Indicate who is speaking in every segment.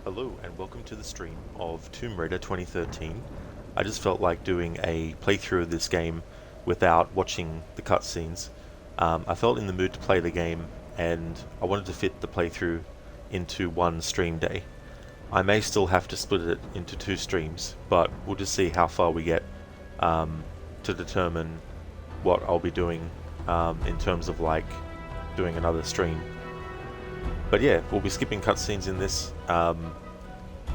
Speaker 1: Hello and welcome to the stream of Tomb Raider 2013. I just felt like doing a playthrough of this game without watching the cutscenes. I felt in the mood to play the game and I wanted to fit the playthrough into one stream day. I may still have to split it into two streams, but we'll just see how far we get to determine what I'll be doing in terms of like doing another stream. But yeah, we'll be skipping cutscenes in this.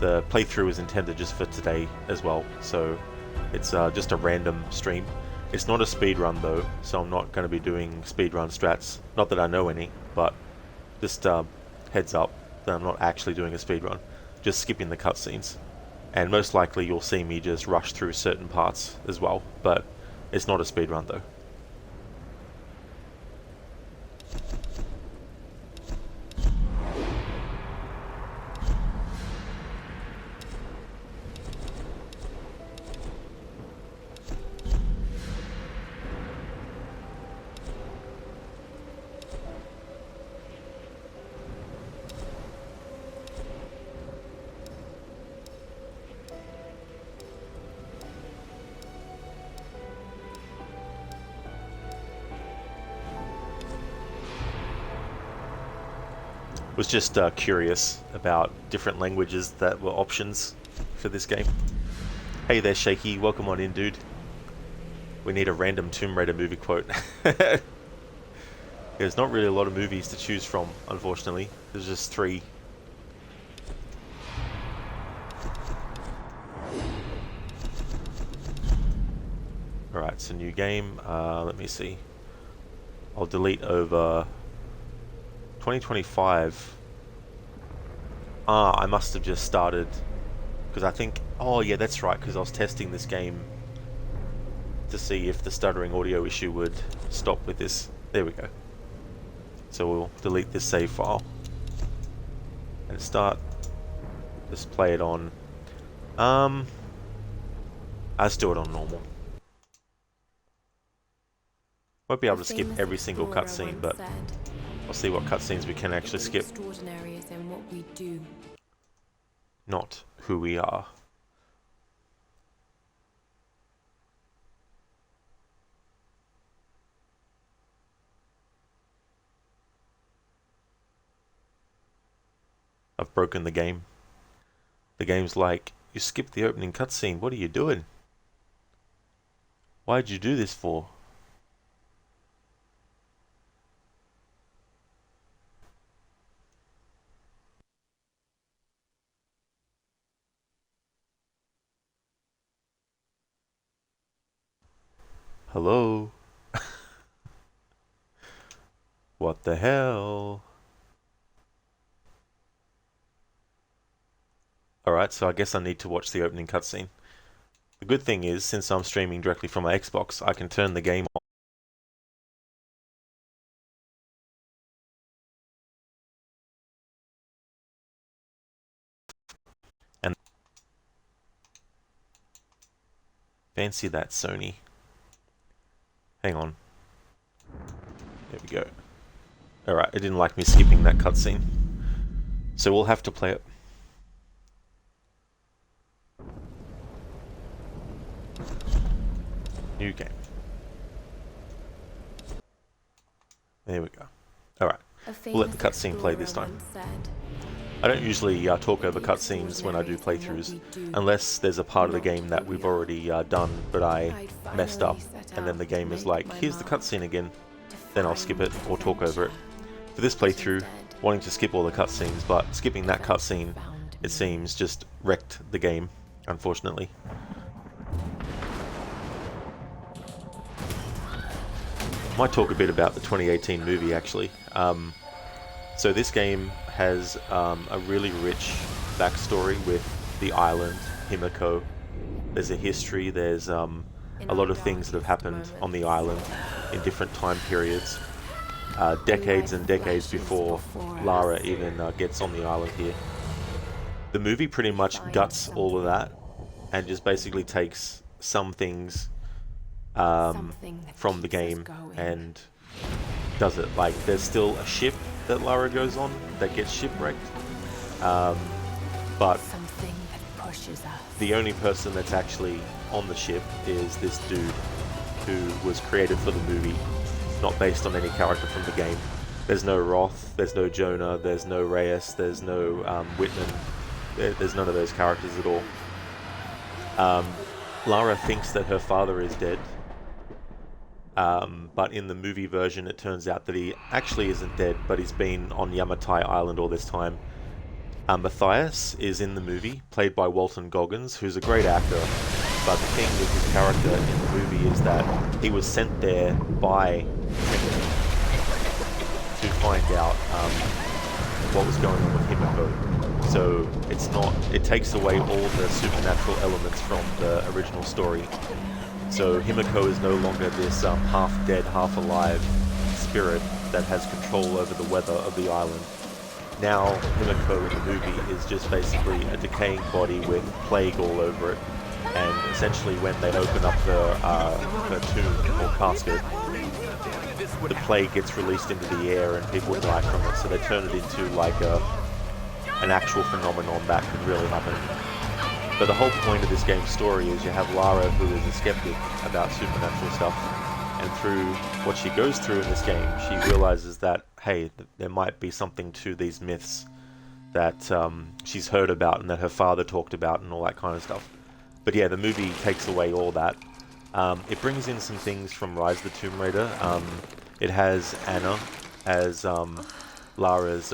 Speaker 1: The playthrough is intended just for today as well, so it's just a random stream. It's not a speedrun though, so I'm not going to be doing speedrun strats. Not that I know any, but just heads up that I'm not actually doing a speedrun, just skipping the cutscenes. And most likely you'll see me just rush through certain parts as well, but it's not a speedrun though. Was just curious about different languages that were options for this game. Hey there, Shaky. Welcome on in, dude. We need a random Tomb Raider movie quote. There's not really a lot of movies to choose from, unfortunately. There's just three. Alright, it's a new game. Let me see. I'll delete over 2025. I must have just started because I think, oh yeah, that's right, because I was testing this game to see if the stuttering audio issue would stop with this. There we go. So we'll delete this save file and start. Just play it on. Let's do it on normal. Won't be able to skip every single cutscene, but I'll see what cutscenes we can actually skip.
Speaker 2: Extraordinary is in what we do.
Speaker 1: Not who we are. I've broken the game. The game's like, you skipped the opening cutscene, what are you doing? Why'd you do this for? Hello? What the hell? Alright, so I guess I need to watch the opening cutscene. The good thing is, since I'm streaming directly from my Xbox, I can turn the game on. And fancy that, Sony. Hang on. There we go. Alright, it didn't like me skipping that cutscene. So we'll have to play it. New game. There we go. Alright, we'll let the cutscene play this time. I don't usually talk over cutscenes when I do playthroughs, unless there's a part of the game that we've already done, but I messed up, and then the game is like, here's the cutscene again, then I'll skip it or talk over it. For this playthrough, wanting to skip all the cutscenes, but skipping that cutscene, it seems, just wrecked the game, unfortunately. Might talk a bit about the 2018 movie, actually. So this game has a really rich backstory with the island, Himiko. There's a history, there's a lot of things that have happened on the island in different time periods. Decades and decades before Lara even gets on the island here. The movie pretty much guts all of that and just basically takes some things from the game and does it. Like, there's still a ship that Lara goes on that gets shipwrecked. but
Speaker 2: Something that pushes us.
Speaker 1: the only person that's actually on the ship is this dude who was created for the movie, not based on any character from the game. There's no Roth, there's no Jonah, there's no Reyes, there's no Whitman. There's none of those characters at all. Lara thinks that her father is dead, but in the movie version it turns out that he actually isn't dead, but he's been on Yamatai Island all this time. Matthias is in the movie, played by Walton Goggins, who's a great actor, but the thing with his character in the movie is that he was sent there by Trinity to find out what was going on with Himiko. So it takes away all the supernatural elements from the original story. So Himiko is no longer this half-dead, half-alive spirit that has control over the weather of the island. Now Himiko in the movie is just basically a decaying body with plague all over it, and essentially when they open up her tomb or casket, the plague gets released into the air and people die from it, so they turn it into like an actual phenomenon that could really happen. But the whole point of this game's story is you have Lara, who is a skeptic about supernatural stuff, and through what she goes through in this game, she realizes that, hey, there might be something to these myths that she's heard about and that her father talked about and all that kind of stuff. But yeah, the movie takes away all that. It brings in some things from Rise of the Tomb Raider. It has Anna as Lara's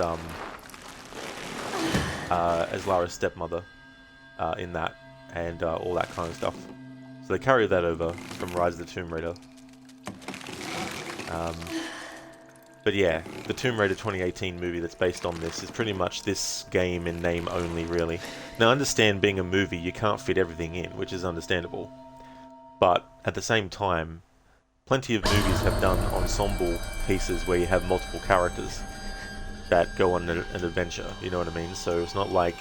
Speaker 1: stepmother in that, and all that kind of stuff. So they carry that over from Rise of the Tomb Raider. But yeah, the Tomb Raider 2018 movie that's based on this is pretty much this game in name only, really. Now, I understand being a movie, you can't fit everything in, which is understandable. But at the same time, plenty of movies have done ensemble pieces where you have multiple characters that go on an adventure, you know what I mean? So it's not like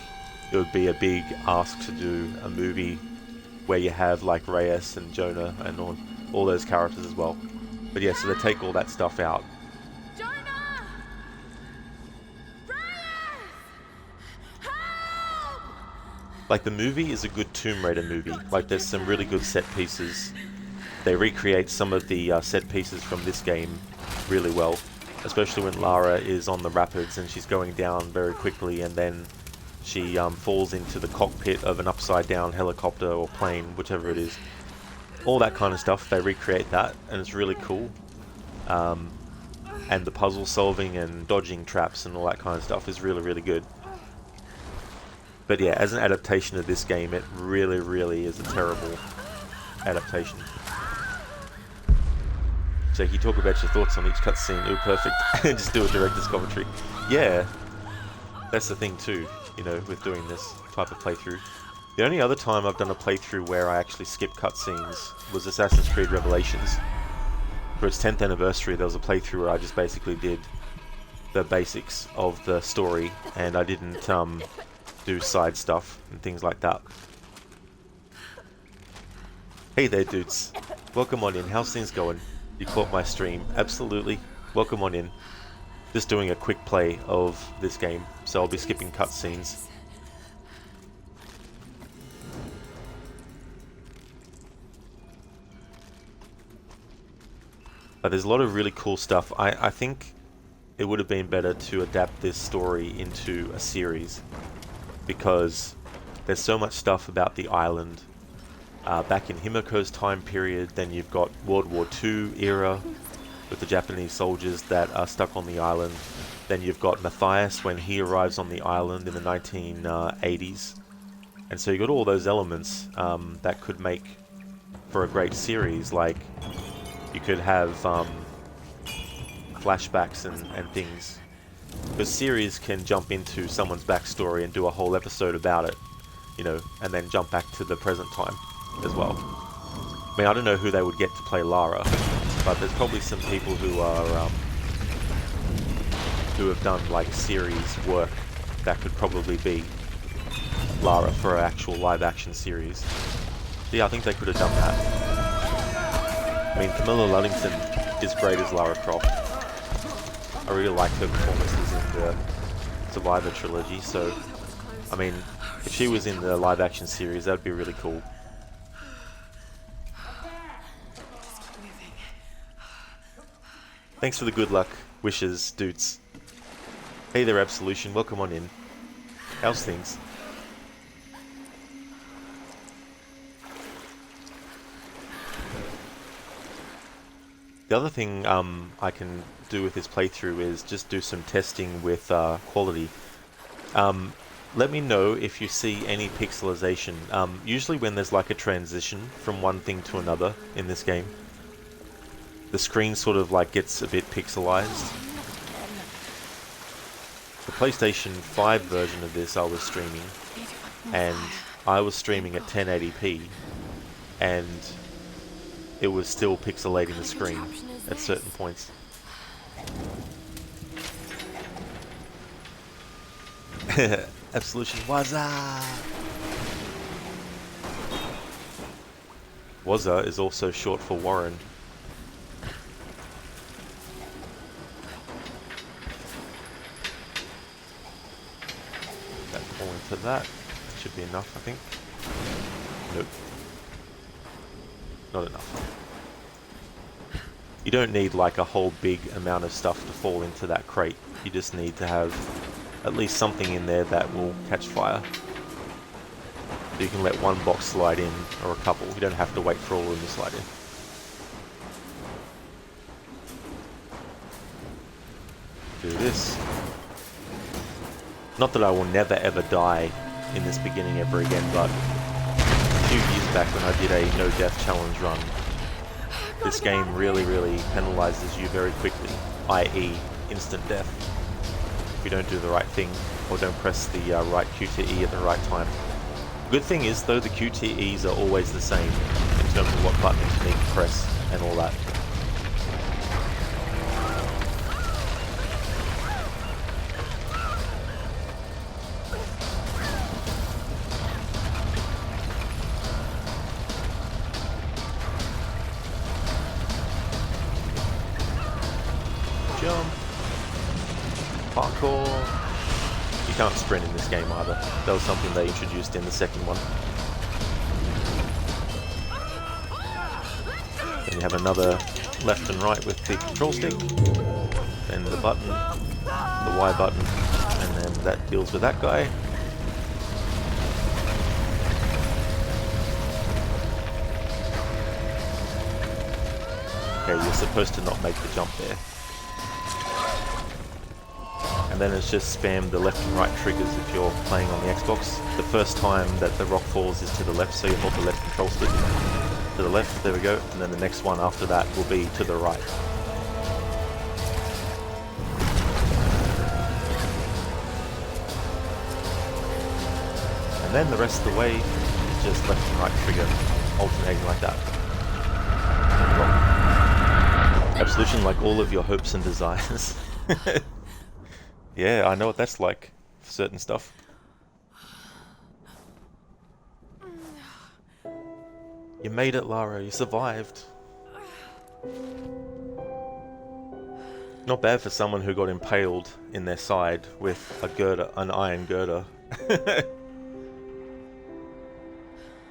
Speaker 1: it would be a big ask to do a movie where you have like Reyes and Jonah and all those characters as well. But yeah, so they take all that stuff out.
Speaker 2: Jonah! Reyes! Help!
Speaker 1: Like, the movie is a good Tomb Raider movie. Like, there's some really good set pieces. They recreate some of the set pieces from this game really well, especially when Lara is on the rapids and she's going down very quickly, and then she falls into the cockpit of an upside down helicopter or plane, whichever it is. All that kind of stuff, they recreate that, and it's really cool. And the puzzle solving and dodging traps and all that kind of stuff is really, really good. But yeah, as an adaptation of this game, it really, really is a terrible adaptation. So you talk about your thoughts on each cutscene. Oh, perfect. Just do a director's commentary. Yeah, that's the thing too, you know, with doing this type of playthrough. The only other time I've done a playthrough where I actually skipped cutscenes was Assassin's Creed Revelations. For its 10th anniversary, there was a playthrough where I just basically did the basics of the story, and I didn't do side stuff and things like that. Hey there, dudes. Welcome on in. How's things going? You caught my stream. Absolutely. Welcome on in. Just doing a quick play of this game, so I'll be skipping cutscenes. But there's a lot of really cool stuff. I think it would have been better to adapt this story into a series, because there's so much stuff about the island. Back in Himiko's time period, then you've got World War II era with the Japanese soldiers that are stuck on the island. Then you've got Matthias when he arrives on the island in the 1980s. And so you've got all those elements that could make for a great series. Like, you could have flashbacks and things. The series can jump into someone's backstory and do a whole episode about it, you know, and then jump back to the present time as well. I mean, I don't know who they would get to play Lara, but there's probably some people who are who have done like series work that could probably be Lara for an actual live-action series. So yeah, I think they could have done that. I mean, Camilla Luddington is great as Lara Croft. I really like her performances in the Survivor trilogy, so I mean, if she was in the live action series, that would be really cool. Thanks for the good luck wishes, dudes. Hey there, Absolution. Welcome on in. How's things? The other thing I can do with this playthrough is just do some testing with quality. Let me know if you see any pixelization. Usually when there's like a transition from one thing to another in this game, the screen sort of like gets a bit pixelized. The PlayStation 5 version of this I was streaming, and I was streaming at 1080p, and it was still pixelating the screen at certain points. Absolution Waza! Waza is also short for Warren. That fall into that. Should be enough, I think. Nope. Not enough. You don't need like a whole big amount of stuff to fall into that crate. You just need to have at least something in there that will catch fire. So you can let one box slide in, or a couple. You don't have to wait for all of them to slide in. Do this. Not that I will never ever die in this beginning ever again, but a few years back when I did a no death challenge run, this game really penalizes you very quickly, i.e. instant death, if you don't do the right thing or don't press the right QTE at the right time. Good thing is though, the QTEs are always the same in terms of what buttons you need to press and all that. Jump. Parkour. You can't sprint in this game either. That was something they introduced in the second one. Then you have another left and right with the control stick. Then the button, the Y button, and then that deals with that guy. Okay, you're supposed to not make the jump there. And then it's just spam the left and right triggers if you're playing on the Xbox. The first time that the rock falls is to the left, so you hold the left control stick to the left, there we go, and then the next one after that will be to the right. And then the rest of the way is just left and right trigger, alternating like that. Absolution, like all of your hopes and desires. Yeah, I know what that's like for certain stuff. You made it, Lara. You survived. Not bad for someone who got impaled in their side with a girder, an iron girder.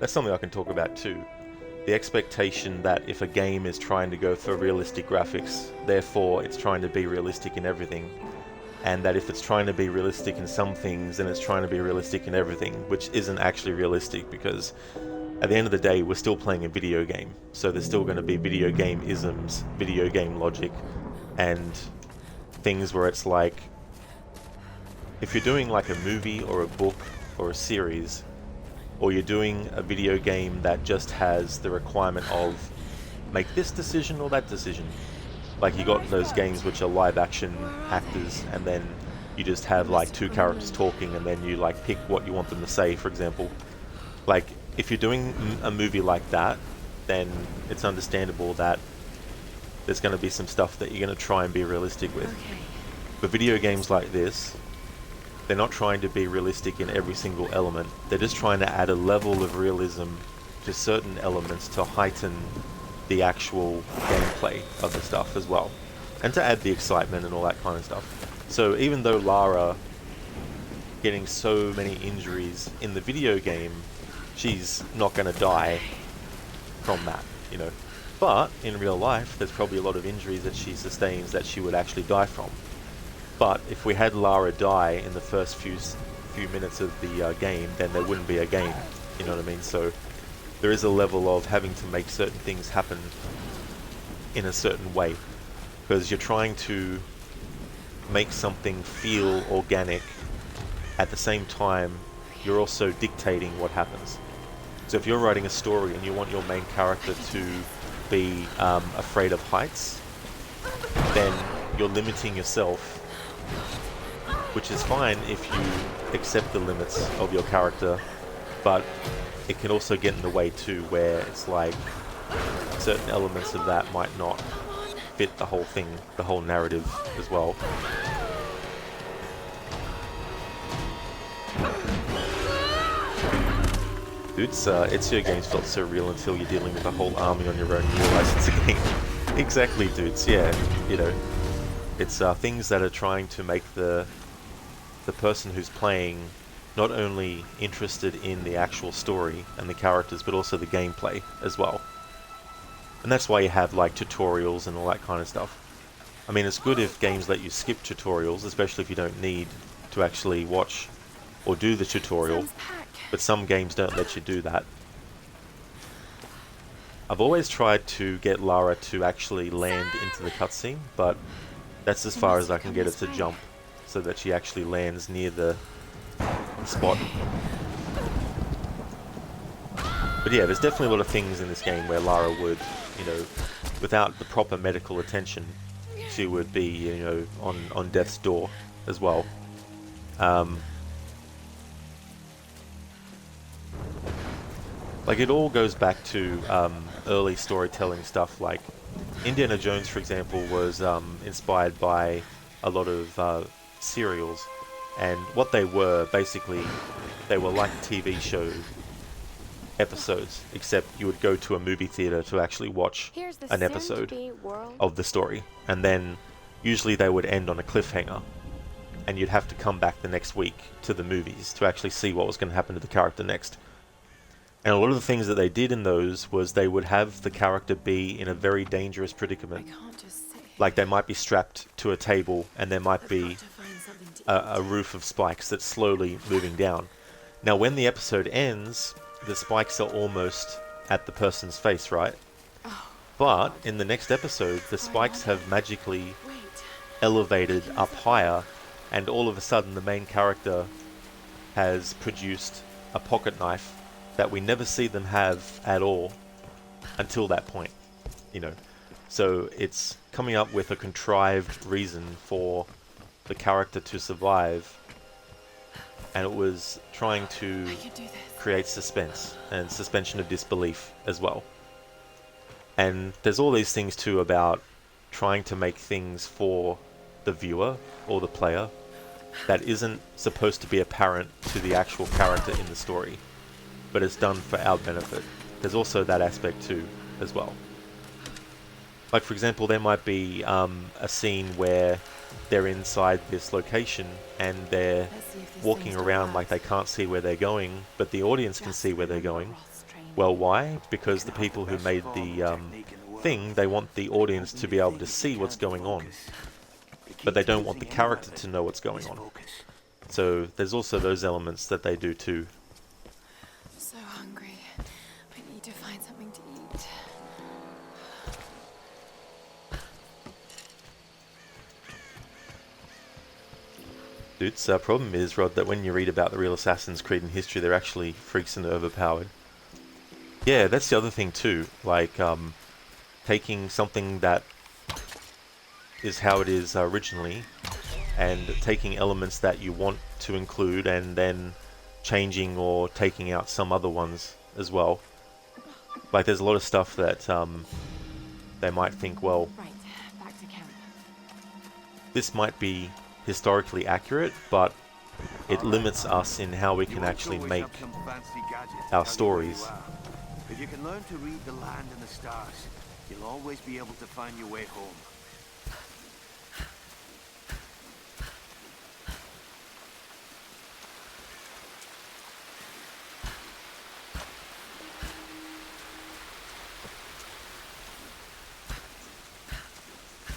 Speaker 1: That's something I can talk about too. The expectation that if a game is trying to go for realistic graphics, therefore it's trying to be realistic in everything. And that if it's trying to be realistic in some things, then it's trying to be realistic in everything, which isn't actually realistic, because at the end of the day, we're still playing a video game. So there's still going to be video game isms, video game logic, and things where it's like, if you're doing like a movie or a book or a series, or you're doing a video game that just has the requirement of make this decision or that decision. Like you got those games which are live action actors, and then you just have like two characters talking, and then you like pick what you want them to say, for example. Like if you're doing a movie like that, then it's understandable that there's going to be some stuff that you're going to try and be realistic with.
Speaker 2: Okay.
Speaker 1: But video games like this, they're not trying to be realistic in every single element. They're just trying to add a level of realism to certain elements to heighten the actual gameplay of the stuff as well, and to add the excitement and all that kind of stuff. So even though Lara getting so many injuries in the video game, she's not going to die from that, you know. But in real life, there's probably a lot of injuries that she sustains that she would actually die from. But if we had Lara die in the first few minutes of the game, then there wouldn't be a game, you know what I mean? So there is a level of having to make certain things happen in a certain way, because you're trying to make something feel organic. At the same time, you're also dictating what happens. So if you're writing a story and you want your main character to be afraid of heights, then you're limiting yourself, which is fine if you accept the limits of your character, but it can also get in the way too, where it's like certain elements of that might not fit the whole thing, the whole narrative as well. Dudes, Ezio games felt so real until you're dealing with a whole army on your own and you realize it's a game. Exactly, dudes, yeah, you know. It's things that are trying to make the person who's playing not only interested in the actual story and the characters, but also the gameplay as well. And that's why you have like tutorials and all that kind of stuff. I mean, it's good if games let you skip tutorials, especially if you don't need to actually watch or do the tutorial, but some games don't let you do that. I've always tried to get Lara to actually land into the cutscene, but that's as far as I can get her to jump, so that she actually lands near the spot. But yeah, there's definitely a lot of things in this game where Lara would, you know, without the proper medical attention, she would be, you know, on death's door as well. Like, it all goes back to early storytelling stuff. Like Indiana Jones, for example, was inspired by a lot of serials, and what they were, basically, they were like TV show episodes, except you would go to a movie theater to actually watch an episode of the story, and then usually they would end on a cliffhanger, and you'd have to come back the next week to the movies to actually see what was going to happen to the character next. And a lot of the things that they did in those was they would have the character be in a very dangerous predicament. Like, they might be strapped to a table and there might be a roof of spikes that's slowly moving down. Now, when the episode ends, the spikes are almost at the person's face, right? But in the next episode, the spikes have magically elevated up higher, and all of a sudden the main character has produced a pocket knife that we never see them have at all until that point, you know. So it's coming up with a contrived reason for the character to survive, and it was trying to create suspense and suspension of disbelief as well. And there's all these things too about trying to make things for the viewer or the player that isn't supposed to be apparent to the actual character in the story, but it's done for our benefit. There's also that aspect too, as well. Like, for example, there might be a scene where they're inside this location and they're walking around like they can't see where they're going, but the audience can see where they're going. Well, why? Because the people who made the thing, they want the audience to be able to see what's going on, but they don't want the character to know what's going on. So there's also those elements that they do too.
Speaker 2: So hungry. I need to find something to eat.
Speaker 1: Dude's problem is, Rod, that when you read about the real Assassin's Creed in history, they're actually freaks and overpowered. Yeah, that's the other thing too. Like, taking something that is how it is originally, and taking elements that you want to include, and then changing or taking out some other ones as well. Like, there's a lot of stuff that they might think, well,
Speaker 2: Right, back to camp.
Speaker 1: this might be historically accurate, but it limits us in how we can actually make our stories.
Speaker 3: If you can learn to read the land and the stars, you'll always be able to find your way home.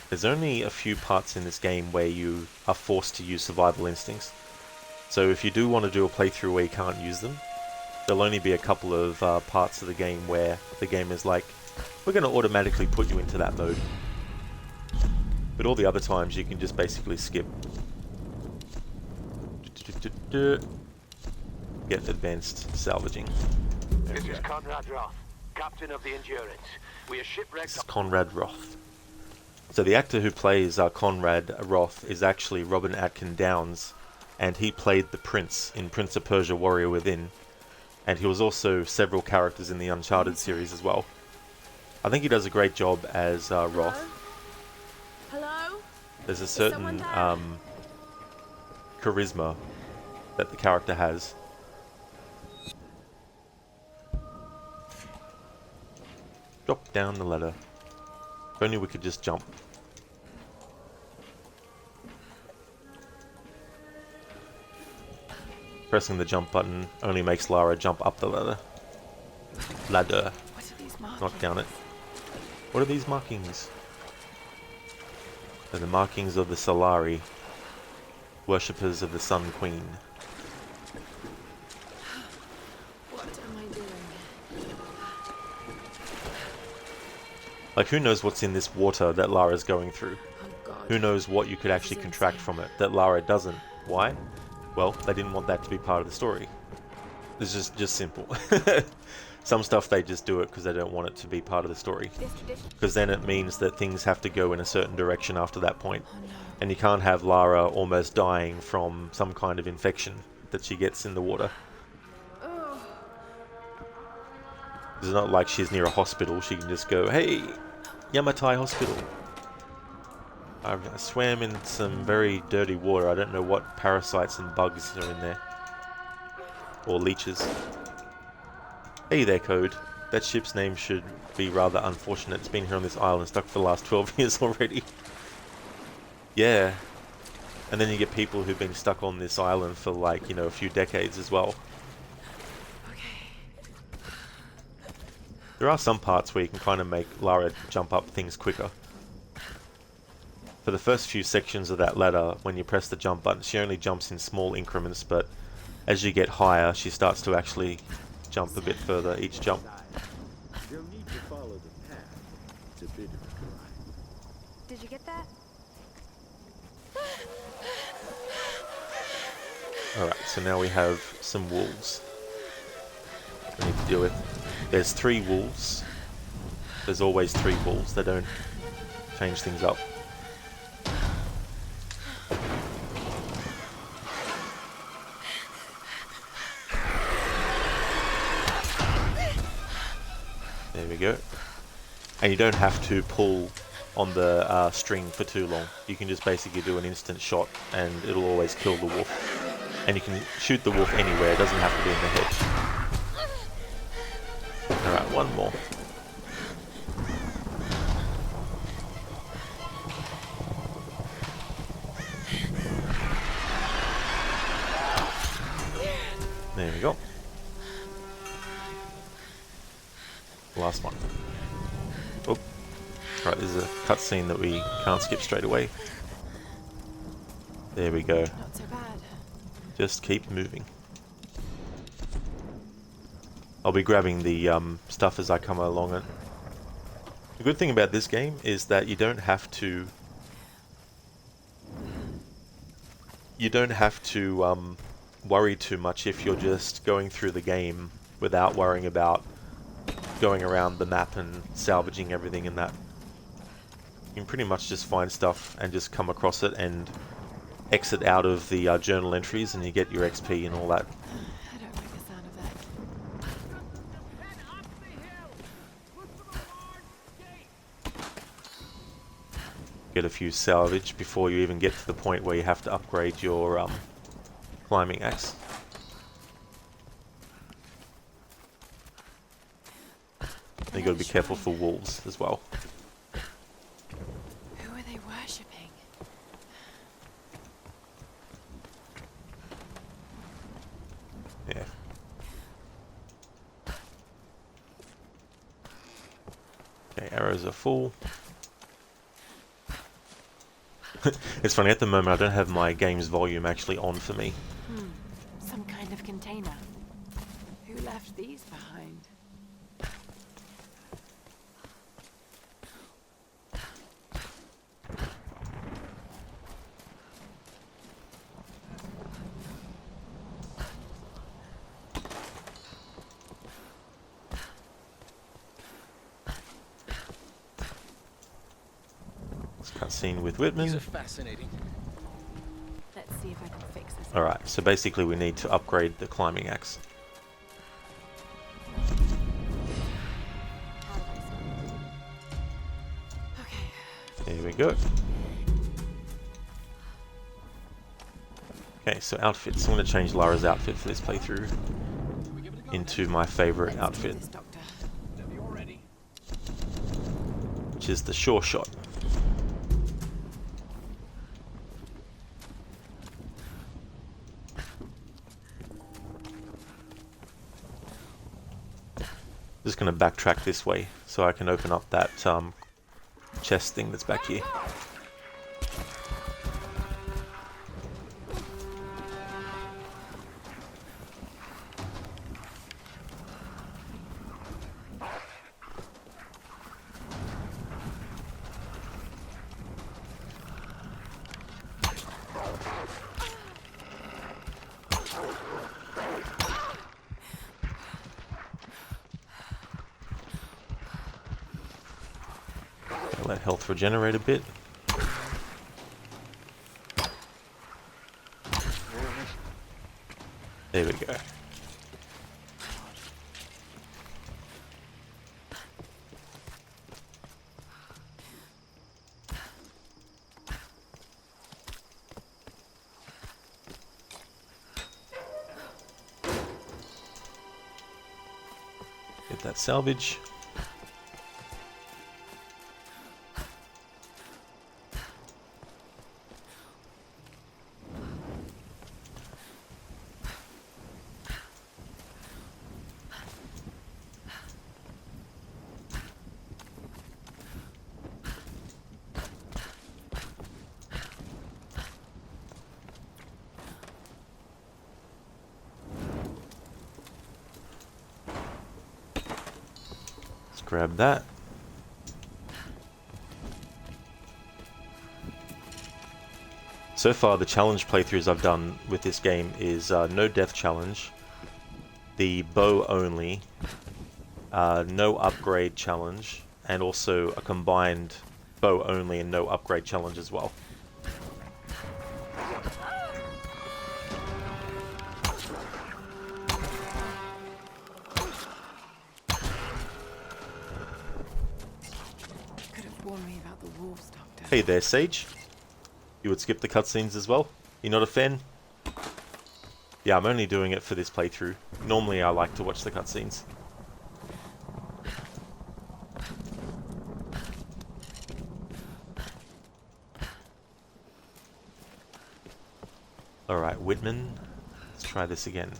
Speaker 1: There's only a few parts in this game where you are forced to use survival instincts. So if you do want to do a playthrough where you can't use them, there'll only be a couple of parts of the game where the game is like, we're going to automatically put you into that mode. But all the other times you can just basically skip. Get advanced salvaging.
Speaker 3: This is Conrad Roth, captain of the Endurance. We are shipwrecked.
Speaker 1: This is Conrad Roth. So the actor who plays Conrad Roth is actually Robin Atkin Downes, and he played the Prince in Prince of Persia: Warrior Within, and he was also several characters in the Uncharted series as well. I think he does a great job as Roth.
Speaker 2: Hello?
Speaker 1: There's a
Speaker 2: someone
Speaker 1: certain
Speaker 2: there?
Speaker 1: charisma that the character has. Drop down the ladder. If only we could just jump. Pressing the jump button only makes Lara jump up the ladder. Ladder,
Speaker 2: What are these markings?
Speaker 1: not down it. What are these markings? They're the markings of the Solari, worshippers of the Sun Queen.
Speaker 2: What am I doing?
Speaker 1: Like, who knows what's in this water that Lara's going through?
Speaker 2: Oh god.
Speaker 1: Who knows what you could actually contract from it that Lara doesn't? Why? Well, they didn't want that to be part of the story. It's just simple. Some stuff they just do it because they don't want it to be part of the story.
Speaker 2: This tradition.
Speaker 1: Because then it means that things have to go in a certain direction after that point.
Speaker 2: Oh no.
Speaker 1: And you can't have Lara almost dying from some kind of infection that she gets in the water.
Speaker 2: Oh.
Speaker 1: It's not like she's near a hospital. She can just go, hey, Yamatai Hospital. I swam in some very dirty water. I don't know what parasites and bugs are in there. Or leeches. Hey there, Code. That ship's name should be rather unfortunate. It's been here on this island stuck for the last 12 years already. Yeah. And then you get people who've been stuck on this island for like, you know, a few decades as well.
Speaker 2: Okay.
Speaker 1: There are some parts where you can kind of make Lara jump up things quicker. For the first few sections of that ladder, when you press the jump button, she only jumps in small increments, but as you get higher, she starts to actually jump a bit further each jump.
Speaker 4: You'll need to follow the path. It's a bit of a climb.
Speaker 2: Did you get that?
Speaker 1: Alright, so now we have some wolves we need to deal with. There's 3 wolves. There's always 3 wolves. They don't change things up. There we go. And you don't have to pull on the string for too long. You can just basically do an instant shot and it'll always kill the wolf. And you can shoot the wolf anywhere, it doesn't have to be in the hedge. Alright, one more. There we go. Last one. Oh. Right, there's a cutscene that we can't skip straight away. There we go.
Speaker 2: Not so bad.
Speaker 1: Just keep moving. I'll be grabbing the stuff as I come along it. The good thing about this game is that you don't have to worry too much if you're just going through the game without worrying about going around the map and salvaging everything in that. You can pretty much just find stuff and just come across it and exit out of the journal entries and you get your XP and all that.
Speaker 2: I don't like the sound of that.
Speaker 1: Get a few salvage before you even get to the point where you have to upgrade your climbing axe. And you got to be careful for wolves as well.
Speaker 2: Who are they worshipping?
Speaker 1: Yeah. Okay, arrows are full. It's funny, at the moment I don't have my game's volume actually on for me.
Speaker 2: Some kind of container. Who left these behind?
Speaker 1: Cutscene with Whitman.
Speaker 5: These are fascinating.
Speaker 2: Let's see if I can fix this.
Speaker 1: Alright, so basically we need to upgrade the climbing axe.
Speaker 2: How do I start? Okay.
Speaker 1: There we go. Okay, so outfits. I'm going to change Lara's outfit for this playthrough into my favorite
Speaker 2: Let's do
Speaker 1: outfit,
Speaker 2: this, Doctor.
Speaker 1: which is the Sure Shot. Just going to backtrack this way so I can open up that chest thing that's back here. Let health regenerate a bit. There we go. Get that salvage. Grab that. So far the challenge playthroughs I've done with this game is no death challenge, the bow only, no upgrade challenge, and also a combined bow only and no upgrade challenge as well. Hey there, Sage. You would skip the cutscenes as well? You're not a fan? Yeah, I'm only doing it for this playthrough. Normally I like to watch the cutscenes. Alright, Whitman. Let's try this again.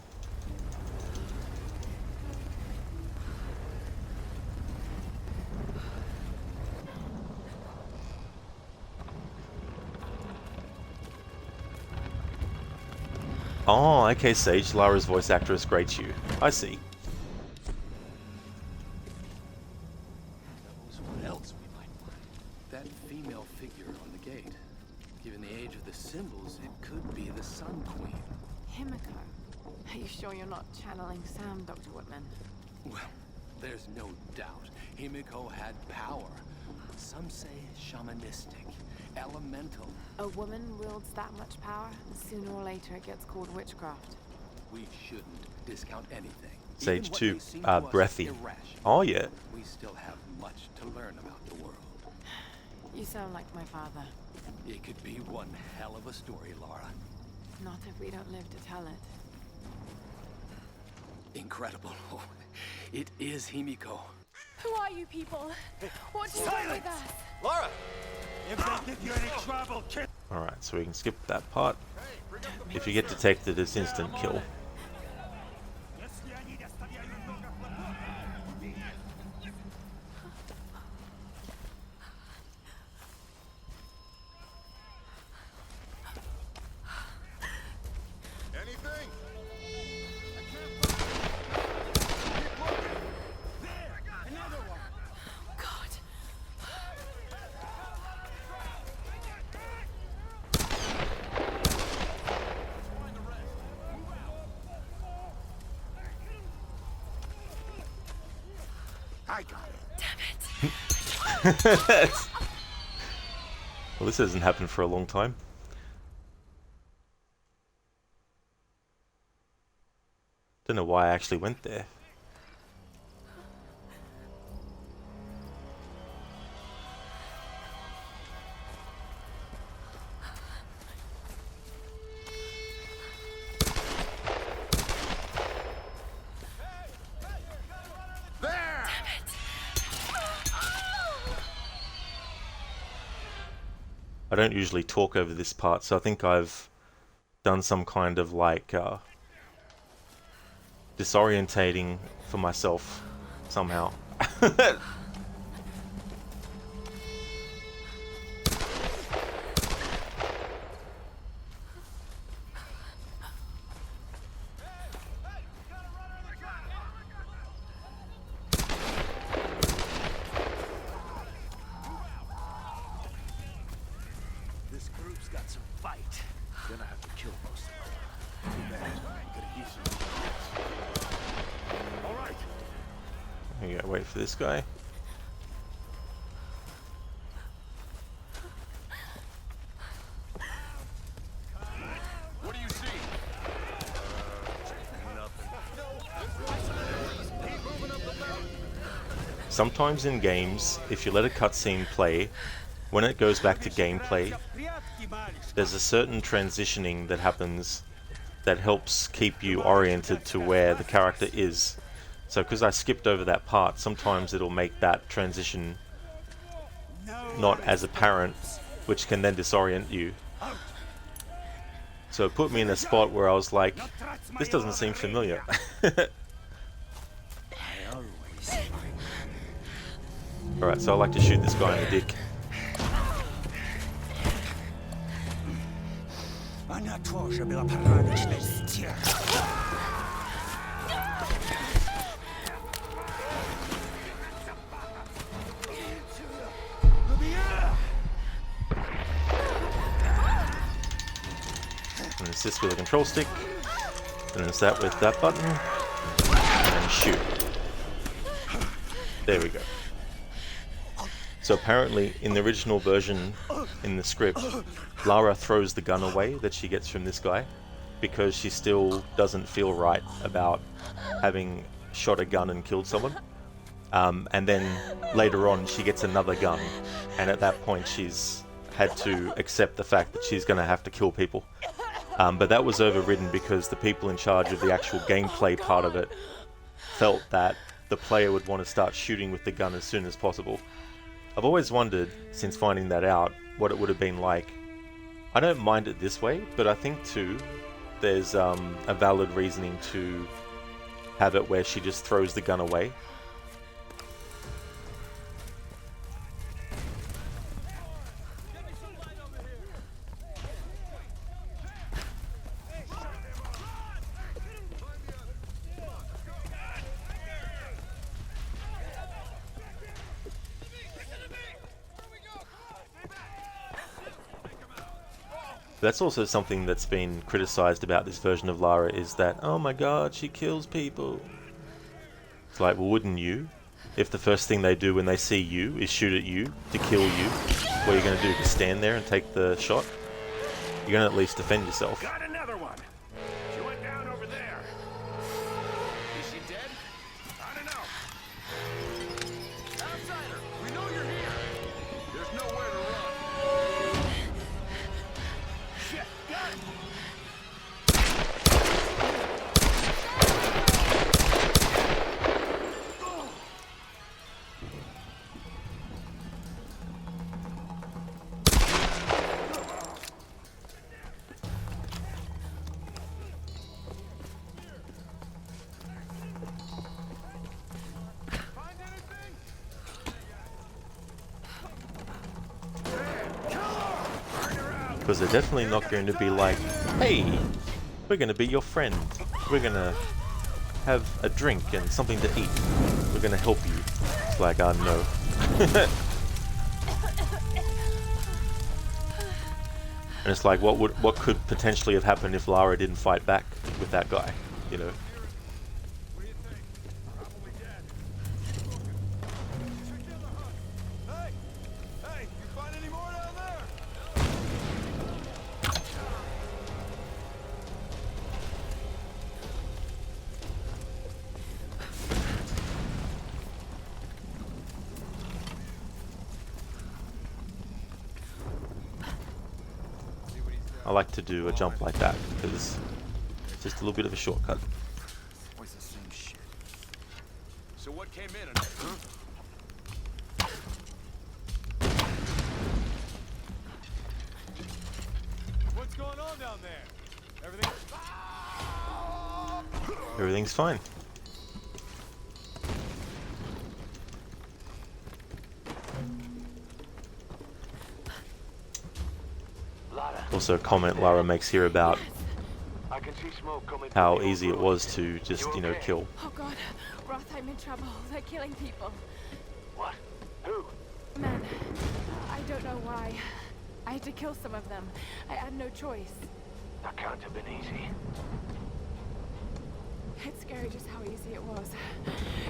Speaker 1: Oh, okay, Sage. Lara's voice actress grates you. I see.
Speaker 5: What else we might find? That female figure on the gate. Given the age of the symbols, it could be the Sun Queen.
Speaker 2: Himiko. Are you sure you're not channeling Sam, Dr. Whitman?
Speaker 5: Well, there's no doubt. Himiko had power. Some say shamanistic, elemental.
Speaker 2: A woman wields that much power, sooner or later it gets called witchcraft.
Speaker 5: We shouldn't discount anything.
Speaker 1: Sage
Speaker 5: Even what
Speaker 1: 2,
Speaker 5: may seem to us
Speaker 1: breathy.
Speaker 5: irrational.
Speaker 1: Oh yeah.
Speaker 5: We still have much to learn about the world.
Speaker 2: You sound like my father.
Speaker 5: It could be one hell of a story, Lara.
Speaker 2: Not if we don't live to tell it.
Speaker 5: Incredible. Oh, it is Himiko.
Speaker 2: Who are you people? What do you want with us?
Speaker 3: Lara! If they give you any trouble, kill.
Speaker 1: Alright, so we can skip that part. If you get detected, it's instant kill.
Speaker 3: I got it.
Speaker 2: Damn it.
Speaker 1: Well, this hasn't happened for a long time. Don't know why I actually went there.
Speaker 3: There!
Speaker 1: I don't usually talk over this part, so I think I've done some kind of like disorientating for myself somehow.
Speaker 3: This group's got some fight. Gonna have to kill most of them. Too bad. Could've used some bullets. All right.
Speaker 1: We gotta wait for this guy.
Speaker 3: What do you see? Nothing.
Speaker 1: Sometimes in games, if you let a cutscene play, when it goes back to gameplay, there's a certain transitioning that happens that helps keep you oriented to where the character is. So because I skipped over that part, sometimes it'll make that transition not as apparent, which can then disorient you. So it put me in a spot where I was like, this doesn't seem familiar. Alright, so I like to shoot this guy in the dick.
Speaker 3: Она тоже была порядочной стервой.
Speaker 1: And assist with a control stick, and it's that with that button, and shoot. There we go. So apparently, in the original version, in the script, Lara throws the gun away that she gets from this guy because she still doesn't feel right about having shot a gun and killed someone. And then later on, she gets another gun, and at that point, she's had to accept the fact that she's going to have to kill people. But that was overridden because the people in charge of the actual gameplay part of it felt that the player would want to start shooting with the gun as soon as possible. I've always wondered, since finding that out, what it would have been like. I don't mind it this way, but I think too, there's a valid reasoning to have it where she just throws the gun away. That's also something that's been criticized about this version of Lara, is that, oh my god, she kills people. It's like, well, wouldn't you? If the first thing they do when they see you is shoot at you to kill you, what are you going to do? Just stand there and take the shot? You're going to at least defend yourself.
Speaker 3: Got another one. She went down over there. Is she dead? I don't know. Outsider, we know you're here. There's nowhere to run. Shit, got it.
Speaker 1: Because they're definitely not going to be like, hey, we're going to be your friend. We're going to have a drink and something to eat. We're going to help you. It's like, no. And it's like, what could potentially have happened if Lara didn't fight back with that guy, you know? like to do a jump like that because it's just a little bit of a shortcut.
Speaker 3: Always the same shit.
Speaker 6: So what came in and huh? What's going on down there? Everything?
Speaker 1: Everything's fine. Also, a comment Lara makes here about
Speaker 6: I can see smoke coming.
Speaker 1: how easy it was to just, you know, kill.
Speaker 2: Oh God, Roth, I'm in trouble. They're killing people.
Speaker 6: What? Who?
Speaker 2: Man, I don't know why. I had to kill some of them. I had no choice.
Speaker 6: That can't have been easy.
Speaker 2: It's scary just how easy it was.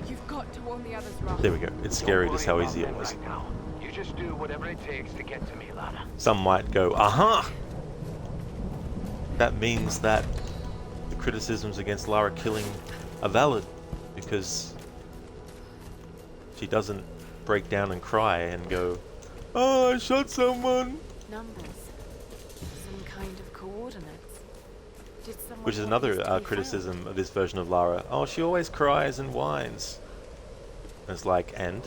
Speaker 2: You've got to warn the others, Roth.
Speaker 1: There we go. It's scary just how easy it was.
Speaker 6: Right now. You just do whatever it takes to get to me, Lara.
Speaker 1: Some might go, aha! That means that the criticisms against Lara killing are valid because she doesn't break down and cry and go, oh, I shot someone!
Speaker 2: Numbers. Some kind of coordinates. Did someone
Speaker 1: Which is
Speaker 2: want
Speaker 1: another
Speaker 2: this to be
Speaker 1: criticism
Speaker 2: found?
Speaker 1: of this version of Lara. Oh, she always cries and whines. And it's like, and?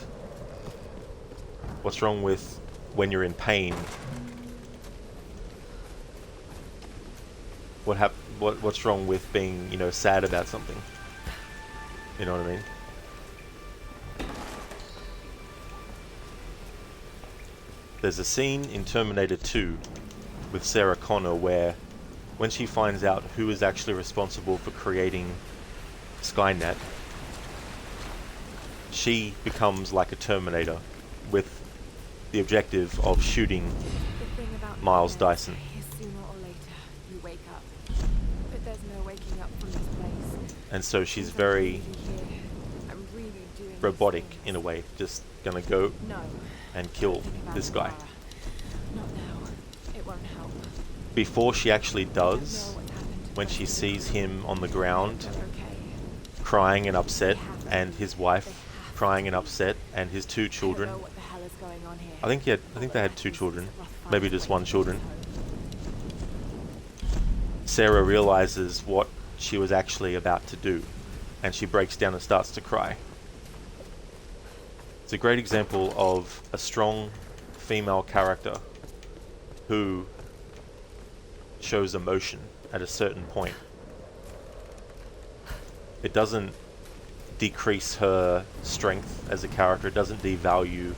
Speaker 1: What's wrong with when you're in pain? What's wrong with being, you know, sad about something? You know what I mean? There's a scene in Terminator 2 with Sarah Connor where when she finds out who is actually responsible for creating Skynet, she becomes like a Terminator with the objective of shooting
Speaker 2: The thing about
Speaker 1: Miles
Speaker 2: nightmares
Speaker 1: Dyson.
Speaker 2: is sooner or later you wake up, but there's no waking up from this place.
Speaker 1: And so she's
Speaker 2: Since I'm
Speaker 1: very
Speaker 2: leaving here, I'm really doing these
Speaker 1: robotic
Speaker 2: things.
Speaker 1: in a way, just gonna go
Speaker 2: No.
Speaker 1: and kill
Speaker 2: Don't think about
Speaker 1: this
Speaker 2: it,
Speaker 1: guy.
Speaker 2: Lara. Not now. It won't help.
Speaker 1: Before she actually
Speaker 2: I don't know
Speaker 1: does,
Speaker 2: what happened to
Speaker 1: when
Speaker 2: the
Speaker 1: she
Speaker 2: rest of
Speaker 1: sees
Speaker 2: them.
Speaker 1: him on the ground
Speaker 2: They're okay.
Speaker 1: crying and upset, and his wife crying and upset, and his two children.
Speaker 2: I don't know what the hell is going on here.
Speaker 1: I think they had two children, maybe just one children. Sarah realizes what she was actually about to do, and she breaks down and starts to cry. It's a great example of a strong female character who shows emotion at a certain point. It doesn't decrease her strength as a character, it doesn't devalue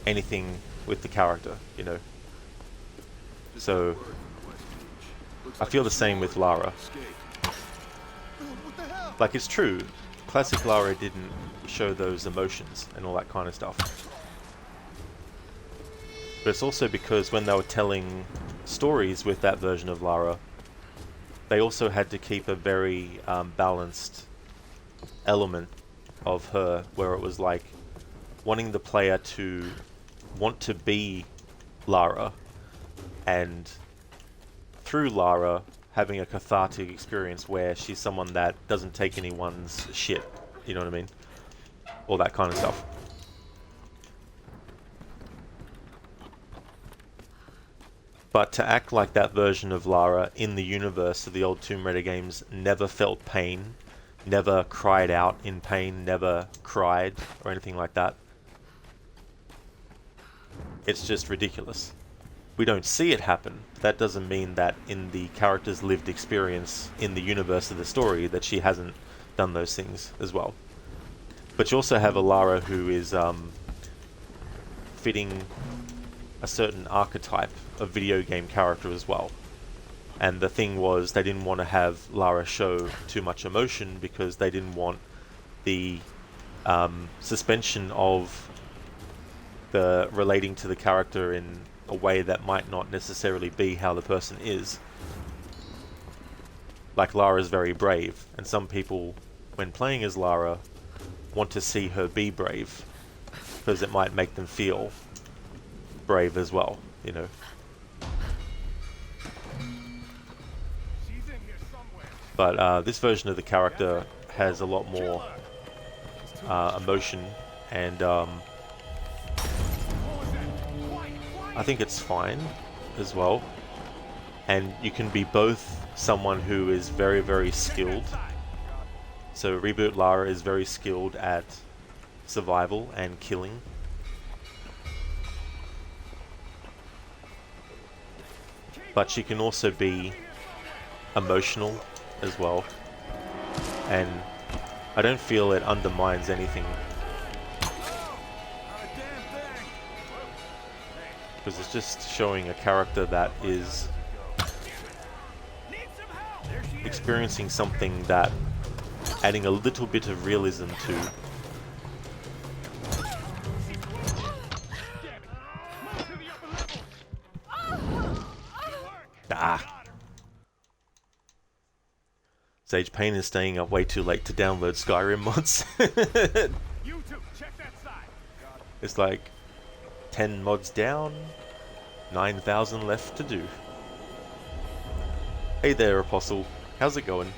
Speaker 1: anything with the character, you know. So I feel the same with Lara. Like, it's true, classic Lara didn't show those emotions and all that kind of stuff. But it's also because when they were telling stories with that version of Lara, they also had to keep a very balanced element of her, where it was like wanting the player to want to be Lara, and through Lara having a cathartic experience where she's someone that doesn't take anyone's shit, you know what I mean? All that kind of stuff. But to act like that version of Lara in the universe of the old Tomb Raider games never felt pain, never cried out in pain, never cried or anything like that, it's just ridiculous. We don't see it happen. That doesn't mean that in the character's lived experience in the universe of the story that she hasn't done those things as well. But you also have a Lara who is fitting a certain archetype of video game character as well. And the thing was, they didn't want to have Lara show too much emotion because they didn't want the suspension of the relating to the character in a way that might not necessarily be how the person is. Like, Lara's very brave, and some people, when playing as Lara, want to see her be brave because it might make them feel brave as well, you know. But this version of the character has a lot more emotion, and I think it's fine. as well. And you can be both someone who is very, very skilled. So Reboot Lara is very skilled at survival and killing. But she can also be emotional as well. And I don't feel it undermines anything. Because it's just showing a character that is experiencing something that adding a little bit of realism to. Ah. Sage Payne is staying up way too late to download Skyrim mods. It's like 10 mods down, 9,000 left to do. Hey there, Apostle. How's it going?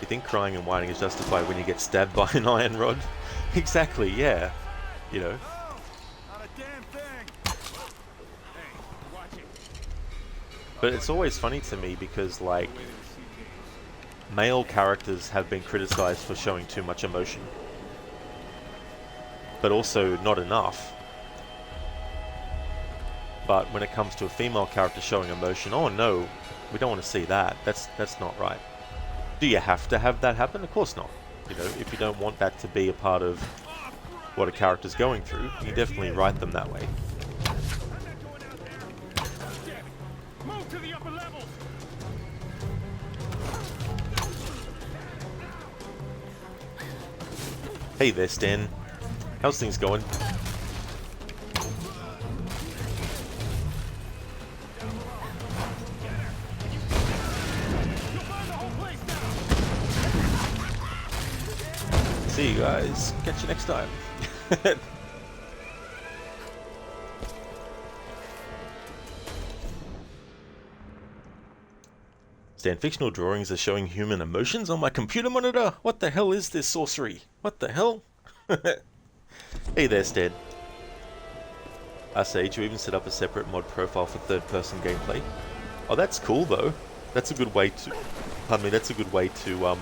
Speaker 1: You think crying and whining is justified when you get stabbed by an iron rod? Exactly, yeah. You know. But it's always funny to me because, like, male characters have been criticized for showing too much emotion. But also not enough. But when it comes to a female character showing emotion, oh no, we don't want to see that. That's not right. Do you have to have that happen? Of course not. You know, if you don't want that to be a part of what a character's going through, you definitely write them that way.
Speaker 3: Move to the upper levels.
Speaker 1: Hey there, Stan. How's things going? See you guys. Catch you next time. Stan, fictional drawings are showing human emotions on my computer monitor? What the hell is this sorcery? What the hell? Hey there, Stan. Sage, you even set up a separate mod profile for third-person gameplay. Oh, that's cool though. That's a good way to... Pardon me, that's a good way to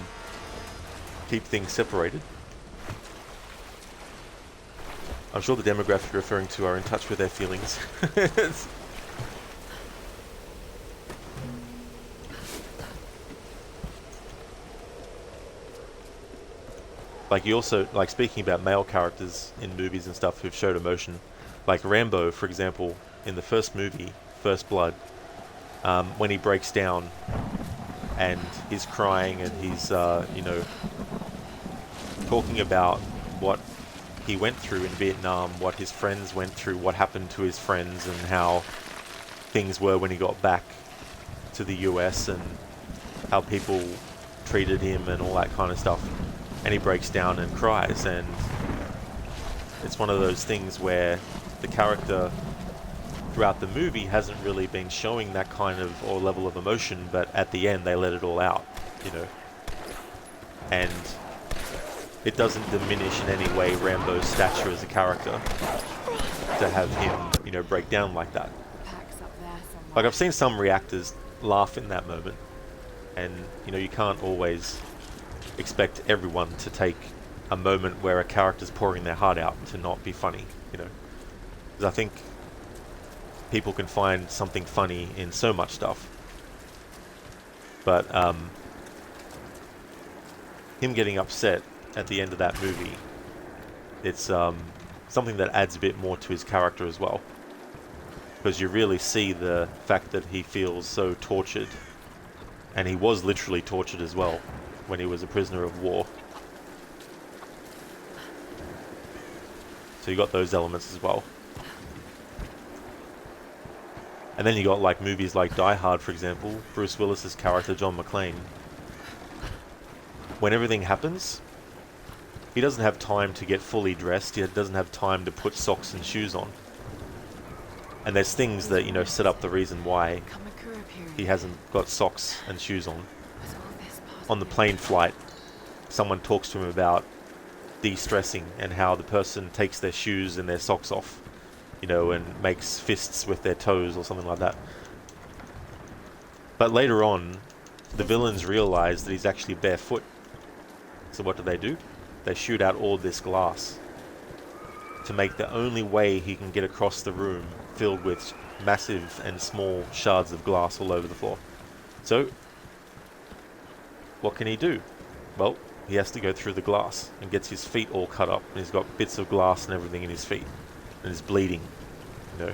Speaker 1: keep things separated. I'm sure the demographic you're referring to are in touch with their feelings. Like, you also, like, speaking about male characters in movies and stuff who've showed emotion, like Rambo, for example, in the first movie, First Blood, when he breaks down and he's crying and he's, you know, talking about what he went through in Vietnam, what his friends went through, what happened to his friends, and how things were when he got back to the US, and how people treated him and all that kind of stuff. And he breaks down and cries, and it's one of those things where the character throughout the movie hasn't really been showing that kind of or level of emotion, but at the end they let it all out, you know. And it doesn't diminish in any way Rambo's stature as a character to have him, you know, break down like that. Like, I've seen some reactors laugh in that moment, and, you know, you can't always expect everyone to take a moment where a character's pouring their heart out to not be funny, you know. Because I think people can find something funny in so much stuff. But him getting upset at the end of that movie, it's something that adds a bit more to his character as well. Because you really see the fact that he feels so tortured, and he was literally tortured as well when he was a prisoner of war. So you got those elements as well. And then you got like movies like Die Hard, for example, Bruce Willis's character John McClane. When everything happens, he doesn't have time to get fully dressed, he doesn't have time to put socks and shoes on. And there's things that, you know, set up the reason why he hasn't got socks and shoes on. On the plane flight, someone talks to him about de-stressing and how the person takes their shoes and their socks off you know, and makes fists with their toes or something like that. But later on, the villains realize that he's actually barefoot. So what do? They shoot out all this glass to make the only way he can get across the room filled with massive and small shards of glass all over the floor. So, what can he do? Well, he has to go through the glass and gets his feet all cut up, and he's got bits of glass and everything in his feet, and is bleeding, you know.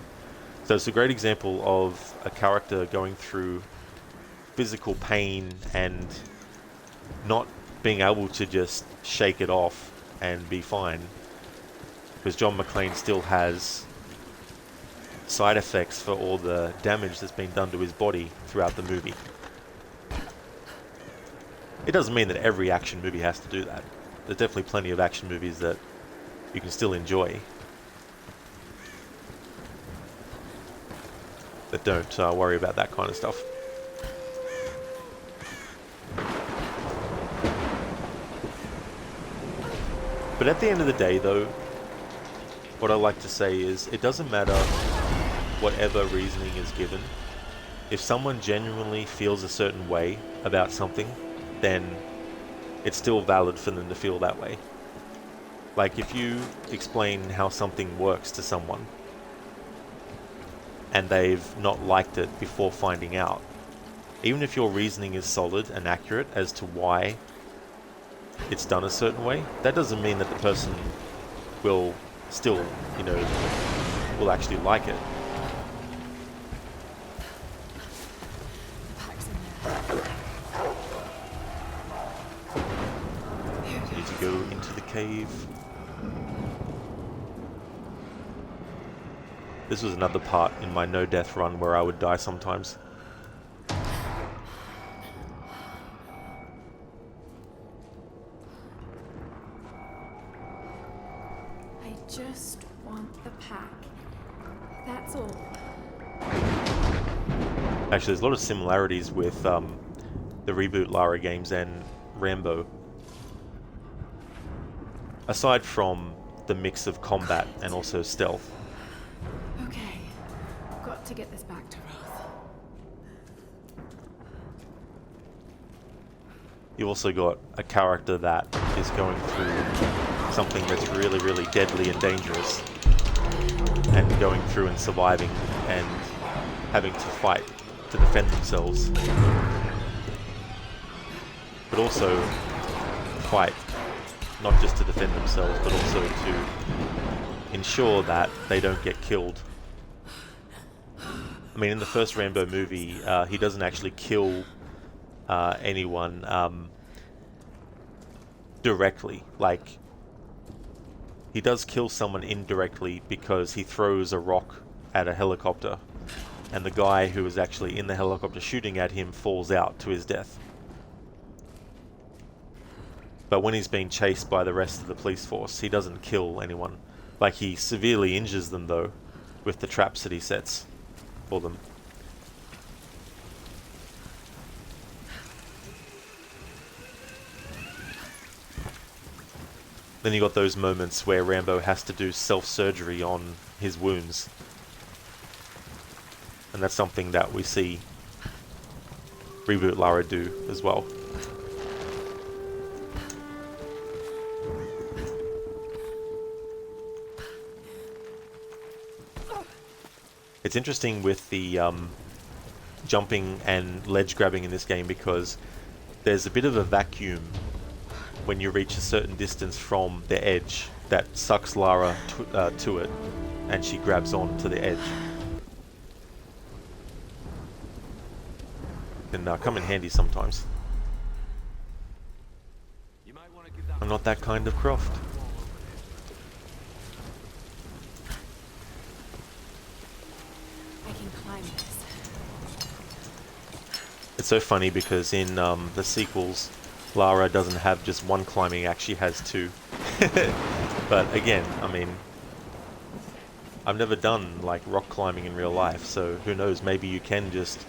Speaker 1: So it's a great example of a character going through physical pain and not being able to just shake it off and be fine, because John McClane still has side effects for all the damage that's been done to his body throughout the movie. It doesn't mean that every action movie has to do that. There's definitely plenty of action movies that you can still enjoy that don't worry about that kind of stuff. But at the end of the day, though, what I like to say is it doesn't matter whatever reasoning is given. If someone genuinely feels a certain way about something, then it's still valid for them to feel that way. Like if you explain how something works to someone and they've not liked it before finding out, even if your reasoning is solid and accurate as to why it's done a certain way, that doesn't mean that the person will still, you know, will actually like it. Need to go into the cave. This was another part in my no death run where I would die sometimes.
Speaker 2: I just want the pack. That's all.
Speaker 1: Actually, there's a lot of similarities with the reboot Lara games and Rambo. Aside from the mix of combat and also stealth.
Speaker 2: Okay, got to get this back to Roth.
Speaker 1: You've also got a character that is going through something that's really, really deadly and dangerous, and going through and surviving and having to fight to defend themselves, but also fight not just to defend themselves, but also to ensure that they don't get killed. I mean, in the first Rambo movie, he doesn't actually kill anyone directly. Like, he does kill someone indirectly because he throws a rock at a helicopter, and the guy who was actually in the helicopter shooting at him falls out to his death. But when he's being chased by the rest of the police force, he doesn't kill anyone. Like, he severely injures them, though, with the traps that he sets for them. Then you got those moments where Rambo has to do self-surgery on his wounds. And that's something that we see Reboot Lara do as well. It's interesting with the jumping and ledge grabbing in this game because there's a bit of a vacuum when you reach a certain distance from the edge that sucks Lara to it, and she grabs on to the edge. Can come in handy sometimes. I'm not that kind of Croft.
Speaker 2: I can climb this.
Speaker 1: It's so funny because in the sequels, Lara doesn't have just one climbing axe, she has two. But again, I mean, I've never done like rock climbing in real life, so who knows, maybe you can just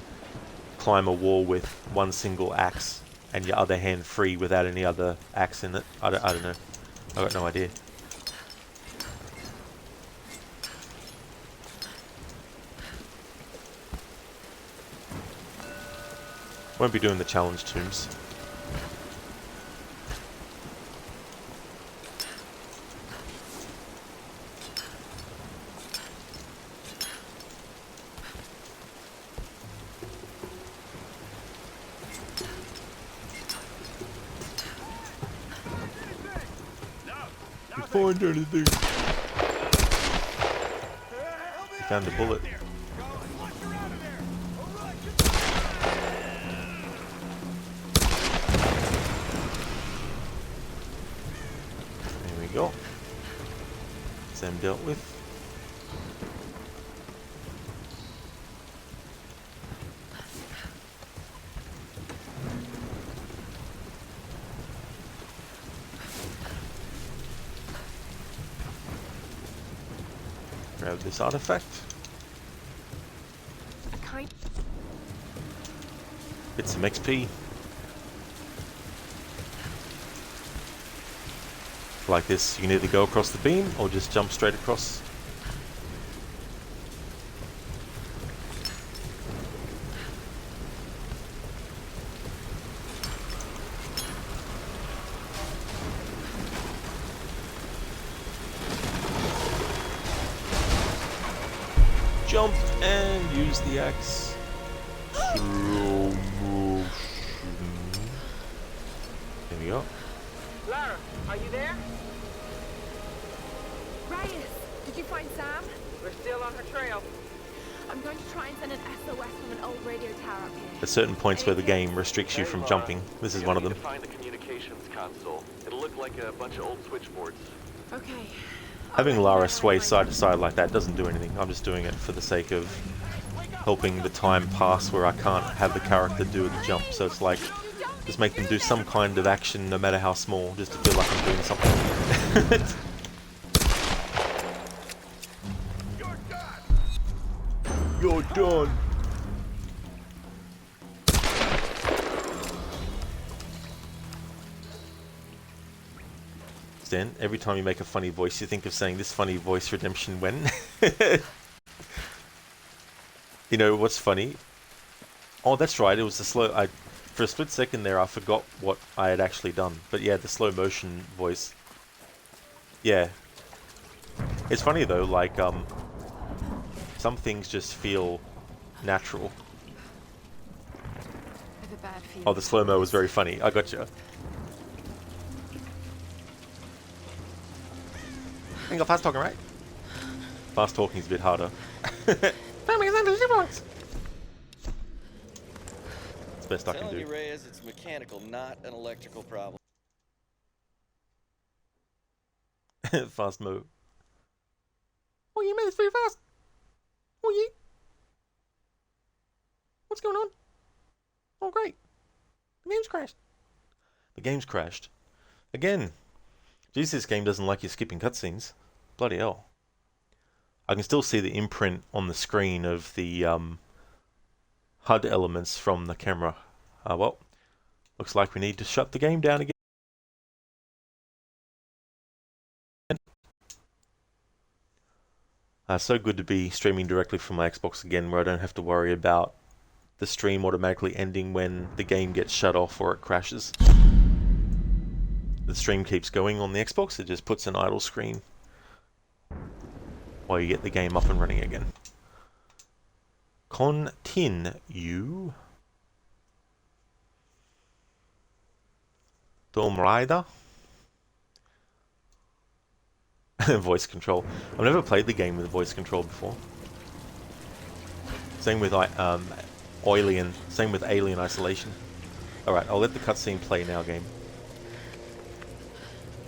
Speaker 1: climb a wall with one single axe and your other hand free without any other axe in it. I don't know. I got no idea. Won't be doing the challenge tombs. Find anything. You found a bullet. There we go. Sam dealt with. Grab this artifact. Get some XP. Like this, you can either go across the beam or just jump straight across. Jump and use the axe. Slow motion. There we go.
Speaker 7: Lara, are you there?
Speaker 2: Reyes, did you find Sam?
Speaker 7: We're still on her trail.
Speaker 2: I'm going to try and send an SOS from an old radio tower up here.
Speaker 1: At certain points where the game restricts you
Speaker 6: Hey,
Speaker 1: from
Speaker 6: Lara,
Speaker 1: jumping. This is
Speaker 6: you're
Speaker 1: one of
Speaker 6: gonna
Speaker 1: them.
Speaker 6: need to find the communications console. It'll look like a bunch of old switchboards.
Speaker 2: Okay.
Speaker 1: Having Lara sway side to side like that doesn't do anything. I'm just doing it for the sake of helping the time pass where I can't have the character do the jump. So it's like, just make them do some kind of action, no matter how small, just to feel like I'm doing something. You're done. Stan, every time you make a funny voice, you think of saying this funny voice redemption when? You know what's funny? Oh, that's right. It was the slow. For a split second there, I forgot what I had actually done. But yeah, the slow motion voice. Yeah. It's funny though. Like some things just feel natural.
Speaker 2: I have a bad feeling.
Speaker 1: Oh, the slow mo was very funny. I gotcha. You got fast talking, right? Fast talking is a bit harder. It's the best I can
Speaker 8: Telling
Speaker 1: do.
Speaker 8: you, Reyes, it's mechanical, not an electrical problem.
Speaker 1: Fast move. Oh, you made this very fast. Oh, you. What's going on? Oh, great. The game's crashed. The game's crashed. Again. Jeez, this game doesn't like you skipping cutscenes. Bloody hell. I can still see the imprint on the screen of the HUD elements from the camera. Well, looks like we need to shut the game down again. So good to be streaming directly from my Xbox again, where I don't have to worry about the stream automatically ending when the game gets shut off or it crashes. The stream keeps going on the Xbox, it just puts an idle screen while you get the game up and running again. Continue. Tomb Raider. Voice control. I've never played the game with voice control before. Same with Same with Alien Isolation. Alright, I'll let the cutscene play now, game.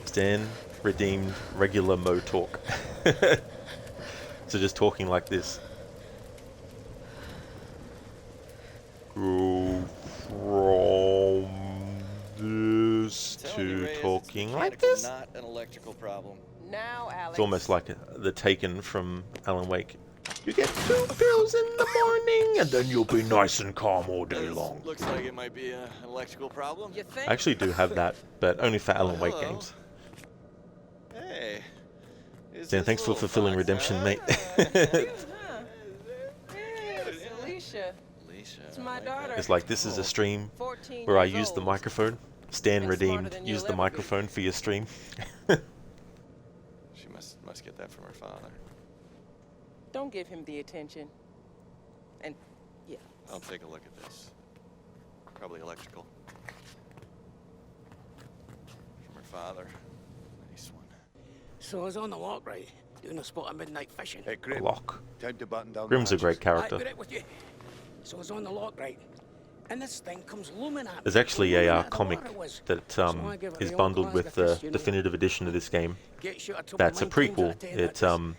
Speaker 1: Stan redeemed regular Mo talk. So just talking like this. Go from this
Speaker 8: Telling you,
Speaker 1: to
Speaker 8: Reyes,
Speaker 1: talking
Speaker 8: it's
Speaker 1: like
Speaker 8: mechanical,
Speaker 1: this.
Speaker 8: not an electrical problem.
Speaker 7: Now, Alex.
Speaker 1: It's almost like the Taken from Alan Wake. You get 2 pills in the morning, and then you'll be nice and calm all day long.
Speaker 8: Looks like it might be an electrical problem.
Speaker 7: You think?
Speaker 1: I actually do have that, but only for Alan Wake
Speaker 8: Hello.
Speaker 1: games.
Speaker 8: Hey.
Speaker 1: Dan, thanks for fulfilling redemption, mate.
Speaker 7: Huh? Yeah, it's Alicia.
Speaker 8: Alicia.
Speaker 7: That's my daughter.
Speaker 1: It's like, this is a stream
Speaker 7: 14
Speaker 1: where I
Speaker 7: years
Speaker 1: use the
Speaker 7: old.
Speaker 1: microphone. Stan
Speaker 7: And smarter
Speaker 1: redeemed,
Speaker 7: than
Speaker 1: use
Speaker 7: you'll
Speaker 1: the
Speaker 7: ever be.
Speaker 1: microphone for your stream.
Speaker 8: She must get that from her father.
Speaker 7: Don't give him the attention. And yeah.
Speaker 8: I'll take a look at this. Probably electrical. From her father. Nice one.
Speaker 9: So I was on the lock, right? Doing a spot of midnight fishing.
Speaker 4: Hey, Grim.
Speaker 1: Lock.
Speaker 4: Time to button down.
Speaker 1: Grim's
Speaker 4: the
Speaker 1: a great
Speaker 4: hatches.
Speaker 1: character.
Speaker 9: Aye, right with you. So I was on the lock, right? And this thing comes looming at me.
Speaker 1: There's actually
Speaker 9: Looming
Speaker 1: a
Speaker 9: at the
Speaker 1: comic
Speaker 9: water was.
Speaker 1: that
Speaker 9: So I give it
Speaker 1: is
Speaker 9: the old
Speaker 1: bundled with
Speaker 9: Glasgow
Speaker 1: the
Speaker 9: kiss, you know.
Speaker 1: definitive edition of this game.
Speaker 9: Get shot at trouble
Speaker 1: That's a
Speaker 9: 9 times out
Speaker 1: prequel.
Speaker 9: of 10,
Speaker 1: It
Speaker 9: that is.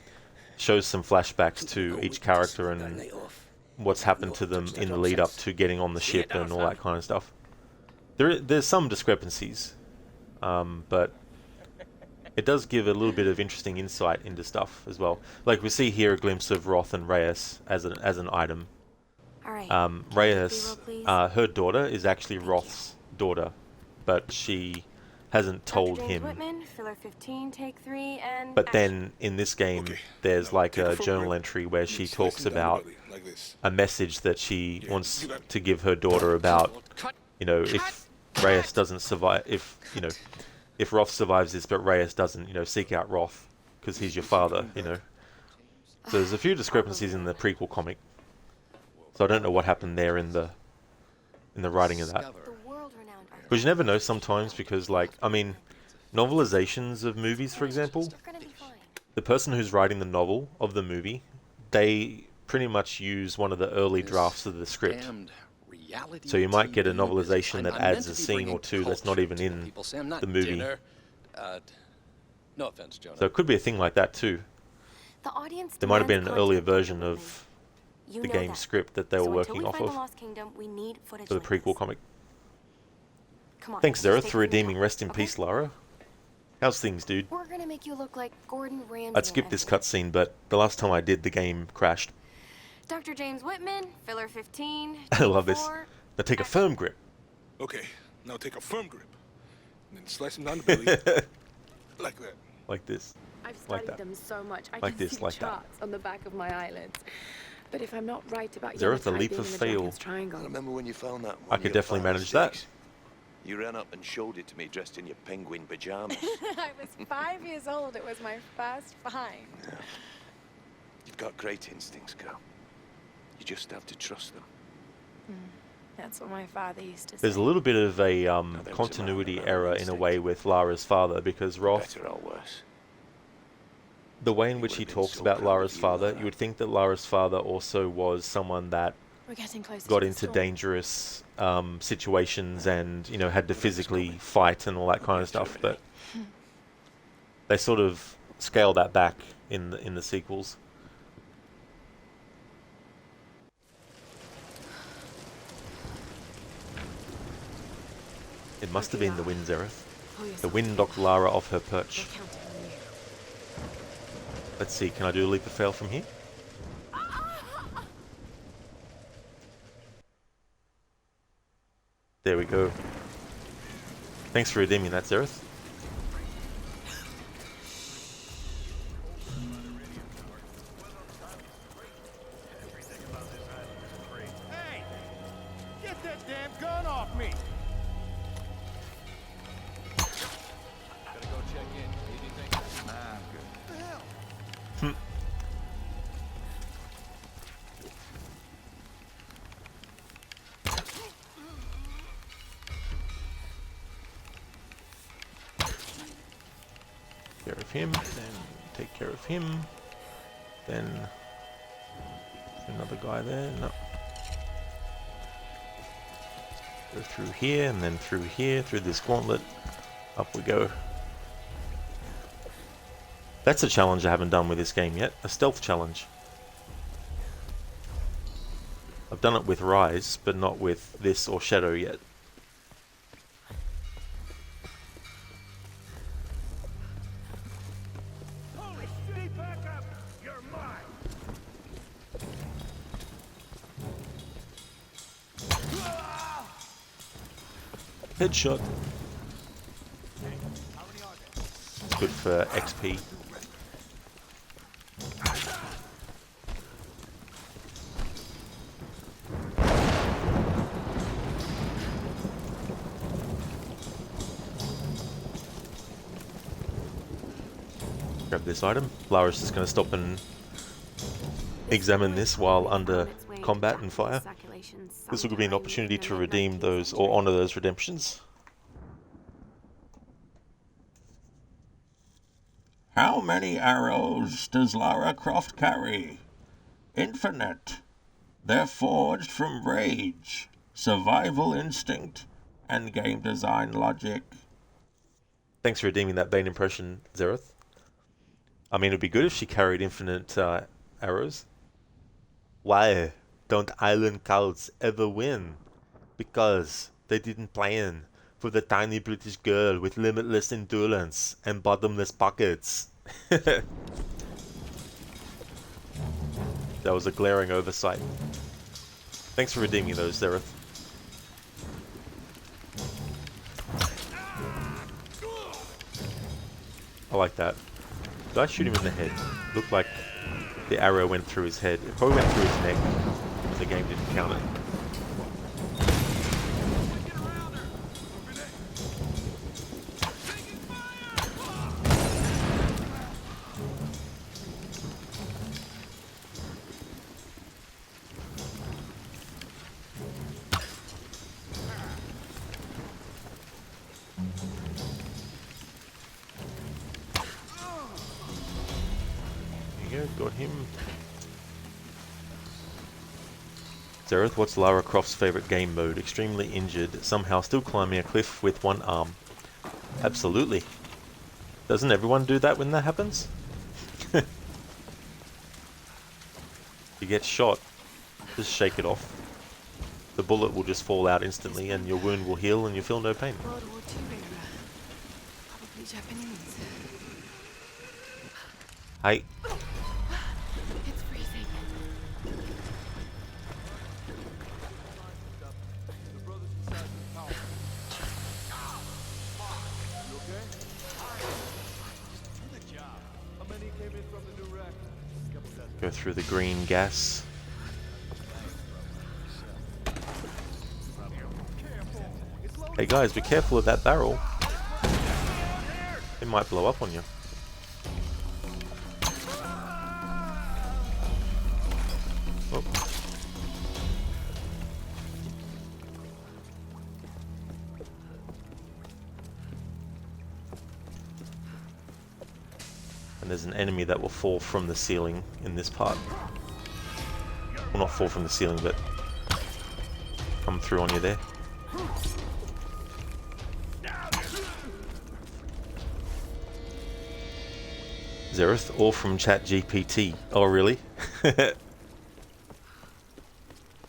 Speaker 1: shows some flashbacks to
Speaker 9: No,
Speaker 1: each
Speaker 9: we
Speaker 1: character
Speaker 9: just got a
Speaker 1: and
Speaker 9: night off.
Speaker 1: what's happened to them in the lead up to getting on the ship and all that kind of stuff. There's some discrepancies, but it does give a little bit of interesting insight into stuff as well. Like we see here a glimpse of Roth and Reyes as an item.
Speaker 2: All right.
Speaker 1: Reyes,
Speaker 2: B-roll, please?
Speaker 1: her daughter is actually Roth's daughter, but she hasn't told
Speaker 2: Dr. James
Speaker 1: him.
Speaker 2: Whitman, filler 15, take 3, and
Speaker 1: But
Speaker 2: action.
Speaker 1: then in this game, there's like a journal entry where she talks about a message that she wants to give her daughter about, you know, if Reyes doesn't survive, if Roth survives this, but Reyes doesn't, seek out Roth because he's your father, So there's a few discrepancies in the prequel comic. So I don't know what happened there in the writing of that.
Speaker 2: The world-renowned
Speaker 1: Because you never know sometimes, because novelizations of movies, for example,
Speaker 2: We're gonna be fine.
Speaker 1: the person who's writing the novel of the movie, they pretty much use one of the early drafts of the script.
Speaker 5: Damned reality
Speaker 1: So you might get a
Speaker 5: TV
Speaker 1: novelization
Speaker 5: business.
Speaker 1: that
Speaker 5: I'm
Speaker 1: adds
Speaker 5: meant
Speaker 1: a
Speaker 5: to be
Speaker 1: scene
Speaker 5: bringing
Speaker 1: or two that's not
Speaker 5: culture
Speaker 1: even
Speaker 5: to
Speaker 1: in
Speaker 5: people, Sam, not
Speaker 1: the movie.
Speaker 5: dinner. No offense, Jonah.
Speaker 1: So it could be a thing like that too.
Speaker 2: The audience
Speaker 1: There might have been
Speaker 2: demands
Speaker 1: an earlier
Speaker 2: content, Dr.
Speaker 1: version
Speaker 2: Whitman.
Speaker 1: of
Speaker 2: You
Speaker 1: the
Speaker 2: know
Speaker 1: game
Speaker 2: that.
Speaker 1: script that they were
Speaker 2: So
Speaker 1: working
Speaker 2: until we
Speaker 1: off
Speaker 2: find
Speaker 1: of
Speaker 2: the Lost Kingdom, we need footage
Speaker 1: for the
Speaker 2: like
Speaker 1: prequel
Speaker 2: this.
Speaker 1: comic.
Speaker 2: Come on,
Speaker 1: Thanks,
Speaker 2: let's
Speaker 1: Zereth,
Speaker 2: take
Speaker 1: for
Speaker 2: it from the
Speaker 1: redeeming.
Speaker 2: top,
Speaker 1: Rest in
Speaker 2: okay?
Speaker 1: peace, Lara. How's things, dude?
Speaker 2: We're gonna make you look like Gordon Ramsay.
Speaker 1: I'd skip this cutscene, but the last time I did, the game crashed.
Speaker 2: Dr. James Whitman, filler 15.
Speaker 1: I love this.
Speaker 2: 4,
Speaker 1: Now take a firm grip.
Speaker 10: Okay, now take a firm grip. And then slice him down the belly. Like that.
Speaker 1: Like this.
Speaker 2: I've
Speaker 1: Like
Speaker 2: studied
Speaker 1: that.
Speaker 2: them so much. I
Speaker 1: Like
Speaker 2: can
Speaker 1: this,
Speaker 2: see
Speaker 1: like that.
Speaker 2: charts on the back of my eyelids. But if I'm not right about
Speaker 1: Zereth, a
Speaker 2: Yamatai
Speaker 1: leap
Speaker 2: being
Speaker 1: of
Speaker 2: in the
Speaker 1: fail.
Speaker 2: Dragon's Triangle.
Speaker 11: I remember when you found that
Speaker 1: I
Speaker 11: one
Speaker 1: could definitely manage that.
Speaker 11: You ran up and showed it to me dressed in your penguin pajamas.
Speaker 2: I was 5 years old. It was my first find.
Speaker 11: You've got great instincts, girl. You just have to trust them.
Speaker 2: That's what my father used to say.
Speaker 1: There's a little bit of a
Speaker 11: there was a
Speaker 1: continuity
Speaker 11: man with
Speaker 1: error in a way with Lara's father, because Roth,
Speaker 11: Better or worse.
Speaker 1: the way in
Speaker 11: He
Speaker 1: which he
Speaker 11: would have been
Speaker 1: talks
Speaker 11: so
Speaker 1: about
Speaker 11: proud of
Speaker 1: Lara's
Speaker 11: you,
Speaker 1: father,
Speaker 11: Lara.
Speaker 1: you would think that Lara's father also was someone that
Speaker 2: We're getting close
Speaker 1: got
Speaker 2: to the
Speaker 1: into
Speaker 2: storm.
Speaker 1: dangerous situations and had to physically fight and all that kind of stuff, but they sort of scale that back in the sequels. It must have been the wind, Zereth. The wind knocked Lara off her perch.
Speaker 2: We're counting on you.
Speaker 1: Let's see, can I do a leap of fail from here? There we go. Thanks for redeeming that, Zereth.
Speaker 3: Hey! Get that damn gun off me!
Speaker 5: Gotta go check in. Need anything? Nah, I'm good.
Speaker 3: What the hell?
Speaker 1: Care of him, then take care of him. Then another guy there. No. Go through here and then through here, through this gauntlet. Up we go. That's a challenge I haven't done with this game yet. A stealth challenge. I've done it with Rise, but not with this or Shadow yet.
Speaker 3: Holy shit! Back up! You're mine!
Speaker 1: Headshot. It's good for XP. Grab this item. Lara's just going to stop and examine this while under combat and fire. This will give me an opportunity to redeem those, or honor those redemptions.
Speaker 12: How many arrows does Lara Croft carry? Infinite. They're forged from rage, survival instinct, and game design logic.
Speaker 1: Thanks for redeeming that Bane impression, Zereth. I mean, it'd be good if she carried infinite arrows. Why don't island cults ever win? Because they didn't plan for the tiny British girl with limitless endurance and bottomless pockets. That was a glaring oversight. Thanks for redeeming those, Zereth. I like that. Did I shoot him in the head? Looked like the arrow went through his head. It probably went through his neck, but the game didn't count it. Got him. Zereth, what's Lara Croft's favourite game mode? Extremely injured, somehow still climbing a cliff with one arm. Absolutely. Doesn't everyone do that when that happens? You get shot, just shake it off. The bullet will just fall out instantly and your wound will heal and you feel no pain.
Speaker 2: World War II era. Probably Japanese.
Speaker 1: Hey.
Speaker 2: It's freezing.
Speaker 1: Go through the green gas. Hey guys, be careful of that barrel. It might blow up on you. Oh. And there's an enemy that will fall from the ceiling in this part. Well, not fall from the ceiling, but come through on you there. Zereth, all from ChatGPT. Oh, really? Yeah,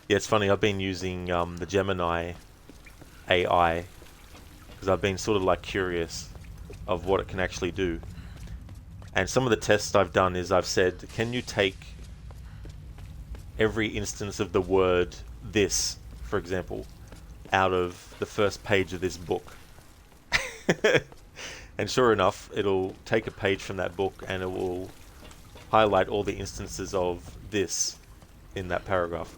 Speaker 1: it's funny. I've been using the Gemini AI because I've been sort of like curious of what it can actually do. And some of the tests I've done is I've said, can you take every instance of the word this, for example, out of the first page of this book? And sure enough, it'll take a page from that book and it will highlight all the instances of this in that paragraph.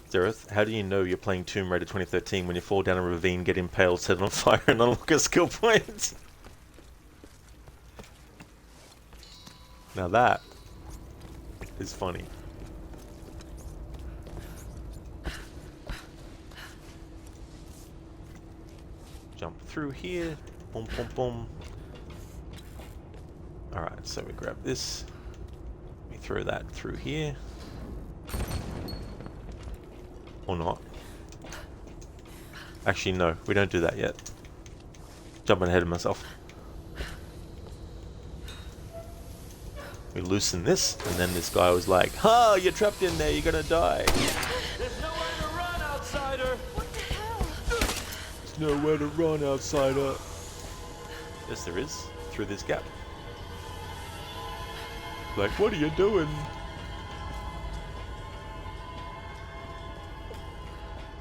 Speaker 1: Zereth, how do you know you're playing Tomb Raider 2013 when you fall down a ravine, get impaled, set on fire, and unlock a skill point? Now that is funny. Jump through here. Boom, boom, boom. Alright, so we grab this. We throw that through here. Or not. Actually, no, we don't do that yet. Jumping ahead of myself. We loosen this, and then this guy was like, "Ha! You're trapped in there. You're gonna die."
Speaker 3: There's nowhere to run, outsider.
Speaker 2: What the hell?
Speaker 1: There's nowhere to run, outsider. Yes, there is. Through this gap. Like, what are you doing?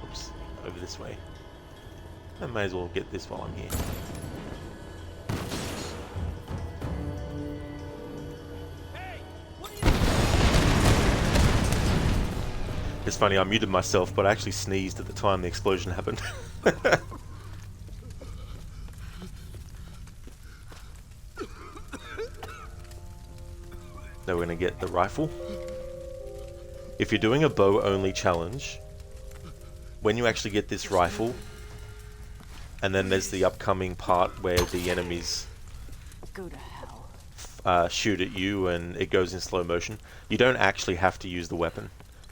Speaker 1: Oops. Over this way. I may as well get this while I'm here. It's funny, I muted myself, but I actually sneezed at the time the explosion happened. Now we're going to get the rifle. If you're doing a bow only challenge, when you actually get this rifle, and then there's the upcoming part where the enemies
Speaker 2: Go to hell.
Speaker 1: shoot at you and it goes in slow motion, you don't actually have to use the weapon.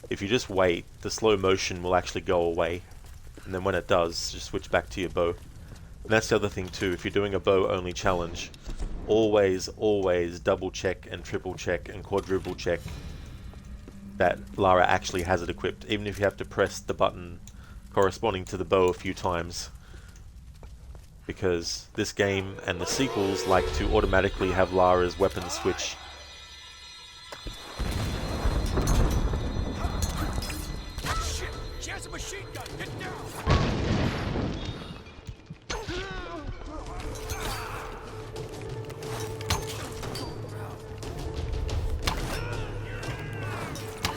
Speaker 1: If you just wait, the slow motion will actually go away, and then when it does, just switch back to your bow. And that's the other thing too, if you're doing a bow only challenge, always double check and triple check and quadruple check that Lara actually has it equipped, even if you have to press the button corresponding to the bow a few times, because this game and the sequels like to automatically have Lara's weapon switch.
Speaker 9: Shit! She has a machine gun! Get down!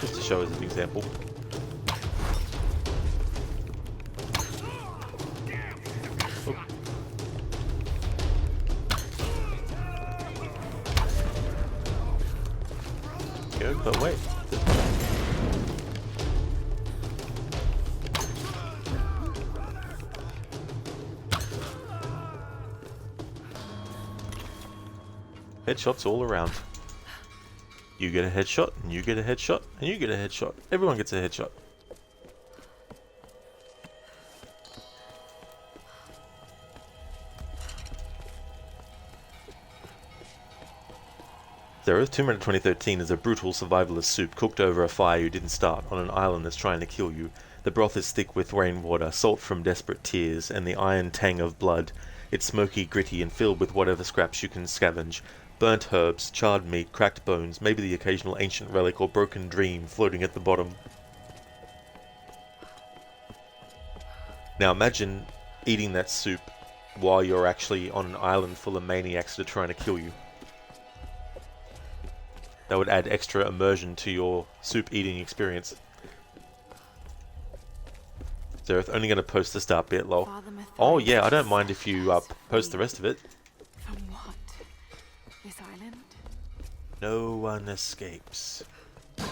Speaker 1: Just to show as an example. Oh. Go, but wait. Headshots all around. You get a headshot, and you get a headshot, and you get a headshot. Everyone gets a headshot. Zereth, Tomb Raider 2013 is a brutal survivalist soup cooked over a fire you didn't start on an island that's trying to kill you. The broth is thick with rainwater, salt from desperate tears, and the iron tang of blood. It's smoky, gritty, and filled with whatever scraps you can scavenge. Burnt herbs, charred meat, cracked bones, maybe the occasional ancient relic or broken dream floating at the bottom. Now imagine eating that soup while you're actually on an island full of maniacs that are trying to kill you. That would add extra immersion to your soup eating experience. Zereth, only going to post the start bit, lol. Oh yeah, I don't mind if you post the rest of it.
Speaker 2: From what? This island?
Speaker 1: No one escapes. Oh.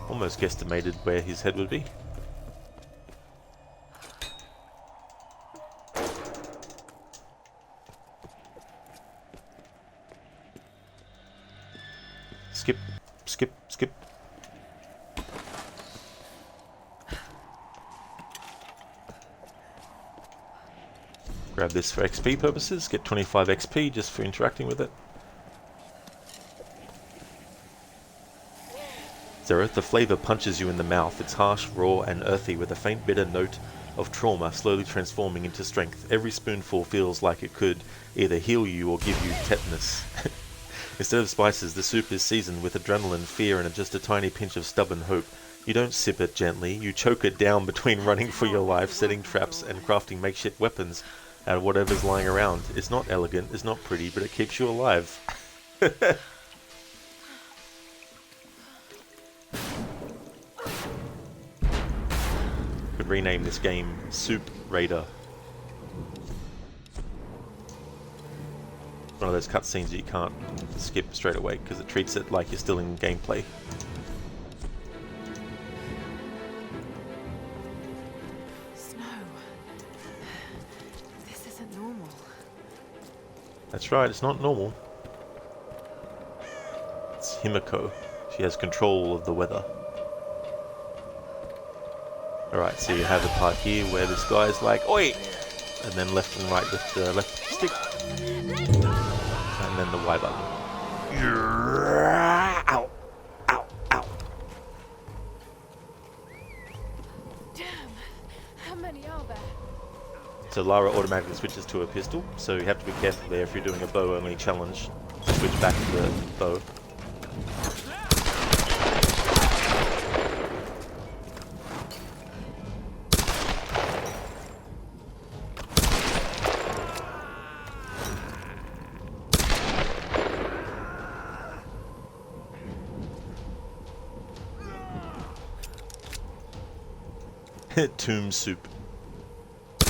Speaker 1: Almost guesstimated where his head would be. Skip, skip, skip. Grab this for XP purposes, get 25 XP just for interacting with it. Zereth, the flavour punches you in the mouth. It's harsh, raw and earthy with a faint bitter note of trauma slowly transforming into strength. Every spoonful feels like it could either heal you or give you tetanus. Instead of spices, the soup is seasoned with adrenaline, fear and just a tiny pinch of stubborn hope. You don't sip it gently, you choke it down between running for your life, setting traps and crafting makeshift weapons out of whatever's lying around. It's not elegant, it's not pretty, but it keeps you alive. Could rename this game Soup Raider. One of those cutscenes that you can't skip straight away because it treats it like you're still in gameplay.
Speaker 2: Snow. This isn't normal.
Speaker 1: That's right, it's not normal. It's Himiko. She has control of the weather. Alright, so you have the part here where this guy's like, oi! And then left and right with the left stick. And then the Y button. Ow! Ow! Ow!
Speaker 2: Damn! How many are there?
Speaker 1: So Lara automatically switches to a pistol, so you have to be careful there if you're doing a bow only challenge. Switch back to the bow. Tomb soup.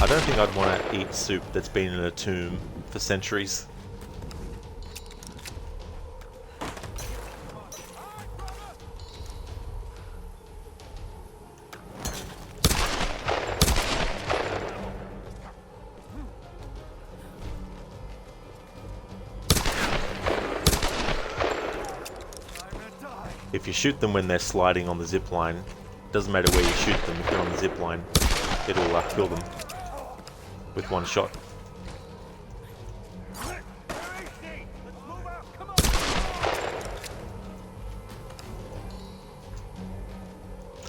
Speaker 1: I don't think I'd want to eat soup that's been in a tomb for centuries. If you shoot them when they're sliding on the zip line, doesn't matter where you shoot them, if they're on the zip line, it'll kill them with one shot.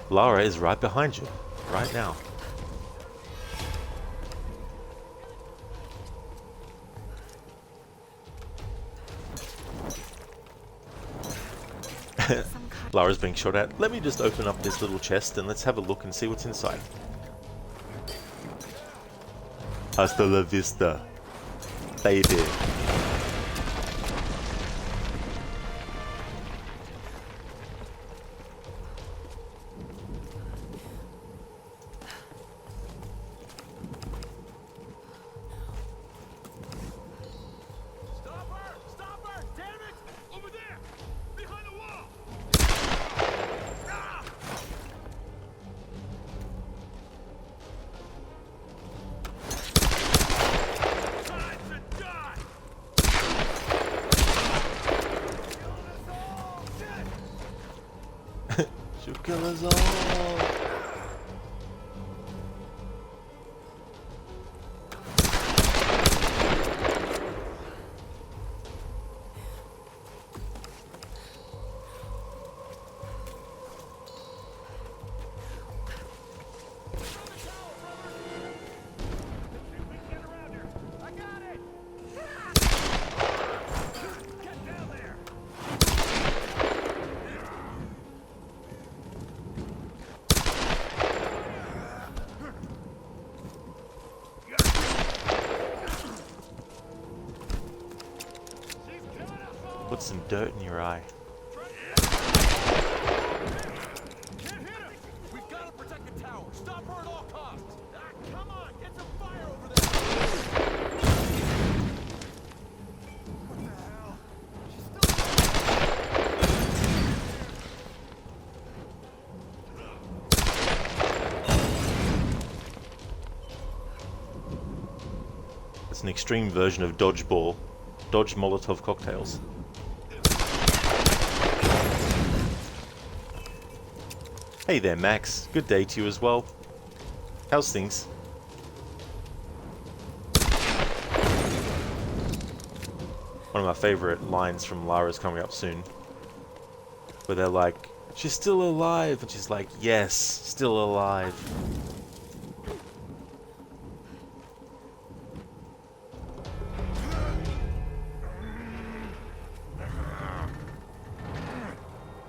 Speaker 1: Lara is right behind you, right now. Lara's being shot at. Let me just open up this little chest and let's have a look and see what's inside. Hasta la vista, baby. She'll kill us all. Put some dirt in your eye.
Speaker 3: We've got to protect the tower. Stop her at all costs. Come on, get some fire over there. What the hell?
Speaker 1: It's an extreme version of dodgeball. Dodge Molotov cocktails. Hey there, Max. Good day to you as well. How's things? One of my favorite lines from Lara's coming up soon, where they're like, "She's still alive," and she's like, "Yes, still alive."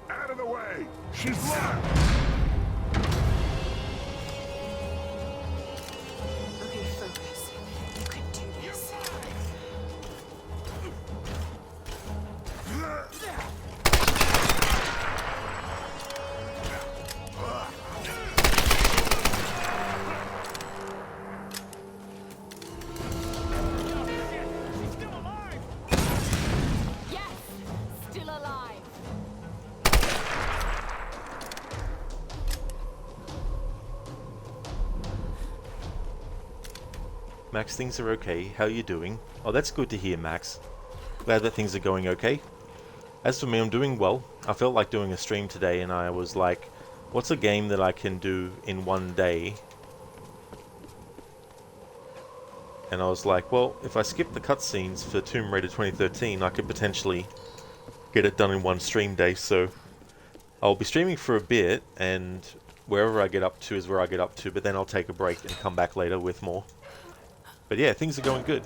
Speaker 3: Out of the way. She's blocked.
Speaker 2: Okay, focus. You can do this. Yes, still alive.
Speaker 1: Max, things are okay. How are you doing? Oh, that's good to hear, Max. Glad that things are going okay. As for me, I'm doing well. I felt like doing a stream today and I was like, what's a game that I can do in one day? And I was like, well, if I skip the cutscenes for Tomb Raider 2013, I could potentially get it done in one stream day. So I'll be streaming for a bit, and wherever I get up to is where I get up to, but then I'll take a break and come back later with more. But yeah, things are going good.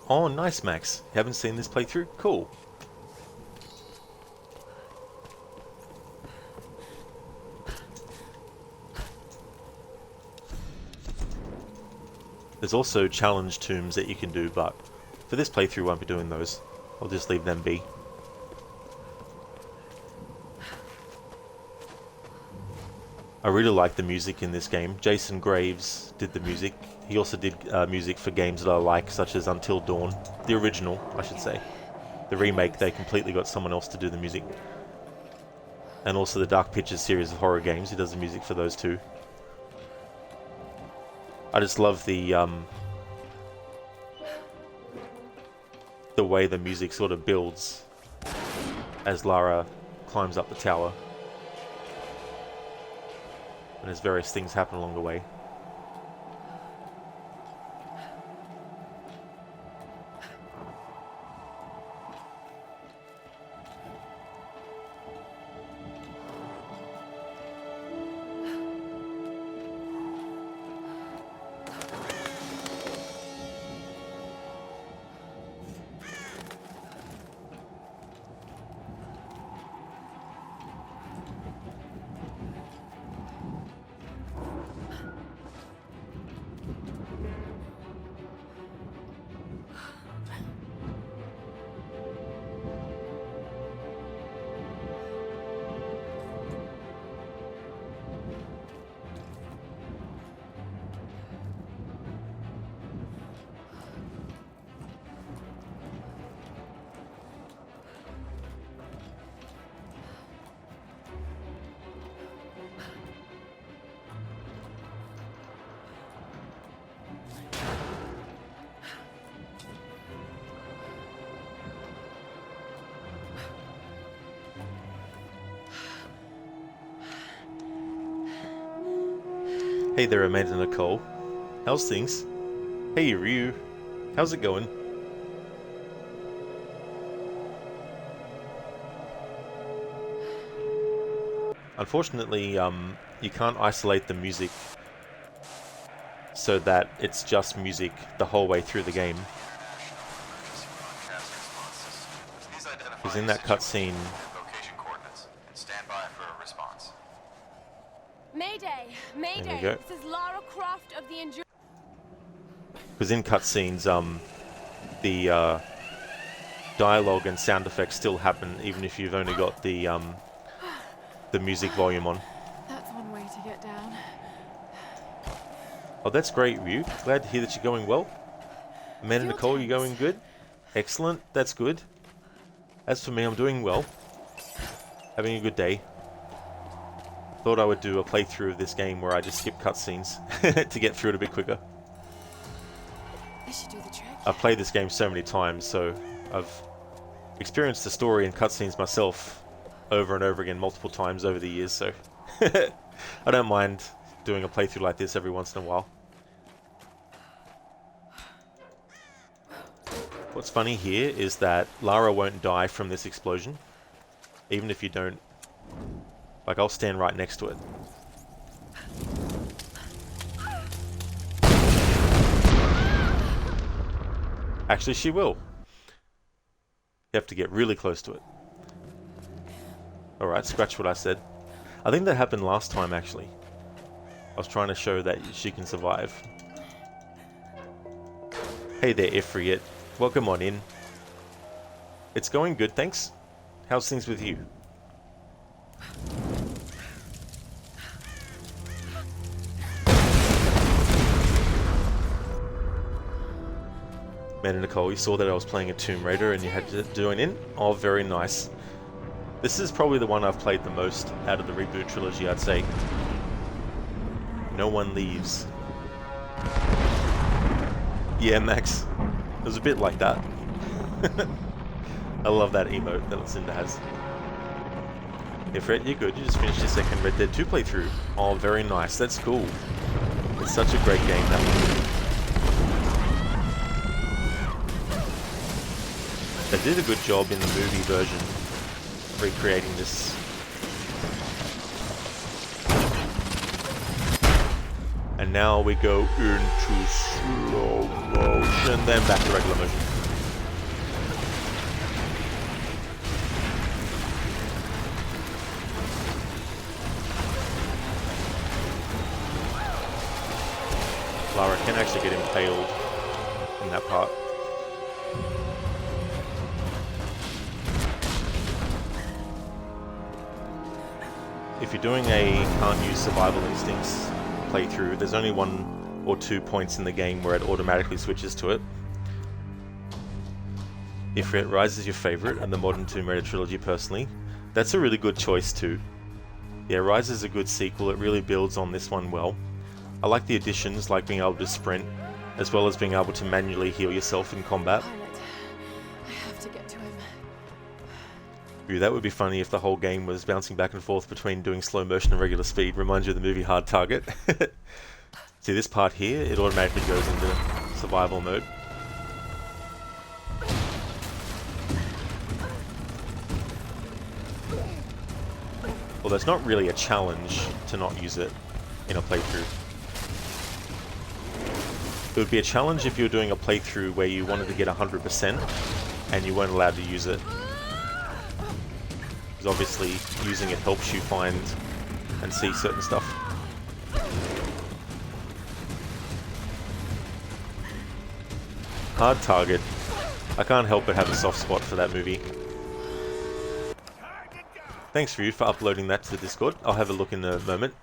Speaker 1: Oh, nice, Max. You haven't seen this playthrough? Cool. There's also challenge tombs that you can do, but for this playthrough I won't be doing those. I'll just leave them be. I really like the music in this game. Jason Graves did the music. He also did music for games that I like, such as Until Dawn. The original, I should say. The remake, they completely got someone else to do the music. And also the Dark Pictures series of horror games. He does the music for those too. I just love the way the music sort of builds as Lara climbs up the tower. And as various things happen along the way. Hey there, Amanda Nicole. How's things? Hey Ryu. How's it going? Unfortunately, you can't isolate the music so that it's just music the whole way through the game. Because in that cutscene...
Speaker 2: Mayday! Mayday!
Speaker 1: There we go.
Speaker 2: This is Lara Croft of the Endurance.
Speaker 1: Because in cutscenes, the dialogue and sound effects still happen even if you've only got the music volume on.
Speaker 2: That's one way to get down.
Speaker 1: Oh, that's great, Ryu. Glad to hear that you're going well. Amanda Nicole, you going good? Excellent. That's good. As for me, I'm doing well. Having a good day. Thought I would do a playthrough of this game where I just skip cutscenes to get through it a bit quicker.
Speaker 2: This should do the trick.
Speaker 1: I've played this game so many times, so I've experienced the story and cutscenes myself over and over again multiple times over the years, so I don't mind doing a playthrough like this every once in a while. What's funny here is that Lara won't die from this explosion, even if you don't... Like, I'll stand right next to it. Actually, she will. You have to get really close to it. Alright, scratch what I said. I think that happened last time, actually. I was trying to show that she can survive. Hey there, Ifrit. Welcome on in. It's going good, thanks. How's things with you? Amanda Nicole, you saw that I was playing a Tomb Raider and you had to join in? Oh, very nice. This is probably the one I've played the most out of the reboot trilogy, I'd say. No one leaves. Yeah, Max. It was a bit like that. I love that emote that Lucinda has. Yeah, Fred, you're good. You just finished your second Red Dead 2 playthrough. Oh, very nice. That's cool. It's such a great game, that one. They did a good job in the movie version recreating this. And And now we go into slow motion, then back to regular motion. Lara can actually get impaled in that part. If you're doing a can't use survival instincts playthrough, there's only 1 or 2 points in the game where it automatically switches to it. If Rise is your favorite and the modern Tomb Raider trilogy personally, that's a really good choice too. Yeah, Rise is a good sequel, it really builds on this one well. I like the additions, like being able to sprint, as well as being able to manually heal yourself in combat.
Speaker 2: I have to get to him.
Speaker 1: Ooh, that would be funny if the whole game was bouncing back and forth between doing slow motion and regular speed. Reminds you of the movie Hard Target. See this part here, it automatically goes into survival mode. Well, there's not really a challenge to not use it in a playthrough. It would be a challenge if you were doing a playthrough where you wanted to get 100% and you weren't allowed to use it. Because obviously using it helps you find and see certain stuff. Hard Target. I can't help but have a soft spot for that movie. Thanks Ryu for uploading that to the Discord. I'll have a look in a moment.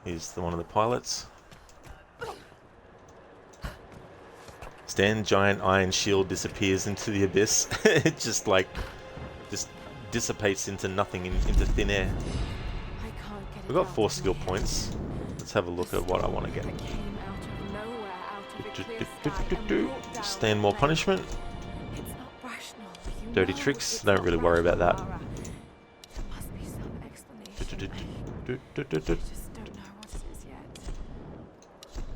Speaker 1: He's one of the pilots. Stand giant iron shield disappears into the abyss. It just dissipates into nothing, into thin air. We've got 4 skill points. Let's have a look at what I want to get. Stand more punishment. Dirty tricks. Don't really worry about that.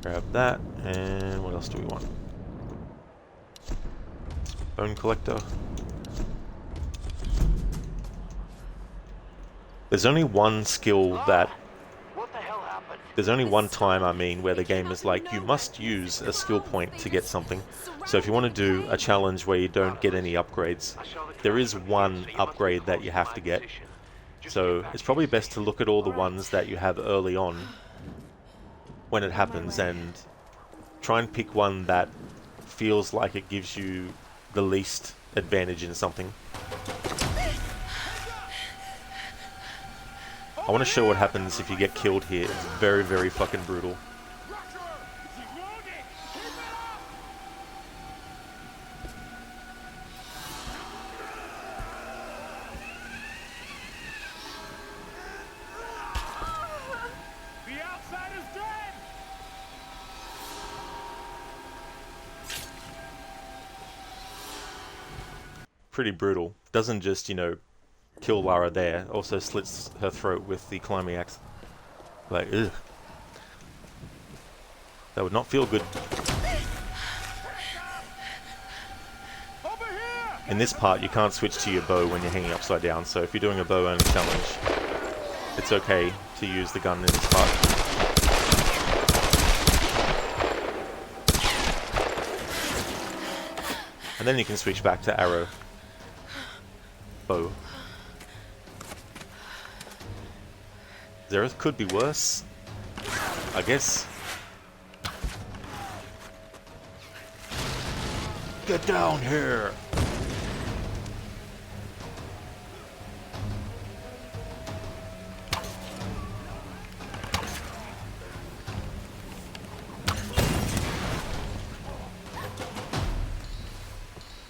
Speaker 1: Grab that, and what else do we want? Bone collector. There's only one skill that... There's only one time, I mean, where the game is like, you must use a skill point to get something. So if you want to do a challenge where you don't get any upgrades, there is one upgrade that you have to get. So it's probably best to look at all the ones that you have early on when it happens and try and pick one that feels like it gives you the least advantage in something. I want to show what happens if you get killed here. It's very, very fucking brutal. Pretty brutal. Doesn't just, you know, kill Lara there, also slits her throat with the climbing axe. Like, ugh. That would not feel good. In this part, you can't switch to your bow when you're hanging upside down, so if you're doing a bow only challenge, it's okay to use the gun in this part. And then you can switch back to arrow. Bow. Zereth could be worse, I guess. Get down here!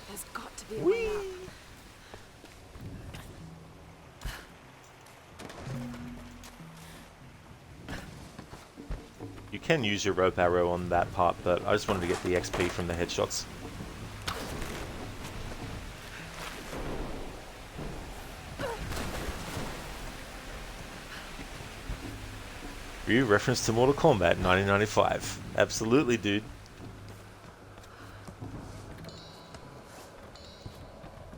Speaker 2: There's got to be a way up.
Speaker 1: You can use your rope arrow on that part, but I just wanted to get the XP from the headshots. Ryu reference to Mortal Kombat 1995. Absolutely, dude.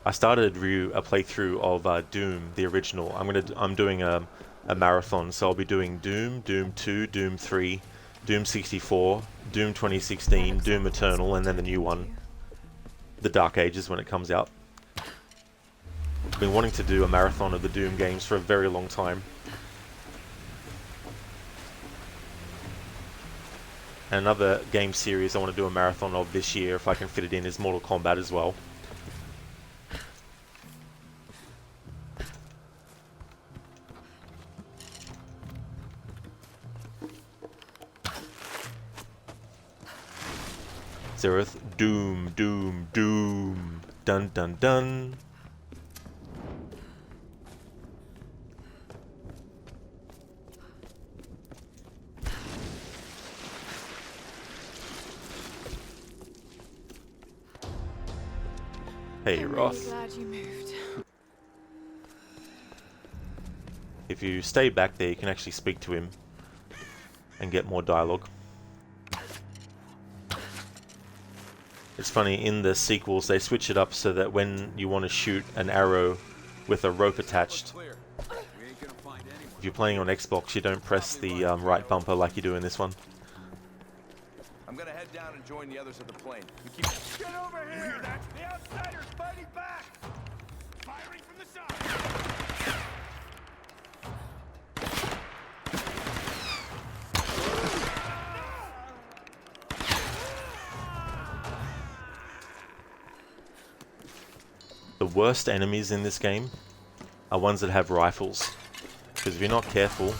Speaker 1: I started Ryu a playthrough of Doom, the original. I'm doing a marathon, so I'll be doing Doom, Doom 2, Doom 3, Doom 64, Doom 2016, Doom Eternal, and then the new one, The Dark Ages, when it comes out. I've been wanting to do a marathon of the Doom games for a very long time. Another game series I want to do a marathon of this year, if I can fit it in, is Mortal Kombat as well. Zereth, Doom, Doom, Doom, dun dun dun. Hey,
Speaker 2: I'm
Speaker 1: Roth.
Speaker 2: really glad you moved.
Speaker 1: If you stay back there, you can actually speak to him and get more dialogue. It's funny, in the sequels they switch it up so that when you want to shoot an arrow with a rope attached, if you're playing on Xbox, you don't press the right bumper like you do in this one.
Speaker 3: I'm gonna head down and join the others at the plane. Get over here! You hear that? The outsiders fighting back! Firing from the side!
Speaker 1: The worst enemies in this game are ones that have rifles, because if you're not careful,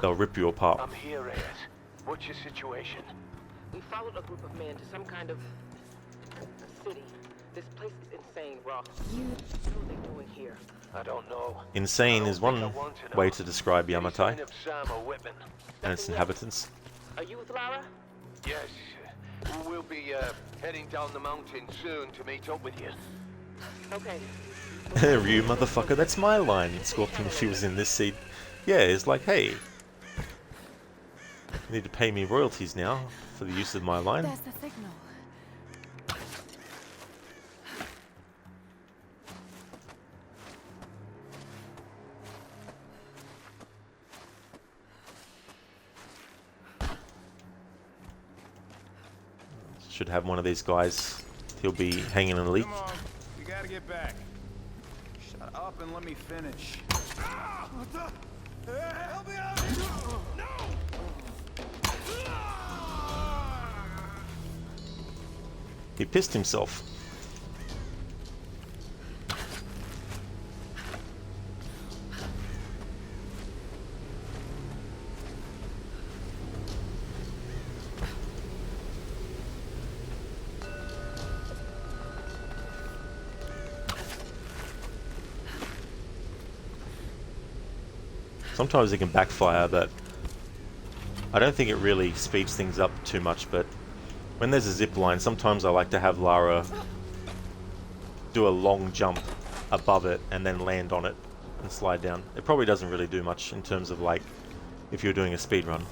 Speaker 1: they'll rip you apart.
Speaker 11: I'm here, Reyes. What's your situation?
Speaker 7: We followed a group of men to some kind of city. This place is insane, Roth. What are they doing here?
Speaker 11: I don't know.
Speaker 1: Insane is one way to describe Yamatai
Speaker 11: Of Sam or Whitman?
Speaker 1: and its inhabitants.
Speaker 7: Are you with Lara?
Speaker 11: Yes. We'll be heading down the mountain soon to meet up with you.
Speaker 7: Okay.
Speaker 1: Ryu, motherfucker, that's my line. Scorpion, if he was in this scene. Yeah, it's like, hey, you need to pay me royalties now for the use of my line.
Speaker 2: There's the signal.
Speaker 1: Should have one of these guys. He'll be hanging in a leak.
Speaker 3: Come on, we gotta get back. Shut up and let me finish. What the? Help me out! No!
Speaker 1: He pissed himself. Sometimes it can backfire, but I don't think it really speeds things up too much. But when there's a zip line, sometimes I like to have Lara do a long jump above it and then land on it and slide down. It probably doesn't really do much in terms of, like, if you're doing a speed run.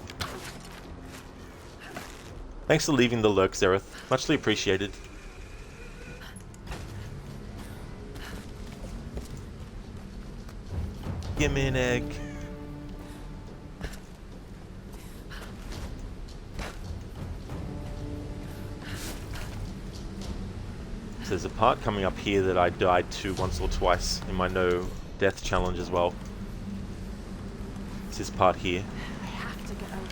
Speaker 1: Thanks for leaving the lurk, Zereth. Muchly appreciated. Give me an egg. There's a part coming up here that I died to once or twice in my no death challenge as well. It's this part here.
Speaker 2: I have to get over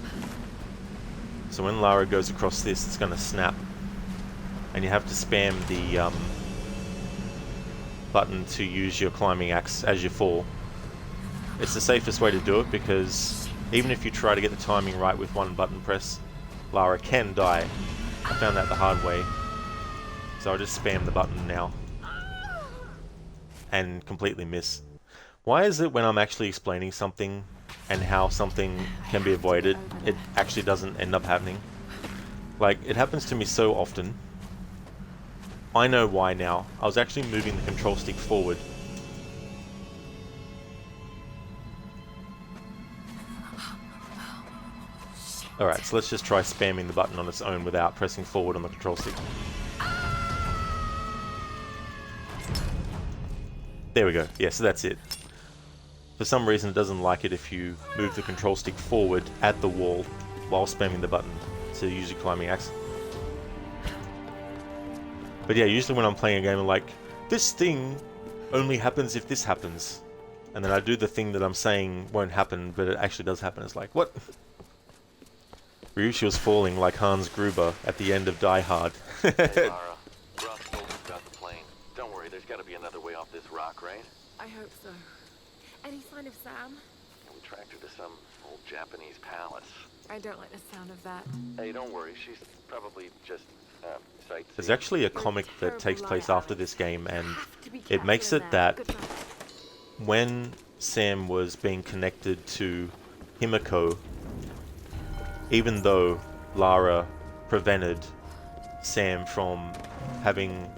Speaker 2: there.
Speaker 1: So when Lara goes across this, it's going to snap. And you have to spam the button to use your climbing axe as you fall. It's the safest way to do it, because even if you try to get the timing right with one button press, Lara can die. I found that the hard way. So I'll just spam the button now. And completely miss. Why is it when I'm actually explaining something and how something can be avoided, it actually doesn't end up happening? Like, it happens to me so often. I know why now. I was actually moving the control stick forward. Alright, so let's just try spamming the button on its own without pressing forward on the control stick. There we go. Yeah, so that's it. For some reason it doesn't like it if you move the control stick forward at the wall while spamming the button. So usually climbing axe. But yeah, usually when I'm playing a game I'm like, this thing only happens if this happens. And then I do the thing that I'm saying won't happen, but it actually does happen. It's like, what? Ryushi was falling like Hans Gruber at the end of Die Hard.
Speaker 6: Hey, Lara. Ross told us about the plane. Don't worry, there's gotta be another way off this rock, right?
Speaker 2: I hope so. Any sign of Sam?
Speaker 6: We tracked her to some old Japanese palace.
Speaker 2: I don't like the sound of that.
Speaker 6: Hey, don't worry, she's probably just, sightseeing.
Speaker 1: There's actually a comic that takes place after this game, and it makes it that when Sam was being connected to Himiko, even though Lara prevented Sam from having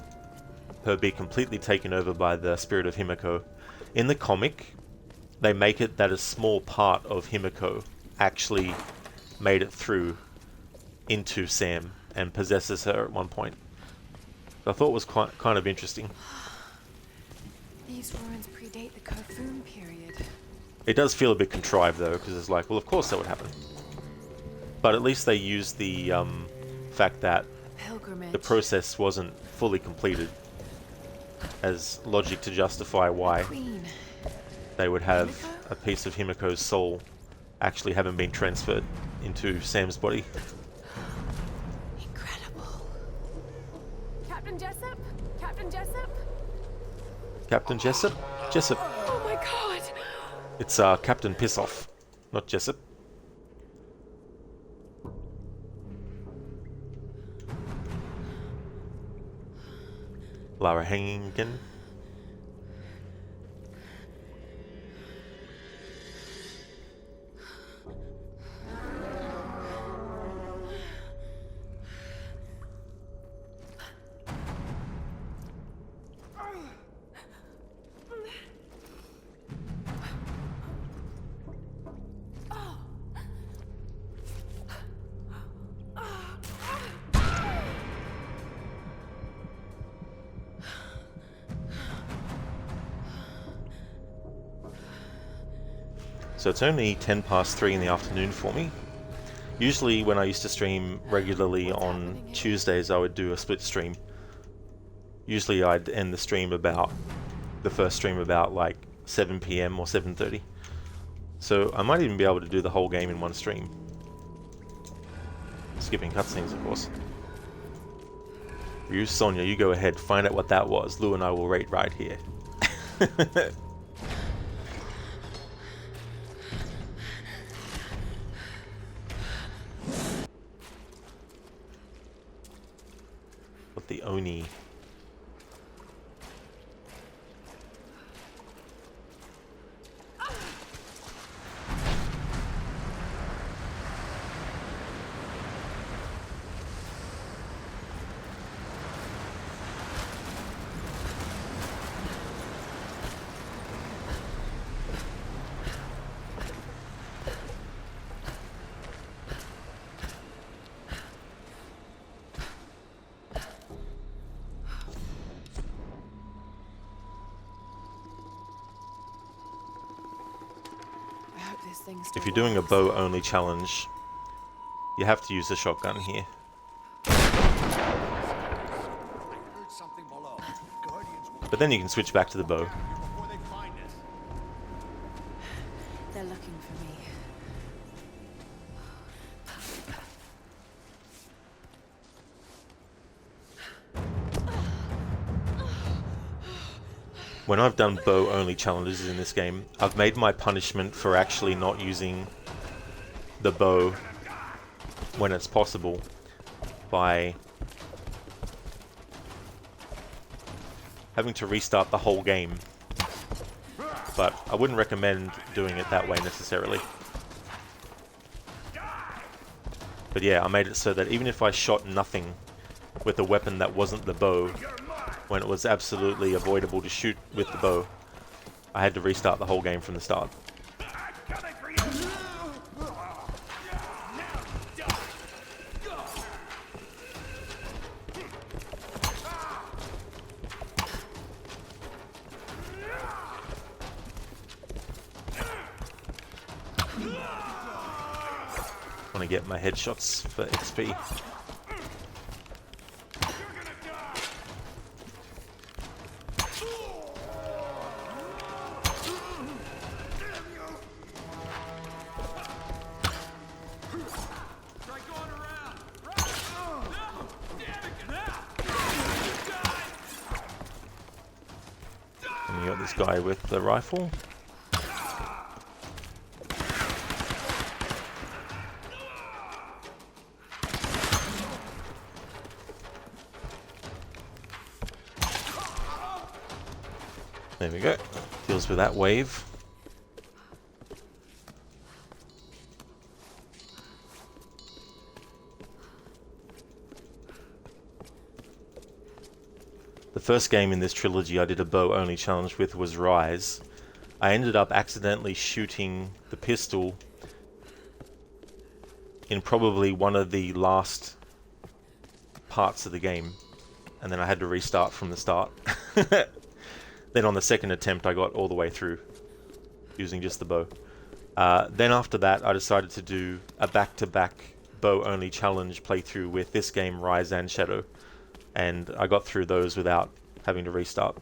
Speaker 1: her be completely taken over by the spirit of Himiko, in the comic, they make it that a small part of Himiko actually made it through into Sam and possesses her at one point. I thought it was kind of interesting.
Speaker 2: These ruins predate the Kofun period.
Speaker 1: It does feel a bit contrived though, because it's like, well, of course that would happen. But at least they used the fact that the process wasn't fully completed as logic to justify why they would have a piece of Himiko's soul actually haven't been transferred into Sam's body.
Speaker 2: Incredible. Captain Jessup? Captain Jessup?
Speaker 1: Captain Jessup? Jessup.
Speaker 2: Oh my god!
Speaker 1: It's Captain Pissoff, not Jessup. Lara hanging again. So it's only 10 past 3 in the afternoon for me. Usually when I used to stream regularly on Tuesdays, I would do a split stream. Usually I'd end the stream about, the first stream about like 7 PM or 7:30. So I might even be able to do the whole game in one stream. Skipping cutscenes, of course. You, Sonia, you go ahead, find out what that was. Lou and I will rate right here. What the Oni? If you're doing a bow-only challenge, you have to use the shotgun here. But then you can switch back to the bow.
Speaker 2: They're looking for me.
Speaker 1: When I've done bow-only challenges in this game, I've made my punishment for actually not using the bow when it's possible by having to restart the whole game. But I wouldn't recommend doing it that way necessarily. But yeah, I made it so that even if I shot nothing with a weapon that wasn't the bow, when it was absolutely avoidable to shoot with the bow, I had to restart the whole game from the start. to get my headshots for XP. And you got this guy with the rifle. There we go. Deals with that wave. The first game in this trilogy I did a bow-only challenge with was Rise. I ended up accidentally shooting the pistol in probably one of the last parts of the game, and then I had to restart from the start. Then on the second attempt I got all the way through using just the bow. Then after that I decided to do a back-to-back bow-only challenge playthrough with this game, Rise and Shadow, and I got through those without having to restart.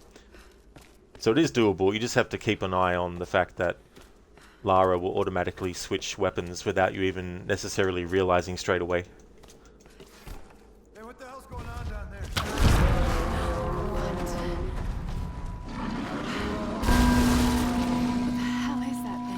Speaker 1: So it is doable. You just have to keep an eye on the fact that Lara will automatically switch weapons without you even necessarily realizing straight away.
Speaker 3: Hey, what the hell's going on down there?
Speaker 2: What the hell is that thing?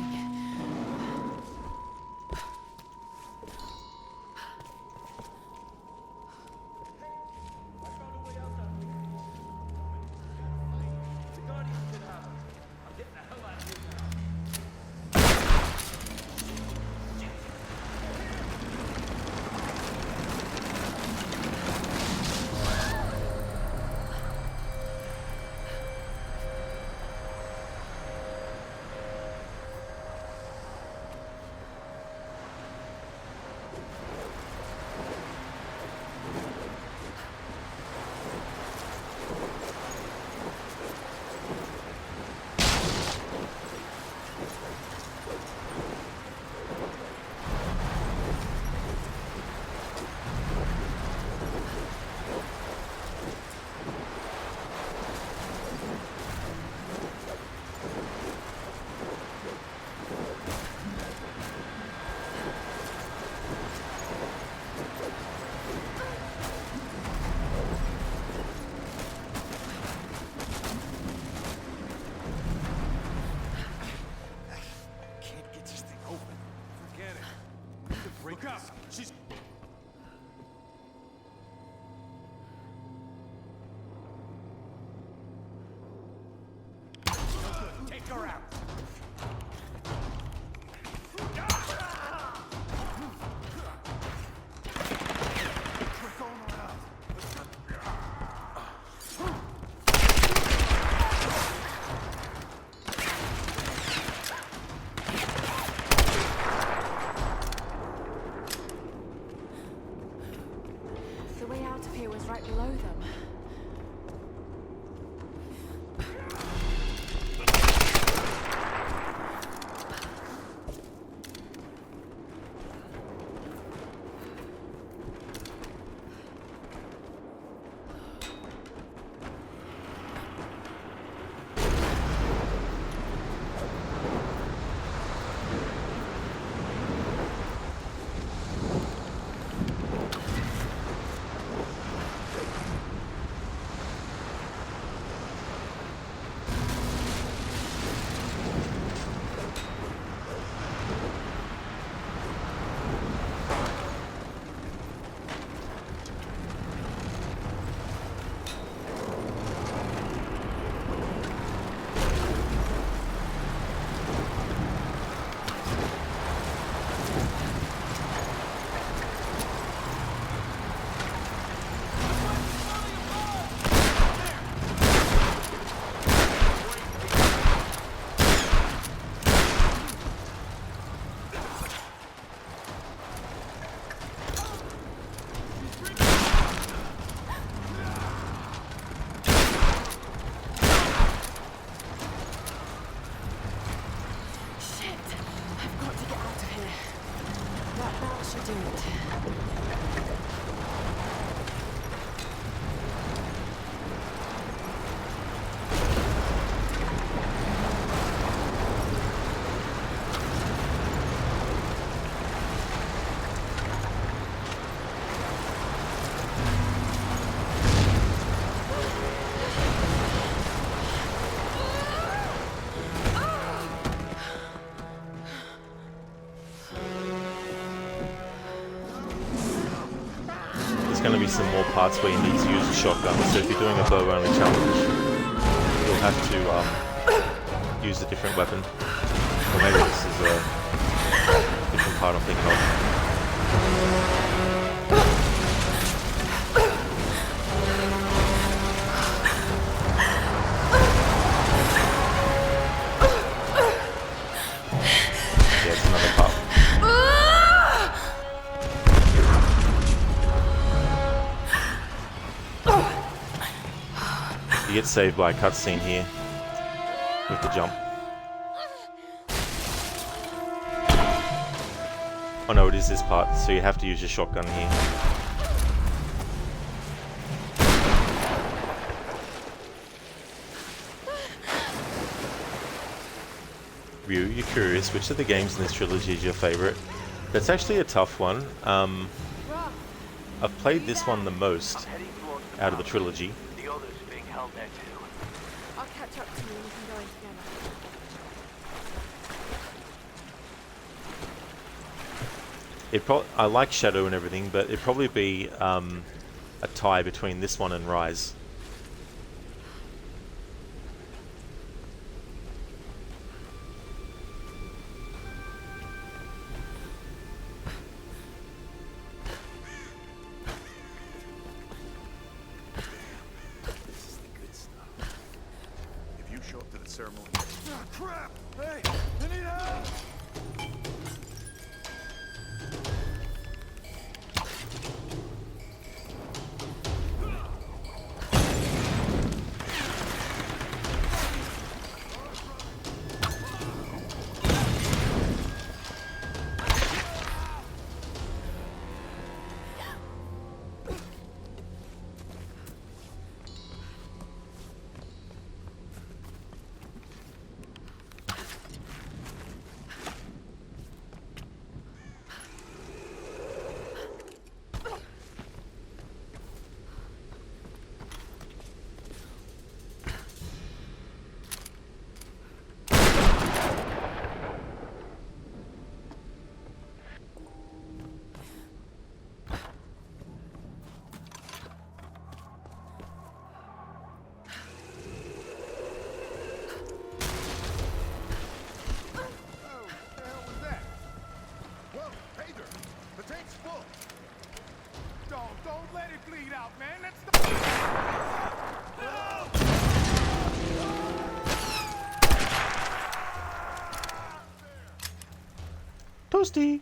Speaker 3: Look out! She's... Take her out! We're going around.
Speaker 2: The way out of here was right below them.
Speaker 1: some more parts where you need to use a shotgun. So if you're doing a bow-only challenge, you'll have to use a different weapon. Or maybe this is a different part I'm thinking of. Yeah, it's another part. You get saved by a cutscene here with the jump. Oh no, it is this part, so you have to use your shotgun here. Ryu, you're curious, which of the games in this trilogy is your favorite? That's actually a tough one. I've played this one the most out of the trilogy.
Speaker 2: I'll catch up to you and we can go in together.
Speaker 1: I like Shadow and everything, but it'd probably be a tie between this one and Rise.
Speaker 3: Ceremony. Oh, crap! Hey, I need help! Don't let it bleed out, man. That's
Speaker 1: Toasty!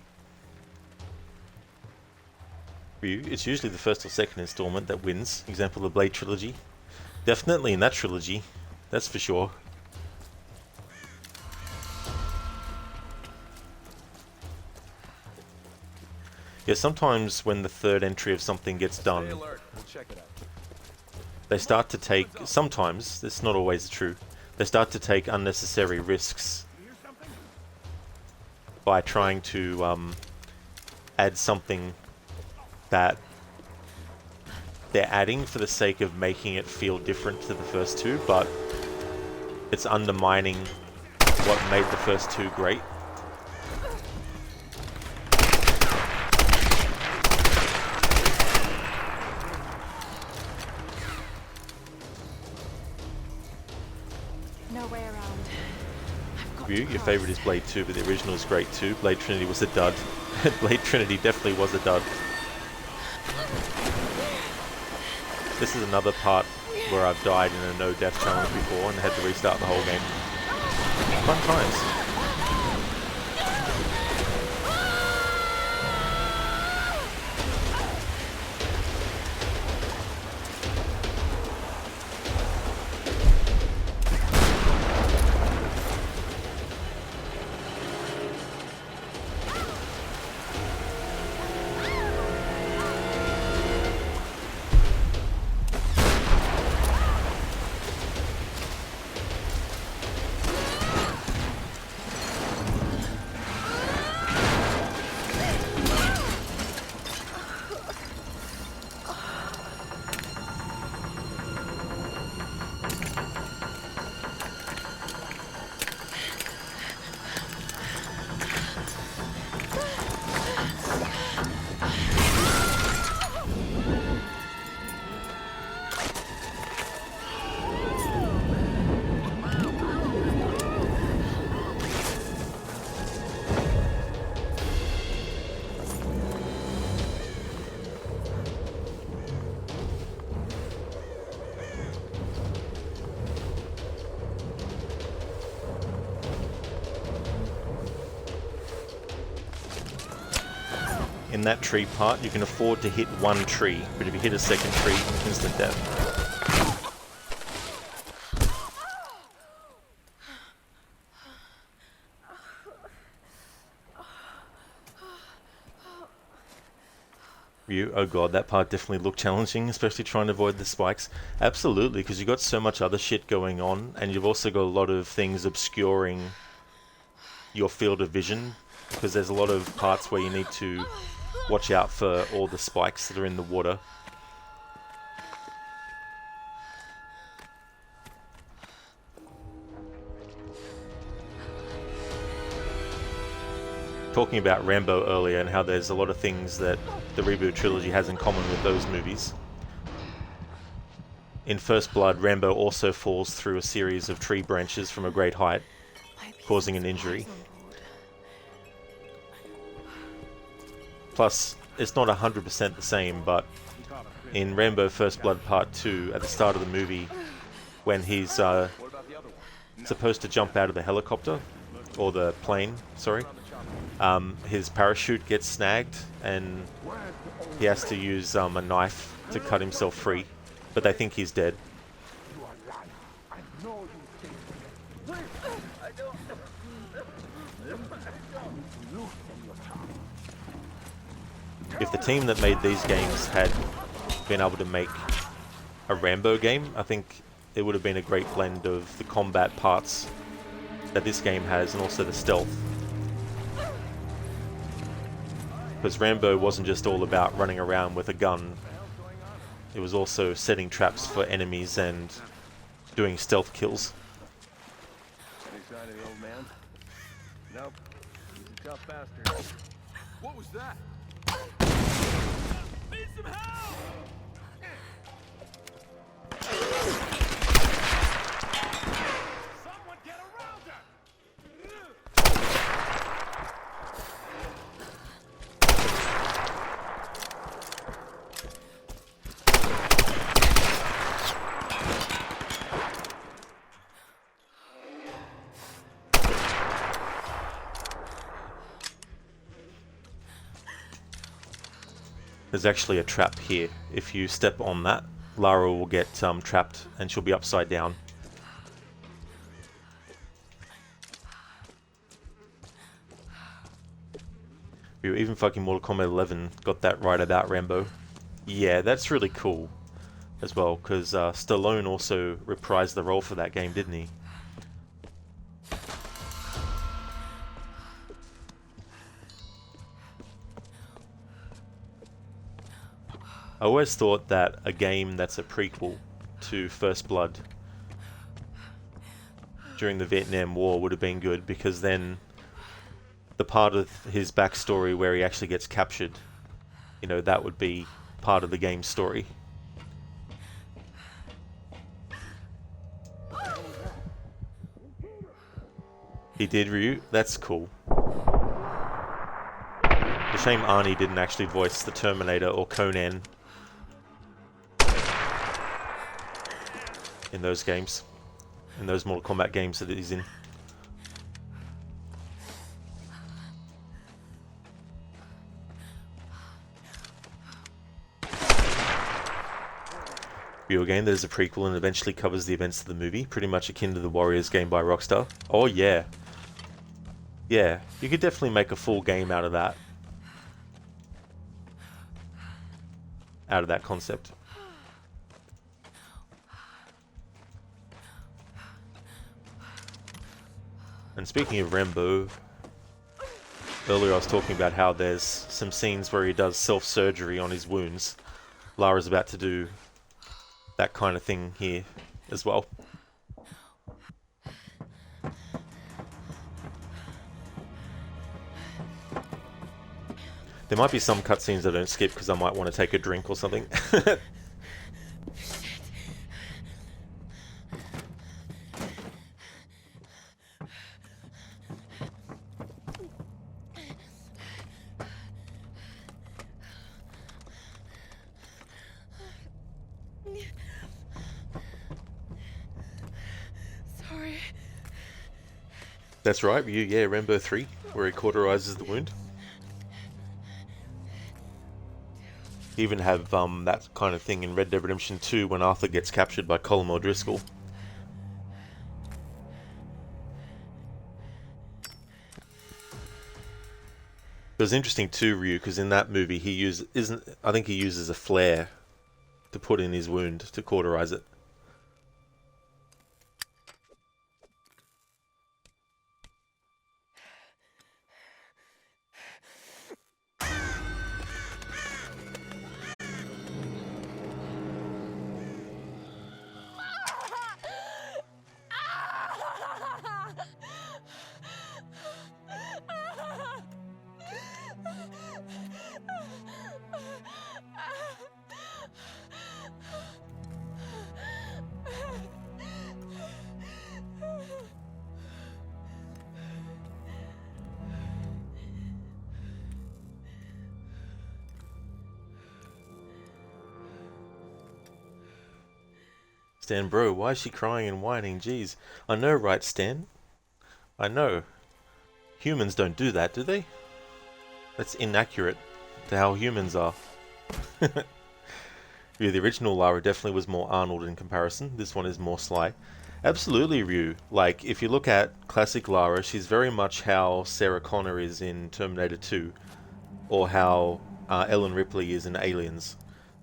Speaker 1: Ryu, it's usually the first or second installment that wins. Example, the Blade trilogy. Definitely in that trilogy, that's for sure. Yeah, sometimes when the third entry of something gets done, they start to take, sometimes, it's not always true, they start to take unnecessary risks by trying to add something that they're adding for the sake of making it feel different to the first two, but it's undermining what made the first two great.
Speaker 2: No way around.
Speaker 1: Your favourite is Blade 2, but the original is great too. Blade Trinity was a dud. Blade Trinity definitely was a dud. This is another part where I've died in a no-death challenge before and had to restart the whole game. Fun times. in that tree part, you can afford to hit one tree, but if you hit a second tree, instant death. Oh god, that part definitely looked challenging, especially trying to avoid the spikes. Absolutely, because you've got so much other shit going on, and you've also got a lot of things obscuring your field of vision, because there's a lot of parts where you need to watch out for all the spikes that are in the water. Talking about Rambo earlier and how there's a lot of things that the reboot trilogy has in common with those movies. In First Blood, Rambo also falls through a series of tree branches from a great height, causing an injury. Plus, it's not 100% the same, but in Rambo First Blood Part 2, at the start of the movie, when he's supposed to jump out of the helicopter, or the plane, sorry, his parachute gets snagged and he has to use a knife to cut himself free, but they think he's dead. If the team that made these games had been able to make a Rambo game, I think it would have been a great blend of the combat parts that this game has and also the stealth. Because Rambo wasn't just all about running around with a gun, it was also setting traps for enemies and doing stealth kills.
Speaker 3: Any sign of the old man? Nope. He's a tough bastard. What was that? Need some help! Someone get around her!
Speaker 1: There's actually a trap here. If you step on that, Lara will get trapped and she'll be upside down. Even fucking Mortal Kombat 11 got that right about Rambo. Yeah, that's really cool as well, because Stallone also reprised the role for that game, didn't he? I always thought that a game that's a prequel to First Blood during the Vietnam War would have been good, because then the part of his backstory where he actually gets captured, you know, that would be part of the game's story. He did, Ryu? That's cool. The shame Arnie didn't actually voice the Terminator or Conan in those games, in those Mortal Kombat games that he's in. Video game that is a prequel and eventually covers the events of the movie, pretty much akin to the Warriors game by Rockstar. Oh yeah. Yeah, you could definitely make a full game out of that. Out of that concept. And speaking of Rambo, earlier I was talking about how there's some scenes where he does self-surgery on his wounds. Lara's about to do that kind of thing here as well. There might be some cutscenes I don't skip because I might want to take a drink or something.
Speaker 2: Sorry.
Speaker 1: That's right, yeah, Rambo 3, where he cauterizes the wound. You even have that kind of thing in Red Dead Redemption 2 when Arthur gets captured by Colm O'Driscoll. It was interesting too, Ryu, because in that movie I think he uses a flare to put in his wound to cauterize it. Stan, bro, why is she crying and whining? Jeez. I know, right, Stan? I know. Humans don't do that, do they? That's inaccurate to how humans are. Yeah, the original Lara definitely was more Arnold in comparison. This one is more Sly. Absolutely, Ryu. Like, if you look at classic Lara, she's very much how Sarah Connor is in Terminator 2. Or how Ellen Ripley is in Aliens.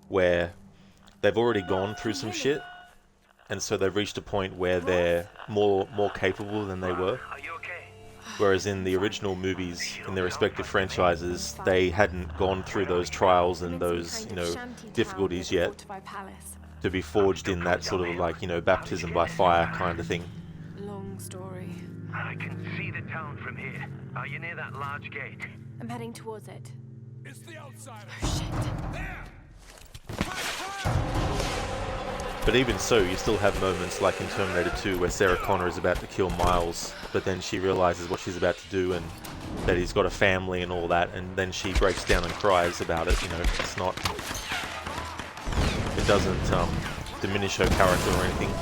Speaker 1: Where they've already gone through some shit. And so they've reached a point where they're more capable than they were. Whereas in the original movies, in their respective franchises, they hadn't gone through those trials and those, difficulties yet to be forged in that sort of like, baptism by fire kind of thing.
Speaker 2: Long story.
Speaker 13: I can see the town from here. Are you near that large gate?
Speaker 2: I'm heading towards it.
Speaker 3: It's the outsider.
Speaker 2: Oh shit.
Speaker 3: There!
Speaker 1: But even so, you still have moments like in Terminator 2 where Sarah Connor is about to kill Miles, but then she realizes what she's about to do and that he's got a family and all that, and then she breaks down and cries about it. It's not... It doesn't diminish her character or anything.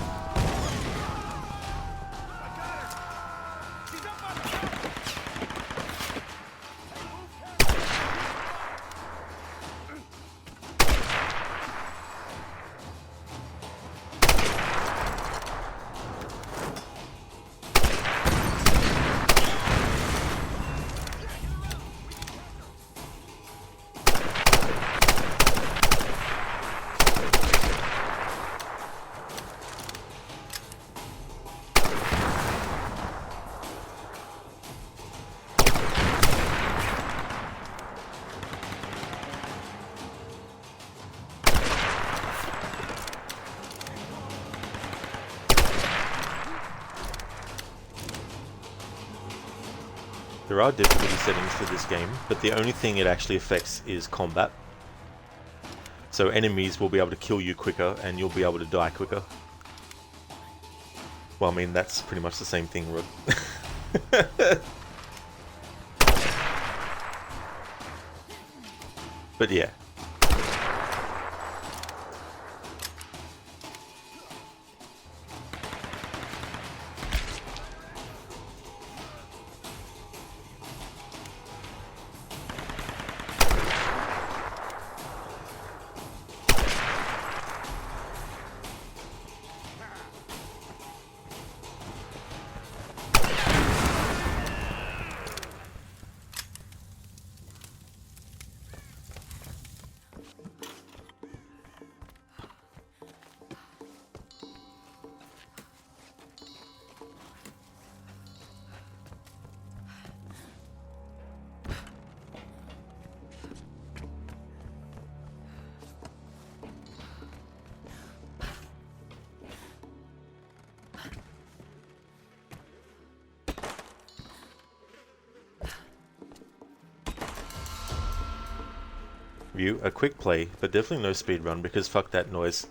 Speaker 1: There are difficulty settings for this game, but the only thing it actually affects is combat. So enemies will be able to kill you quicker, and you'll be able to die quicker. Well, I mean, that's pretty much the same thing, Rod. But yeah. A quick play, but definitely no speed run, because fuck that noise.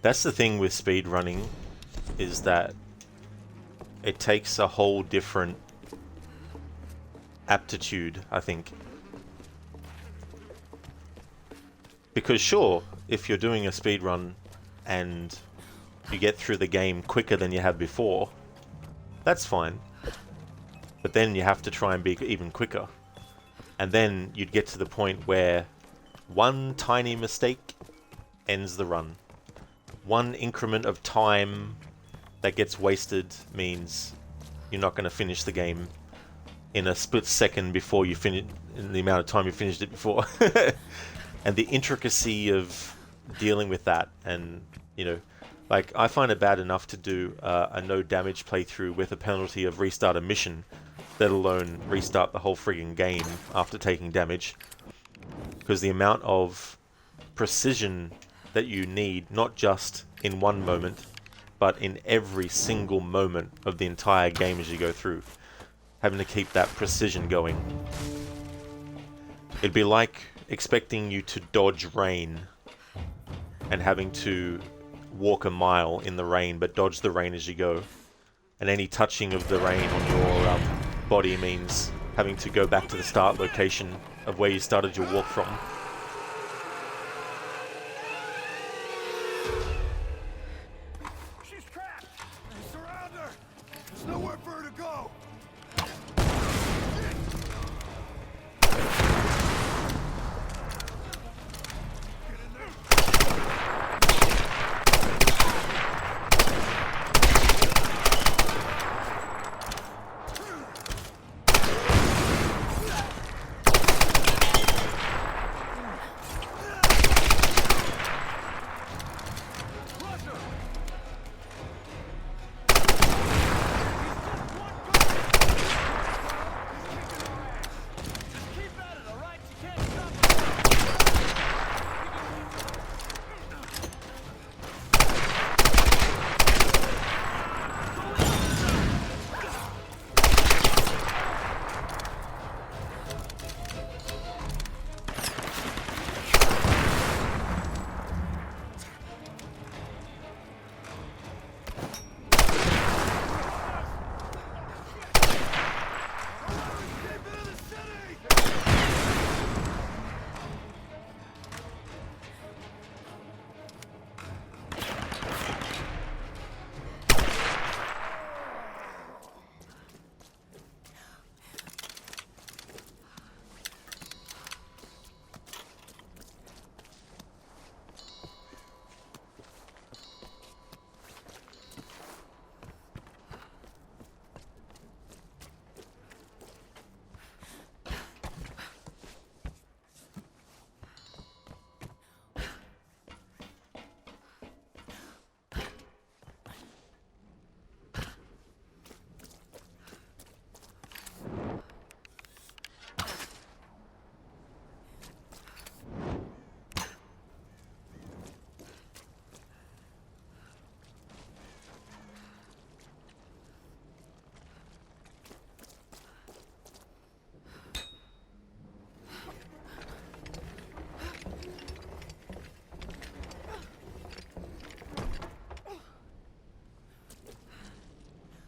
Speaker 1: That's the thing with speed running, is that it takes a whole different aptitude, I think. Because sure, if you're doing a speed run and you get through the game quicker than you have before, that's fine. But then you have to try and be even quicker. And then you'd get to the point where One tiny mistake ends the run. One increment of time that gets wasted means you're not going to finish the game in a split second before you finish, in the amount of time you finished it before. And the intricacy of dealing with that, and you know, like, I find it bad enough to do a no damage playthrough with a penalty of restart a mission, let alone restart the whole friggin' game after taking damage. Because the amount of precision that you need, not just in one moment, but in every single moment of the entire game as you go through, having to keep that precision going. It'd be like expecting you to dodge rain and having to walk a mile in the rain but dodge the rain as you go, and any touching of the rain on your body means having to go back to the start location of where you started your walk from.
Speaker 3: She's trapped! Surround her! There's nowhere for her to go!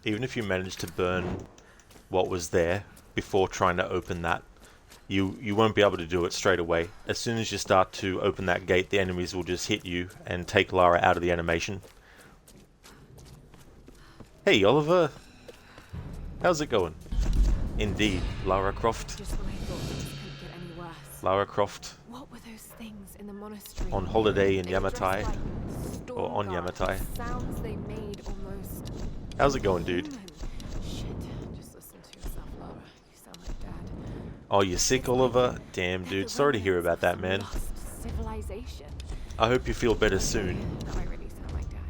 Speaker 1: Even if you manage to burn what was there before trying to open that, you won't be able to do it straight away. As soon as you start to open that gate, the enemies will just hit you and take Lara out of the animation. Hey Oliver, how's it going? Indeed, Lara Croft.
Speaker 2: Just when I thought things couldn't get any worse.
Speaker 1: Lara Croft.
Speaker 2: What were those things in the monastery?
Speaker 1: On holiday in
Speaker 2: They were
Speaker 1: Yamatai.
Speaker 2: dressed like
Speaker 1: Or on
Speaker 2: storm guards.
Speaker 1: Yamatai.
Speaker 2: The sounds they made almost.
Speaker 1: How's it going, dude?
Speaker 2: Human. Shit, just listen to yourself, Lara. You sound like Dad.
Speaker 1: Oh, you sick, Oliver? Damn, dude. Sorry to hear about that, man.
Speaker 2: Lost civilization.
Speaker 1: I hope you feel better soon.
Speaker 2: Now I really sound like Dad.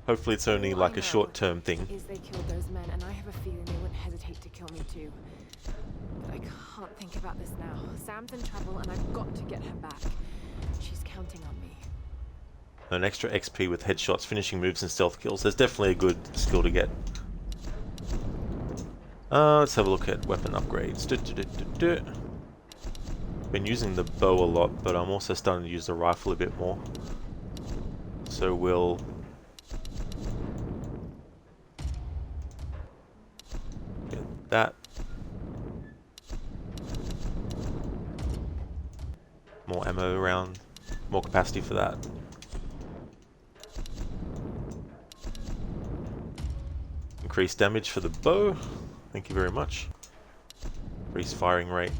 Speaker 1: Hopefully it's only
Speaker 2: All
Speaker 1: like
Speaker 2: I
Speaker 1: a
Speaker 2: know
Speaker 1: short-term thing.
Speaker 2: Is they killed those men, and I have a feeling they wouldn't hesitate to kill me too. But I can't think about this now. Sam's in trouble, and I've got to get her back. She's counting on me.
Speaker 1: An extra XP with headshots, finishing moves, and stealth kills. There's definitely a good skill to get. Let's have a look at weapon upgrades. Been using the bow a lot, but I'm also starting to use the rifle a bit more. So we'll get that. More ammo around, more capacity for that. Increased damage for the bow. Thank you very much. Increased firing rate.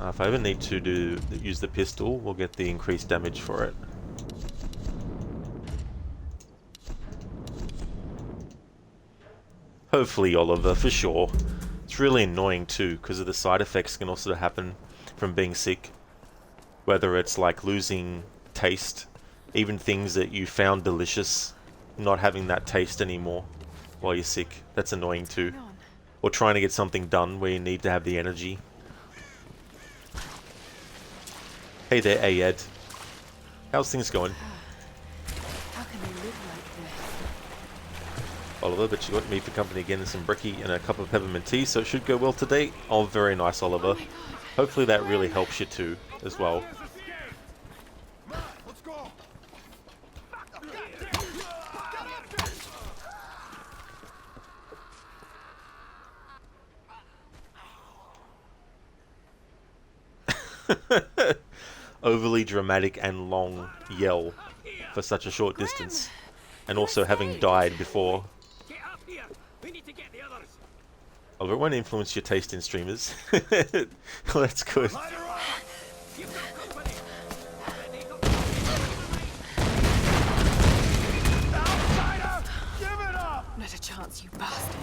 Speaker 1: If I ever need to use the pistol, we'll get the increased damage for it. Hopefully, Oliver, for sure. It's really annoying too, because of the side effects can also happen from being sick. Whether it's like losing taste, even things that you found delicious, not having that taste anymore while you're sick. That's annoying too. Or trying to get something done where you need to have the energy. Hey there, Ayed. How's things going?
Speaker 2: How can they live like this?
Speaker 1: Oliver, but you got me for company again and some brekkie and a cup of peppermint tea, so it should go well today. Oh, very nice, Oliver. Hopefully that really helps you too, as well. Overly dramatic and long yell for such a short distance, and also having died before. Although it won't influence your taste in streamers. Well, that's good.
Speaker 2: Not a chance, you bastards.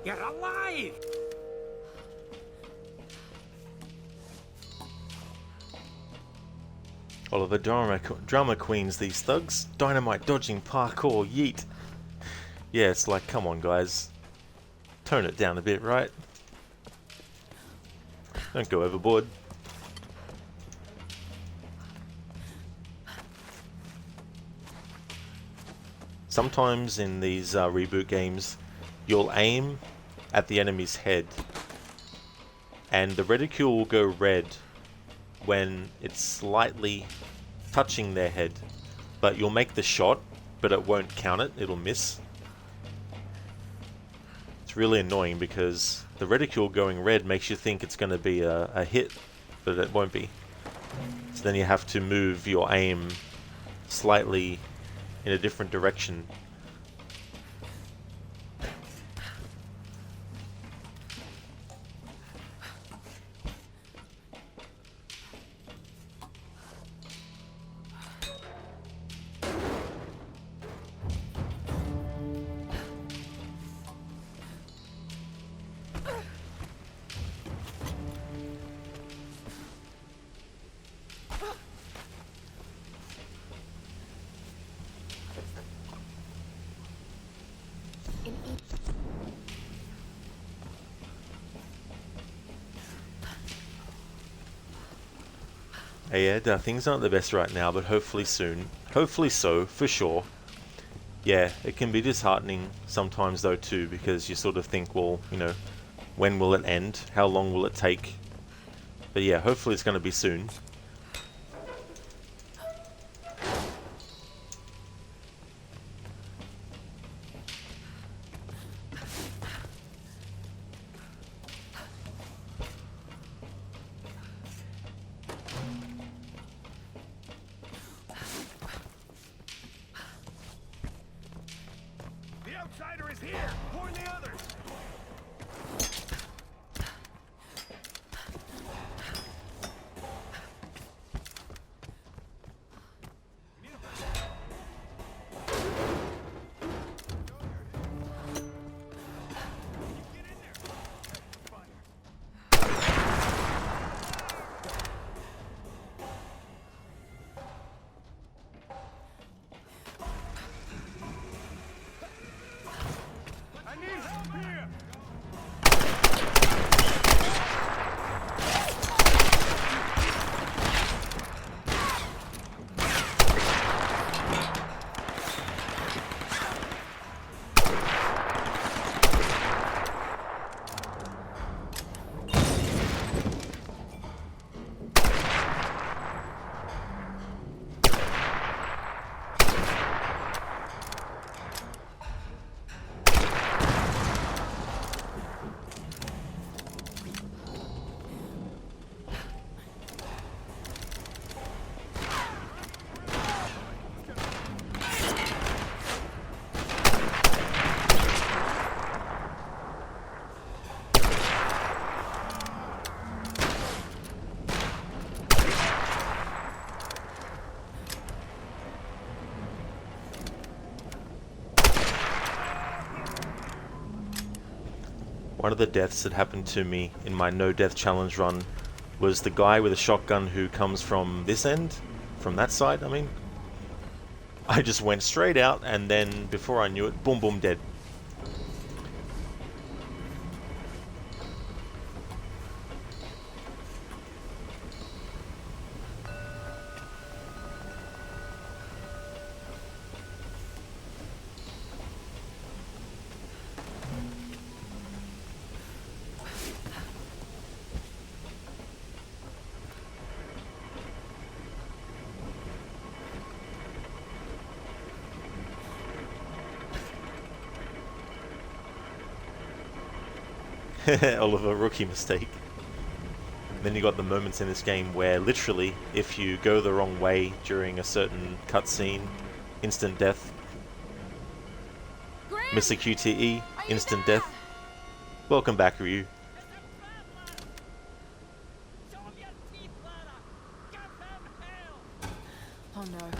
Speaker 9: You're alive!
Speaker 1: Oliver, drama queens, these thugs. Dynamite dodging parkour, yeet. Yeah, it's like, come on guys. Tone it down a bit, right? Don't go overboard. Sometimes in these reboot games, you'll aim at the enemy's head, and the reticule will go red when it's slightly touching their head, but you'll make the shot, but it won't count it, it'll miss. It's really annoying because the reticule going red makes you think it's going to be a hit, but it won't be. So then you have to move your aim slightly in a different direction. Hey Ed, things aren't the best right now, but hopefully soon. Hopefully so, for sure. Yeah, it can be disheartening sometimes though too, because you sort of think, well, you know, when will it end? How long will it take? But yeah, hopefully it's going to be soon.
Speaker 3: The outsider is here! Warn the others! I need help here!
Speaker 1: One of the deaths that happened to me in my no death challenge run was the guy with a shotgun who comes from this end, from that side, I mean. I just went straight out and then before I knew it, boom boom, dead. Oliver, rookie mistake. Then you got the moments in this game where literally, if you go the wrong way during a certain cutscene, instant death. Mr. QTE, instant death. Welcome back, Ryu.
Speaker 2: Oh no.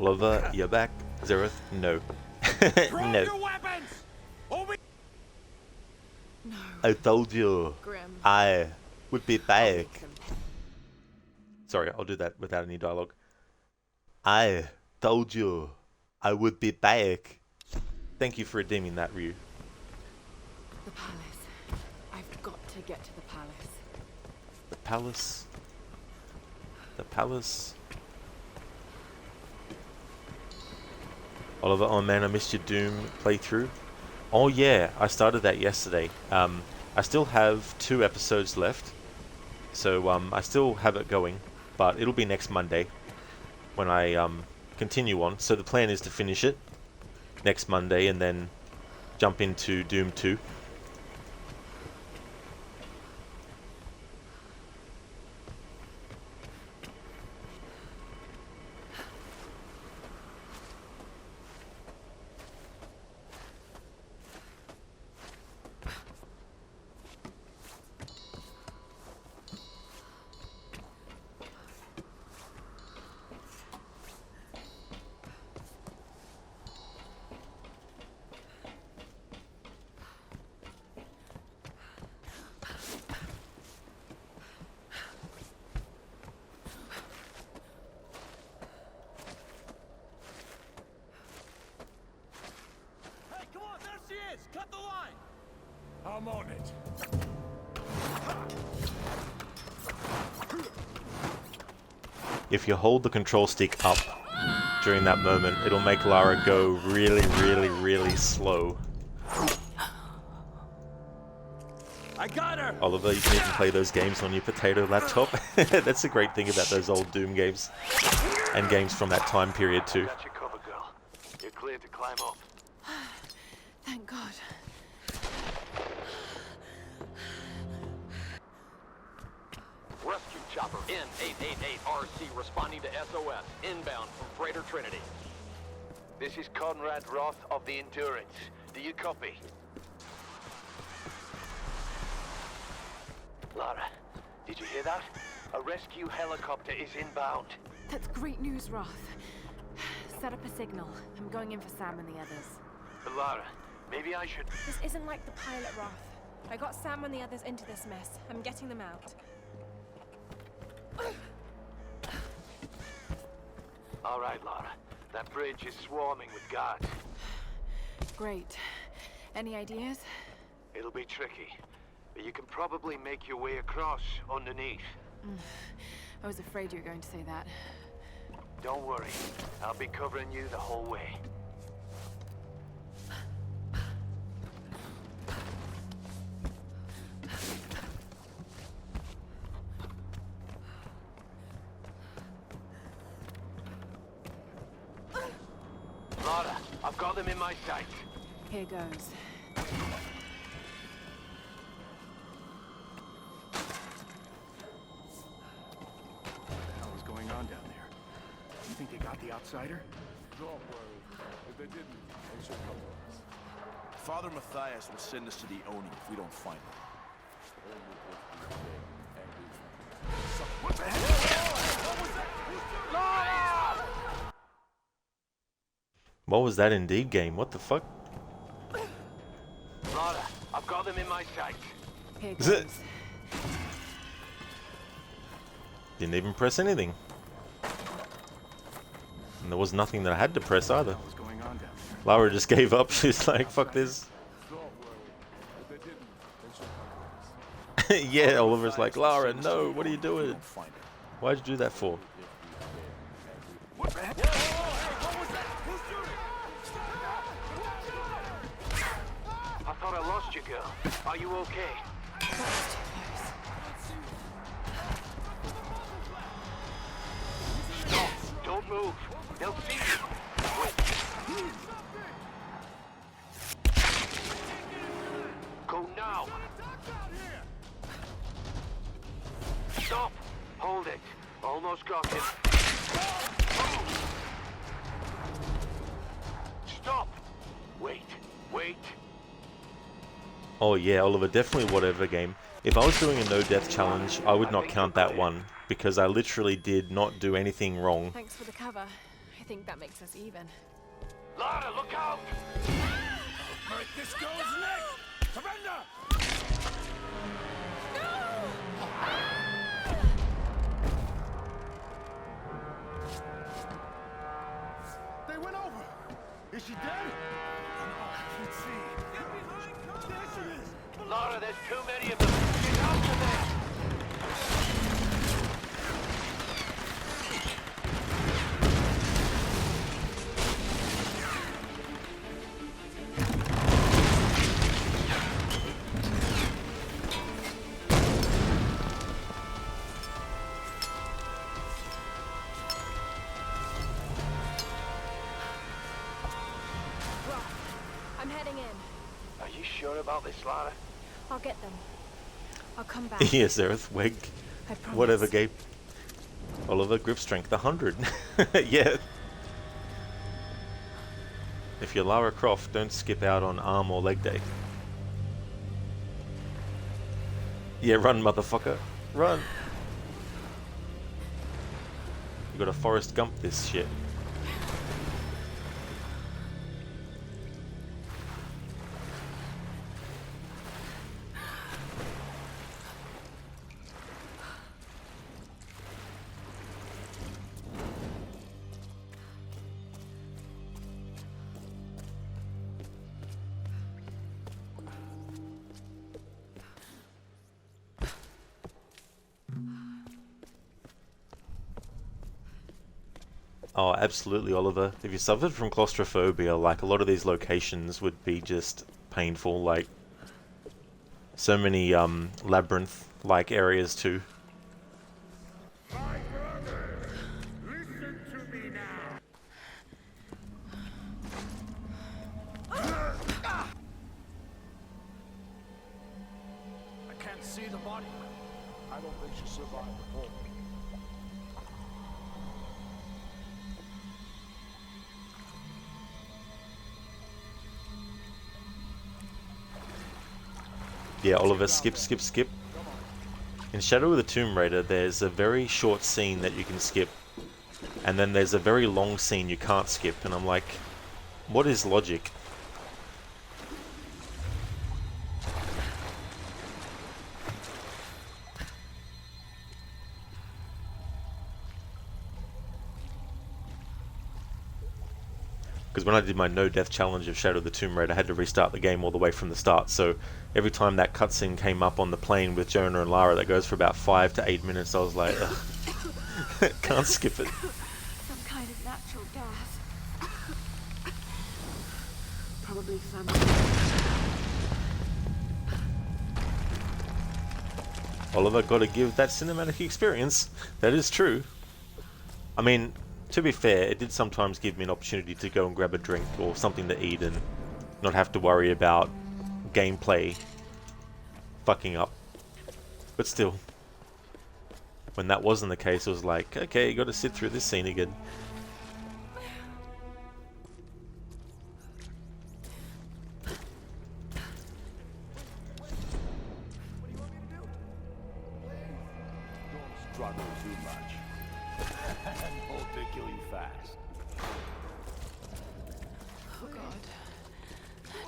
Speaker 1: Oliver, you're back. Zereth, no. No. I told you I would be back. Sorry, I'll do that without any dialogue. I told you I would be back. Thank you for redeeming that, Ryu.
Speaker 2: The palace. I've got to get to the palace.
Speaker 1: The palace. The palace. Oliver, oh man, I missed your Doom playthrough. Oh yeah, I started that yesterday. I still have 2 episodes left, so I still have it going, but it'll be next Monday when I continue on. So the plan is to finish it next Monday and then jump into Doom 2.
Speaker 3: Cut the line! I'm on it.
Speaker 1: If you hold the control stick up during that moment, it'll make Lara go really, really, really slow.
Speaker 3: I got her!
Speaker 1: Oliver, you can even play those games on your potato laptop. That's the great thing about those old Doom games. And games from that time period too.
Speaker 6: Got your cover, girl. You're clear to climb up.
Speaker 2: Thank God.
Speaker 6: Rescue chopper N888RC responding to SOS. Inbound from Freighter Trinity. This is Conrad Roth of the Endurance. Do you copy? Lara, did you hear that? A rescue helicopter is inbound.
Speaker 2: That's great news, Roth. Set up a signal. I'm going in for Sam and the others.
Speaker 6: Lara, maybe I should...
Speaker 2: This isn't like the pilot, Roth. I got Sam and the others into this mess. I'm getting them out.
Speaker 6: All right, Lara. That bridge is swarming with guards.
Speaker 2: Great. Any ideas?
Speaker 6: It'll be tricky, but you can probably make your way across underneath.
Speaker 2: I was afraid you were going to say that.
Speaker 6: Don't worry. I'll be covering you the whole way. Lara, I've got them in my sight.
Speaker 2: Here goes.
Speaker 3: What's going on down there? You think they got the outsider? Don't worry. If they didn't, they should come to us. Father Matthias will send us to the Oni if we don't find him. What the heck? What was that?
Speaker 1: What was that indeed game? What the fuck?
Speaker 6: Lara, I've got them in my sight.
Speaker 2: Here
Speaker 1: Is it? Didn't even press anything. And there was nothing that I had to press either.
Speaker 3: What's going on down there?
Speaker 1: Lara just gave up. She's like, fuck this.
Speaker 3: Don't worry. If they didn't, they should come to us.
Speaker 1: Yeah, Oliver's like, Lara, no, what are you doing? Why'd you do that for?
Speaker 3: What the heck?
Speaker 6: I thought I lost you, girl. Are you okay? No, don't move. They'll see you. Wait. Go now. Stop. Hold it. Almost got him. Stop. Wait. Wait.
Speaker 1: Oh yeah, Oliver, definitely whatever game. If I was doing a no-death challenge, I would not count that one, because I literally did not do anything wrong.
Speaker 2: Thanks for the cover. I think that makes us even.
Speaker 13: Lara, look out!
Speaker 3: Break this girl's neck! Surrender! They went over! Is she dead? I can't see. Get behind cover! There she is!
Speaker 13: Lara, there's too many of them. Get out of there!
Speaker 2: I'm heading in.
Speaker 13: Are you sure about this, Lara?
Speaker 2: I'll get them. I'll come back.
Speaker 1: Yes, Earthwig.
Speaker 2: I promise.
Speaker 1: Whatever gave Oliver grip strength 100. Yeah. If you're Lara Croft, don't skip out on arm or leg day. Yeah, run, motherfucker. Run. You gotta Forrest Gump this shit. Oh, absolutely, Oliver. If you suffered from claustrophobia, like, a lot of these locations would be just painful, like, so many, labyrinth-like areas, too.
Speaker 3: I can't see the body. I don't think she survived the fall.
Speaker 1: Yeah, Oliver, skip. In Shadow of the Tomb Raider, there's a very short scene that you can skip, and then there's a very long scene you can't skip, and I'm like, what is logic? Because when I did my no-death challenge of Shadow of the Tomb Raider, I had to restart the game all the way from the start, so every time that cutscene came up on the plane with Jonah and Lara that goes for about 5 to 8 minutes, I was like, ugh. Can't skip it.
Speaker 2: Some kind of natural gas.
Speaker 7: Probably some.
Speaker 1: Oliver, gotta give that cinematic experience. That is true. I mean, to be fair, it did sometimes give me an opportunity to go and grab a drink or something to eat and not have to worry about gameplay fucking up. But still, when that wasn't the case, it was like, okay, you gotta sit through this scene again.
Speaker 3: Don't struggle too much. And hope they kill you fast.
Speaker 2: Oh God. No.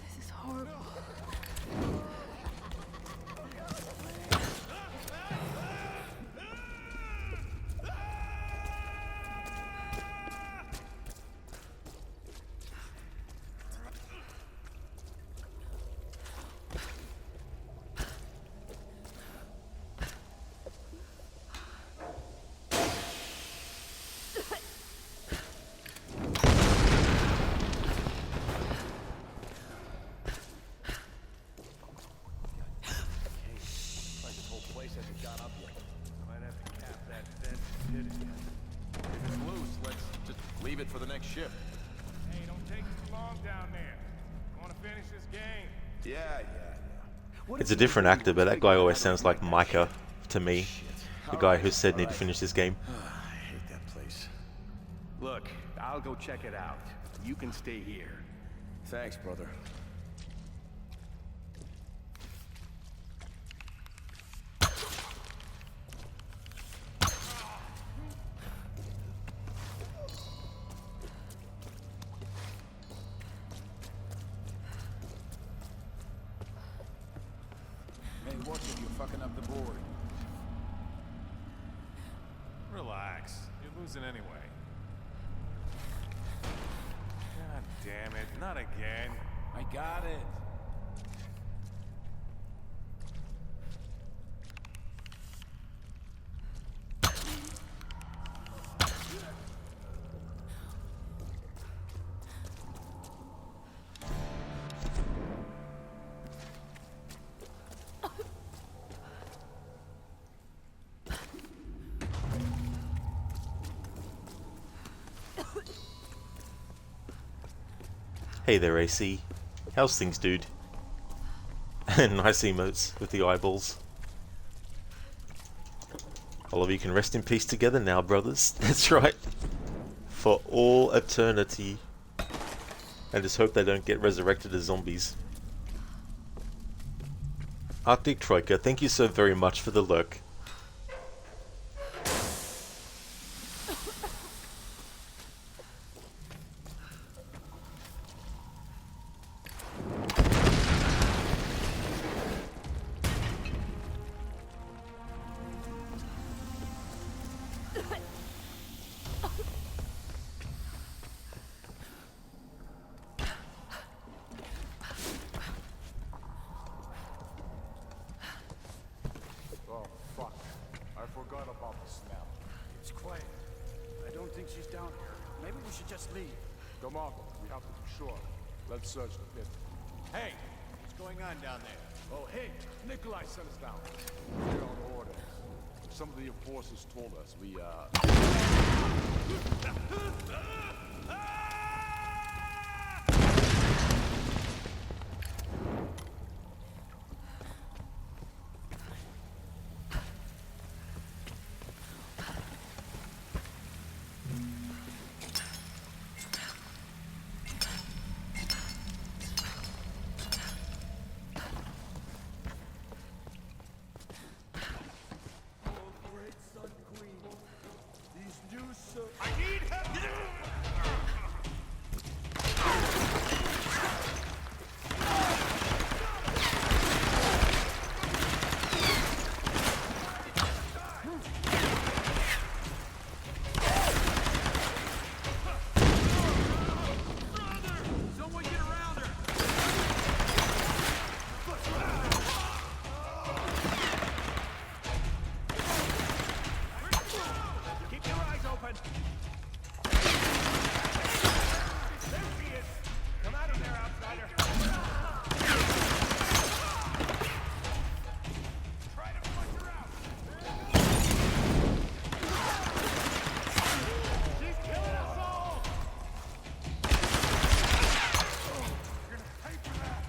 Speaker 2: This is horrible.
Speaker 3: Leave it for the next ship.
Speaker 14: Hey, don't take too long down there. I want to finish this game.
Speaker 3: Yeah.
Speaker 1: It's a different actor, but that guy always sounds like Micah to me. The guy who said need to finish this game.
Speaker 3: I hate that place. Look, I'll go check it out. You can stay here. Thanks, brother.
Speaker 14: Hey, watch it, you're fucking up the board. Relax. You're losing anyway. God damn it, not again. I got it.
Speaker 1: Hey there, AC. How's things, dude? Nice emotes with the eyeballs. All of you can rest in peace together now, brothers. That's right. For all eternity. And just hope they don't get resurrected as zombies. Arctic Troika, thank you so very much for the lurk.
Speaker 14: Oh, fuck. I forgot about the smell.
Speaker 3: It's quiet. I don't think she's down here. Maybe we should just leave.
Speaker 14: DeMarco, we have to be sure. Let's search the pit. Hey, what's going on down there? Oh, hey, Nikolai sent us down. We're on orders. Some of the enforcers told us we,
Speaker 3: I need help!
Speaker 6: Someone get around her!
Speaker 3: Keep your eyes open! There she is! Come out of there, outsider! Try to flush her out! She's killing us all! You're gonna pay for that!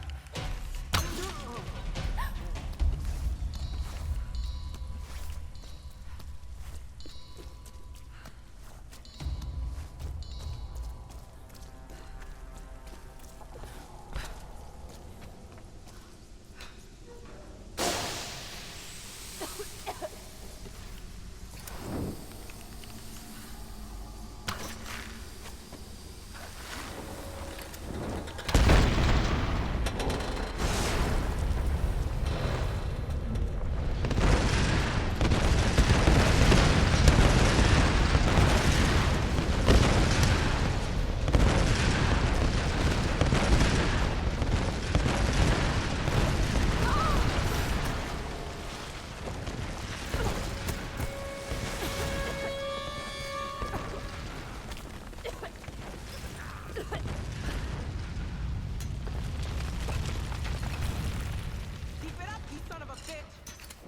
Speaker 7: Keep it up, you son of a bitch!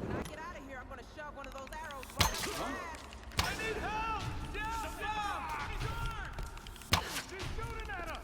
Speaker 7: When I get out of here, I'm gonna shove one of those arrows right up your ass!
Speaker 3: I need help! Stop! She's shooting at us!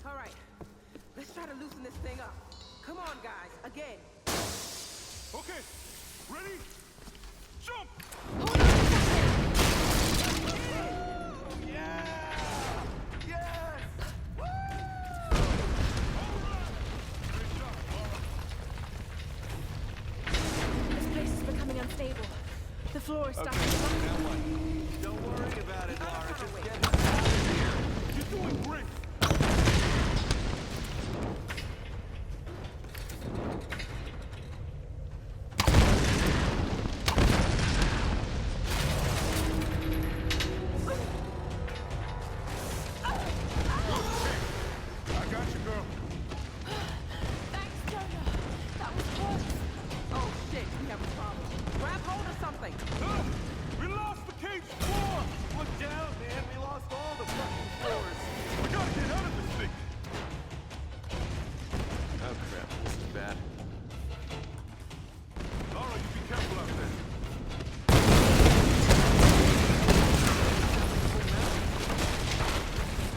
Speaker 7: All right, let's try to loosen this thing up. Come on, guys, again.
Speaker 14: Okay, ready? Jump!
Speaker 2: This place is becoming unstable. The floor is starting to
Speaker 3: Don't worry about it, Lara. Just get
Speaker 14: You're doing great. I got you, girl.
Speaker 2: Thanks, Jonah. That was close.
Speaker 7: Oh shit, we have a problem. Grab hold of something.
Speaker 14: We lost the cage floor.
Speaker 3: Look down, man. We lost all the fucking floors.
Speaker 14: We gotta get out of this thing.
Speaker 3: Oh crap, this is bad.
Speaker 14: Lara, you be careful out there.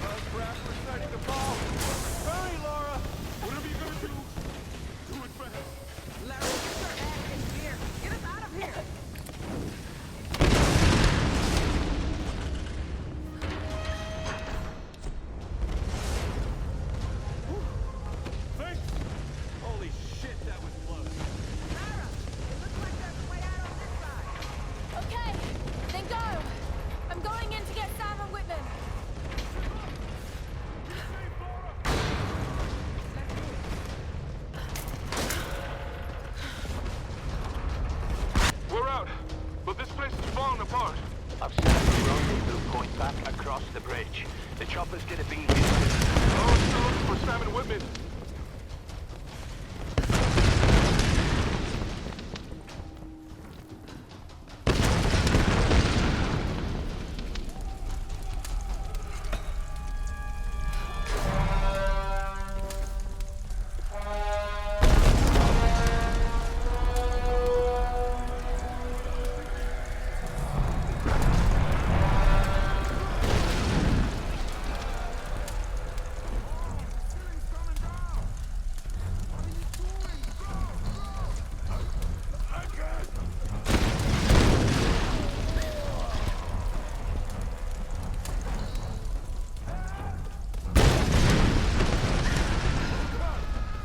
Speaker 3: Oh crap, we're starting to fall. Hurry, Lara.
Speaker 14: Whatever you're gonna do, do it fast.
Speaker 7: Larry, get your ass in here. Get us out of here.
Speaker 14: Thanks.
Speaker 3: Holy shit, that was close.
Speaker 7: Lara, it looks like there's a way out on this side.
Speaker 2: Okay, then go. I'm going in to get Sam and Whitman.
Speaker 14: We're out, but this place is falling apart.
Speaker 13: I've set up a rendezvous point back across the bridge. The chopper's gonna be here.
Speaker 14: Oh, I'm still looking for Sam and Whitman.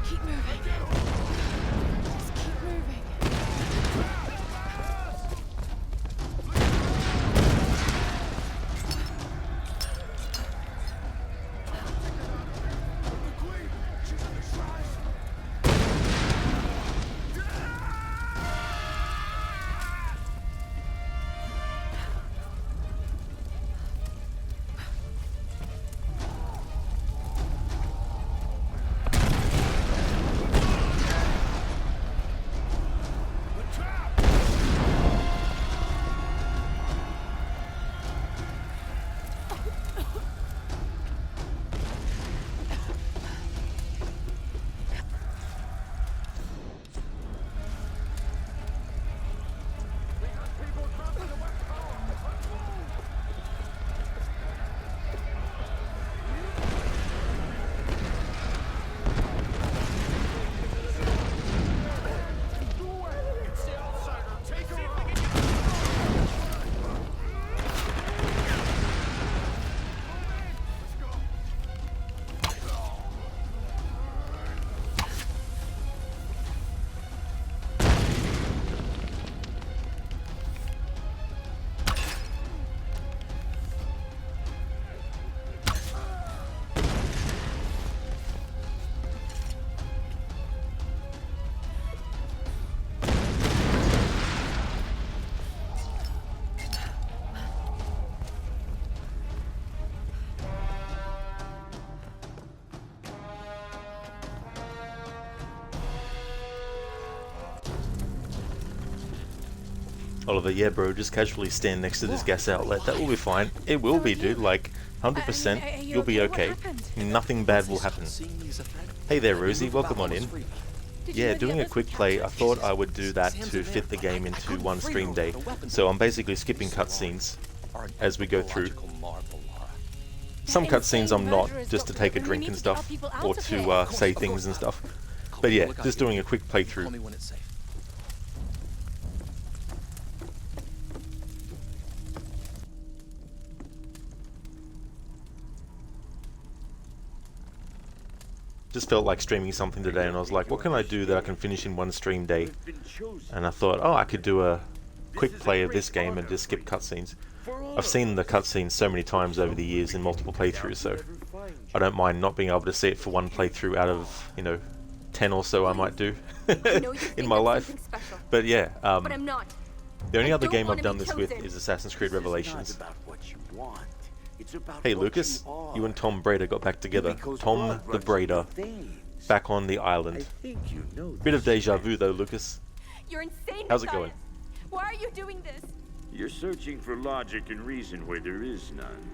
Speaker 2: Keep moving. Just keep moving.
Speaker 1: Oliver, yeah bro, just casually stand next to this gas outlet. That will be fine. It will be, dude. Like, 100%. You'll be okay. Nothing bad will happen. Hey there, Rosie. Welcome on in. Yeah, doing a quick play, I thought I would do that to fit the game into one stream day. So I'm basically skipping cutscenes as we go through. Some cutscenes I'm not, just to take a drink and stuff, or to say things and stuff. But yeah, just doing a quick playthrough. just felt like streaming something today, and I was like, what can I do that I can finish in one stream day? And I thought, oh, I could do a quick play of this game and just skip cutscenes. I've seen the cutscenes so many times over the years in multiple playthroughs, so I don't mind not being able to see it for one playthrough out of, 10 or so I might do in my life. But yeah,
Speaker 2: But I'm not.
Speaker 1: the only
Speaker 2: I
Speaker 1: other
Speaker 2: don't
Speaker 1: game
Speaker 2: wanna
Speaker 1: I've done
Speaker 2: be
Speaker 1: this with
Speaker 2: chosen.
Speaker 1: is Assassin's Creed Revelations.
Speaker 4: It's not about what you want. It's about
Speaker 1: Hey
Speaker 4: what
Speaker 1: Lucas,
Speaker 4: you
Speaker 1: you and Tom Brader got back together.
Speaker 4: Because
Speaker 1: Tom
Speaker 4: blood
Speaker 1: the
Speaker 4: runs in
Speaker 1: Brader,
Speaker 4: your veins.
Speaker 1: back on the
Speaker 4: I
Speaker 1: island.
Speaker 4: think you know
Speaker 1: Bit of
Speaker 4: this,
Speaker 1: deja
Speaker 4: right?
Speaker 1: vu though, Lucas.
Speaker 2: You're insane.
Speaker 1: How's it
Speaker 2: Matthias.
Speaker 1: going?
Speaker 2: Why are you doing this?
Speaker 15: You're searching for logic and reason where there is none.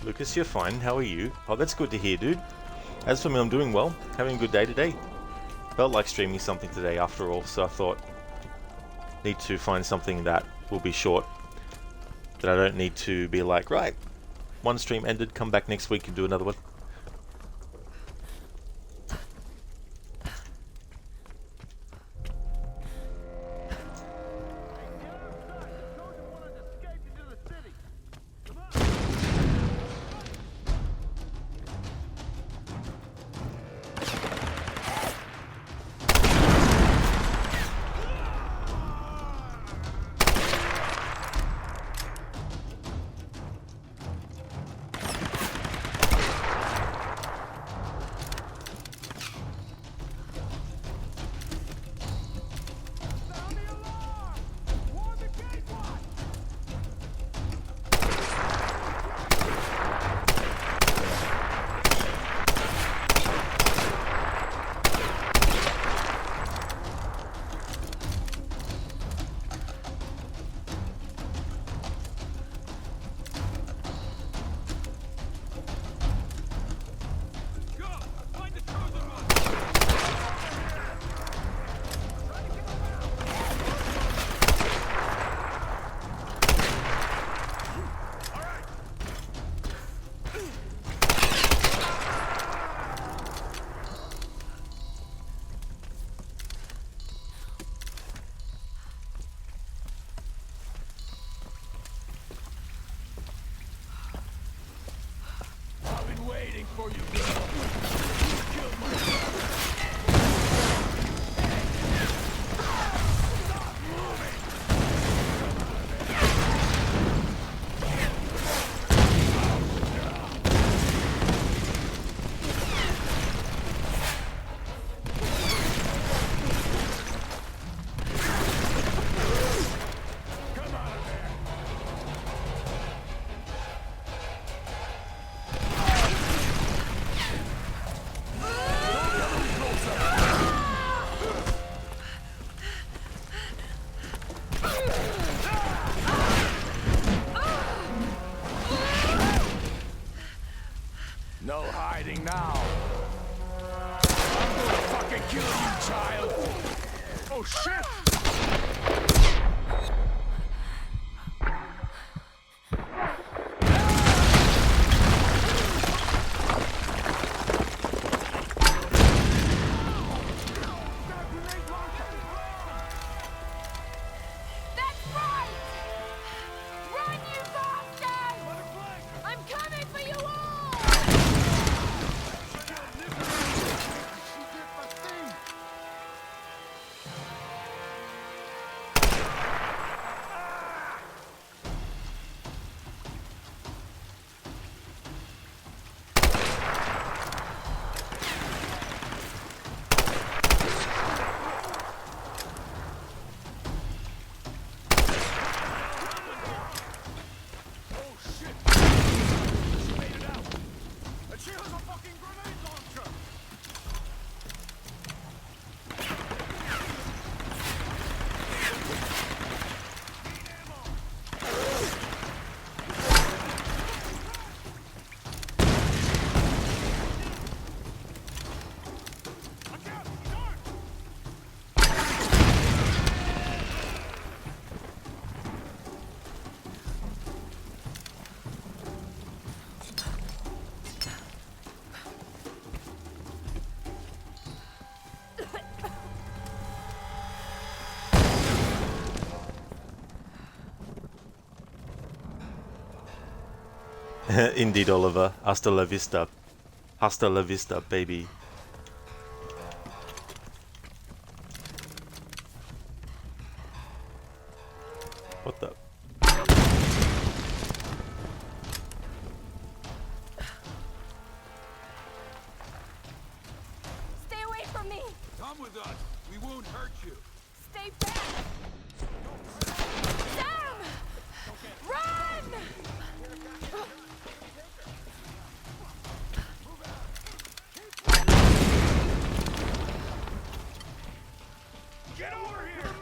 Speaker 1: Lucas, you're fine. How are you? Oh, that's good to hear, dude. As for me, I'm doing well. Having a good day today. Felt like streaming something today after all, so I thought need to find something that will be short. That I don't need to be like, right, one stream ended, come back next week and do another one.
Speaker 14: hiding now? I'm gonna fucking kill you, child! Oh shit!
Speaker 1: Indeed, Oliver. Hasta la vista. Hasta la vista, baby. What the?
Speaker 2: Stay away from me!
Speaker 14: Come with us. We won't hurt you.
Speaker 2: Stay back! Sam! Run!
Speaker 14: Get over here!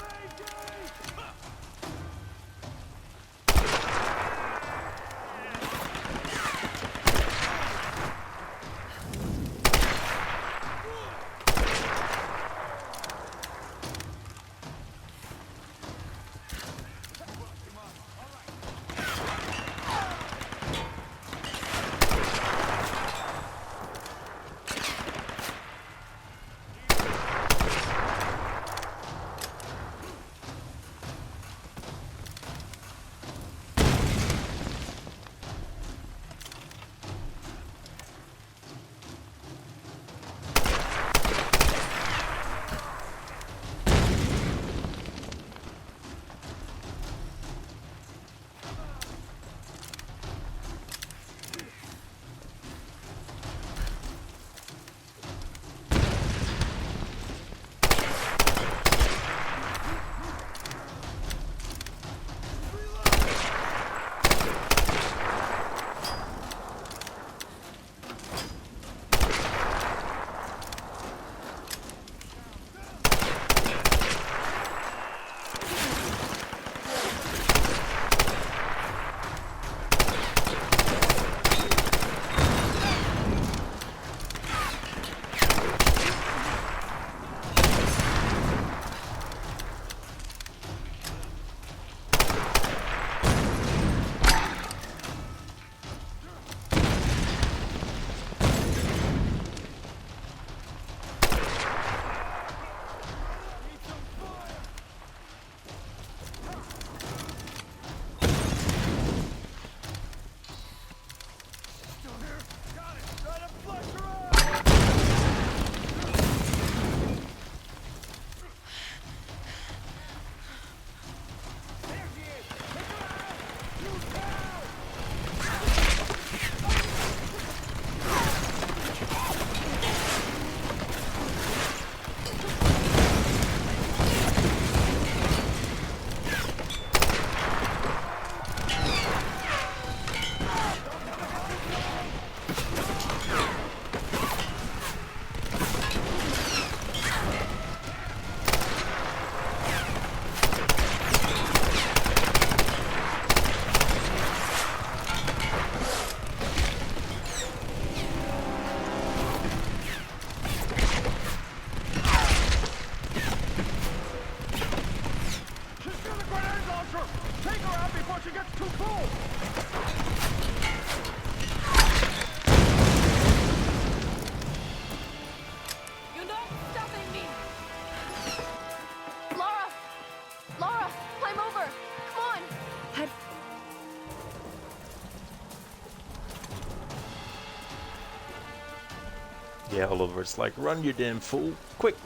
Speaker 1: Yeah, Oliver, it's like, run, you damn fool, quick!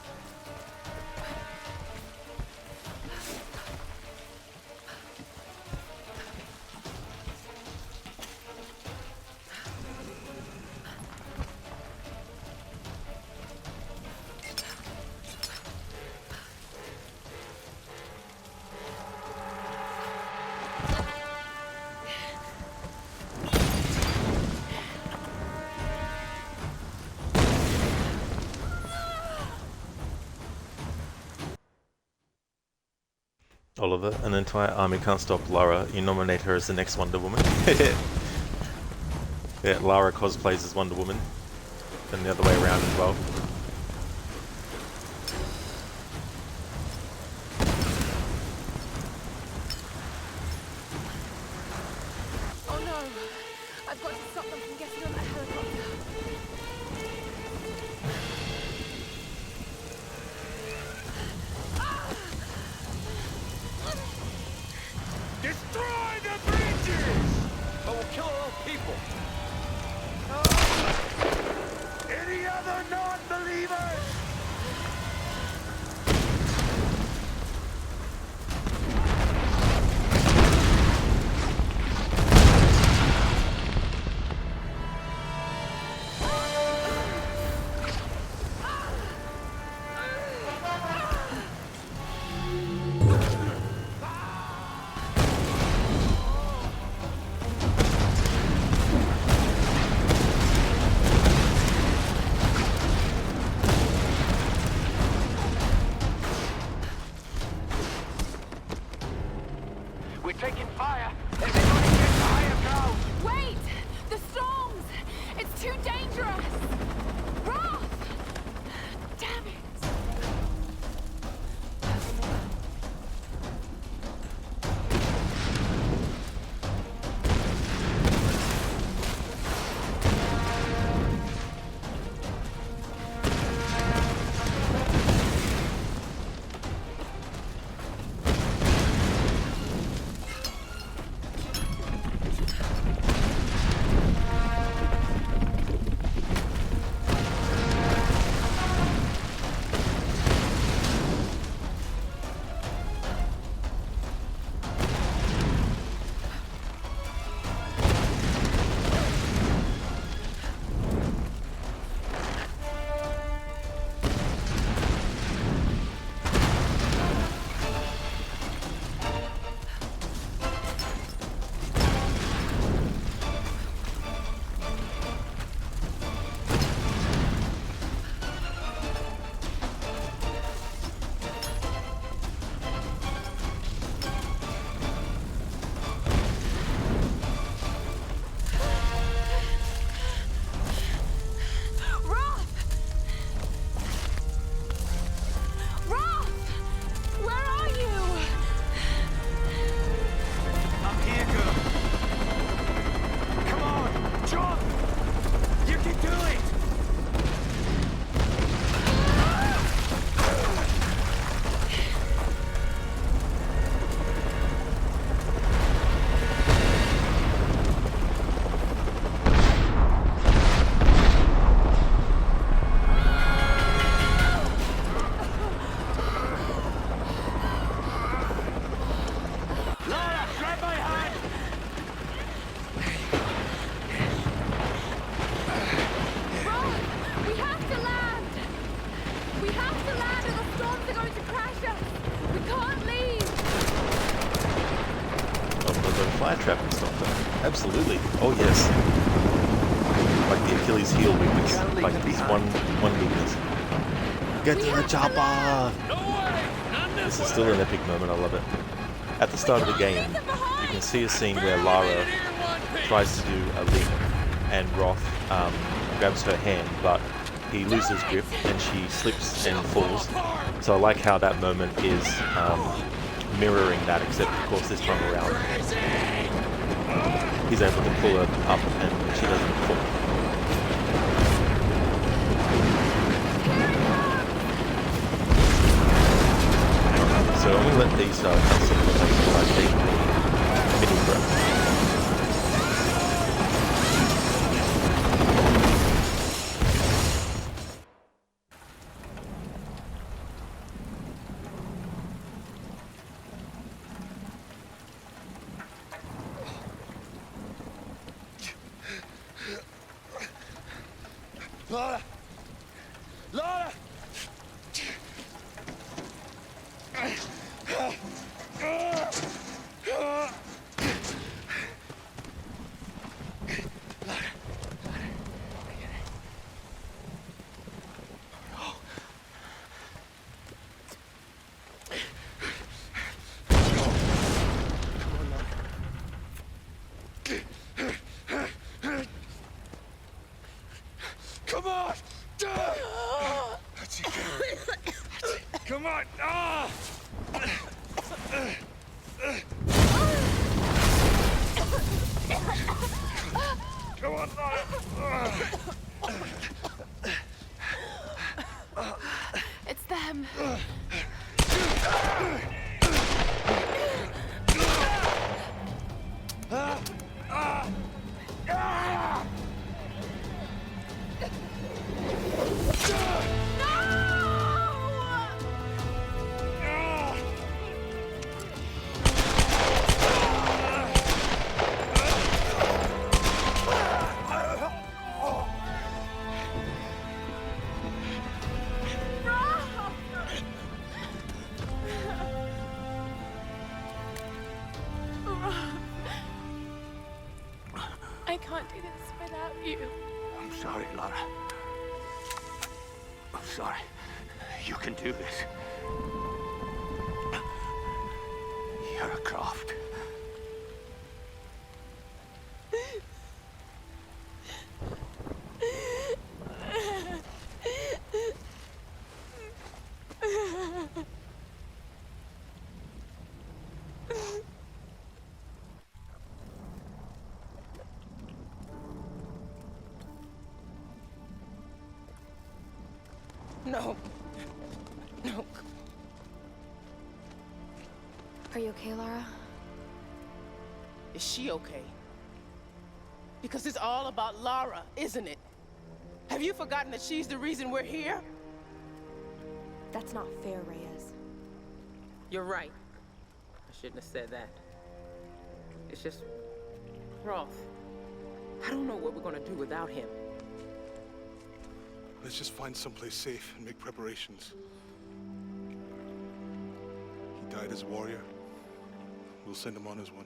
Speaker 1: Oliver, an entire army can't stop Lara. You nominate her as the next Wonder Woman. Yeah, Lara cosplays as Wonder Woman. And the other way around as well.
Speaker 2: Oh no! I've got to stop them from getting on that helicopter.
Speaker 14: Destroy the bridges!
Speaker 6: But we'll kill our own people.
Speaker 14: Any other non-believers?
Speaker 6: We're taking fire. Everybody get to higher ground.
Speaker 2: Wait! The storms! It's too dangerous! Roth! Damn it!
Speaker 1: fire trap and stuff. Absolutely. Oh yes. Like the Achilles heel weakness. Like this one weakness. Get to the chopper! This is still an epic moment, I love it. At the start of the game, you can see a scene where Lara tries to do a leap and Roth grabs her hand, but he loses grip and she slips and falls. So I like how that moment is mirroring that, except of course this time around he's able to pull her up and she doesn't fall. So I'm going to let these cutscenes take while I take a mini breath.
Speaker 11: Lara! Lara! Come on! That's it. Come on! Ah! Come on, Lara!
Speaker 2: It's them. I can't do this without you.
Speaker 13: I'm sorry, Lara. I'm sorry. You can do this. You're a Croft.
Speaker 7: No. No.
Speaker 2: Are you okay, Lara?
Speaker 7: Is she okay? Because it's all about Lara, isn't it? Have you forgotten that she's the reason we're here?
Speaker 2: That's not fair, Reyes.
Speaker 7: You're right. I shouldn't have said that. It's just... Roth. I don't know what we're gonna do without him.
Speaker 10: Let's just find someplace safe and make preparations. He died as a warrior. We'll send him on as one.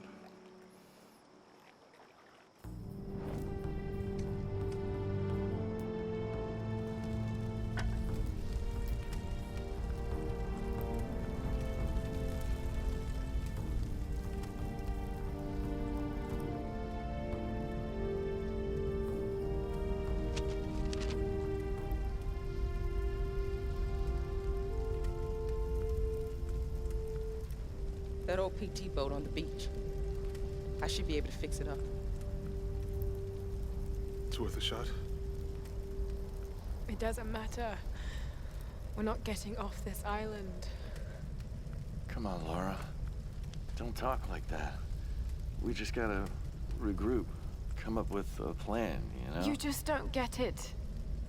Speaker 7: That old PT boat on the beach. I should be able to fix it up.
Speaker 10: It's worth a shot.
Speaker 2: It doesn't matter. We're not getting off this island.
Speaker 8: Come on, Lara. Don't talk like that. We just gotta regroup. Come up with a plan, you know?
Speaker 2: You just don't get it.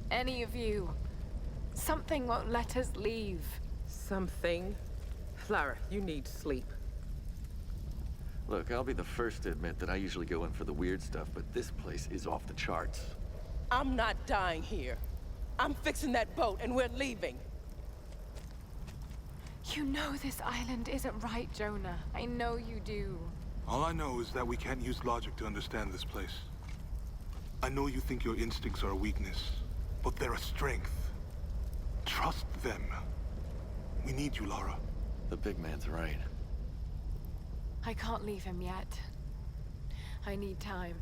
Speaker 2: Any of you. Something won't let us leave.
Speaker 7: Something? Lara, you need sleep.
Speaker 8: Look, I'll be the first to admit that I usually go in for the weird stuff, but this place is off the charts.
Speaker 7: I'm not dying here. I'm fixing that boat and we're leaving.
Speaker 2: You know this island isn't right, Jonah. I know you do.
Speaker 10: All I know is that we can't use logic to understand this place. I know you think your instincts are a weakness, but they're a strength. Trust them. We need you, Lara.
Speaker 8: The big man's right.
Speaker 2: I can't leave him yet. I need time.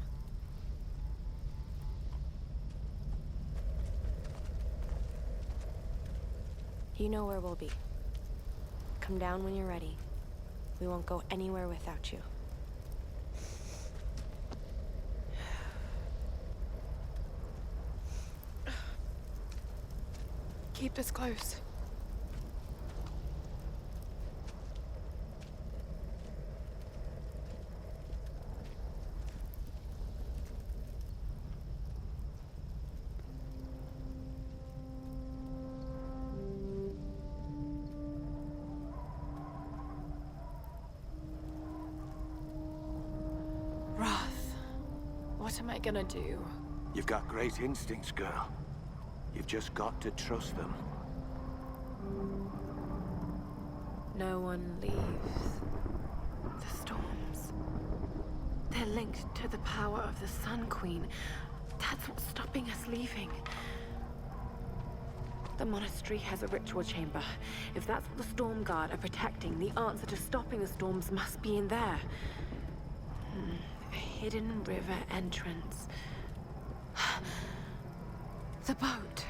Speaker 16: You know where we'll be. Come down when you're ready. We won't go anywhere without you.
Speaker 2: Keep this close. What am I gonna do?
Speaker 13: You've got great instincts, girl.
Speaker 11: You've just got to trust them.
Speaker 2: No one leaves. The storms. They're linked to the power of the Sun Queen. That's what's stopping us leaving. The monastery has a ritual chamber. If that's what the Storm Guard are protecting, the answer to stopping the storms must be in there. A hidden river entrance. The boat.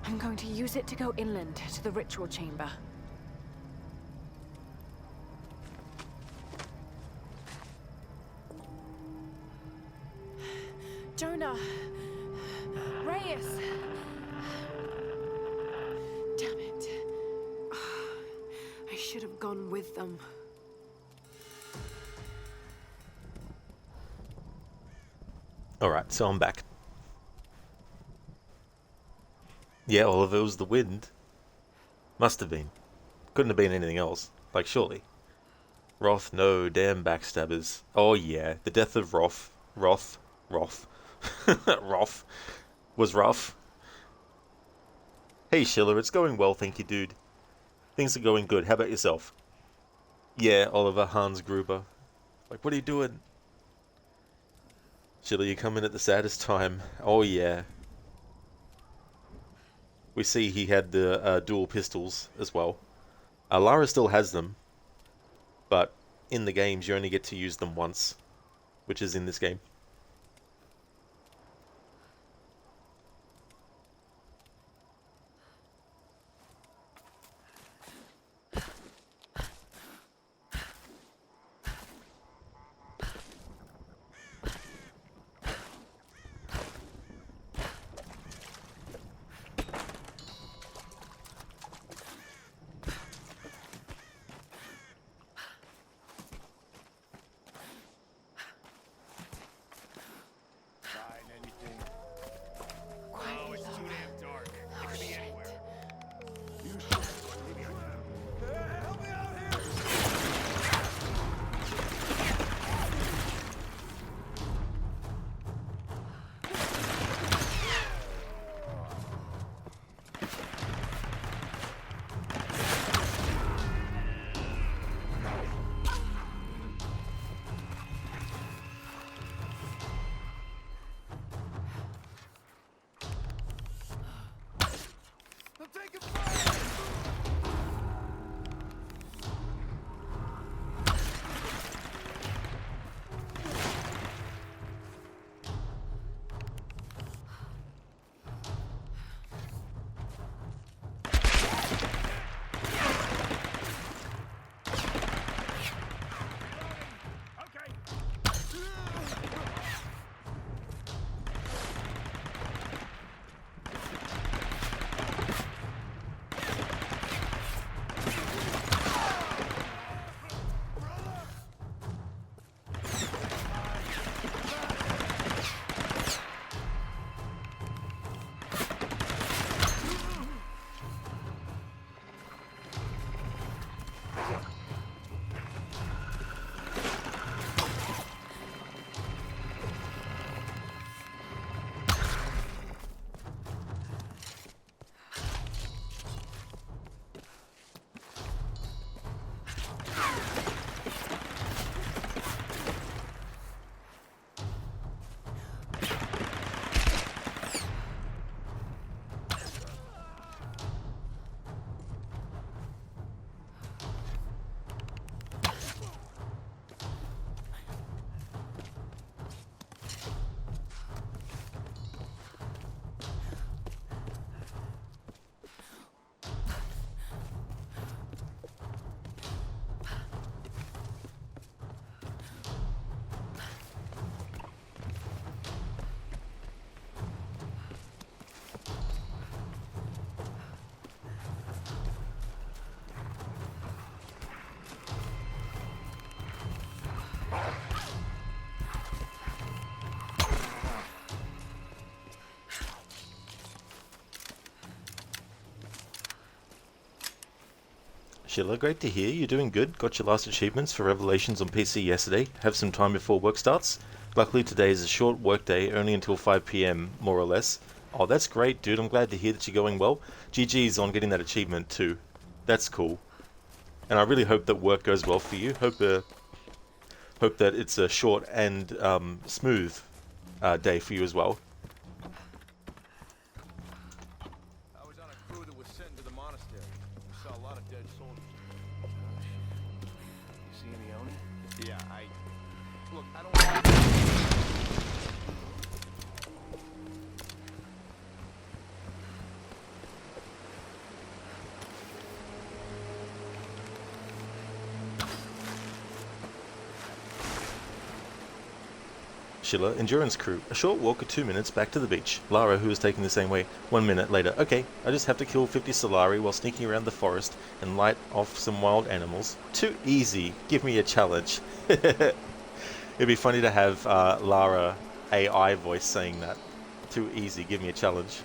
Speaker 2: I'm going to use it to go inland to the ritual chamber. Jonah! Reyes! Damn it. I should have gone with them.
Speaker 1: Alright, so I'm back. Yeah, Oliver, it was the wind. Must have been. Couldn't have been anything else. Like, surely. Roth, no, damn backstabbers. Oh yeah, the death of Roth Roth was rough. Hey Schiller, it's going well, thank you, dude. Things are going good. How about yourself? Yeah, Oliver, Hans Gruber. Like, what are you doing? Schiller, you come in at the saddest time. Oh yeah. We see he had the dual pistols as well. Lara still has them, but in the games you only get to use them once, which is in this game. Sheila, great to hear. You're doing good. Got your last achievements for Revelations on PC yesterday. Have some time before work starts. Luckily today is a short work day, only until 5 PM, more or less. Oh, that's great, dude. I'm glad to hear that you're going well. GG's on getting that achievement too. That's cool. And I really hope that work goes well for you. Hope that it's a short and smooth day for you as well.
Speaker 3: I was on a crew that was sent into the monastery. We saw a lot of dead soldiers. You see any Oni? Yeah, Look, I don't want...
Speaker 1: Schiller, Endurance Crew. A short walk of 2 minutes back to the beach. Lara, who is taking the same way, 1 minute later. Okay, I just have to kill 50 Solari while sneaking around the forest and light off some wild animals. Too easy. Give me a challenge. It'd be funny to have Lara AI voice saying that. Too easy. Give me a challenge.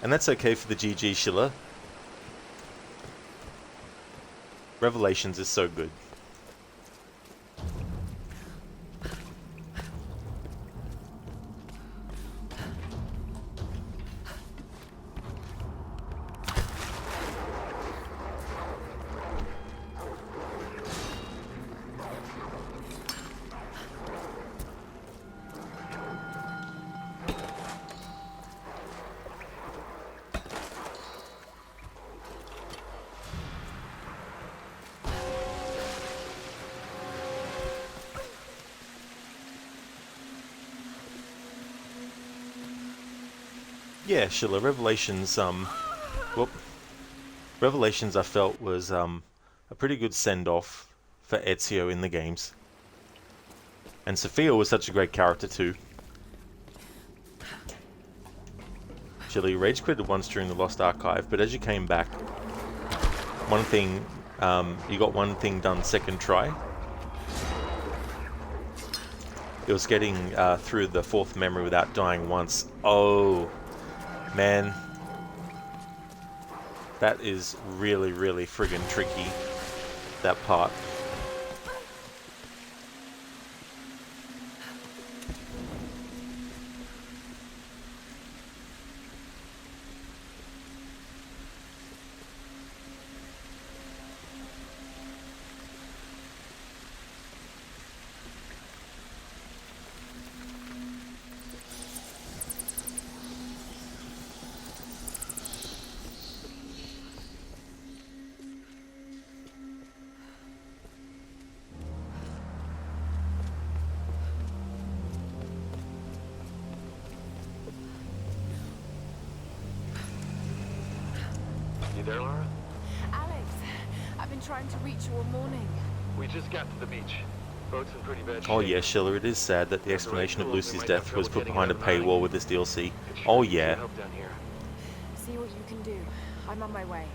Speaker 1: And that's okay for the GG, Schiller. Revelations is so good. Yeah, Schiller, Revelations, Revelations I felt was a pretty good send-off for Ezio in the games. And Sophia was such a great character too. Schiller, you rage quitted once during the Lost Archive, but as you came back, you got one thing done second try. It was getting through the fourth memory without dying once. Oh, man. That is really, really friggin' tricky, that part.
Speaker 6: You there, Lara?
Speaker 2: Alex, I've been trying to reach you all morning.
Speaker 6: We just got to the beach. Boat's in pretty bad shape.
Speaker 1: Oh yeah, Schiller, it is sad that the explanation of Lucy's death was put behind a paywall with this DLC. Oh yeah.
Speaker 2: See what you can do. I'm on my way.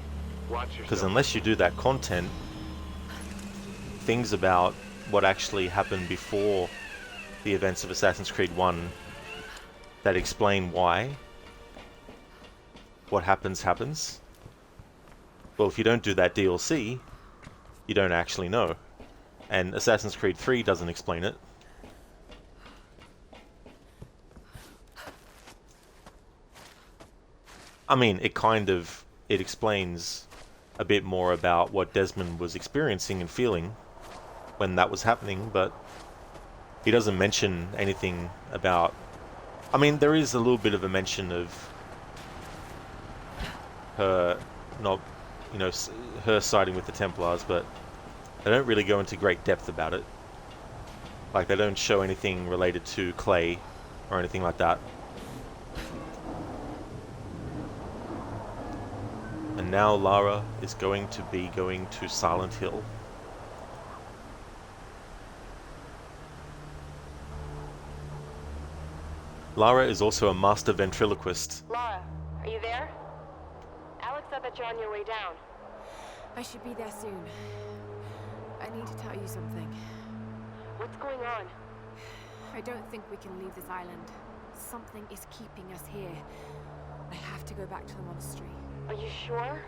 Speaker 1: Because unless you do that content, things about what actually happened before the events of Assassin's Creed 1 that explain why what happens. Well, if you don't do that DLC, you don't actually know. And Assassin's Creed 3 doesn't explain it. I mean, it explains a bit more about what Desmond was experiencing and feeling when that was happening, but he doesn't mention anything about... I mean, there is a little bit of a mention of her not, you know, her siding with the Templars, but they don't really go into great depth about it. Like, they don't show anything related to Clay or anything like that. And now Lara is going to be going to Silent Hill. Lara is also a master ventriloquist.
Speaker 16: Lara, are you there? Alex said that you're on your way down.
Speaker 2: I should be there soon. I need to tell you something.
Speaker 16: What's going on?
Speaker 2: I don't think we can leave this island. Something is keeping us here. I have to go back to the monastery.
Speaker 16: Are you sure?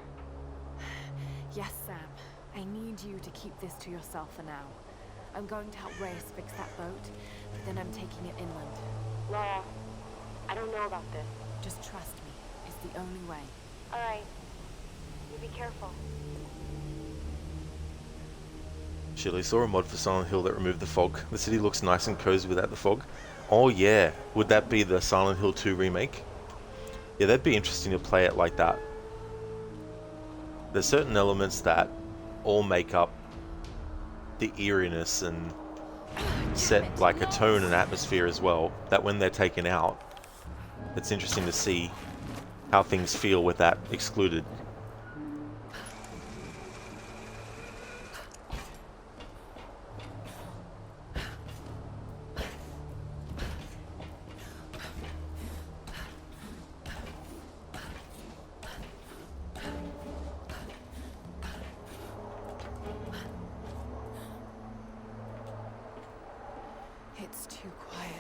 Speaker 2: Yes, Sam. I need you to keep this to yourself for now. I'm going to help Reyes fix that boat, but then I'm taking it inland.
Speaker 16: Lara, I don't know about this.
Speaker 2: Just trust me. It's the only way.
Speaker 16: All right. You be careful.
Speaker 1: Shirley saw a mod for Silent Hill that removed the fog. The city looks nice and cozy without the fog. Oh yeah, would that be the Silent Hill 2 remake? Yeah, that'd be interesting to play it like that. There's certain elements that all make up the eeriness and set like a tone and atmosphere as well, that when they're taken out, it's interesting to see how things feel with that excluded.
Speaker 2: It's too quiet.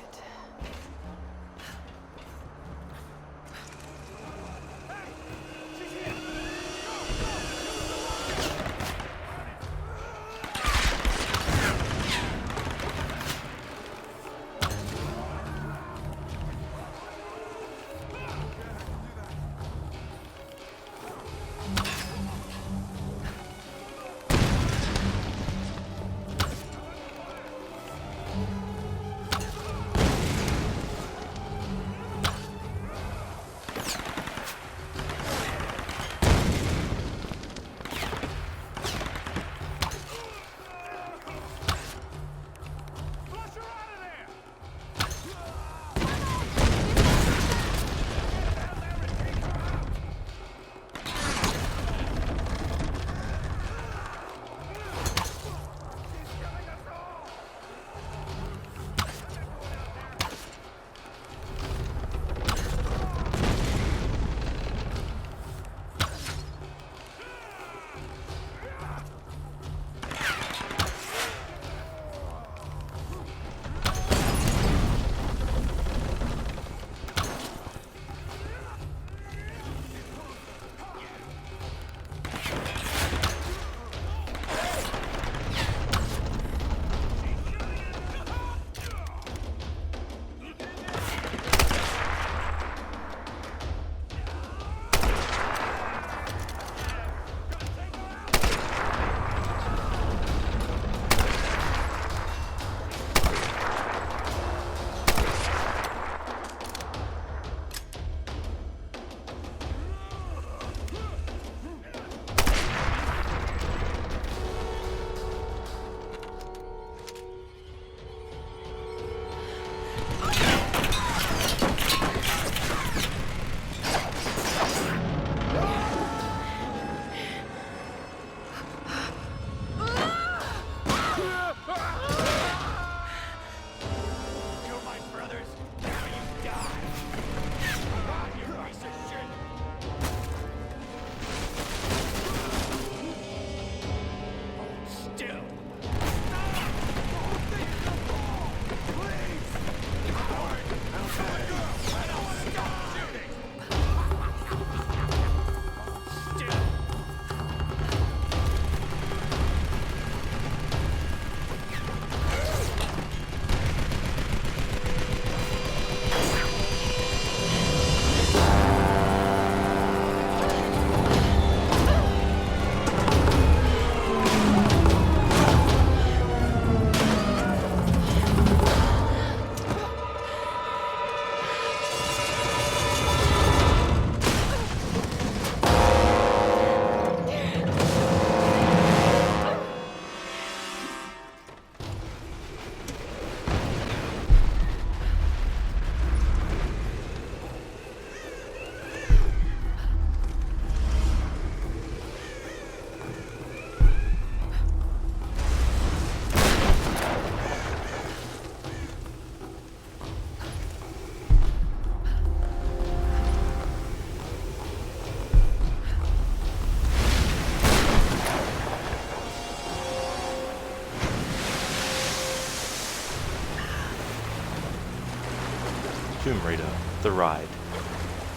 Speaker 1: Tomb Raider, The Ride.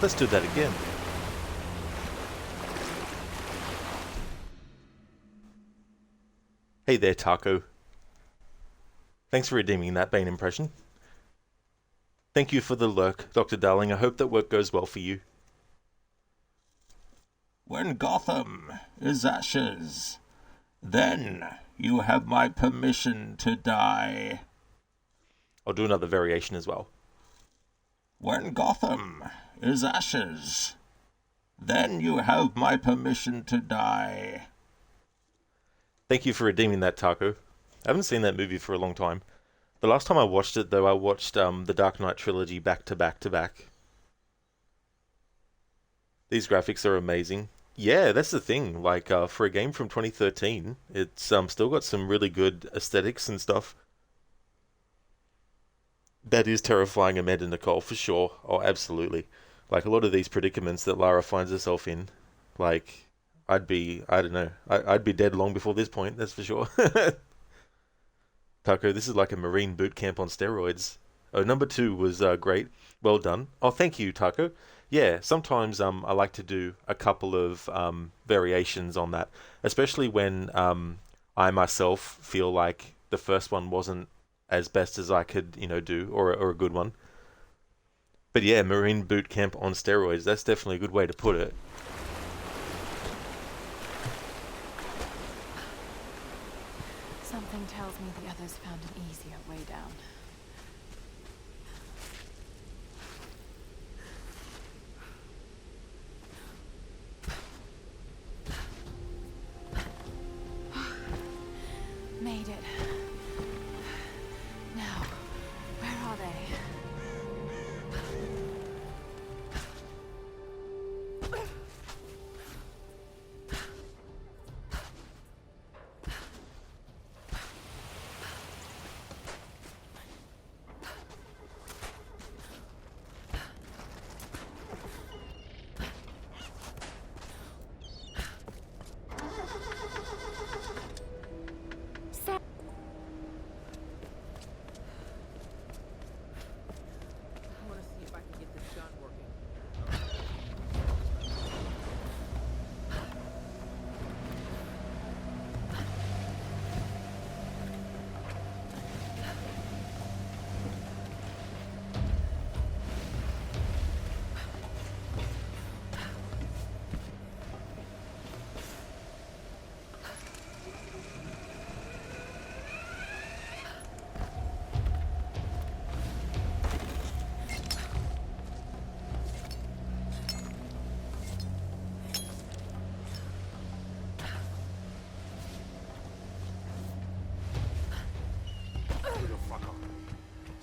Speaker 1: Let's do that again. Hey there, Taco. Thanks for redeeming that Bane impression. Thank you for the lurk, Dr. Darling. I hope that work goes well for you.
Speaker 12: When Gotham is ashes, then you have my permission to die.
Speaker 1: I'll do another variation as well.
Speaker 12: When Gotham is ashes, then you have my permission to die.
Speaker 1: Thank you for redeeming that, Taco. I haven't seen that movie for a long time. The last time I watched it, though, I watched the Dark Knight trilogy back to back to back. These graphics are amazing. Yeah, that's the thing. Like, for a game from 2013, it's still got some really good aesthetics and stuff. That is terrifying Amanda Nicole, for sure. Oh, absolutely. Like, a lot of these predicaments that Lara finds herself in, like, I don't know, I'd be dead long before this point, that's for sure. Taco, this is like a Marine boot camp on steroids. Oh, number 2 was great. Well done. Oh, thank you, Taco. Yeah, sometimes I like to do a couple of variations on that, especially when I myself feel like the first one wasn't as best as I could, do, or a good one. But yeah, Marine boot camp on steroids, that's definitely a good way to put it.
Speaker 2: Something tells me the others found an easier way down. Made it. Now, where are they?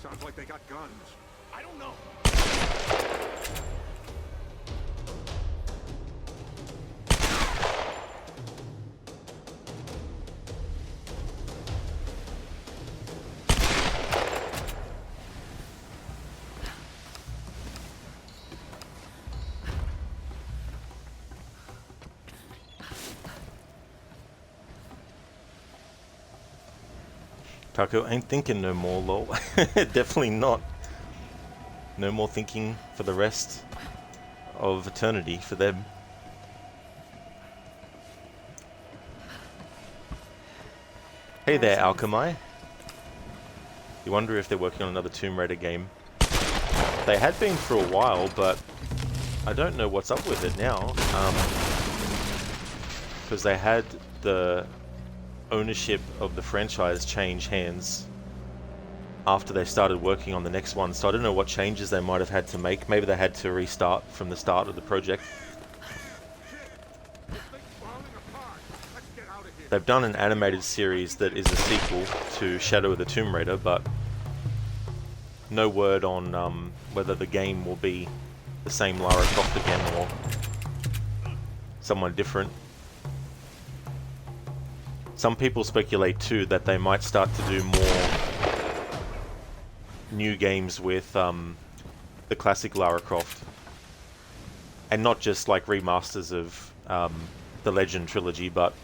Speaker 14: Sounds like they got guns. I don't know.
Speaker 1: Taco, ain't thinking no more, lol. Definitely not. No more thinking for the rest of eternity for them. Hey there, Alchemy. You wonder if they're working on another Tomb Raider game. They had been for a while, but I don't know what's up with it now. Because they had the ownership of the franchise change hands after they started working on the next one, so I don't know what changes they might have had to make. Maybe they had to restart from the start of the project. They've done an animated series that is a sequel to Shadow of the Tomb Raider, but no word on whether the game will be the same Lara Croft again or someone different. Some people speculate too that they might start to do more new games with the classic Lara Croft, and not just like remasters of the Legend trilogy, but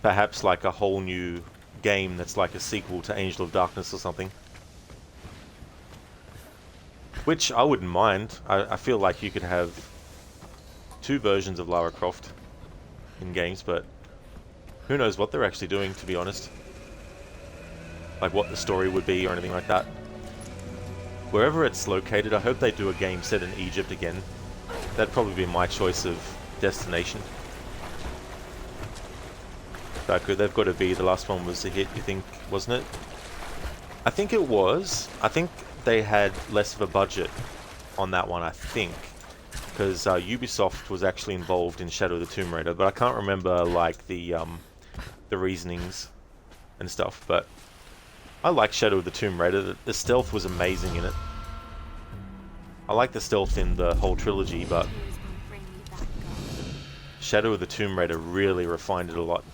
Speaker 1: perhaps like a whole new game that's like a sequel to Angel of Darkness or something. Which I wouldn't mind. I feel like you could have 2 versions of Lara Croft in games, but who knows what they're actually doing, to be honest. Like what the story would be or anything like that. wherever it's located, I hope they do a game set in Egypt again. That'd probably be my choice of destination. They've got to be, the last one was a hit, you think, wasn't it? I think it was. I think they had less of a budget on that one, I think. Because Ubisoft was actually involved in Shadow of the Tomb Raider, but I can't remember, like, the reasonings and stuff, but I like Shadow of the Tomb Raider. The stealth was amazing in it. I like the stealth in the whole trilogy, but Shadow of the Tomb Raider really refined it a lot.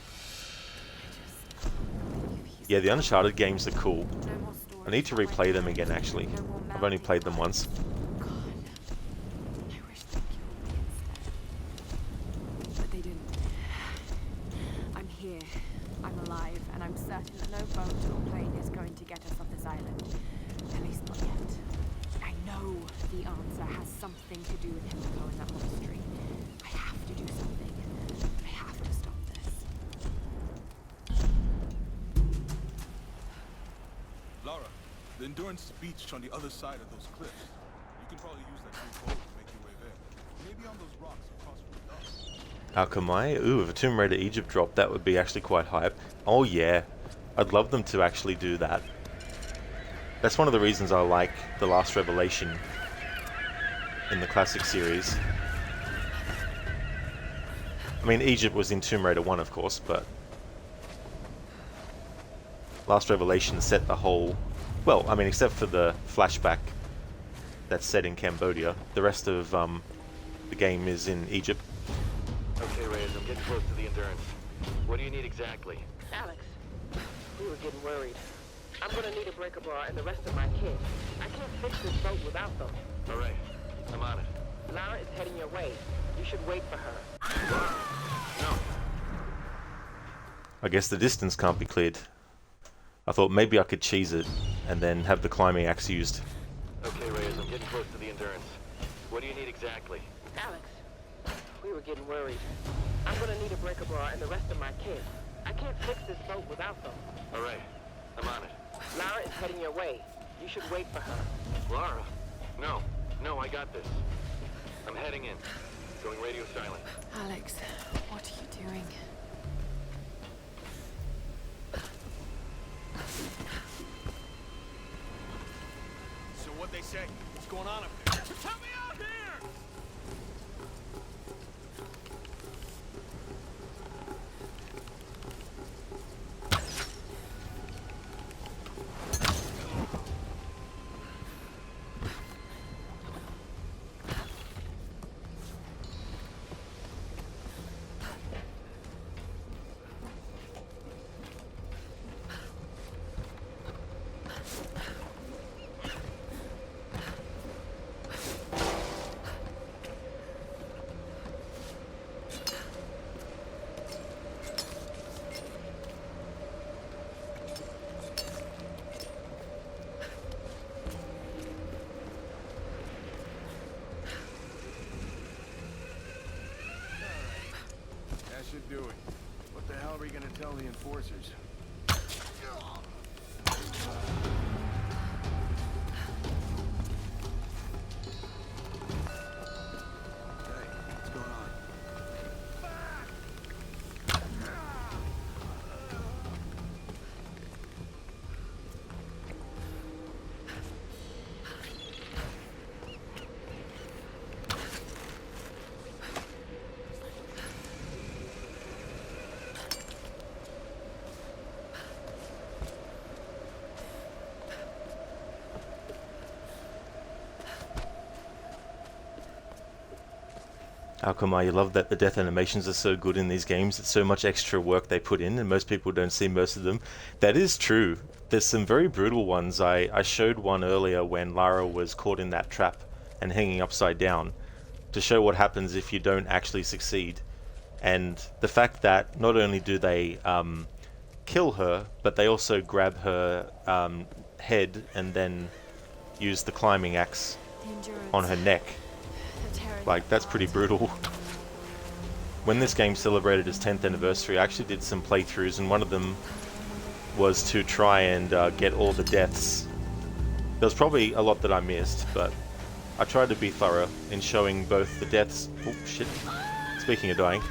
Speaker 1: Yeah, the Uncharted games are cool. I need to replay them again, actually. I've only played them once.
Speaker 2: But they didn't. I'm here. I'm alive, and I'm certain that no boat or plane is going to get us off this island. At least not yet. I know the answer has something to do with Himiko in that monastery. I have to do something. I have to stop this.
Speaker 10: Lara, the Endurance beach on the other side of those cliffs. You can probably use that big boat to make your way there. Maybe on those rocks across from the dock.
Speaker 1: Akamai? Ooh, if a Tomb Raider Egypt dropped, that would be actually quite hype. Oh yeah, I'd love them to actually do that. That's one of the reasons I like The Last Revelation in the classic series. I mean, Egypt was in Tomb Raider 1, of course, but Last Revelation set the whole... Well, I mean, except for the flashback that's set in Cambodia, the rest of the game is in Egypt.
Speaker 6: Okay, Reyes, I'm getting close to the Endurance. What do you need exactly?
Speaker 7: Alex, we were getting worried. I'm gonna need a breaker bar and the rest of my kit. I can't fix this boat without them.
Speaker 6: All right, I'm on it.
Speaker 7: Lara is heading your way. You should wait for her.
Speaker 6: No.
Speaker 1: I guess the distance can't be cleared. I thought maybe I could cheese it and then have the climbing axe used.
Speaker 6: Okay, Reyes, I'm getting close to the Endurance. What do you need exactly?
Speaker 7: Alex, we were getting worried. I'm gonna need a breaker bar and the rest of my kit. I can't fix this boat without them.
Speaker 6: All right, I'm on it.
Speaker 7: Lara is heading your way. You should wait for her.
Speaker 6: Lara? No, I got this. I'm heading in. Going radio silent.
Speaker 2: Alex, what are you doing?
Speaker 3: So what'd they say? What's going on up there? Help me out here! Should do it. What the hell are we gonna tell the enforcers? What's going on?
Speaker 1: How come I love that the death animations are so good in these games? It's so much extra work they put in and most people don't see most of them. That is true. There's some very brutal ones. I showed one earlier when Lara was caught in that trap and hanging upside down to show what happens if you don't actually succeed. And the fact that not only do they kill her, but they also grab her head and then use the climbing axe on her neck. Like, that's pretty brutal. When this game celebrated its 10th anniversary, I actually did some playthroughs, and one of them was to try and get all the deaths There was probably a lot that I missed, but I tried to be thorough in showing both the deaths. Oh shit! Speaking of dying,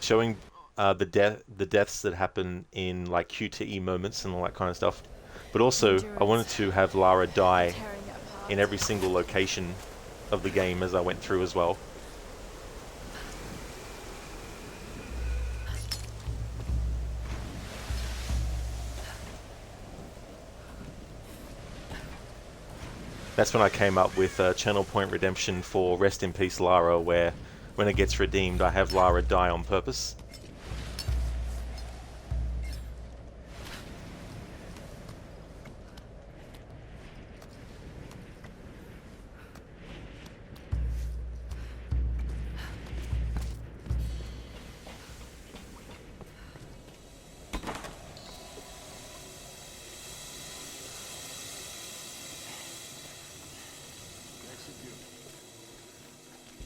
Speaker 1: showing the deaths that happen in like QTE moments and all that kind of stuff. But also, I wanted to have Lara die in every single location of the game as I went through as well. That's when I came up with Channel Point Redemption for Rest in Peace Lara, where when it gets redeemed I have Lara die on purpose.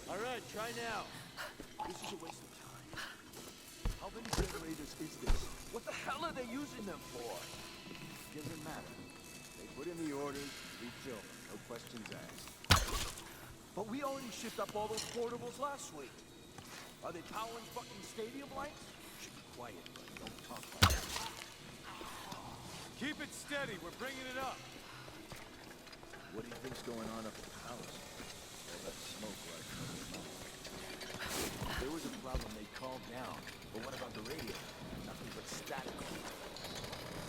Speaker 3: Alright, try now. This is a waste of time. How many generators is this? What the hell are they using them for? Doesn't matter. They put in the orders, we fill them, no questions asked. But we already shipped up all those portables last week. Are they powering fucking stadium lights? Should be quiet, but don't talk like that.
Speaker 14: Keep it steady, we're bringing it up.
Speaker 3: What do you think's going on up at the palace? All that smoke right from the mouth. If there was a problem, they'd call down. But what about the radio? Nothing but static.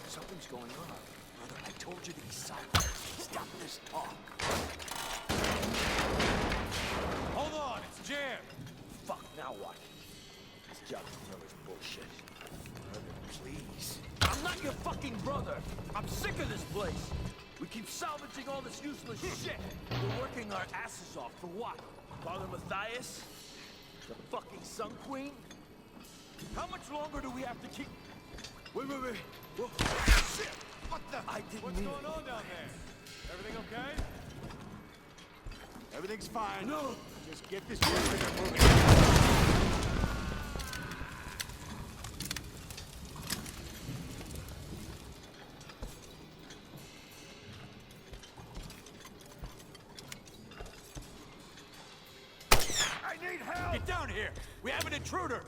Speaker 3: Something's going on. Brother, I told you to be silent. Stop this talk.
Speaker 14: Hold on, it's jammed.
Speaker 3: Fuck, now what? This job is bullshit. Brother, please. I'm not your fucking brother. I'm sick of this place. We keep salvaging all this useless shit. We're working our asses off for what? Father Matthias? The fucking Sun Queen? How much longer do we have to keep... Wait. Whoa. Shit! What the... I didn't
Speaker 14: What's
Speaker 3: mean
Speaker 14: going on down there? Everything okay?
Speaker 3: Everything's fine. No! Just get this generator moving. Get down here! We have an intruder!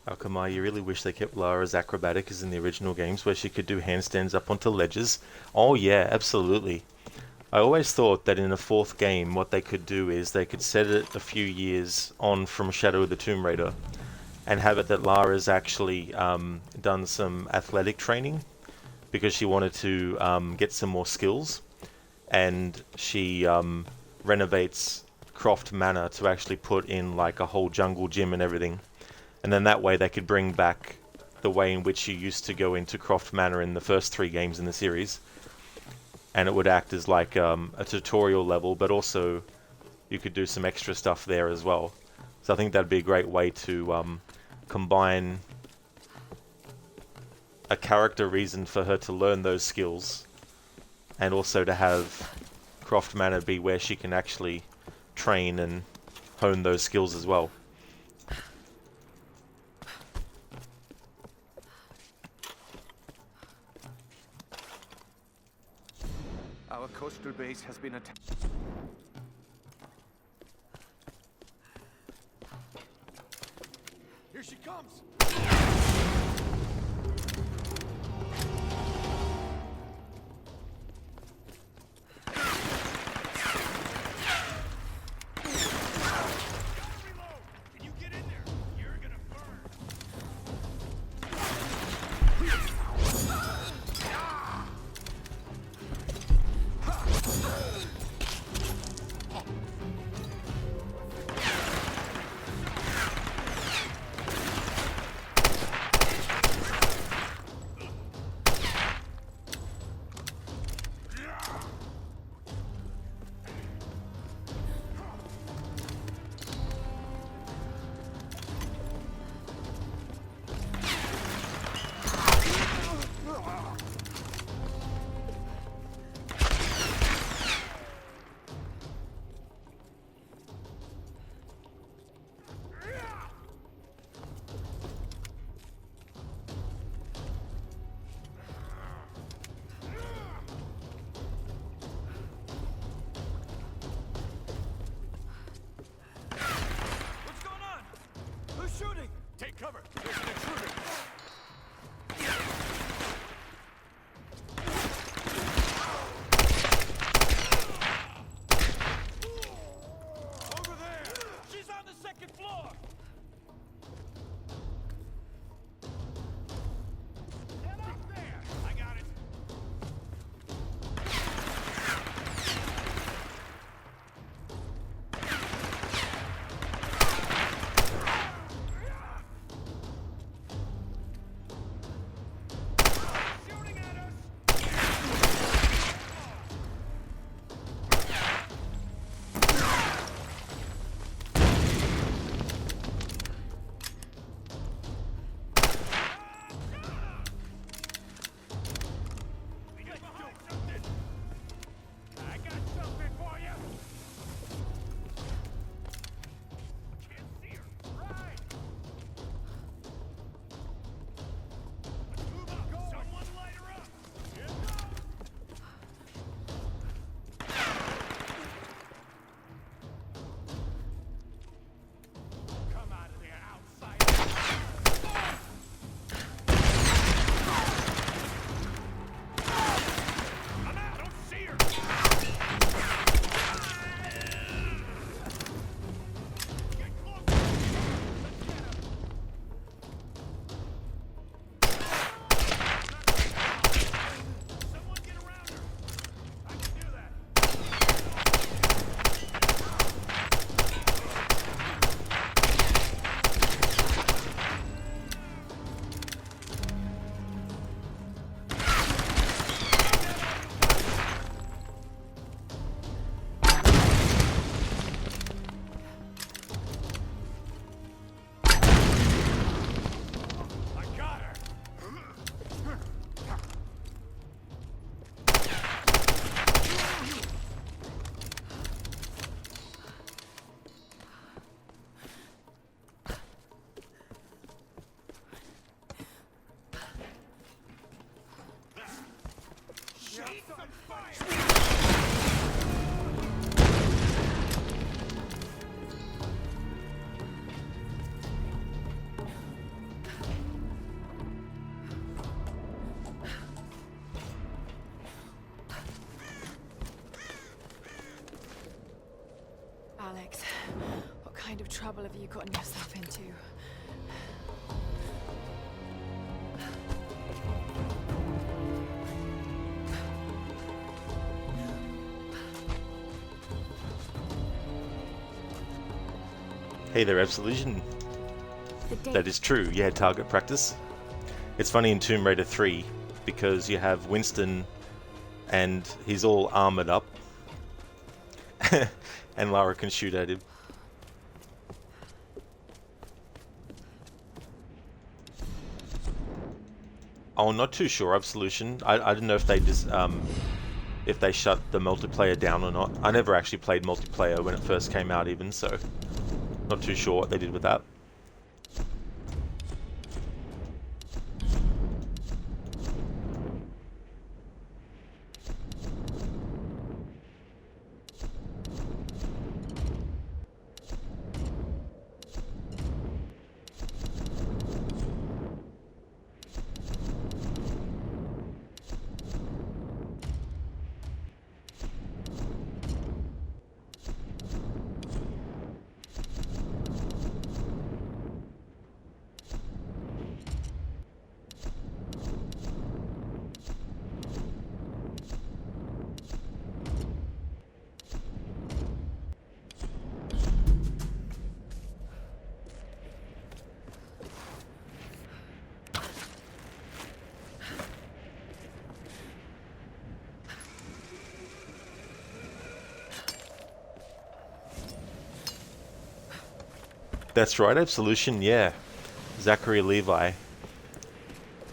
Speaker 1: Alchemy, you really wish they kept Lara as acrobatic as in the original games, where she could do handstands up onto ledges. Oh yeah, absolutely. I always thought that in a fourth game, what they could do is they could set it a few years on from Shadow of the Tomb Raider, and have it that Lara's actually done some athletic training because she wanted to get some more skills, and she renovates Croft Manor to actually put in like a whole jungle gym and everything, and then that way they could bring back the way in which you used to go into Croft Manor in the first 3 games in the series, and it would act as like a tutorial level, but also you could do some extra stuff there as well. So I think that'd be a great way to combine a character reason for her to learn those skills, and also to have Croft Manor be where she can actually train and hone those skills as well.
Speaker 13: Our coastal base has been attacked.
Speaker 14: Here she comes! Take cover! There's an intruder! Over there! She's on the 2nd floor! Get up there! I got it!
Speaker 2: Alex, what kind of trouble have you gotten yourself into?
Speaker 1: Hey there, Absolution.
Speaker 16: The
Speaker 1: That is true, yeah, target practice. It's funny in Tomb Raider 3 because you have Winston and he's all armored up and Lara can shoot at him. Oh, not too sure, Absolution. I didn't know if they just if they shut the multiplayer down or not. I never actually played multiplayer when it first came out even, so not too sure what they did with that. That's right, Absolution, yeah. Zachary Levi.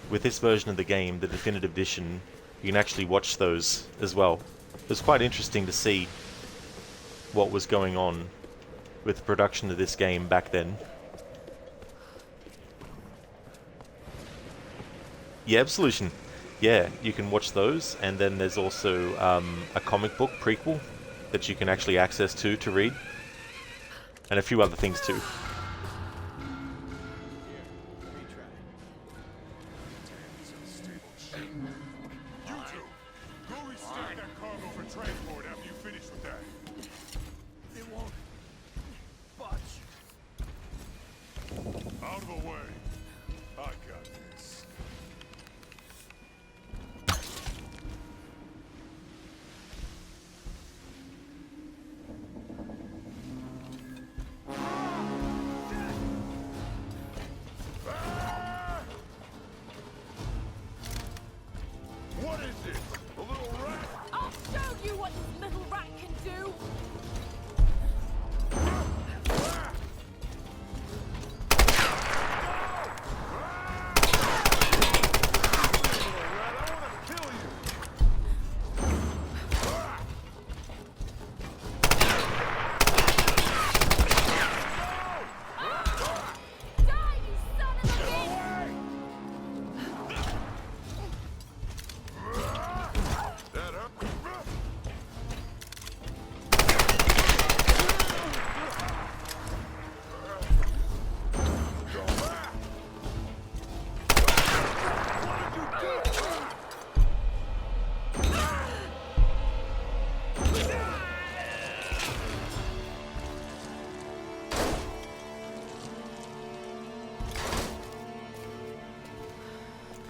Speaker 1: With this version of the game, the Definitive Edition, you can actually watch those as well. It was quite interesting to see what was going on with the production of this game back then. Yeah, Absolution. Yeah, you can watch those, and then there's also a comic book prequel that you can actually access to read. And a few other things too.
Speaker 14: Out of the way. I got this. What is this? A little rat?
Speaker 2: I'll show you what this little rat can do!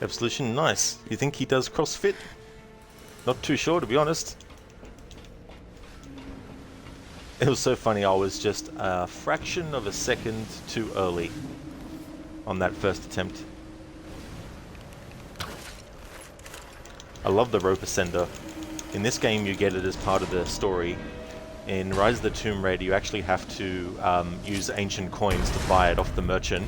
Speaker 1: Absolution, nice. You think he does CrossFit? Not too sure, to be honest. It was so funny, I was just a fraction of a second too early on that first attempt. I love the rope ascender. In this game you get it as part of the story. In Rise of the Tomb Raider you actually have to use ancient coins to buy it off the merchant.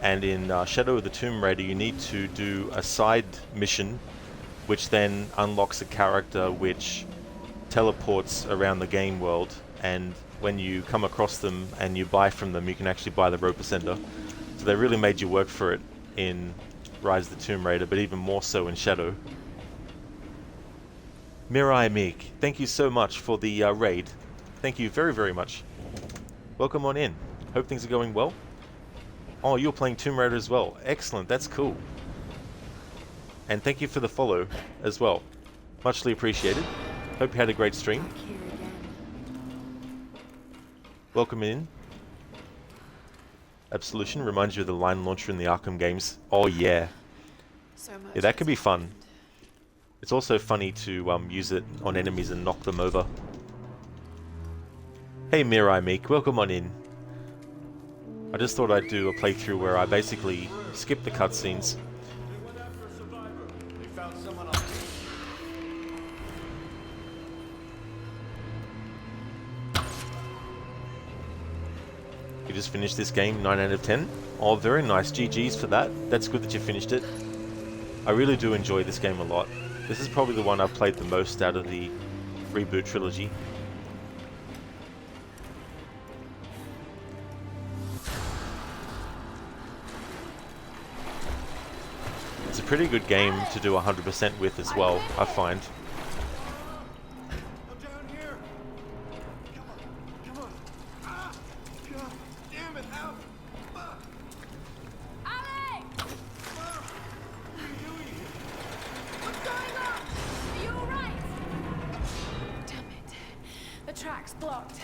Speaker 1: And in Shadow of the Tomb Raider you need to do a side mission which then unlocks a character which teleports around the game world, and when you come across them and you buy from them you can actually buy the rope ascender. So they really made you work for it in Rise of the Tomb Raider, but even more so in Shadow. Mirai Meek, thank you so much for the raid. Thank you very, very much. Welcome on in. Hope things are going well. Oh, you're playing Tomb Raider as well. Excellent, that's cool. And thank you for the follow as well. Muchly appreciated. Hope you had a great stream. Welcome in. Absolution reminds you of the line launcher in the Arkham games. Oh yeah.
Speaker 16: So much.
Speaker 1: Yeah, that can be fun. It's also funny to use it on enemies and knock them over. Hey Mirai Meek, welcome on in. I just thought I'd do a playthrough where I basically skip the cutscenes.
Speaker 14: They found someone on
Speaker 1: You just finished this game, 9 out of 10. Oh, very nice. GG's for that. That's good that you finished it. I really do enjoy this game a lot. This is probably the one I've played the most out of the reboot trilogy. It's a pretty good game to do 100% with as well, I find.
Speaker 2: The track's blocked.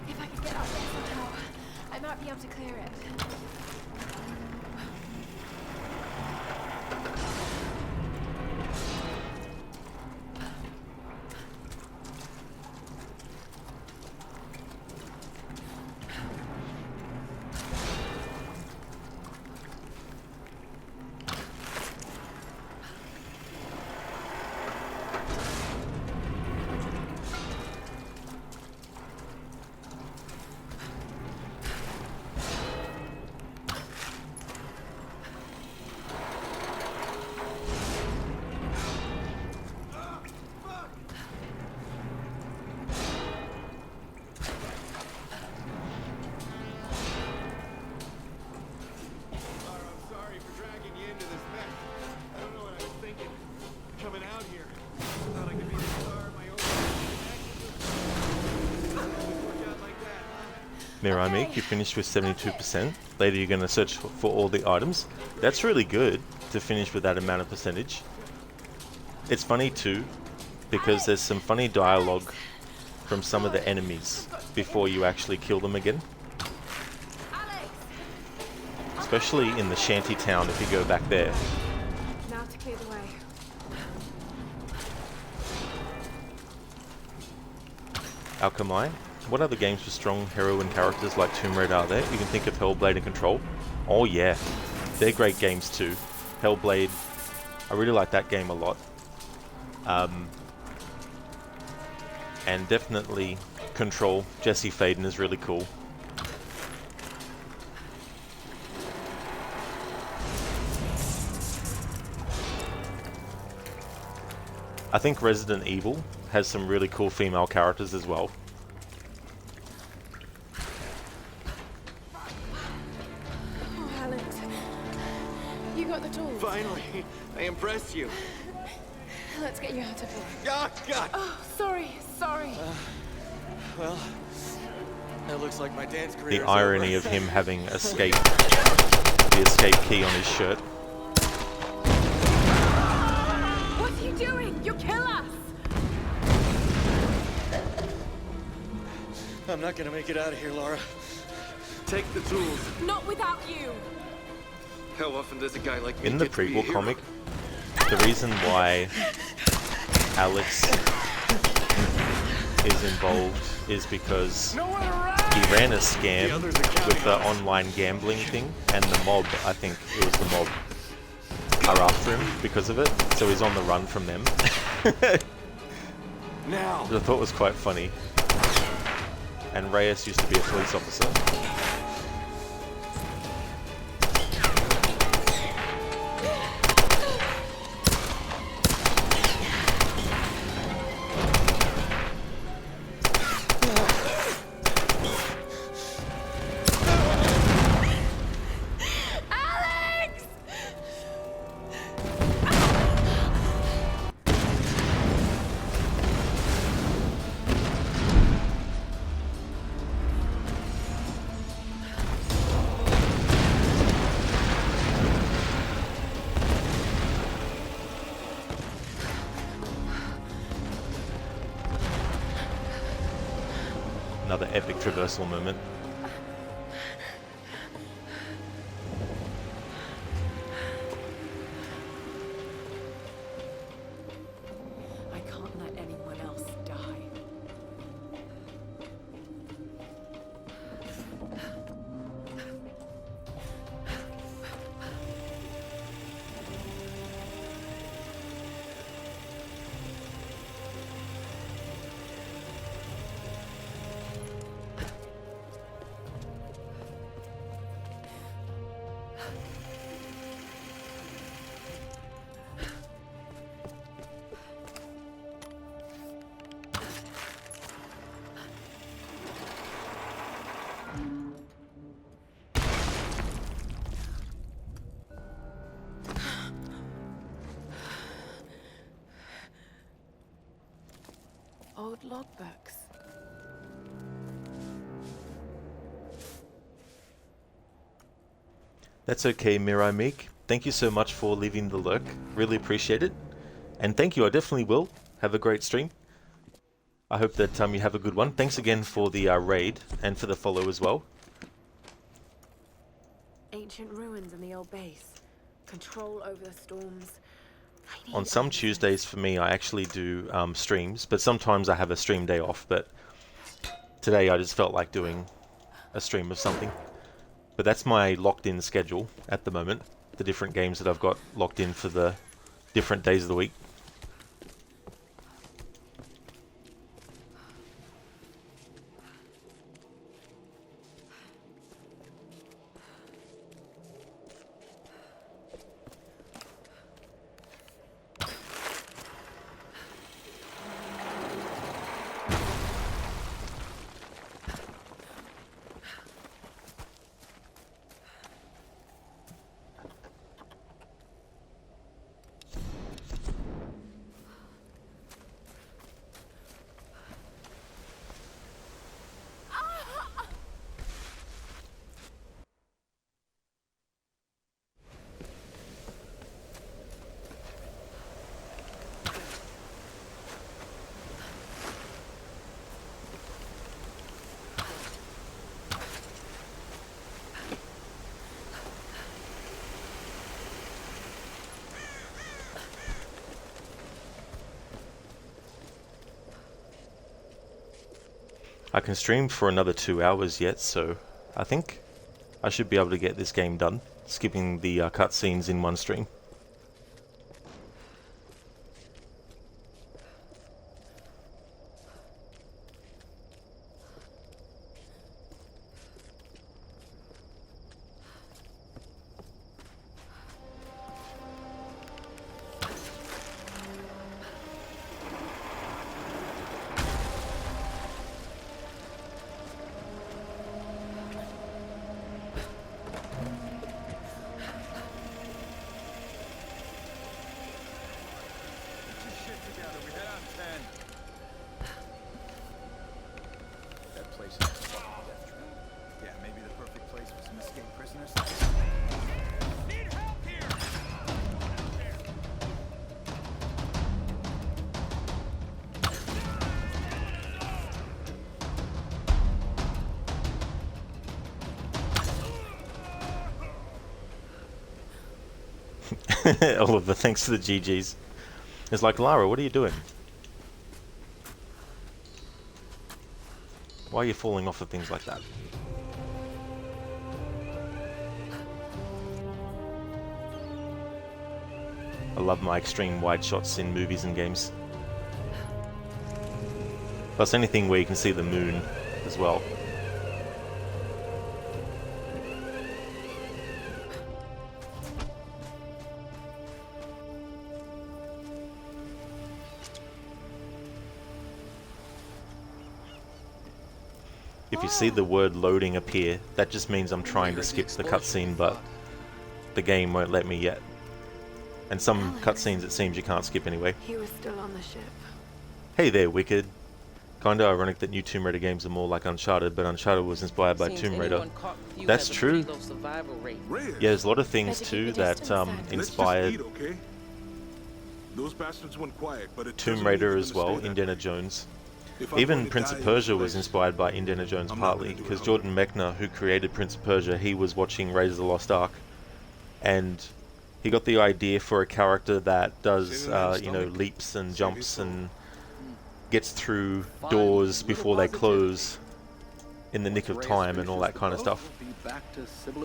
Speaker 2: If I could get up there somehow, I might be able to clear it.
Speaker 1: Miramik, you finished with 72%. Later you're going to search for all the items. That's really good to finish with that amount of percentage. It's funny too, because there's some funny dialogue from some of the enemies before you actually kill them again. Especially in the shanty town if you go back there.
Speaker 2: Now to clear the way.
Speaker 1: Alchemy. What other games with strong heroine characters like Tomb Raider are there? You can think of Hellblade and Control. Oh yeah, they're great games too. Hellblade, I really like that game a lot. And definitely Control. Jesse Faden is really cool. I think Resident Evil has some really cool female characters as well.
Speaker 8: Finally, I impressed you.
Speaker 2: Let's get you out of here.
Speaker 8: Oh, God!
Speaker 2: Oh, sorry.
Speaker 8: Well, that looks like my dance career.
Speaker 1: The irony of him having the escape key on his shirt.
Speaker 2: What are you doing? You'll kill us!
Speaker 8: I'm not gonna make it out of here, Laura. Take the tools.
Speaker 2: Not without you!
Speaker 8: How often does a guy like me
Speaker 1: In the
Speaker 8: get to be a
Speaker 1: prequel
Speaker 8: hero?
Speaker 1: comic, the reason why Alex is involved is because he ran a scam with the online gambling thing, and the mob, I think it was the mob, are after him because of it, so he's on the run from them.
Speaker 8: Now.
Speaker 1: Which I thought was quite funny. And Reyes used to be a police officer. Another epic traversal moment.
Speaker 2: I can't let anyone else die. Old logbooks.
Speaker 1: That's okay, Mirai Meek. Thank you so much for leaving the lurk. Really appreciate it. And thank you, I definitely will. Have a great stream. I hope that you have a good one. Thanks again for the raid and for the follow as well.
Speaker 2: Ancient ruins in the old base. Control over the storms.
Speaker 1: On some Tuesdays for me, I actually do streams, but sometimes I have a stream day off. But today I just felt like doing a stream of something. But that's my locked-in schedule at the moment. The different games that I've got locked in for the different days of the week. I can stream for another 2 hours yet, so I think I should be able to get this game done, skipping the cutscenes in one stream. Oliver, thanks for the GGs. It's like, Lara, what are you doing? Why are you falling off of things like that? I love my extreme wide shots in movies and games. Plus anything where you can see the moon as well. If you see the word loading appear, that just means I'm trying to skip the cutscene, but the game won't let me yet. And some cutscenes it seems you can't skip anyway.
Speaker 2: He was still on the ship.
Speaker 1: Hey there, Wicked. Kinda ironic that new Tomb Raider games are more like Uncharted, but Uncharted was inspired by Tomb Raider. That's true. Yeah, there's a lot of things too that inspired
Speaker 10: Those bastards went quiet, but
Speaker 1: Tomb Raider as well, Indiana Jones. Even Prince of Persia was inspired by Indiana Jones partly, because Jordan Mechner, who created Prince of Persia, he was watching Raiders of the Lost Ark, and he got the idea for a character that does, you know, leaps and jumps and gets through doors before they close in the nick of time and all that kind of stuff.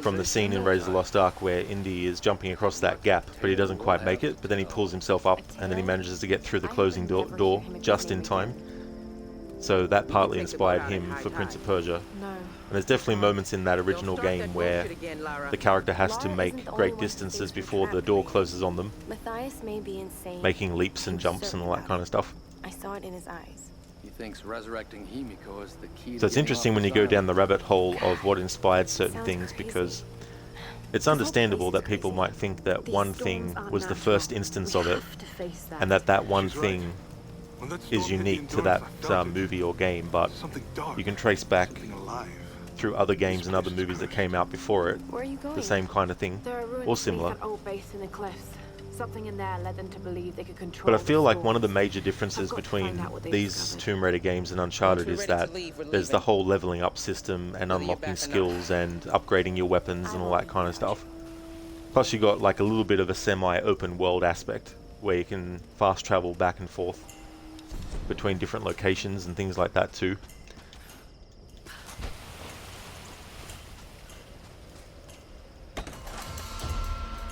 Speaker 1: From the scene in Raiders of the Lost Ark where Indy is jumping across that gap, but he doesn't quite make it, but then he pulls himself up and then he manages to get through the closing door just in time. So that partly inspired him for Prince of Persia. And there's definitely moments in that original game where the character has to make great distances before the door closes on them,
Speaker 16: Matthias may be insane.
Speaker 1: making leaps and jumps and all that kind of stuff.
Speaker 16: I saw it in his eyes.
Speaker 5: He thinks resurrecting Himiko is the key.
Speaker 1: So it's interesting when you go down the rabbit hole of what inspired certain things, because it's understandable that people might think that one thing was the first instance of it, and that one thing is unique to that movie or game, but you can trace back through other games and other movies that came out before it,
Speaker 2: Where are you going?
Speaker 1: the same kind of thing,
Speaker 2: There are ruins
Speaker 1: or similar.
Speaker 2: beneath that old base in the cliffs. Something in there led them to believe they could control.
Speaker 1: But I feel
Speaker 2: the
Speaker 1: like one of the
Speaker 2: storms.
Speaker 1: major differences
Speaker 2: I've got to
Speaker 1: between
Speaker 2: find out what they
Speaker 1: these
Speaker 2: discovered.
Speaker 1: Tomb Raider games and Uncharted
Speaker 7: Once
Speaker 1: is
Speaker 7: we're ready
Speaker 1: that
Speaker 7: to leave, we're
Speaker 1: there's the
Speaker 7: leaving.
Speaker 1: whole leveling up system and
Speaker 7: Whether you're
Speaker 1: unlocking
Speaker 7: back or not.
Speaker 1: skills and upgrading your weapons and all that kind of stuff. Plus you got like a little bit of a semi-open world aspect where you can fast travel back and forth between different locations and things like that too.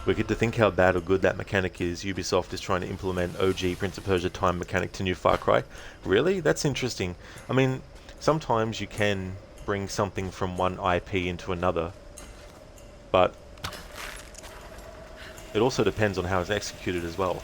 Speaker 1: Wicked to think how bad or good that mechanic is. Ubisoft is trying to implement OG Prince of Persia time mechanic to new Far Cry. Really? That's interesting. I mean, sometimes you can bring something from one IP into another, but it also depends on how it's executed as well.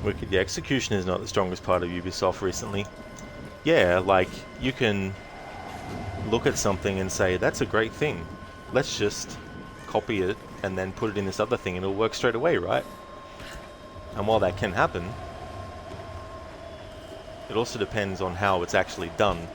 Speaker 1: Wicked. The execution is not the strongest part of Ubisoft recently. Yeah, like, you can look at something and say, that's a great thing. Let's just copy it and then put it in this other thing and it'll work straight away, right? And while that can happen, it also depends on how it's actually done.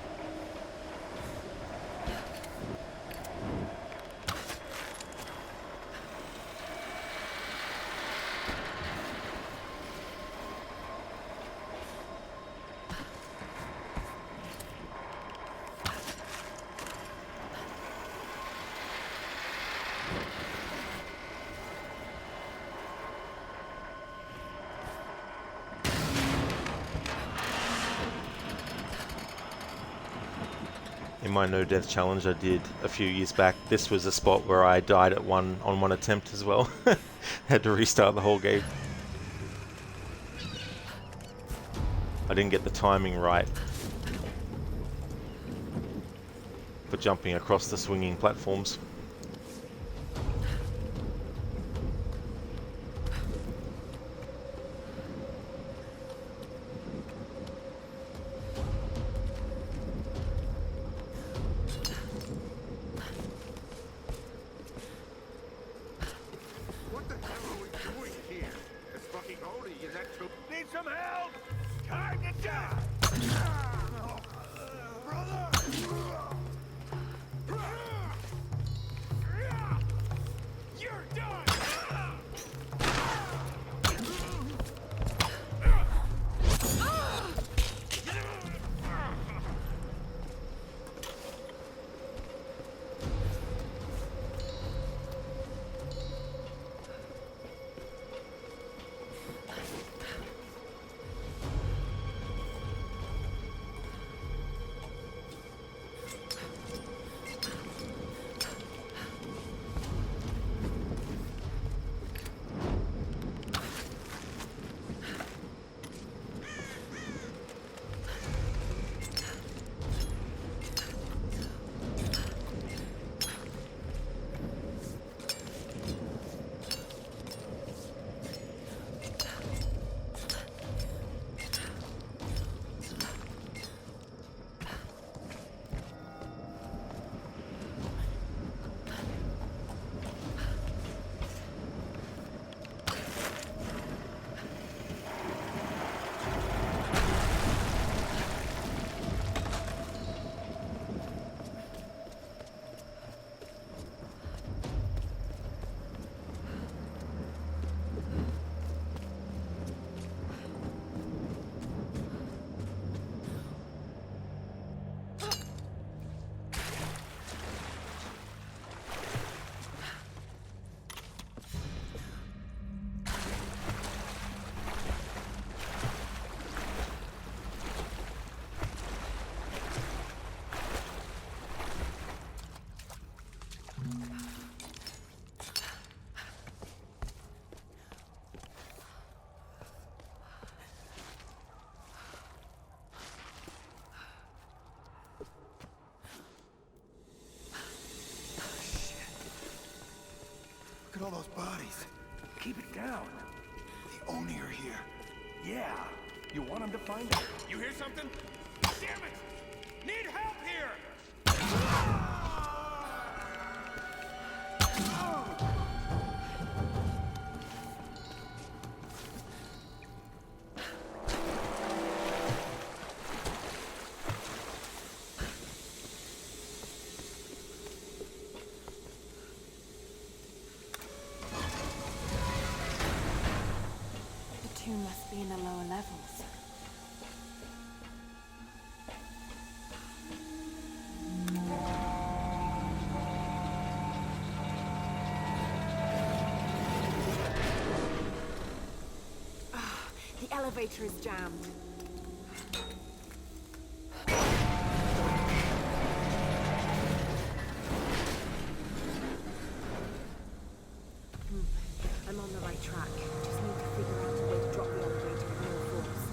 Speaker 1: In my no death challenge I did a few years back, this was a spot where I died at on one attempt as well. Had to restart the whole game. I didn't get the timing right for jumping across the swinging platforms.
Speaker 3: What the hell are we doing here? It's fucking Odie. Is that true? Need some help? Time to die! Brother! Look at all those bodies. Keep it down. The Oni are here. Yeah. You want them to find out?
Speaker 14: You hear something? Damn it! Need help here!
Speaker 2: The tomb must be in the lower levels. The elevator is jammed. I'm on the right track. Just need to figure out a way to drop the elevator with no force.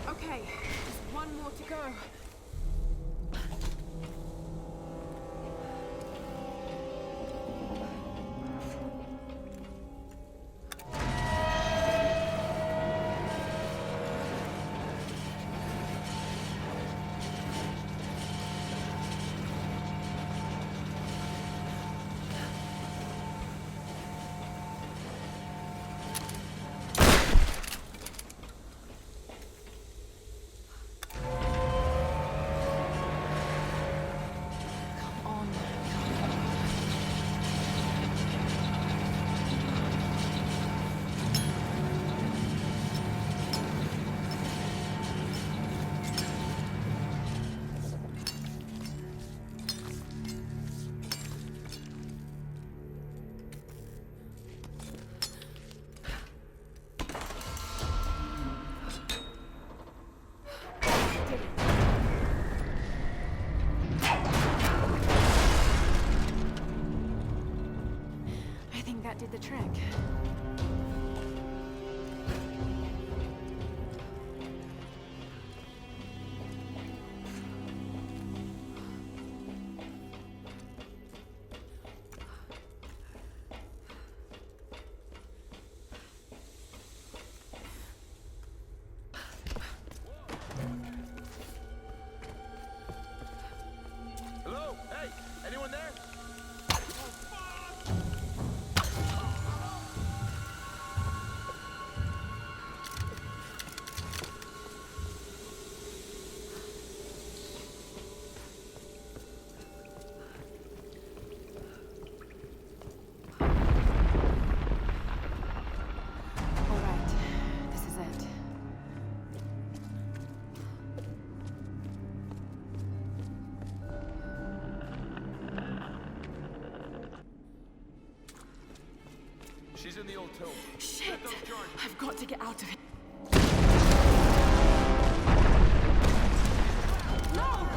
Speaker 2: Okay, just one more to go. That did the trick.
Speaker 3: Hello? Hey, anyone there?
Speaker 14: in the old tomb.
Speaker 2: Shit! I've got to get out of here. No!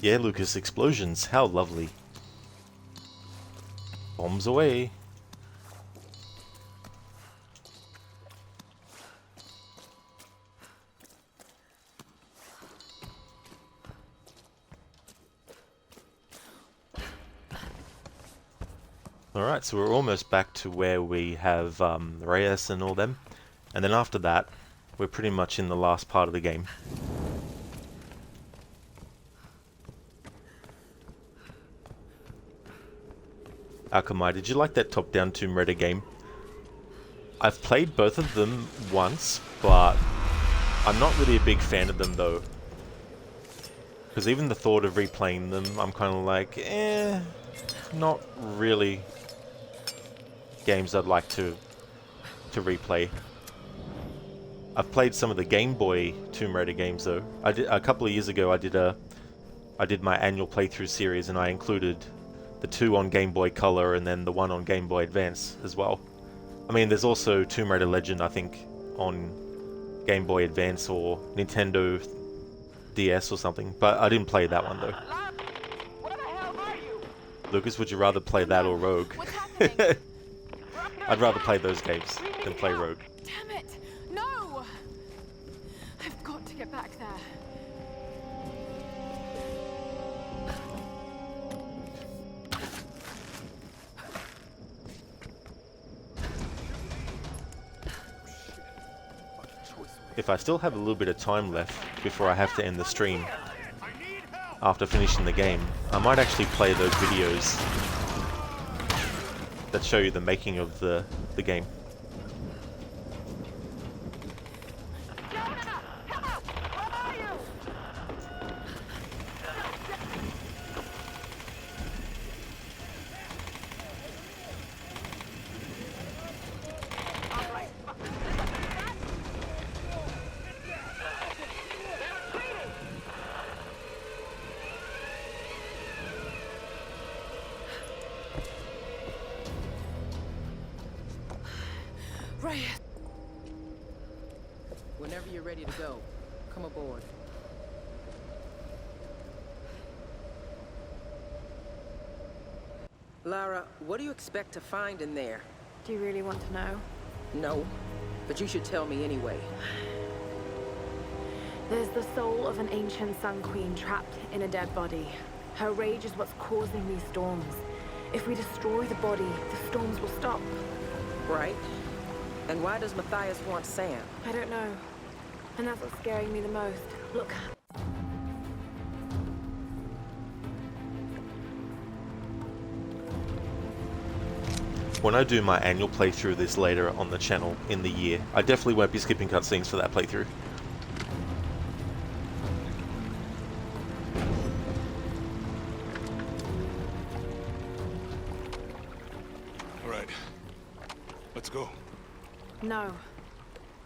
Speaker 1: Yeah, Lucas, explosions. How lovely. Bombs away. Alright, so we're almost back to where we have Reyes and all them. And then after that, we're pretty much in the last part of the game. Akamai, did you like that top-down Tomb Raider game? I've played both of them once, but I'm not really a big fan of them though. Because even the thought of replaying them, I'm kind of like, not really games I'd like to replay. I've played some of the Game Boy Tomb Raider games though. I did a couple of years ago. I did my annual playthrough series, and I included the 2 on Game Boy Color and then the 1 on Game Boy Advance as well. I mean, there's also Tomb Raider Legend, I think, on Game Boy Advance or Nintendo DS or something, but I didn't play that one though. Lucas, would you rather play that or Rogue? I'd rather play those games than play Rogue.
Speaker 2: Damn it! No! I've got to get back there.
Speaker 1: If I still have a little bit of time left before I have to end the stream, after finishing the game, I might actually play those videos that show you the making of the game.
Speaker 2: Reyes.
Speaker 7: Whenever you're ready to go, come aboard. Lara, what do you expect to find in there?
Speaker 2: Do you really want to know?
Speaker 7: No, but you should tell me anyway.
Speaker 2: There's the soul of an ancient Sun Queen trapped in a dead body. Her rage is what's causing these storms. If we destroy the body, the storms will stop.
Speaker 7: Right. And why does Matthias want Sam?
Speaker 2: I don't know. And that's what's scaring me the most. Look.
Speaker 1: when I do my annual playthrough of this later on the channel in the year, I definitely won't be skipping cutscenes for that playthrough.
Speaker 10: Alright. Let's go.
Speaker 2: No.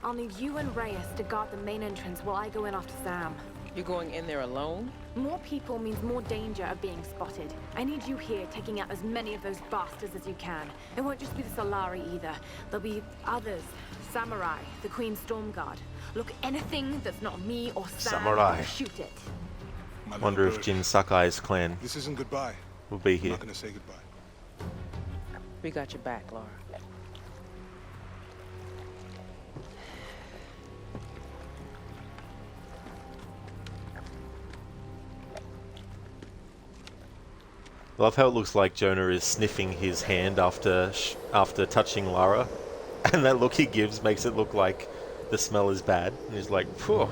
Speaker 2: I'll need you and Reyes to guard the main entrance while I go in after Sam.
Speaker 7: You're going in there alone?
Speaker 2: More people means more danger of being spotted. I need you here taking out as many of those bastards as you can. It won't just be the Solari either. There'll be others. Samurai, the Queen's Stormguard. Look, anything that's not me or Sam,
Speaker 1: Samurai.
Speaker 2: shoot it.
Speaker 1: Wonder if Jin Sakai's clan
Speaker 10: This isn't goodbye.
Speaker 1: will be
Speaker 10: I'm
Speaker 1: here.
Speaker 10: not gonna say goodbye.
Speaker 7: We got your back, Lara.
Speaker 1: I love how it looks like Jonah is sniffing his hand after touching Lara, and that look he gives makes it look like the smell is bad, and he's like, phew.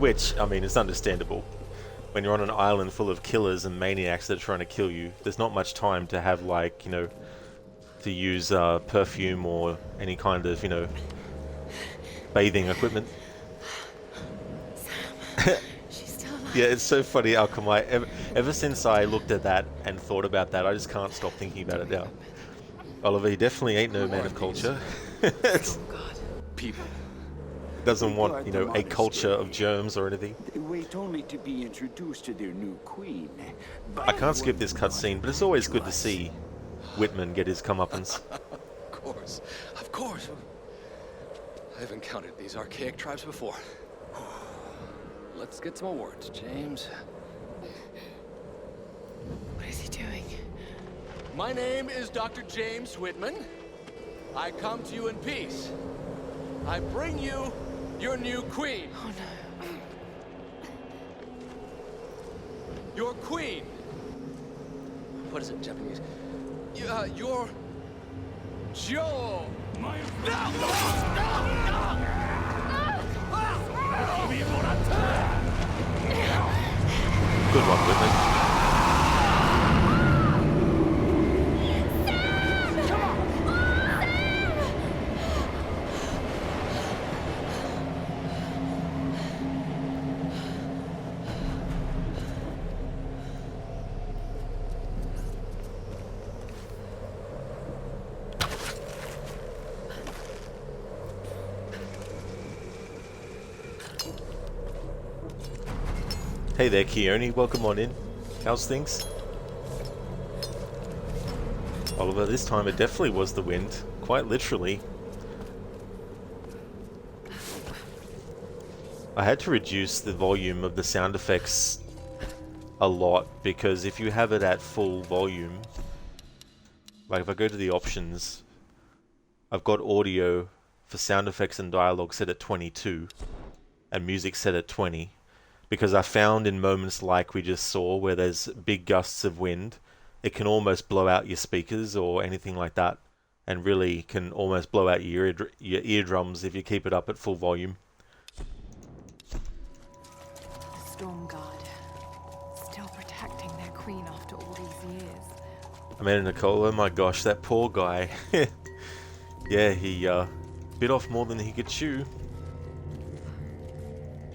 Speaker 1: Which, I mean, it's understandable. When you're on an island full of killers and maniacs that are trying to kill you, there's not much time to have, like, you know, to use perfume or any kind of, you know, bathing equipment.
Speaker 2: She's still alive.
Speaker 1: Yeah, it's so funny how come ever since I looked at that and thought about that, I just can't stop thinking about it now. Oliver, he definitely ain't no man of culture.
Speaker 11: People.
Speaker 1: Doesn't want, you know, a culture of germs or anything.
Speaker 4: They wait only to be introduced to their new queen.
Speaker 1: I can't skip this cutscene, but it's always good to see Whitman get his comeuppance.
Speaker 5: Of course. Of course. I've encountered these archaic tribes before. Let's get some awards, James.
Speaker 2: What is he doing?
Speaker 5: My name is Dr. James Whitman. I come to you in peace. I bring you your new queen.
Speaker 2: Oh no.
Speaker 5: Your queen. What is it in Japanese? Your Joe. My
Speaker 1: Good one, Whitman. Hey there, Keone. Welcome on in. How's things? Oliver, this time it definitely was the wind. Quite literally. I had to reduce the volume of the sound effects a lot, because if you have it at full volume, like if I go to the options, I've got audio for sound effects and dialogue set at 22, and music set at 20. Because I found in moments like we just saw, where there's big gusts of wind, it can almost blow out your speakers or anything like that, and really can almost blow out your eardrums if you keep it up at full volume.
Speaker 2: The Stormguard. Still protecting their queen after all these years.
Speaker 1: Amanda Nicole, oh my gosh, that poor guy. Yeah, he bit off more than he could chew.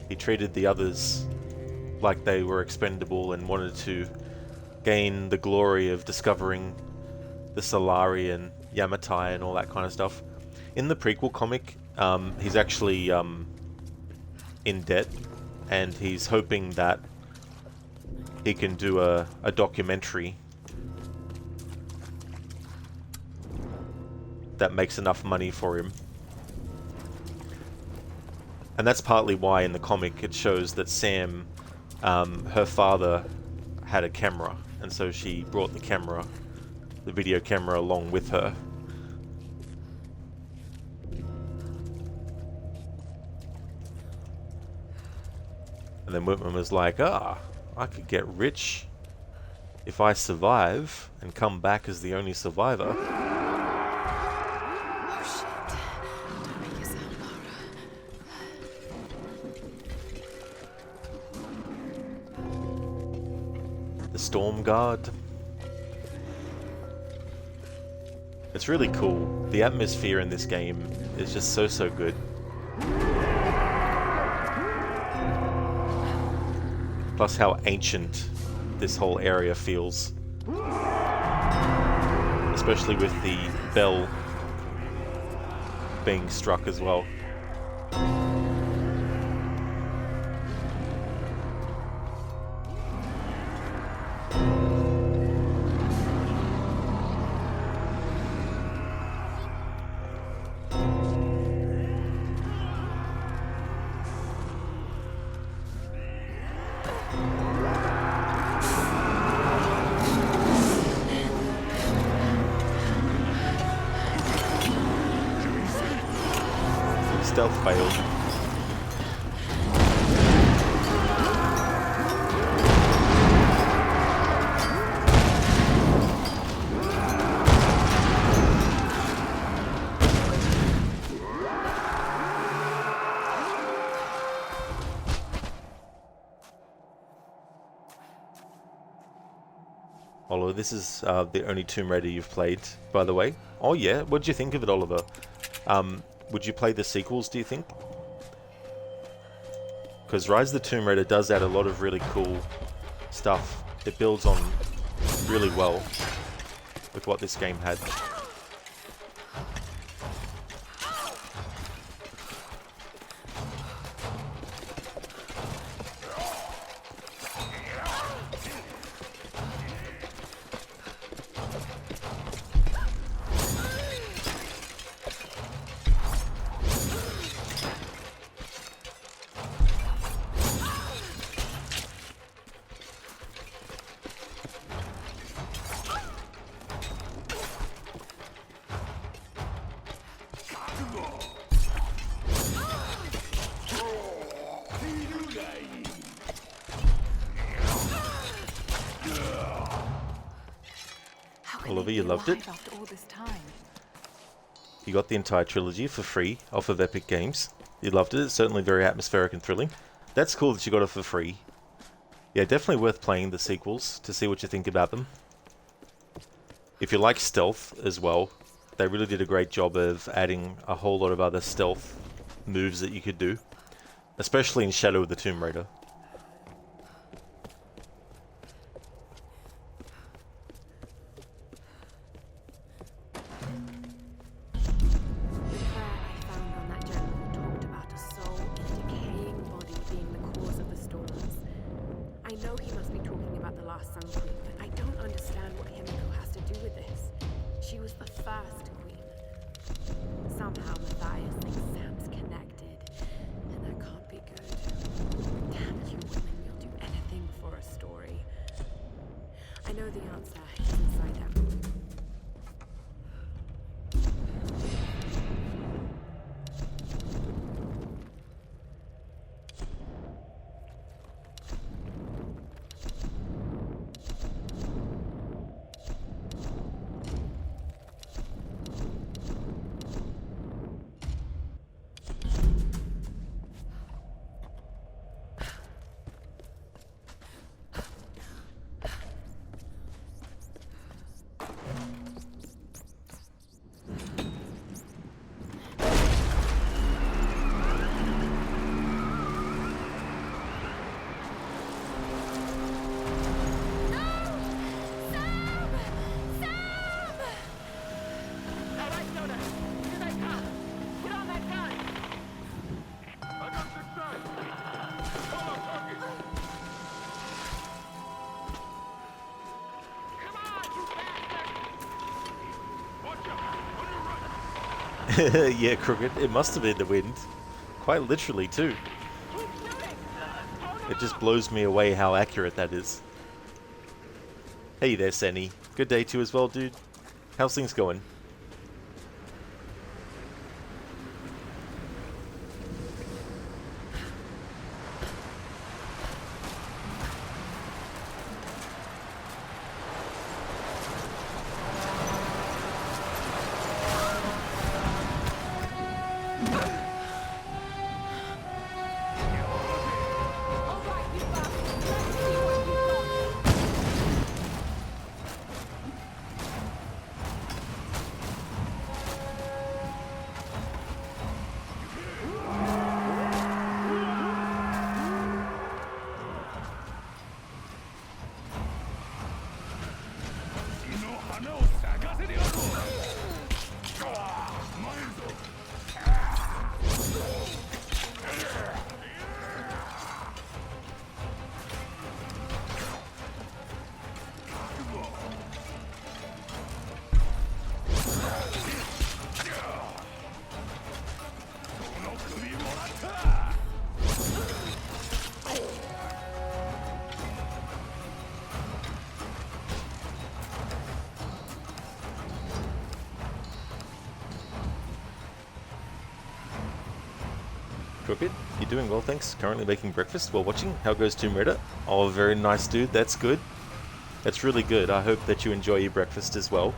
Speaker 1: He treated the others like they were expendable and wanted to gain the glory of discovering the Solari and Yamatai and all that kind of stuff. In the prequel comic, he's actually in debt, and he's hoping that he can do a documentary that makes enough money for him. And that's partly why in the comic it shows that Sam, her father, had a camera, and so she brought the video camera along with her. And then Whitman was like, I could get rich if I survive and come back as the only survivor. Storm Guard. It's really cool. The atmosphere in this game is just so good. Plus how ancient this whole area feels. Especially with the bell being struck as well. Stealth failed. Oliver, this is the only Tomb Raider you've played, by the way. Oh yeah, what did you think of it, Oliver? Would you play the sequels, do you think? Because Rise of the Tomb Raider does add a lot of really cool stuff. It builds on really well with what this game had. Oliver, you loved it?
Speaker 2: After all this time.
Speaker 1: You got the entire trilogy for free off of Epic Games. You loved it. It's certainly very atmospheric and thrilling. That's cool that you got it for free. Yeah, definitely worth playing the sequels to see what you think about them. If you like stealth as well, they really did a great job of adding a whole lot of other stealth moves that you could do. Especially in Shadow of the Tomb Raider.
Speaker 2: Somehow Matthias thinks Sam's connected, and that can't be good. Damn you women, you'll do anything for a story. I know the answer is inside them.
Speaker 1: Yeah, Crooked, it must have been the wind. Quite literally, too. It just blows me away how accurate that is. Hey there, Senny. Good day to you as well, dude. How's things going? Crooked, you're doing well, thanks. Currently making breakfast while watching. How goes Tomb Raider? Oh, very nice, dude. That's good. That's really good. I hope that you enjoy your breakfast as well.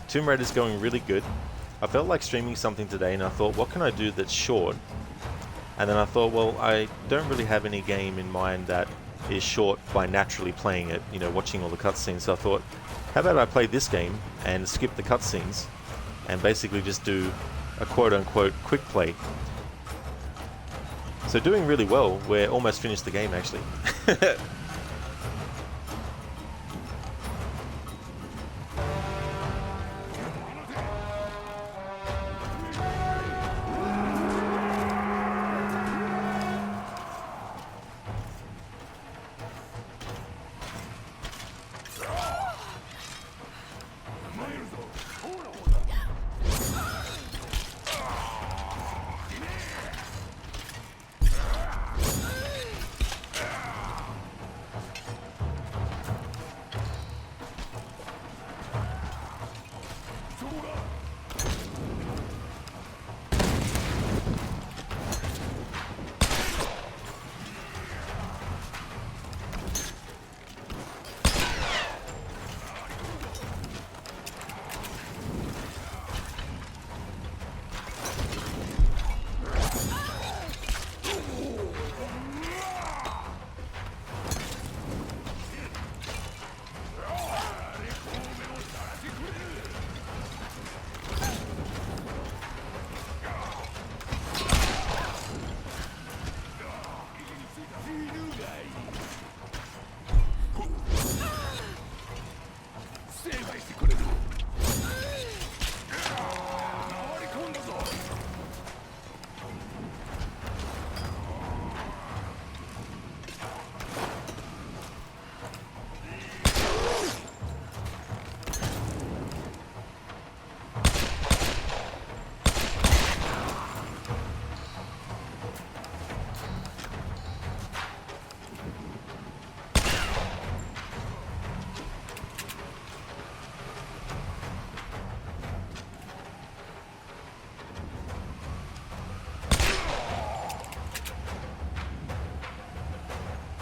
Speaker 1: Tomb Raider's going really good. I felt like streaming something today, and I thought, what can I do that's short? And then I thought, well, I don't really have any game in mind that is short by naturally playing it, you know, watching all the cutscenes. So I thought, how about I play this game and skip the cutscenes and basically just do a quote-unquote quick play. So doing really well. We're almost finished the game, actually.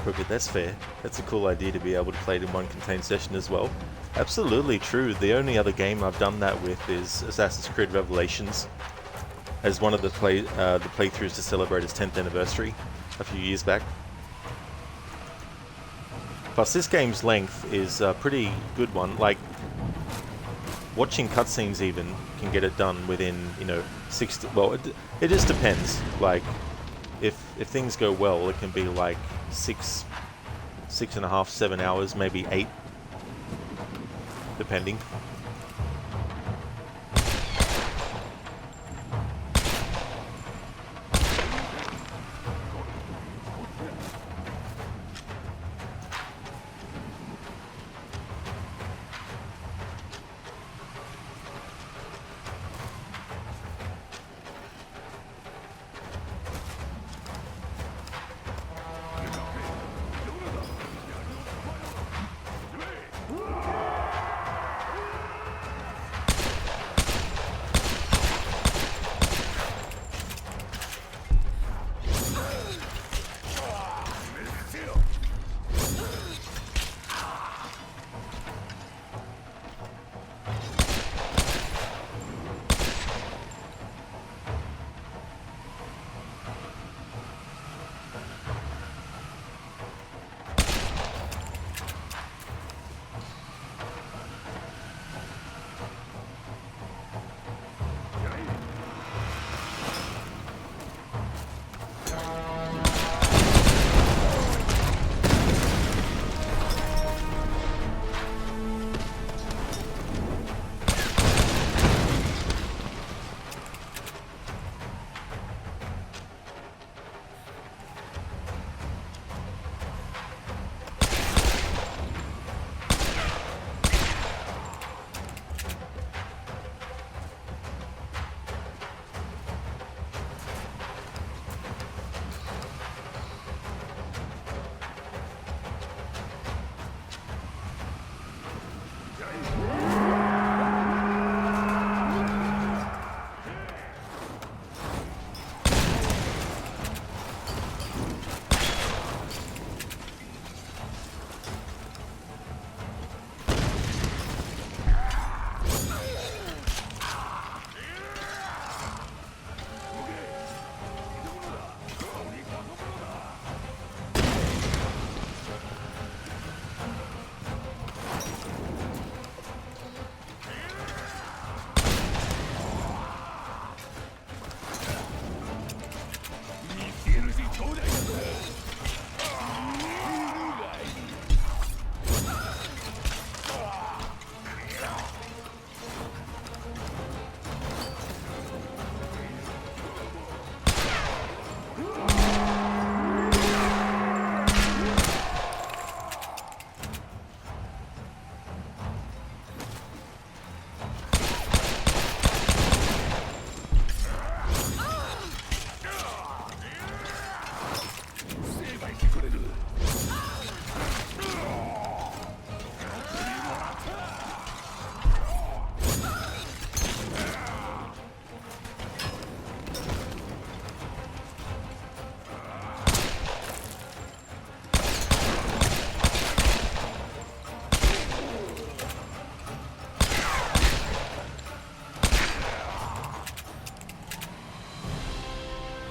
Speaker 1: Crooked, that's fair. That's a cool idea to be able to play it in one contained session as well. Absolutely true. The only other game I've done that with is Assassin's Creed Revelations, as one of the playthroughs to celebrate its 10th anniversary a few years back. Plus, this game's length is a pretty good one. Like, watching cutscenes even can get it done within, you know, 60. Well, it just depends. Like, if things go well, it can be like 6.5, 7 hours, maybe 8, depending.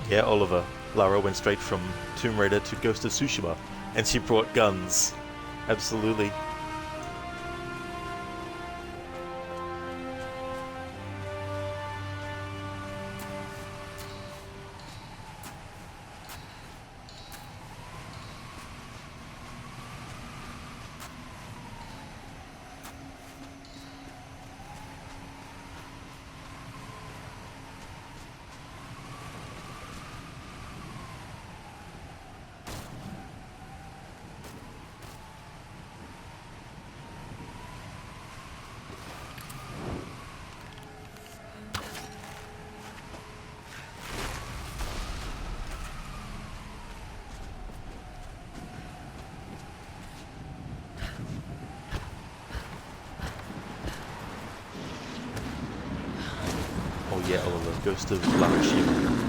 Speaker 1: Yeah, Oliver. Lara went straight from Tomb Raider to Ghost of Tsushima, and she brought guns. Absolutely. Oh yeah, Oliver. Ghost of Tsushima.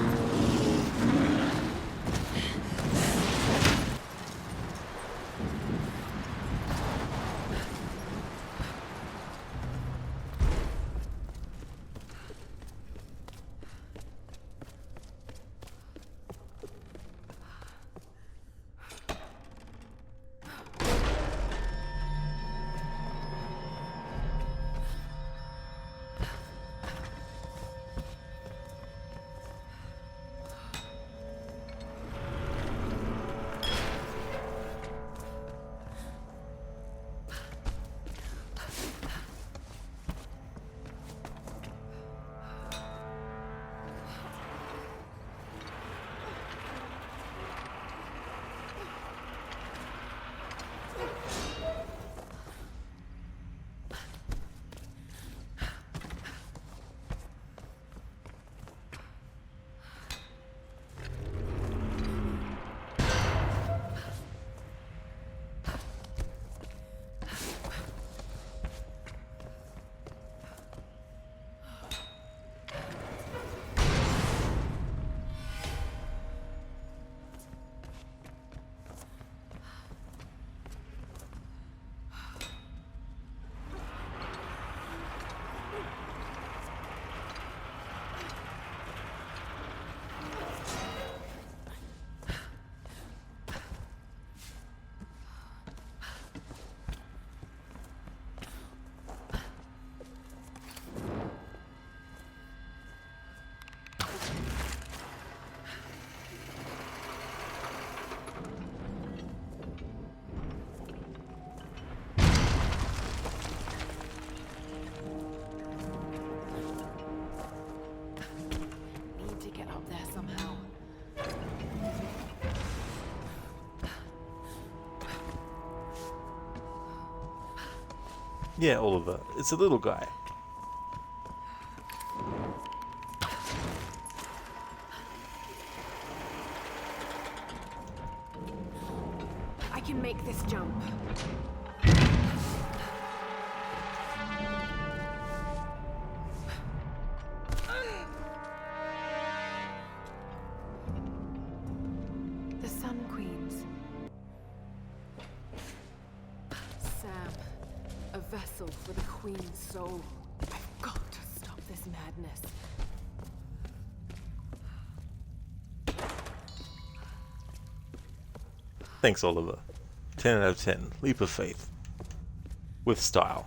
Speaker 1: Yeah, Oliver. It's a little guy.
Speaker 2: I can make this jump. The Sun Queens. Sam, a vessel for the Queen's soul. I've got to stop this madness.
Speaker 1: Thanks, Oliver. 10 out of 10. Leap of faith. With style.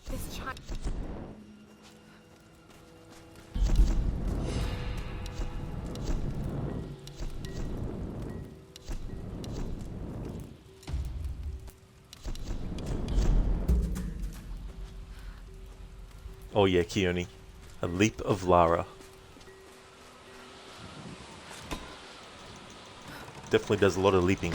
Speaker 2: This child.
Speaker 1: Oh yeah, Keone. A leap of Lara. Definitely does a lot of leaping.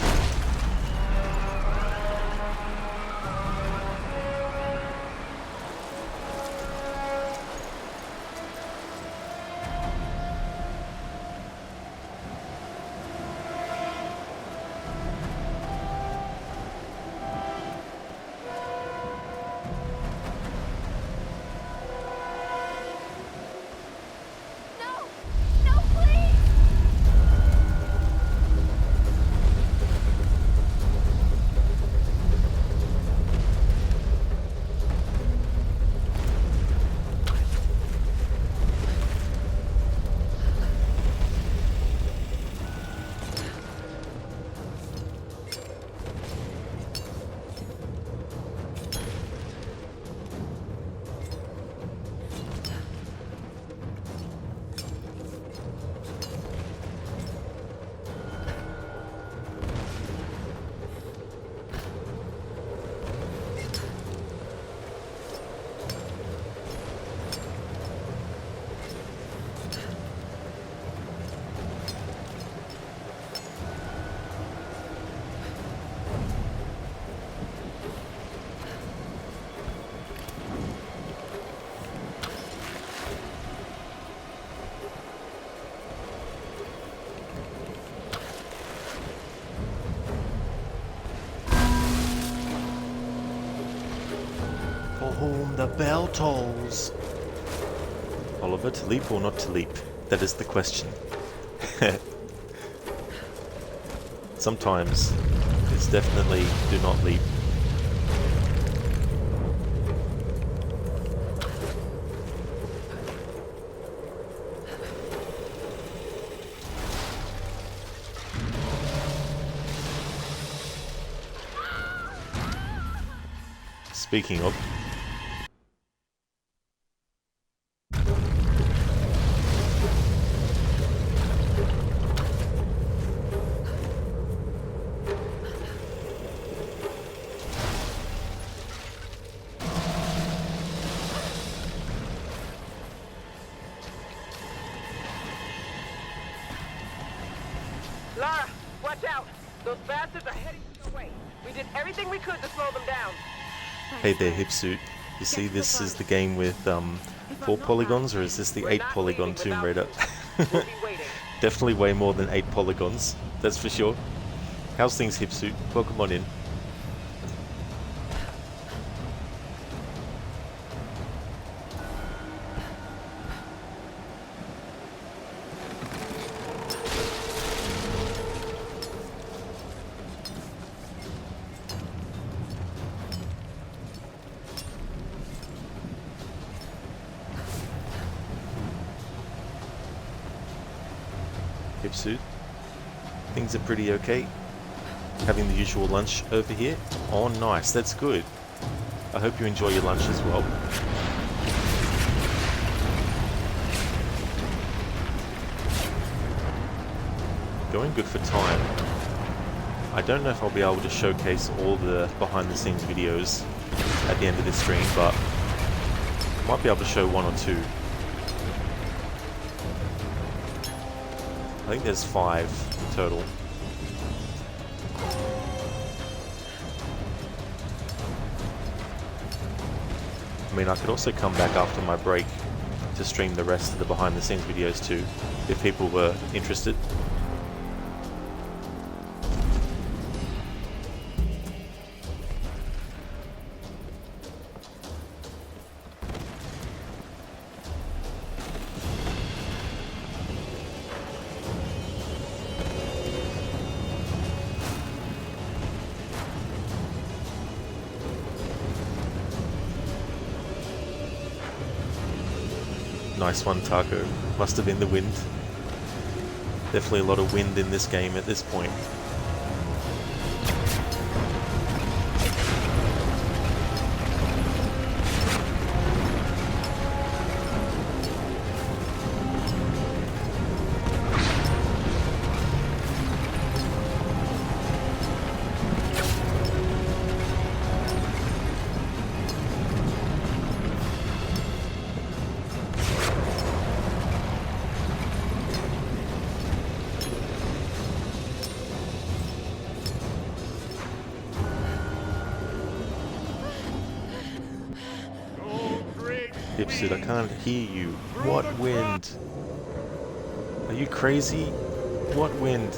Speaker 1: home, the bell tolls. Oliver, to leap or not to leap? That is the question. Sometimes it's definitely do not leap. Speaking of,
Speaker 7: Lara, watch out! Those bastards are heading your way. We did everything we could to slow them down.
Speaker 1: hey there, Hipsuit. You see, this is the game with 4 polygons, or is this the 8 polygon Tomb Raider? Definitely way more than 8 polygons, that's for sure. How's things, Hipsuit? Welcome on in. Hipsuit. Things are pretty okay. Having the usual lunch over here. Oh, nice. That's good. I hope you enjoy your lunch as well. Going good for time. I don't know if I'll be able to showcase all the behind-the-scenes videos at the end of this stream, but I might be able to show 1 or 2. I think there's 5 total. I mean, I could also come back after my break to stream the rest of the behind-the-scenes videos too, if people were interested. Nice one, Taco. Must have been the wind. Definitely a lot of wind in this game at this point. Hipsuit, I can't hear you. What wind? Are you crazy? What wind?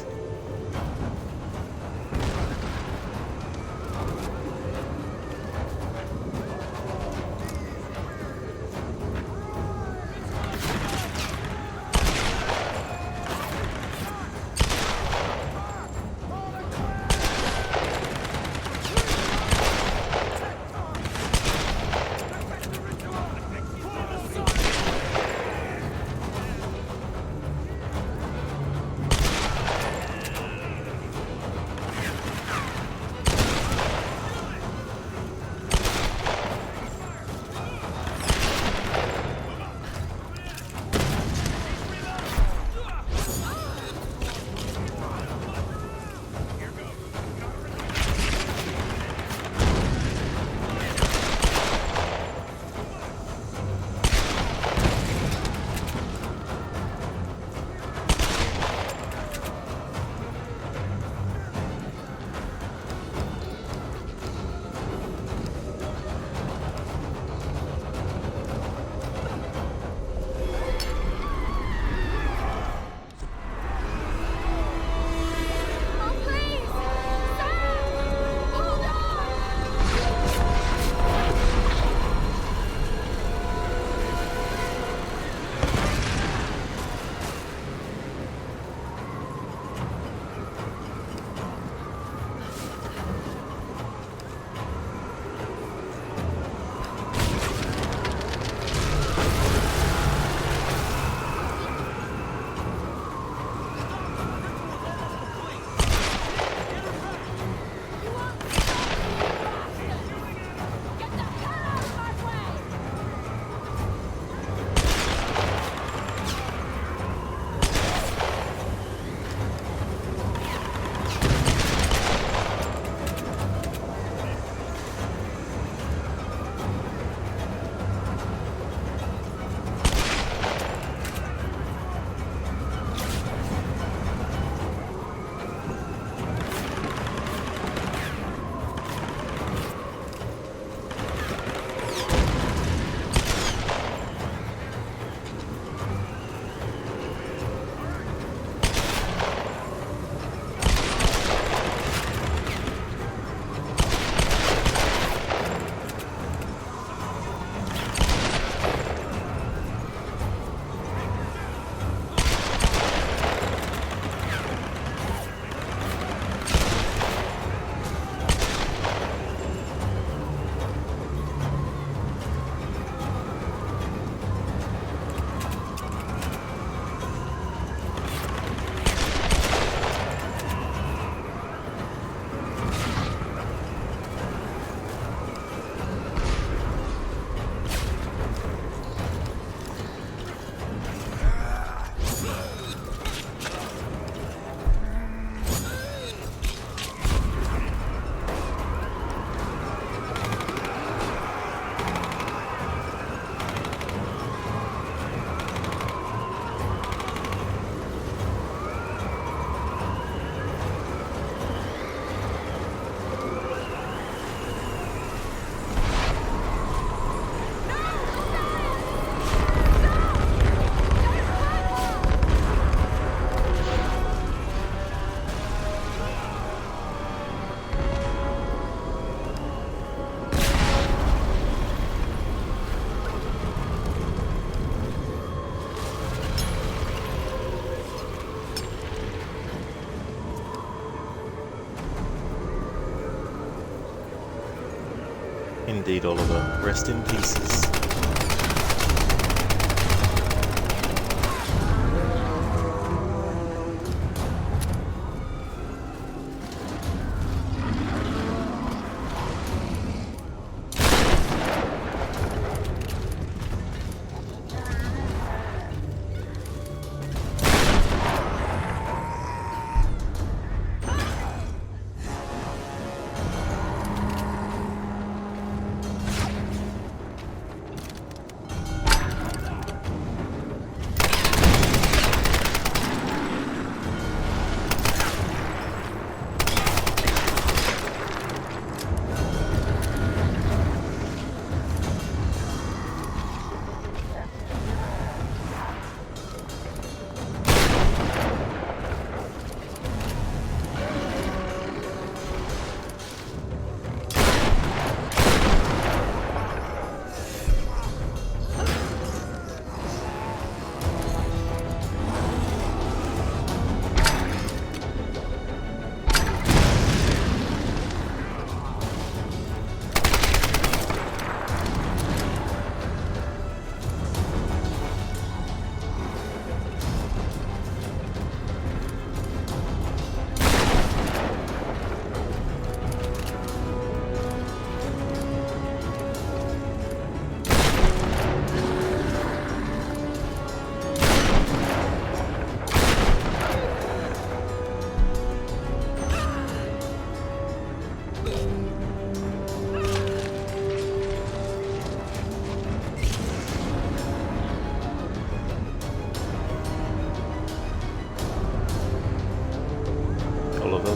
Speaker 1: Indeed, Oliver. Rest in pieces.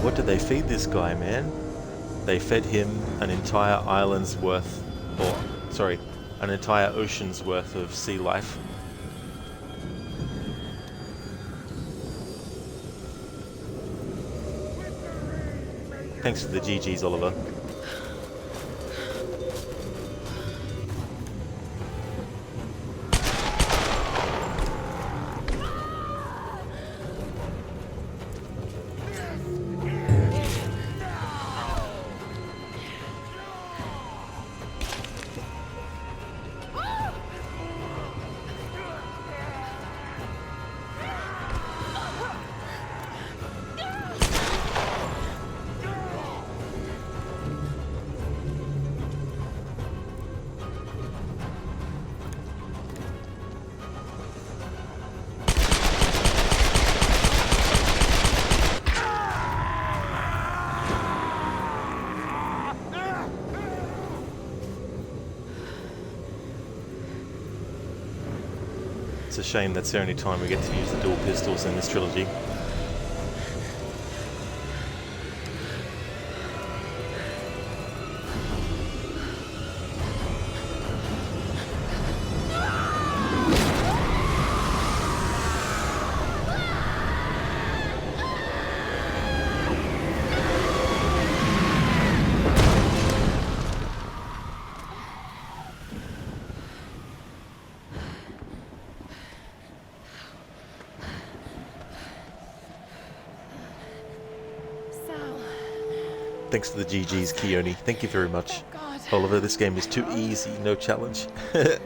Speaker 1: What did they feed this guy, man? They fed him an entire island's worth, or, sorry, an entire ocean's worth of sea life. Thanks for the GGs, Oliver. It's a shame that's the only time we get to use the dual pistols in this trilogy. Thanks to the GGs, Keone. Thank you very much. Oliver, this game is too easy, no challenge. It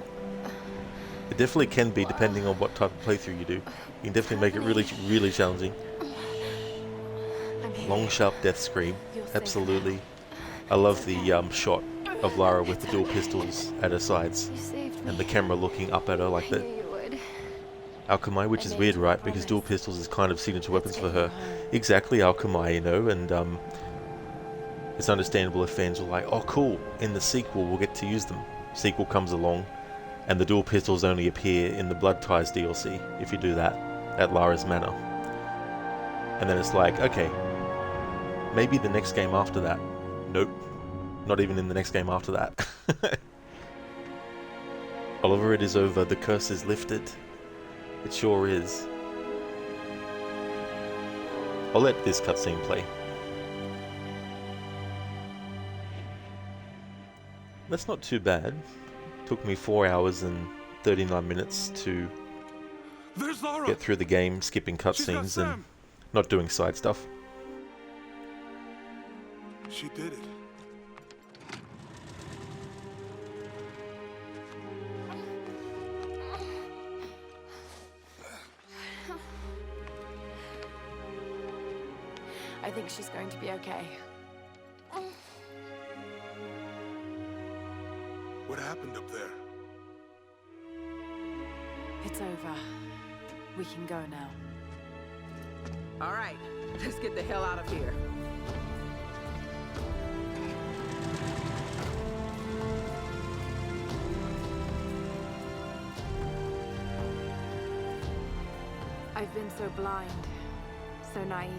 Speaker 1: definitely can be, depending on what type of playthrough you do. You can definitely make it really, really challenging. Long, sharp death scream. Absolutely. I love the shot of Lara with the dual pistols at her sides. And the camera looking up at her like that. Alchemy, which is weird, right? Because dual pistols is kind of signature weapons for her. Exactly, Alchemy, you know, and it's understandable if fans are like, oh cool, in the sequel we'll get to use them. Sequel comes along, and the dual pistols only appear in the Blood Ties DLC, if you do that, at Lara's Manor. And then it's like, okay, maybe the next game after that. Nope, not even in the next game after that. Oliver, it is over, the curse is lifted. It sure is. I'll let this cutscene play. That's not too bad. Took me 4 hours and 39 minutes to get through the game, skipping cutscenes and not doing side stuff.
Speaker 10: She did it.
Speaker 2: I think she's going to be okay.
Speaker 10: What happened up there?
Speaker 2: It's over. We can go now.
Speaker 7: All right, let's get the hell out of here.
Speaker 2: I've been so blind, so naive.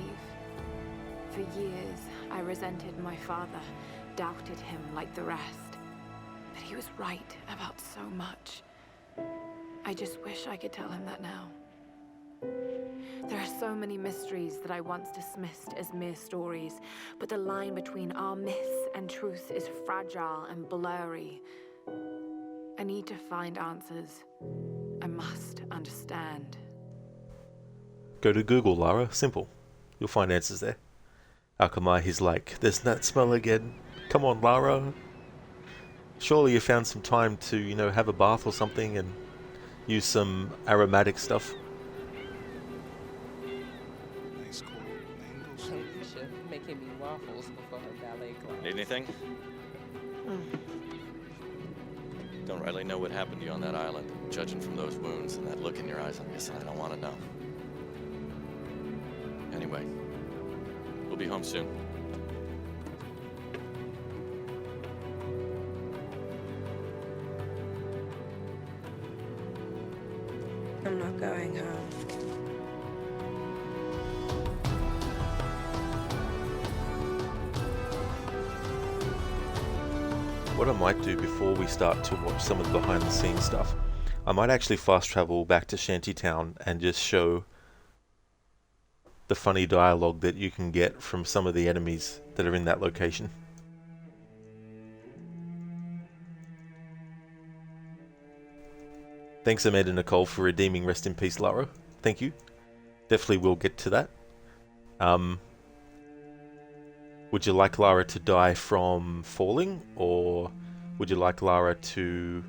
Speaker 2: For years, I resented my father, doubted him like the rest. But he was right about so much. I just wish I could tell him that now. There are so many mysteries that I once dismissed as mere stories, but the line between our myths and truth is fragile and blurry. I need to find answers. I must understand.
Speaker 1: Go to Google, Lara. Simple. You'll find answers there. Akamai, he's like, there's that smell again. Come on, Lara. Surely you found some time to, you know, have a bath or something and use some aromatic stuff.
Speaker 7: Alicia making me waffles before her ballet class.
Speaker 8: Need anything? Don't really know what happened to you on that island. Judging from those wounds and that look in your eyes, I'm guessing I don't want to know. Anyway, we'll be home soon.
Speaker 16: I'm not going home.
Speaker 1: What I might do before we start to watch some of the behind the scenes stuff, I might actually fast travel back to Shantytown and just show the funny dialogue that you can get from some of the enemies that are in that location. Thanks Amanda Nicole for redeeming Rest in Peace Lara. Thank you. Definitely will get to that. Would you like Lara to die from falling, or would you like Lara to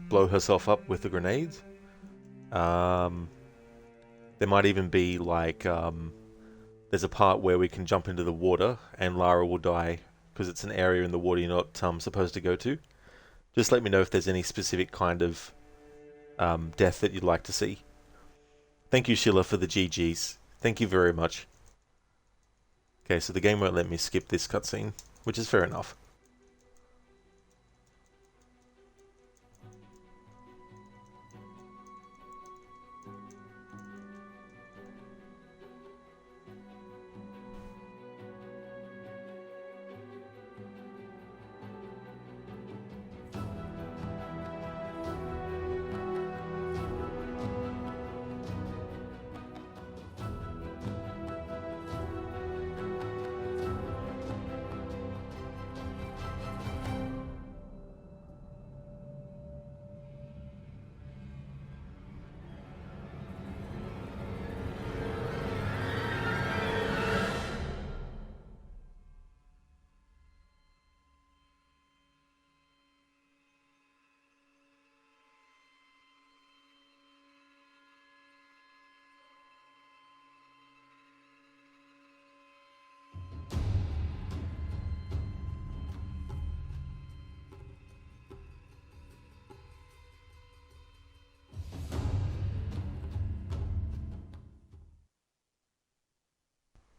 Speaker 1: blow herself up with a grenade? There might even be like there's a part where we can jump into the water and Lara will die because it's an area in the water you're not supposed to go to. Just let me know if there's any specific kind of death that you'd like to see. Thank you, Sheila, for the GGs. Thank you very much. Okay, so the game won't let me skip this cutscene, which is fair enough.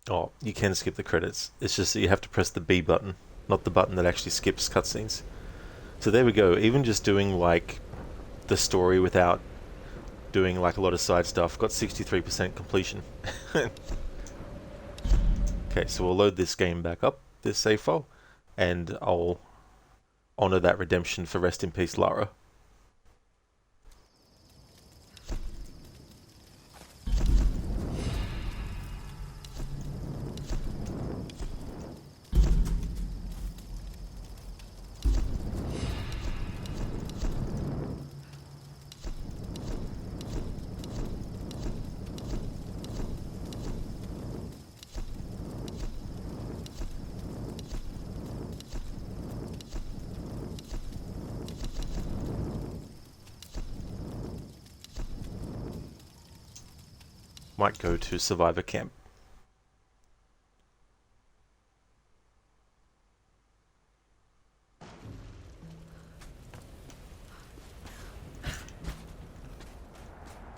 Speaker 1: Oh, you can skip the credits. It's just that you have to press the B button, not the button that actually skips cutscenes. So there we go. Even just doing like the story without doing like a lot of side stuff, got 63% completion. Okay, so we'll load this game back up, this save file, and I'll honor that redemption for Rest in Peace Lara. Might go to Survivor Camp.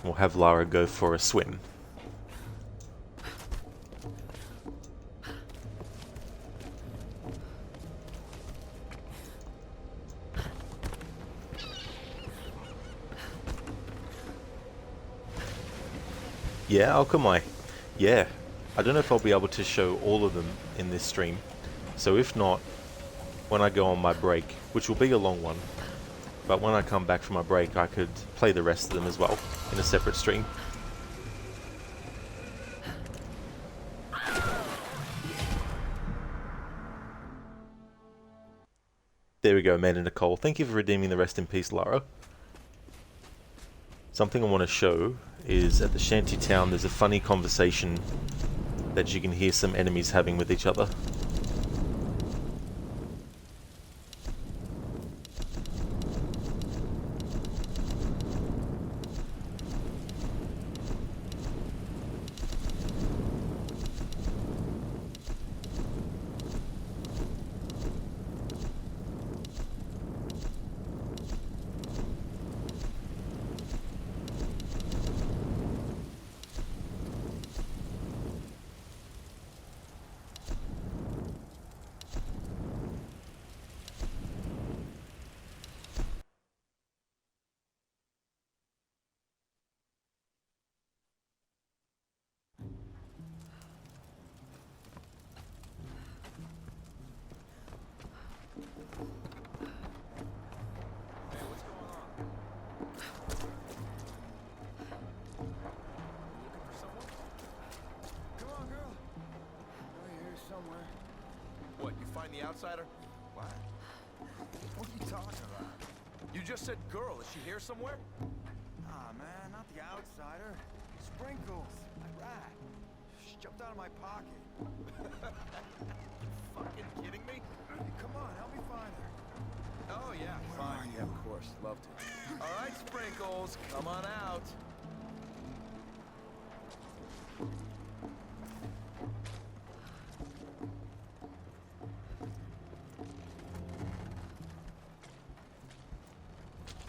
Speaker 1: We'll have Lara go for a swim. Yeah, Alchemy. Yeah. I don't know if I'll be able to show all of them in this stream. So if not, when I go on my break, which will be a long one, but when I come back from my break, I could play the rest of them as well in a separate stream. There we go, Amanda Nicole. Thank you for redeeming the rest in peace, Lara. Something I want to show is at the shanty town there's a funny conversation that you can hear some enemies having with each other.
Speaker 3: What, you find the outsider? What? What are you talking about? You just said girl. Is she here somewhere?
Speaker 17: Ah, man, not the outsider. Sprinkles, my rat. She jumped out of my pocket.
Speaker 3: You fucking kidding me?
Speaker 17: Hey, come on, help me find her.
Speaker 3: Oh, yeah, fine. Yeah, of course. Love to. All right, Sprinkles, come on out.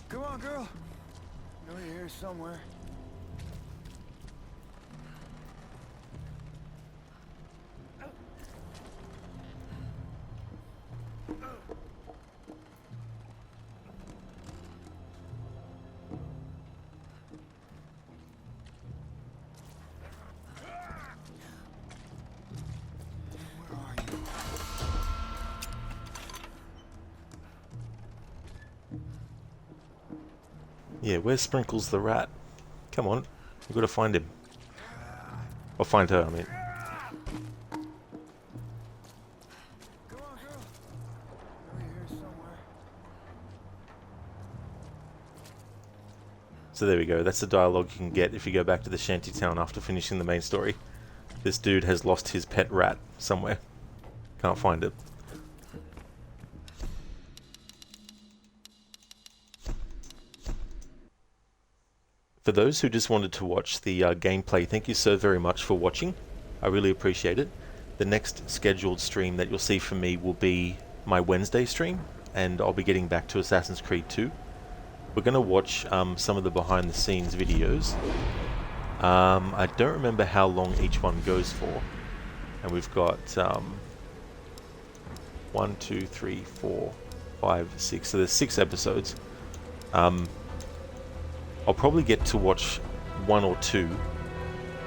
Speaker 17: Come on, girl. I know you're here somewhere.
Speaker 1: Yeah, where's Sprinkles the rat? Come on, we've got to find him. Or find her, I mean. So there we go, that's the dialogue you can get if you go back to the shanty town after finishing the main story. This dude has lost his pet rat somewhere. Can't find it. For those who just wanted to watch the gameplay, thank you so very much for watching. I really appreciate it. The next scheduled stream that you'll see from me will be my Wednesday stream, and I'll be getting back to Assassin's Creed 2. We're going to watch some of the behind the scenes videos. I don't remember how long each one goes for. And we've got 1, 2, 3, 4, 5, 6. So there's 6 episodes. I'll probably get to watch 1 or 2,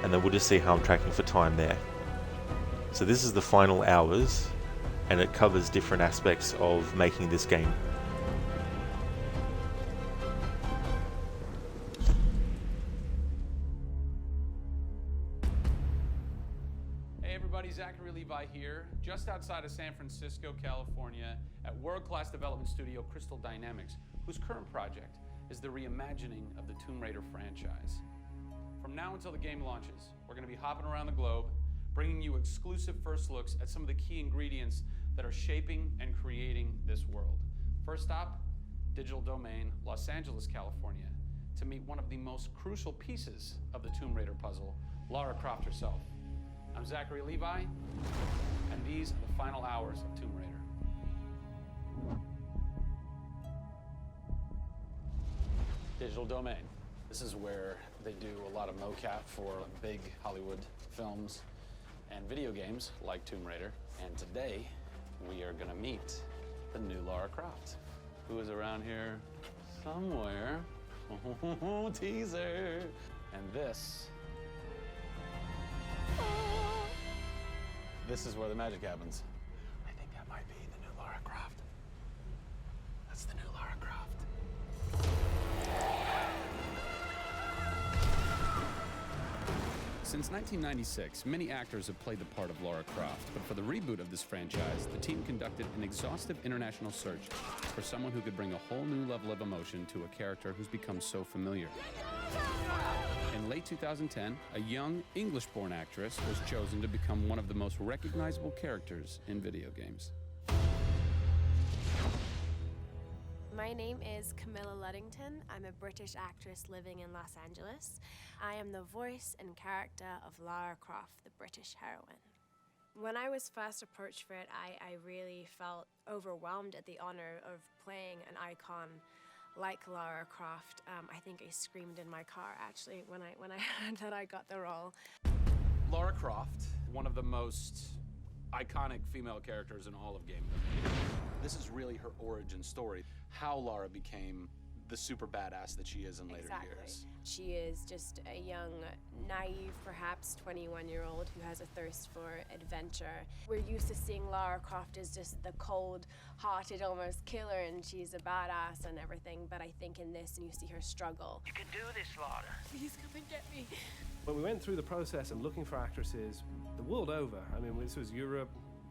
Speaker 1: and then we'll just see how I'm tracking for time there. So this is the final hours, and it covers different aspects of making this game.
Speaker 18: Hey everybody, Zachary Levi here, just outside of San Francisco, California, at world-class development studio Crystal Dynamics, whose current project is the reimagining of the Tomb Raider franchise. From now until the game launches, we're going to be hopping around the globe, bringing you exclusive first looks at some of the key ingredients that are shaping and creating this world. First stop, Digital Domain, Los Angeles, California, to meet one of the most crucial pieces of the Tomb Raider puzzle, Lara Croft herself. I'm Zachary Levi, and these are the final hours of Tomb Raider. Digital Domain. This is where They do a lot of mocap for big Hollywood films and video games like Tomb Raider. And today, we are gonna meet the new Lara Croft, who is around here somewhere. Teaser! And this is where the magic happens. I think that might be the new Lara Croft. That's the new Lara Croft. Since 1996, many actors have played the part of Lara Croft, but for the reboot of this franchise, the team conducted an exhaustive international search for someone who could bring a whole new level of emotion to a character who's become so familiar. In late 2010, a young English-born actress was chosen to become one of the most recognizable characters in video games.
Speaker 16: My name is Camilla Luddington. I'm a British actress living in Los Angeles. I am the voice and character of Lara Croft, the British heroine. When I was first approached for it, I really felt overwhelmed at the honor of playing an icon like Lara Croft. I think I screamed in my car, actually, when I heard that I got the role.
Speaker 18: Lara Croft, one of the most iconic female characters in all of gaming. This is really her origin story, how Lara became the super badass that she is in later years.
Speaker 16: She is just a young, naive, perhaps 21-year-old who has a thirst for adventure. We're used to seeing Lara Croft as just the cold-hearted, almost killer, and she's a badass and everything, but I think in this, and you see her struggle.
Speaker 13: You can do this, Lara.
Speaker 16: Please come and get me.
Speaker 19: When we went through the process of looking for actresses the world over, I mean, this was Europe,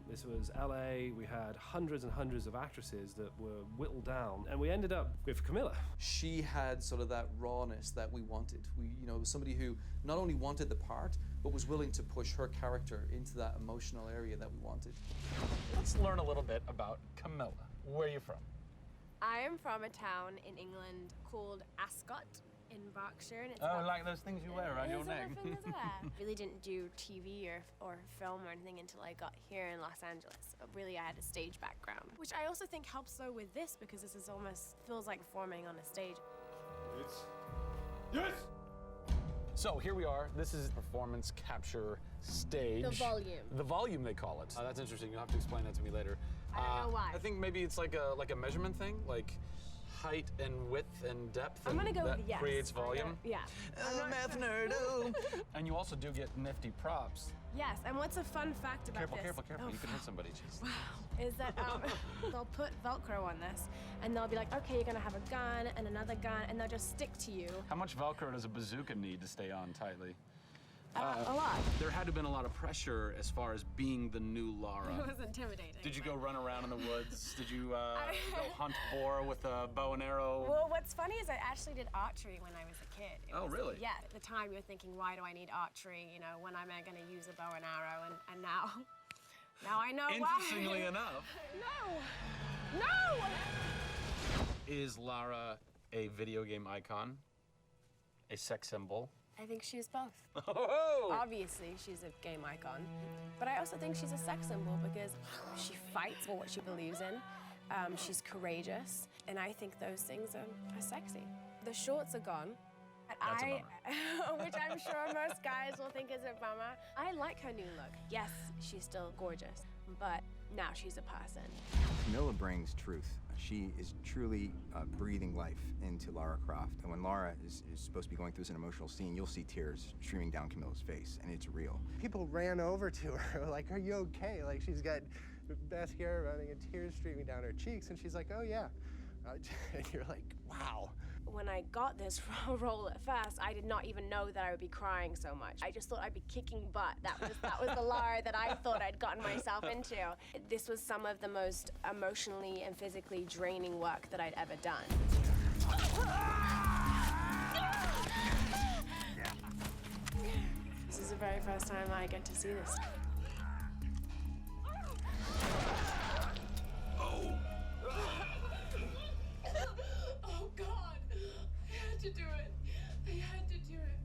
Speaker 19: this was LA, we had hundreds and hundreds of actresses that were whittled down, and we ended up with Camilla.
Speaker 20: She had sort of that rawness that we wanted. Was somebody who not only wanted the part, but was willing to push her character into that emotional area that we wanted.
Speaker 18: Let's learn a little bit about Camilla. Where are you from?
Speaker 16: I am from a town in England called Ascot in Berkshire. And it's
Speaker 18: like those things you wear around your neck.
Speaker 16: Really didn't do TV or film or anything until I got here in Los Angeles. Really, I had a stage background, which I also think helps though with this, because this is almost feels like performing on a stage.
Speaker 18: Yes! So here we are. This is performance capture stage.
Speaker 16: The volume.
Speaker 18: The volume, they call it. That's interesting. You'll have to explain that to me later.
Speaker 16: I don't know why.
Speaker 18: I think maybe it's like a measurement thing, like height and width and depth.
Speaker 16: I'm gonna go
Speaker 18: that
Speaker 16: with yes.
Speaker 18: Creates volume.
Speaker 16: Yeah.
Speaker 18: Math nerd. And you also do get nifty props.
Speaker 16: Yes, and what's a fun fact about this?
Speaker 18: Careful.
Speaker 16: Oh,
Speaker 18: You can hit somebody. Jeez.
Speaker 16: Wow. Is that they'll put Velcro on this, and they'll be like, okay, you're gonna have a gun and another gun, and they'll just stick to you.
Speaker 18: How much Velcro does a bazooka need to stay on tightly?
Speaker 16: A lot.
Speaker 18: There had to have been a lot of pressure as far as being the new Lara.
Speaker 16: It was intimidating.
Speaker 18: Did you go run around in the woods? Did you go hunt boar with a bow and arrow?
Speaker 16: Well, what's funny is I actually did archery when I was a kid.
Speaker 18: Really?
Speaker 16: Yeah, at the time you're thinking, why do I need archery? You know, when am I gonna use a bow and arrow? And now I know why.
Speaker 18: Interestingly enough.
Speaker 16: No!
Speaker 18: Is Lara a video game icon? A sex symbol?
Speaker 16: I think she's both.
Speaker 18: Oh!
Speaker 16: Obviously, she's a game icon, but I also think she's a sex symbol because she fights for what she believes in. She's courageous, and I think those things are sexy. The shorts are gone.
Speaker 18: That's a bummer.
Speaker 16: Which I'm sure most guys will think is a bummer. I like her new look. Yes, she's still gorgeous, but now she's a person.
Speaker 21: Camilla brings truth. She is truly breathing life into Lara Croft. And when Lara is supposed to be going through an emotional scene, you'll see tears streaming down Camilla's face, and it's real.
Speaker 22: People ran over to her, like, are you okay? Like, she's got mascara running and tears streaming down her cheeks, and she's like, oh, yeah. And you're like, wow.
Speaker 16: When I got this role at first, I did not even know that I would be crying so much. I just thought I'd be kicking butt. That was the Lara that I thought I'd gotten myself into. This was some of the most emotionally and physically draining work that I'd ever done. This is the very first time I get to see this.
Speaker 2: Oh, God. I had to do it. I had to do it.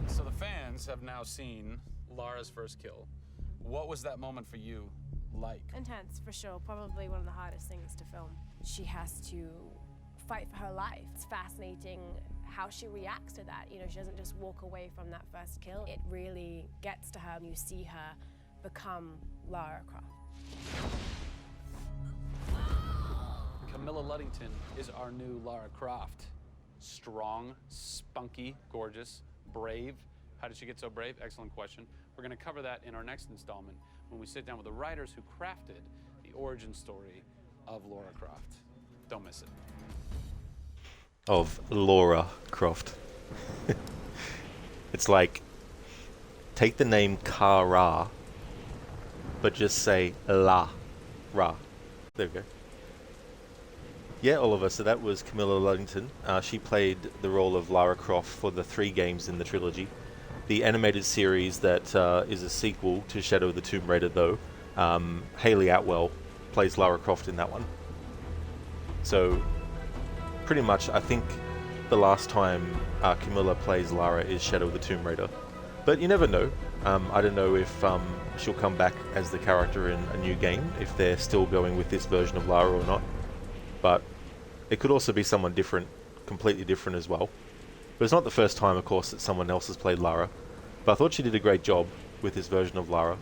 Speaker 18: So the fans have now seen Lara's first kill. What was that moment for you like?
Speaker 16: Intense, for sure. Probably one of the hardest things to film. She has to fight for her life. It's fascinating how she reacts to that. You know, she doesn't just walk away from that first kill. It really gets to her, and you see her become Lara Croft.
Speaker 18: Camilla Luddington is our new Lara Croft. Strong, spunky, gorgeous, brave. How did she get so brave? Excellent question. We're going to cover that in our next installment when we sit down with the writers who crafted the origin story of Lara Croft. Don't miss it.
Speaker 1: Of Lara Croft. It's like, take the name Kara, but just say Ra. There we go. Yeah, Oliver, so that was Camilla Luddington. She played the role of Lara Croft for the 3 games in the trilogy. The animated series that is a sequel to Shadow of the Tomb Raider, though, Hayley Atwell plays Lara Croft in that one. So, pretty much, I think the last time Camilla plays Lara is Shadow of the Tomb Raider. But you never know. I don't know if she'll come back as the character in a new game, if they're still going with this version of Lara or not. But it could also be someone different, completely different as well. But it's not the first time, of course, that someone else has played Lara. But I thought she did a great job with this version of Lara.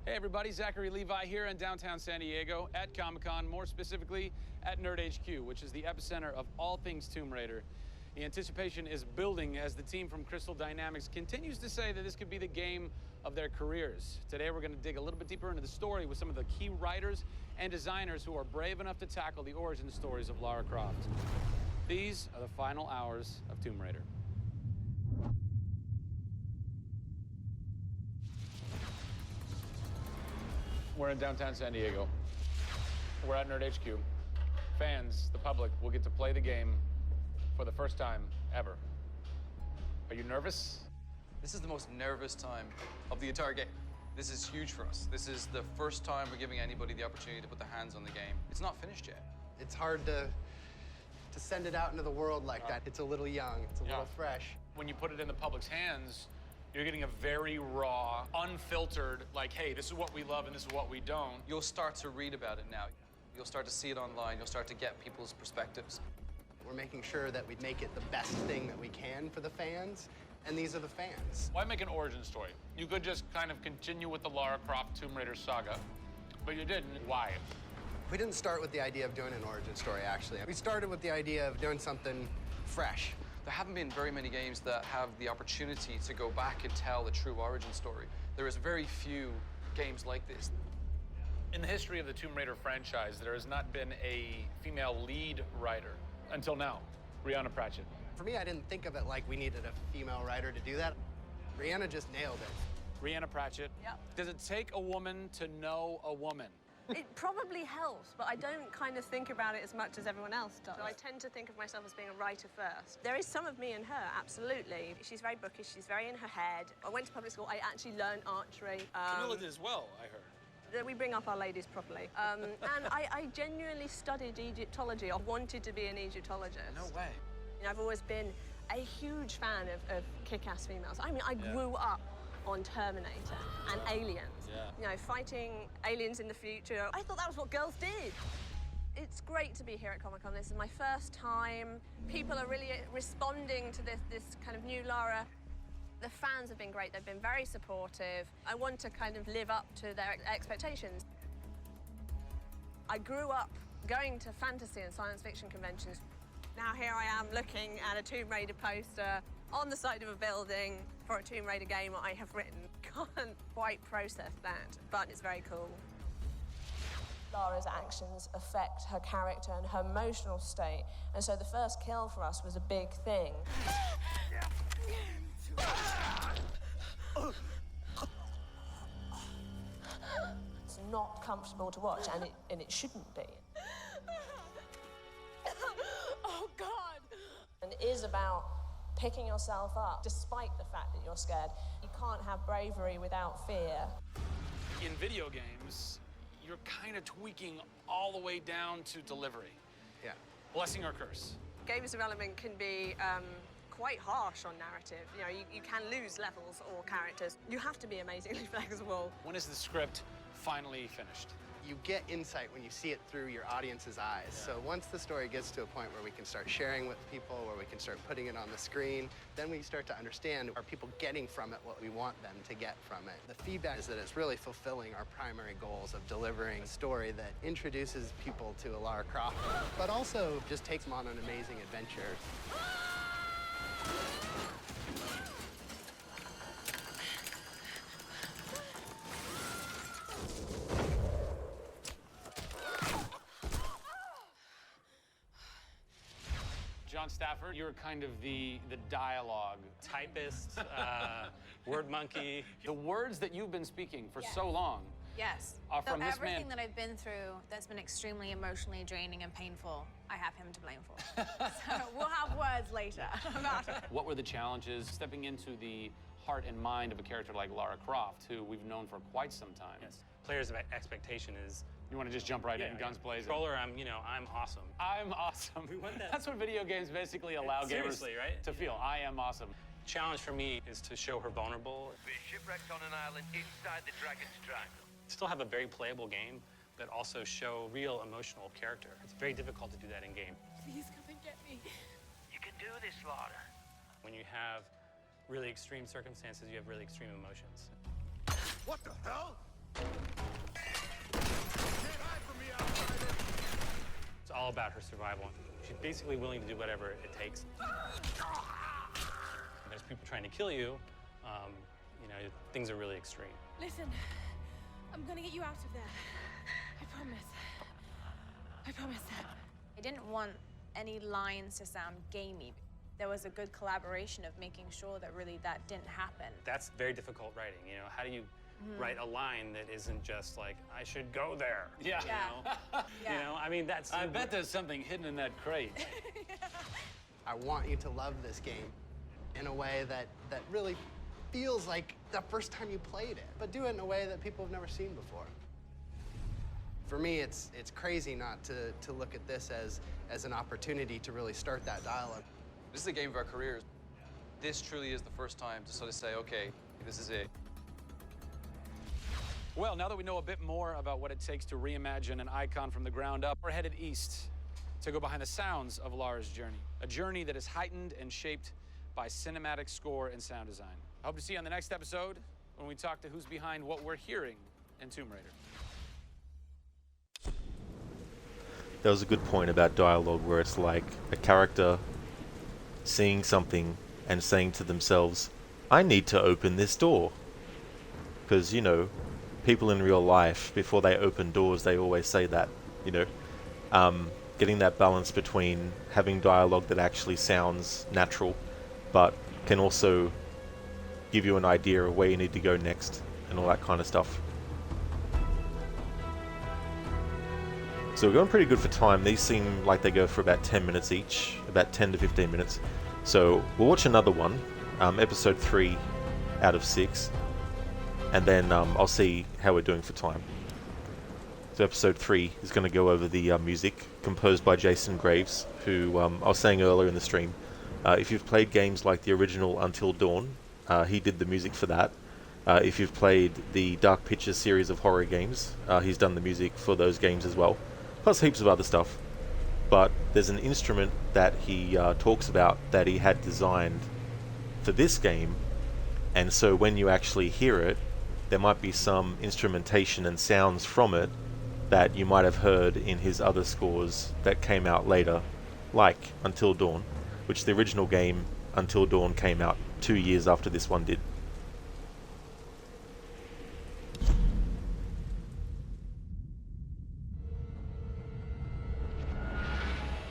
Speaker 18: Hey everybody, Zachary Levi here in downtown San Diego at Comic-Con, more specifically at Nerd HQ, which is the epicenter of all things Tomb Raider. The anticipation is building as the team from Crystal Dynamics continues to say that this could be the game of their careers. Today we're going to dig a little bit deeper into the story with some of the key writers and designers who are brave enough to tackle the origin stories of Lara Croft. These are the final hours of Tomb Raider. We're in downtown San Diego. We're at Nerd HQ. Fans, the public, will get to play the game for the first time ever. Are you nervous?
Speaker 20: This is the most nervous time of the entire game. This is huge for us. This is the first time we're giving anybody the opportunity to put their hands on the game. It's not finished yet.
Speaker 22: It's hard to send it out into the world like that. It's a little young, it's a little fresh.
Speaker 18: When you put it in the public's hands, you're getting a very raw, unfiltered, like, hey, this is what we love and this is what we don't.
Speaker 20: You'll start to read about it now. You'll start to see it online. You'll start to get people's perspectives.
Speaker 22: We're making sure that we make it the best thing that we can for the fans, and these are the fans.
Speaker 18: Why make an origin story? You could just kind of continue with the Lara Croft Tomb Raider saga, but you didn't. Why?
Speaker 22: We didn't start with the idea of doing an origin story, actually. We started with the idea of doing something fresh.
Speaker 20: There haven't been very many games that have the opportunity to go back and tell the true origin story. There is very few games like this.
Speaker 18: In the history of the Tomb Raider franchise, there has not been a female lead writer until now, Rhianna Pratchett.
Speaker 22: For me, I didn't think of it like we needed a female writer to do that. Rhianna just nailed it.
Speaker 18: Rhianna Pratchett.
Speaker 9: Yep.
Speaker 18: Does it take a woman to know a woman?
Speaker 9: It probably helps, but I don't kind of think about it as much as everyone else does. So I tend to think of myself as being a writer first. There is some of me in her, absolutely. She's very bookish, she's very in her head. I went to public school, I actually learned archery.
Speaker 18: Camilla did as well, I heard.
Speaker 9: We bring up our ladies properly. And I genuinely studied Egyptology. I wanted to be an Egyptologist.
Speaker 20: No way.
Speaker 9: I've always been a huge fan of kick-ass females. I mean, I grew up on Terminator and Aliens. You know, fighting aliens in the future. I thought that was what girls did. It's great to be here at Comic-Con. This is my first time. People are really responding to this kind of new Lara. The fans have been great. They've been very supportive. I want to kind of live up to their expectations. I grew up going to fantasy and science fiction conventions. Now here I am looking at a Tomb Raider poster on the side of a building for a Tomb Raider game I have written. Can't quite process that, but it's very cool. Lara's actions affect her character and her emotional state, and so the first kill for us was a big thing. It's not comfortable to watch, and it shouldn't be. Oh, God! And it is about picking yourself up, despite the fact that you're scared. You can't have bravery without fear.
Speaker 18: In video games, you're kind of tweaking all the way down to delivery.
Speaker 22: Yeah.
Speaker 18: Blessing or curse.
Speaker 9: Games development can be quite harsh on narrative. You know, you can lose levels or characters. You have to be amazingly flexible.
Speaker 18: When is the script finally finished?
Speaker 22: You get insight when you see it through your audience's eyes. So once the story gets to a point where we can start sharing with people, where we can start putting it on the screen, then we start to understand, are people getting from it what we want them to get from it? The feedback is that it's really fulfilling our primary goals of delivering a story that introduces people to Lara Croft, but also just takes them on an amazing adventure.
Speaker 18: John Stafford, you're kind of the dialogue
Speaker 12: typist, word monkey.
Speaker 18: The words that you've been speaking for
Speaker 15: Yes.
Speaker 18: so long
Speaker 15: Yes.
Speaker 18: are
Speaker 15: So
Speaker 18: from this
Speaker 15: everything
Speaker 18: man.
Speaker 15: that I've been through that's been extremely emotionally draining and painful, I have him to blame for. So we'll have words later about it.
Speaker 18: What were the challenges stepping into the heart and mind of a character like Lara Croft, who we've known for quite some time?
Speaker 12: Yes. Players' expectation is.
Speaker 18: You want to just jump right in, guns blazing?
Speaker 12: Controller, I'm awesome.
Speaker 18: I'm awesome.
Speaker 12: We want that.
Speaker 18: That's what video games basically allow gamers
Speaker 12: Seriously, right?
Speaker 18: to feel. I am awesome.
Speaker 12: Challenge for me is to show her vulnerable.
Speaker 6: We're shipwrecked on an island inside the Dragon's Triangle.
Speaker 12: Still have a very playable game, but also show real emotional character. It's very difficult to do that in game.
Speaker 15: Please come and get me.
Speaker 6: You can do this, Lara.
Speaker 12: When you have really extreme circumstances, you have really extreme emotions.
Speaker 14: What the hell?
Speaker 12: It's all about her survival. She's basically willing to do whatever it takes. And there's people trying to kill you. Things are really extreme.
Speaker 15: Listen, I'm gonna get you out of there. I promise. I promise. I didn't want any lines to sound gamey. There was a good collaboration of making sure that really that didn't happen.
Speaker 12: That's very difficult writing. How do you write a line that isn't just like, I should go there?
Speaker 18: Yeah.
Speaker 12: That's...
Speaker 18: I bet there's something hidden in that crate.
Speaker 22: I want you to love this game in a way that really feels like the first time you played it, but do it in a way that people have never seen before. For me, it's crazy not to look at this as an opportunity to really start that dialogue.
Speaker 23: This is a game of our careers. This truly is the first time to sort of say, okay, this is it.
Speaker 18: Well, now that we know a bit more about what it takes to reimagine an icon from the ground up, we're headed east to go behind the sounds of Lara's journey. A journey that is heightened and shaped by cinematic score and sound design. I hope to see you on the next episode when we talk to who's behind what we're hearing in Tomb Raider.
Speaker 1: There was a good point about dialogue where it's like a character seeing something and saying to themselves, I need to open this door. Because, people in real life, before they open doors, they always say that, getting that balance between having dialogue that actually sounds natural, but can also give you an idea of where you need to go next and all that kind of stuff. So we're going pretty good for time. These seem like they go for about 10 minutes each, about 10 to 15 minutes. So we'll watch another one, episode 3 out of 6, and then I'll see how we're doing for time. So episode 3 is going to go over the music, composed by Jason Graves, who I was saying earlier in the stream, if you've played games like the original Until Dawn, he did the music for that. If you've played the Dark Pictures series of horror games, he's done the music for those games as well, plus heaps of other stuff. But there's an instrument that he talks about that he had designed for this game, and so when you actually hear it, there might be some instrumentation and sounds from it that you might have heard in his other scores that came out later, like Until Dawn, which the original game Until Dawn came out 2 years after this one did.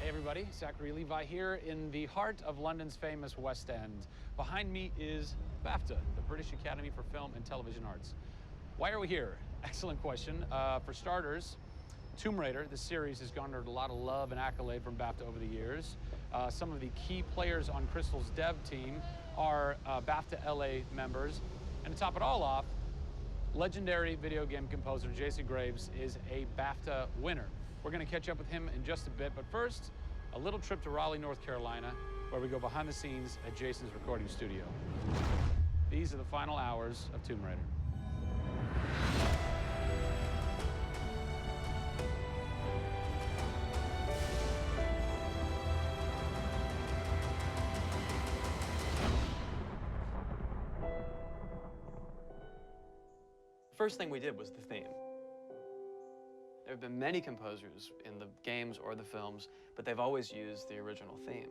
Speaker 18: Hey everybody, Zachary Levi here in the heart of London's famous West End. Behind me is BAFTA, the British Academy for Film and Television Arts. Why are we here? Excellent question. For starters, Tomb Raider, the series, has garnered a lot of love and accolade from BAFTA over the years. Some of the key players on Crystal's dev team are BAFTA LA members. And to top it all off, legendary video game composer Jason Graves is a BAFTA winner. We're going to catch up with him in just a bit, but first, a little trip to Raleigh, North Carolina, where we go behind the scenes at Jason's recording studio. These are the final hours of Tomb Raider.
Speaker 4: First thing we did was the theme. There have been many composers in the games or the films, but they've always used the original theme.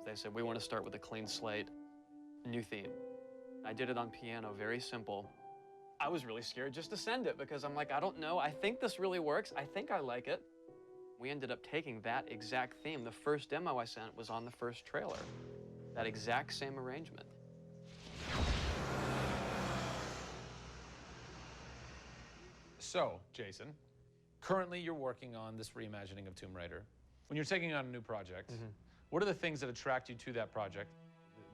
Speaker 4: They said, we want to start with a clean slate, a new theme. I did it on piano, very simple. I was really scared just to send it because I'm like, I don't know, I think this really works, I think I like it. We ended up taking that exact theme. The first demo I sent was on the first trailer. That exact same arrangement.
Speaker 18: So, Jason, currently you're working on this reimagining of Tomb Raider. When you're taking on a new project, what are the things that attract you to that project?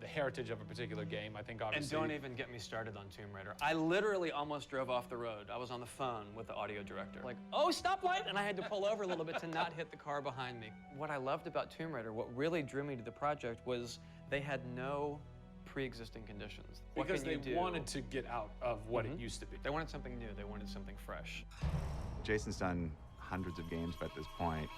Speaker 18: The heritage of a particular game, I think obviously.
Speaker 4: And don't even get me started on Tomb Raider. I literally almost drove off the road. I was on the phone with the audio director. Like, oh, stoplight! And I had to pull over a little bit to not hit the car behind me. What I loved about Tomb Raider, what really drew me to the project was they had no pre-existing conditions.
Speaker 18: Because they wanted to get out of what it used to be.
Speaker 4: They wanted something new. They wanted something fresh.
Speaker 21: Jason's done hundreds of games at this point.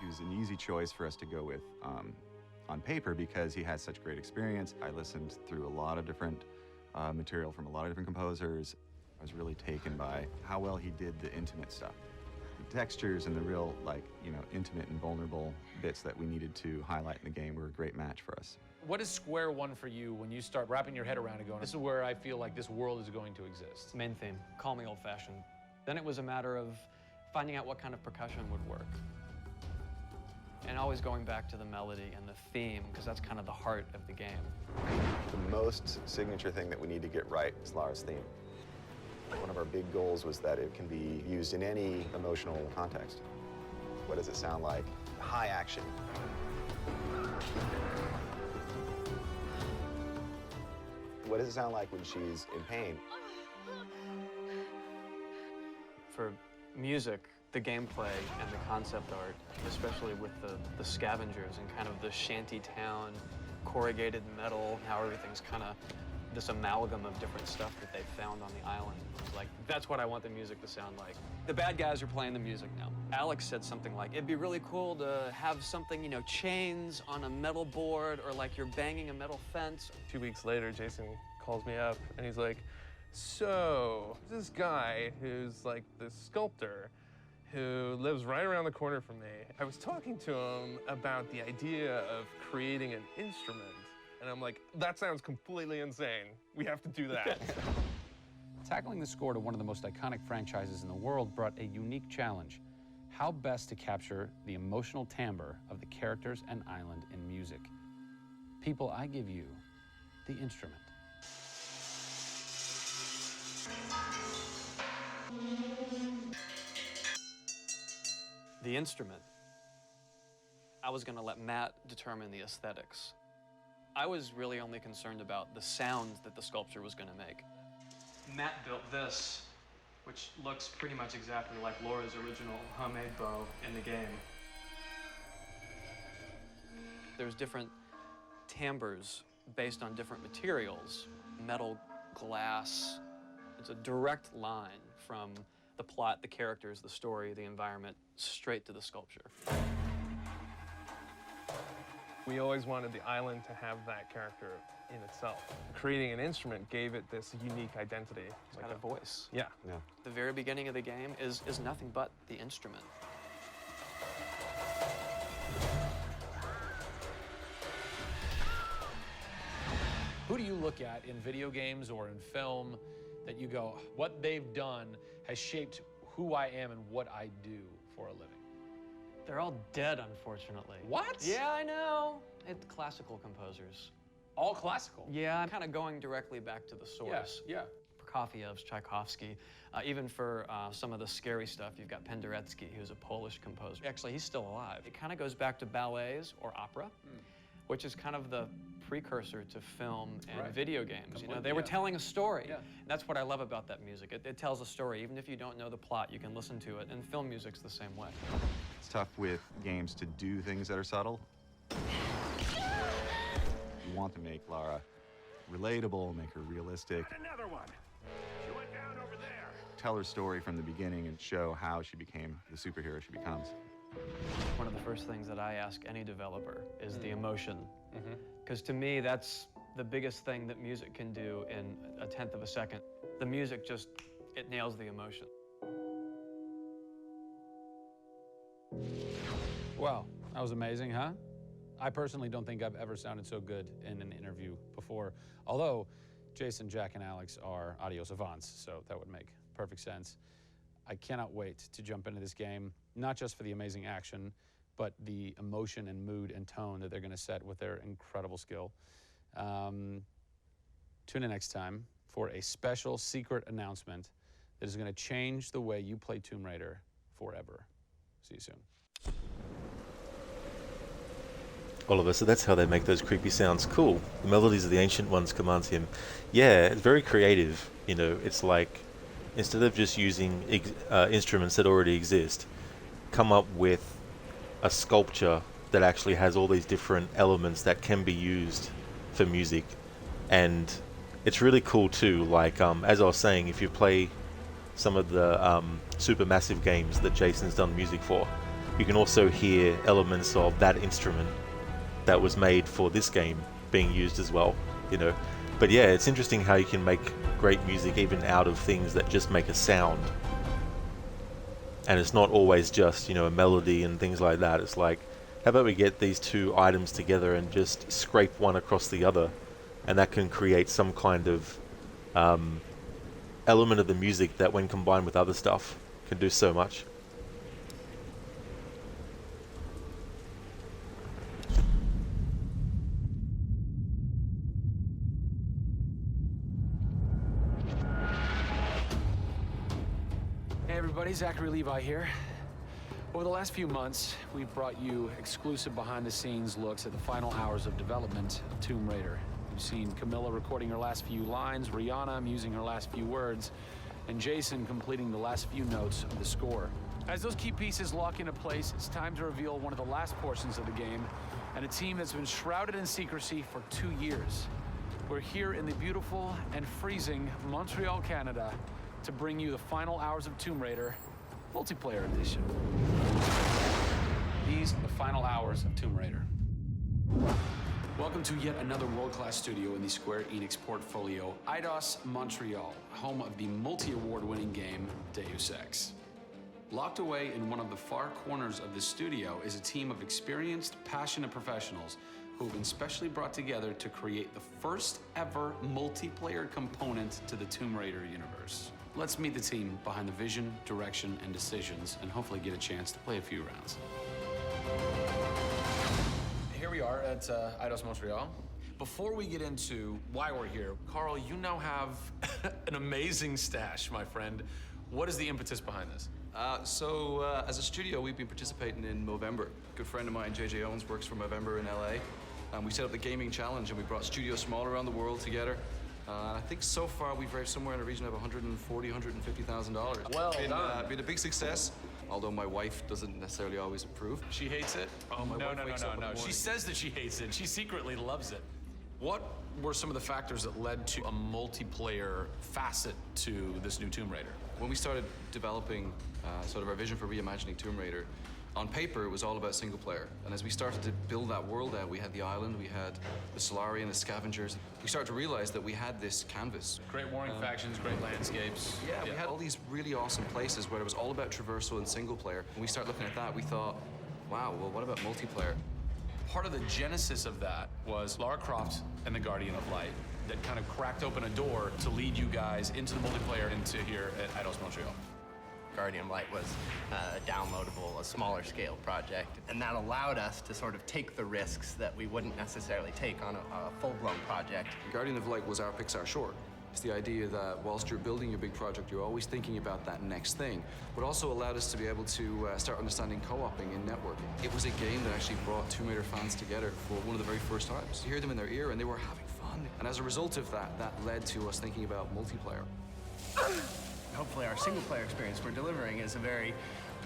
Speaker 21: He was an easy choice for us to go with on paper because he has such great experience. I listened through a lot of different material from a lot of different composers. I was really taken by how well he did the intimate stuff. The textures and the real, intimate and vulnerable bits that we needed to highlight in the game were a great match for us.
Speaker 18: What is square one for you when you start wrapping your head around it going, this is where I feel like this world is going to exist?
Speaker 4: Main theme, call me old-fashioned. Then it was a matter of finding out what kind of percussion would work. And always going back to the melody and the theme, because that's kind of the heart of the game.
Speaker 5: The most signature thing that we need to get right is Lara's theme. One of our big goals was that it can be used in any emotional context. What does it sound like? High action. What does it sound like when she's in pain?
Speaker 4: For music, the gameplay and the concept art, especially with the scavengers and kind of the shanty town, corrugated metal, how everything's kind of this amalgam of different stuff that they found on the island. It's like, that's what I want the music to sound like. The bad guys are playing the music now. Alex said something like, it'd be really cool to have something, chains on a metal board or like you're banging a metal fence.
Speaker 11: 2 weeks later, Jason calls me up and he's like, so, this guy who's like the sculptor who lives right around the corner from me, I was talking to him about the idea of creating an instrument. And I'm like, that sounds completely insane. We have to do that.
Speaker 18: Tackling the score to one of the most iconic franchises in the world brought a unique challenge. How best to capture the emotional timbre of the characters and island in music? People, I give you the instrument.
Speaker 4: The instrument, I was gonna let Matt determine the aesthetics. I was really only concerned about the sound that the sculpture was gonna make. Matt built this, which looks pretty much exactly like Laura's original homemade bow in the game. There's different timbres based on different materials, metal, glass. It's a direct line from the plot, the characters, the story, the environment, straight to the sculpture.
Speaker 11: We always wanted the island to have that character in itself. Creating an instrument gave it this unique identity.
Speaker 4: It's got a voice.
Speaker 11: Yeah.
Speaker 4: The very beginning of the game is nothing but the instrument.
Speaker 18: Who do you look at in video games or in film that you go, what they've done has shaped who I am and what I do for a living?
Speaker 4: They're all dead, unfortunately.
Speaker 18: What?
Speaker 4: Yeah, I know. It's classical composers.
Speaker 18: All classical?
Speaker 4: Yeah, I'm kind of going directly back to the source.
Speaker 18: Yeah.
Speaker 4: Prokofiev's, Tchaikovsky. Even for some of the scary stuff, you've got Penderecki, who's a Polish composer. Actually, he's still alive. It kind of goes back to ballets or opera, which is kind of the precursor to film and video games. They were telling a story. And that's what I love about that music. It tells a story. Even if you don't know the plot, you can listen to it. And film music's the same way.
Speaker 21: It's tough with games to do things that are subtle. want to make Lara relatable, make her realistic.
Speaker 14: Another one. She went down over there.
Speaker 21: Tell her story from the beginning and show how she became the superhero she becomes.
Speaker 4: One of the first things that I ask any developer is the emotion. Because to me, that's the biggest thing that music can do in a tenth of a second. The music just, it nails the emotion.
Speaker 18: Wow, that was amazing, huh? I personally don't think I've ever sounded so good in an interview before, although Jason, Jack, and Alex are audio savants, so that would make perfect sense. I cannot wait to jump into this game, not just for the amazing action, but the emotion and mood and tone that they're going to set with their incredible skill. Tune in next time for a special secret announcement that is going to change the way you play Tomb Raider forever. See you soon.
Speaker 1: Oliver, so that's how they make those creepy sounds. Cool. The melodies of the Ancient Ones commands him. Yeah, it's very creative. You know, it's like, instead of just using instruments that already exist, come up with a sculpture that actually has all these different elements that can be used for music. And it's really cool too, like, as I was saying, if you play some of the Supermassive games that Jason's done music for, you can also hear elements of that instrument that was made for this game being used as well, you know. But yeah, it's interesting how you can make great music even out of things that just make a sound. And it's not always just, you know, a melody and things like that. It's like, how about we get these two items together and just scrape one across the other, and that can create some kind of element of the music that, when combined with other stuff, can do so much.
Speaker 18: Hey everybody, Zachary Levi here. Over the last few months, we've brought you exclusive behind-the-scenes looks at the final hours of development of Tomb Raider. You've seen Camilla recording her last few lines, Rihanna musing her last few words, and Jason completing the last few notes of the score. As those key pieces lock into place, it's time to reveal one of the last portions of the game, and a team that's been shrouded in secrecy for 2 years. We're here in the beautiful and freezing Montreal, Canada, to bring you the final hours of Tomb Raider Multiplayer Edition. These are the final hours of Tomb Raider. Welcome to yet another world-class studio in the Square Enix portfolio, Eidos Montreal, home of the multi-award-winning game Deus Ex. Locked away in one of the far corners of the studio is a team of experienced, passionate professionals who have been specially brought together to create the first ever multiplayer component to the Tomb Raider universe. Let's meet the team behind the vision, direction, and decisions, and hopefully get a chance to play a few rounds. Here we are at Eidos Montreal. Before we get into why we're here, Carl, you now have an amazing stash, my friend. What is the impetus behind this?
Speaker 23: As a studio, we've been participating in Movember. A good friend of mine, JJ Owens, works for Movember in LA. We set up the Gaming Challenge, and we brought studios from all around the world together. I think so far we've raised somewhere in the region of $140,000, $150,000.
Speaker 18: Well done.
Speaker 23: Been a big success, although my wife doesn't necessarily always approve.
Speaker 18: She hates it?
Speaker 23: Oh, my wife wakes up in the morning.
Speaker 18: She says that she hates it. She secretly loves it. What were some of the factors that led to a multiplayer facet to this new Tomb Raider?
Speaker 23: When we started developing sort of our vision for reimagining Tomb Raider, on paper, it was all about single player. And as we started to build that world out, we had the island, we had the Solari and the Scavengers. We started to realize that we had this canvas.
Speaker 18: Great warring factions, great landscapes.
Speaker 23: Yeah, we had all these really awesome places where it was all about traversal and single player. When we started looking at that, we thought, wow, well, what about multiplayer?
Speaker 18: Part of the genesis of that was Lara Croft and the Guardian of Light that kind of cracked open a door to lead you guys into the multiplayer into here at Eidos Montreal.
Speaker 7: Guardian of Light was a downloadable, a smaller scale project, and that allowed us to sort of take the risks that we wouldn't necessarily take on a full-blown project.
Speaker 23: Guardian of Light was our Pixar short. It's the idea that whilst you're building your big project, you're always thinking about that next thing, but also allowed us to be able to start understanding co-oping and networking. It was a game that actually brought Tomb Raider fans together for one of the very first times. You hear them in their ear and they were having fun. And as a result of that, that led to us thinking about multiplayer.
Speaker 7: Hopefully our single-player experience we're delivering is a very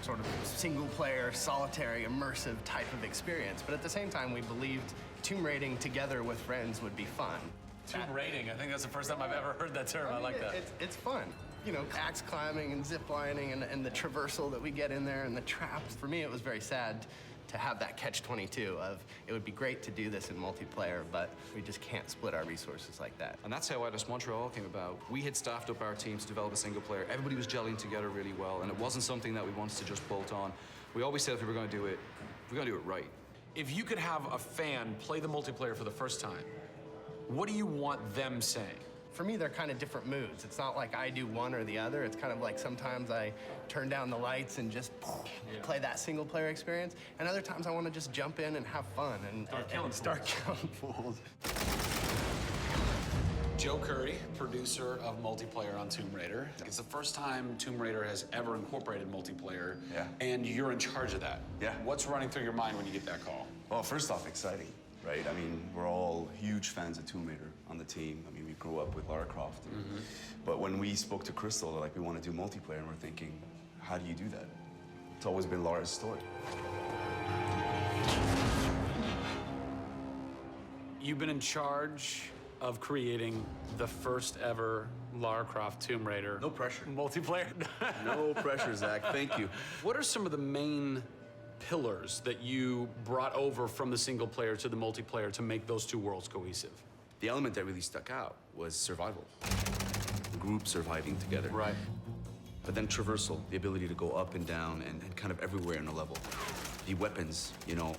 Speaker 7: sort of single-player, solitary, immersive type of experience. But at the same time, we believed tomb raiding together with friends would be fun.
Speaker 18: Tomb raiding, I think that's the first time I've ever heard that term. I like that.
Speaker 7: It's fun. You know, axe climbing and zip lining and the traversal that we get in there and the traps. For me, it was very sad to have that catch-22 of it would be great to do this in multiplayer, but we just can't split our resources like that.
Speaker 23: And that's how Eidos Montreal came about. We had staffed up our team to develop a single player. Everybody was gelling together really well, and it wasn't something that we wanted to just bolt on. We always said if we were going to do it, we're going to do it right.
Speaker 18: If you could have a fan play the multiplayer for the first time, what do you want them saying?
Speaker 7: For me, they're kind of different moods. It's not like I do one or the other. It's kind of like sometimes I turn down the lights and just play that single player experience. And other times I want to just jump in and have fun and start killing fools.
Speaker 18: Joe Curry, producer of multiplayer on Tomb Raider. It's the first time Tomb Raider has ever incorporated multiplayer, and you're in charge of that.
Speaker 3: Yeah.
Speaker 18: What's running through your mind when you get that call?
Speaker 3: Well, first off, exciting, right? I mean, we're all huge fans of Tomb Raider on the team. I mean, we grew up with Lara Croft. But when we spoke to Crystal, like, we want to do multiplayer, and we're thinking, how do you do that? It's always been Lara's story.
Speaker 18: You've been in charge of creating the first ever Lara Croft Tomb Raider.
Speaker 3: No pressure.
Speaker 18: Multiplayer.
Speaker 3: No pressure, Zach. Thank you.
Speaker 18: What are some of the main pillars that you brought over from the single player to the multiplayer to make those two worlds cohesive?
Speaker 3: The element that really stuck out was survival. The group surviving together.
Speaker 18: Right.
Speaker 3: But then traversal, the ability to go up and down and kind of everywhere in a level. The weapons, you know,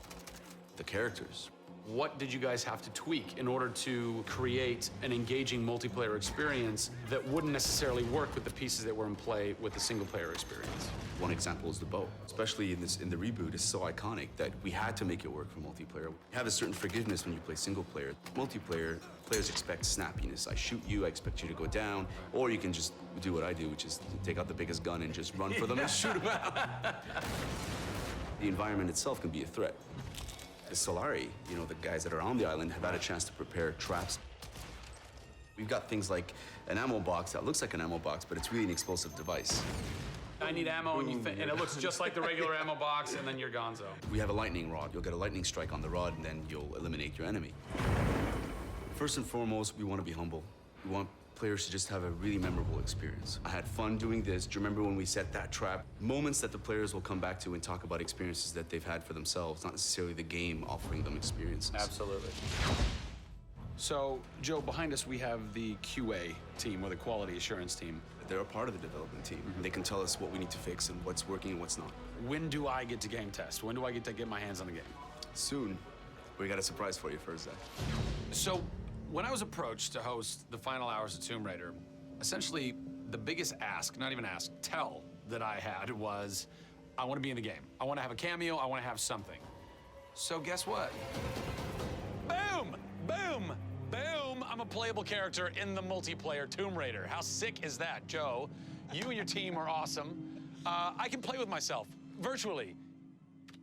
Speaker 3: the characters.
Speaker 18: What did you guys have to tweak in order to create an engaging multiplayer experience that wouldn't necessarily work with the pieces that were in play with the single player experience?
Speaker 3: One example is the bow. Especially in the reboot, it's so iconic that we had to make it work for multiplayer. You have a certain forgiveness when you play single player. Multiplayer, players expect snappiness. I shoot you, I expect you to go down, or you can just do what I do, which is take out the biggest gun and just run for them and shoot them out. The environment itself can be a threat. The Solari, you know, the guys that are on the island have had a chance to prepare traps. We've got things like an ammo box that looks like an ammo box, but it's really an explosive device.
Speaker 18: I need ammo, and it looks just like the regular ammo box, and then you're gonzo.
Speaker 3: We have a lightning rod. You'll get a lightning strike on the rod, and then you'll eliminate your enemy. First and foremost, we want to be humble. We want players to just have a really memorable experience. I had fun doing this. Do you remember when we set that trap? Moments that the players will come back to and talk about experiences that they've had for themselves, not necessarily the game offering them experiences.
Speaker 18: Absolutely. So, Joe, behind us we have the QA team, or the quality assurance team.
Speaker 3: They're a part of the development team. They can tell us what we need to fix and what's working and what's not.
Speaker 18: When do I get to game test? When do I get to get my hands on the game?
Speaker 3: Soon. We got a surprise for you first, Zach.
Speaker 18: So, when I was approached to host the final hours of Tomb Raider, essentially the biggest ask, not even ask, tell that I had was, I want to be in the game. I want to have a cameo, I want to have something. So guess what? Boom! Boom! Boom! I'm a playable character in the multiplayer Tomb Raider. How sick is that, Joe? You and your team are awesome. I can play with myself, virtually.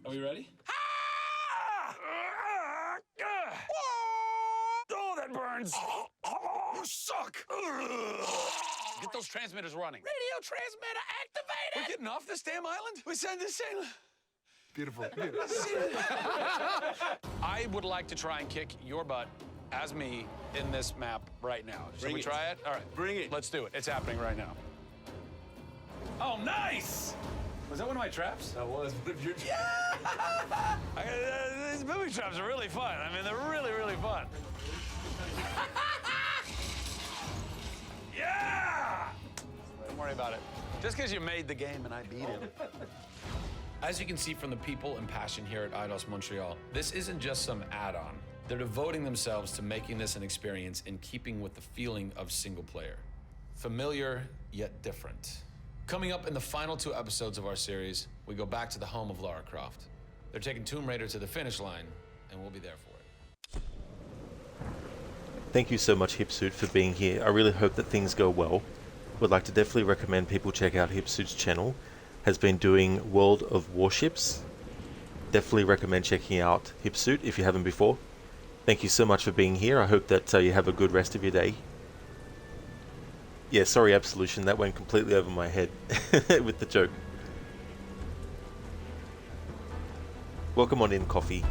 Speaker 18: Are we ready? Oh, that burns! You suck! Get those transmitters running. Radio transmitter activated! We're getting off this damn island? We send this thing.
Speaker 3: Beautiful.
Speaker 18: I would like to try and kick your butt as me in this map right now. Should we try it? All right.
Speaker 3: Bring it.
Speaker 18: Let's do it. It's happening right now. Oh, nice! Was that one of my traps?
Speaker 3: That was one of your traps.
Speaker 18: Yeah! These booby traps are really fun. I mean, they're really, really fun. Yeah! Don't worry about it. Just because you made the game and I beat him. As you can see from the people and passion here at Eidos Montreal, this isn't just some add-on. They're devoting themselves to making this an experience in keeping with the feeling of single player. Familiar, yet different. Coming up in the final 2 episodes of our series, we go back to the home of Lara Croft. They're taking Tomb Raider to the finish line, and we'll be there for it.
Speaker 1: Thank you so much, Hipsuit, for being here. I really hope that things go well. Would like to definitely recommend people check out Hipsuit's channel. Has been doing World of Warships. Definitely recommend checking out Hipsuit if you haven't before. Thank you so much for being here. I hope that you have a good rest of your day. Yeah, sorry, Absolution, that went completely over my head with the joke. Welcome on in, Coffee.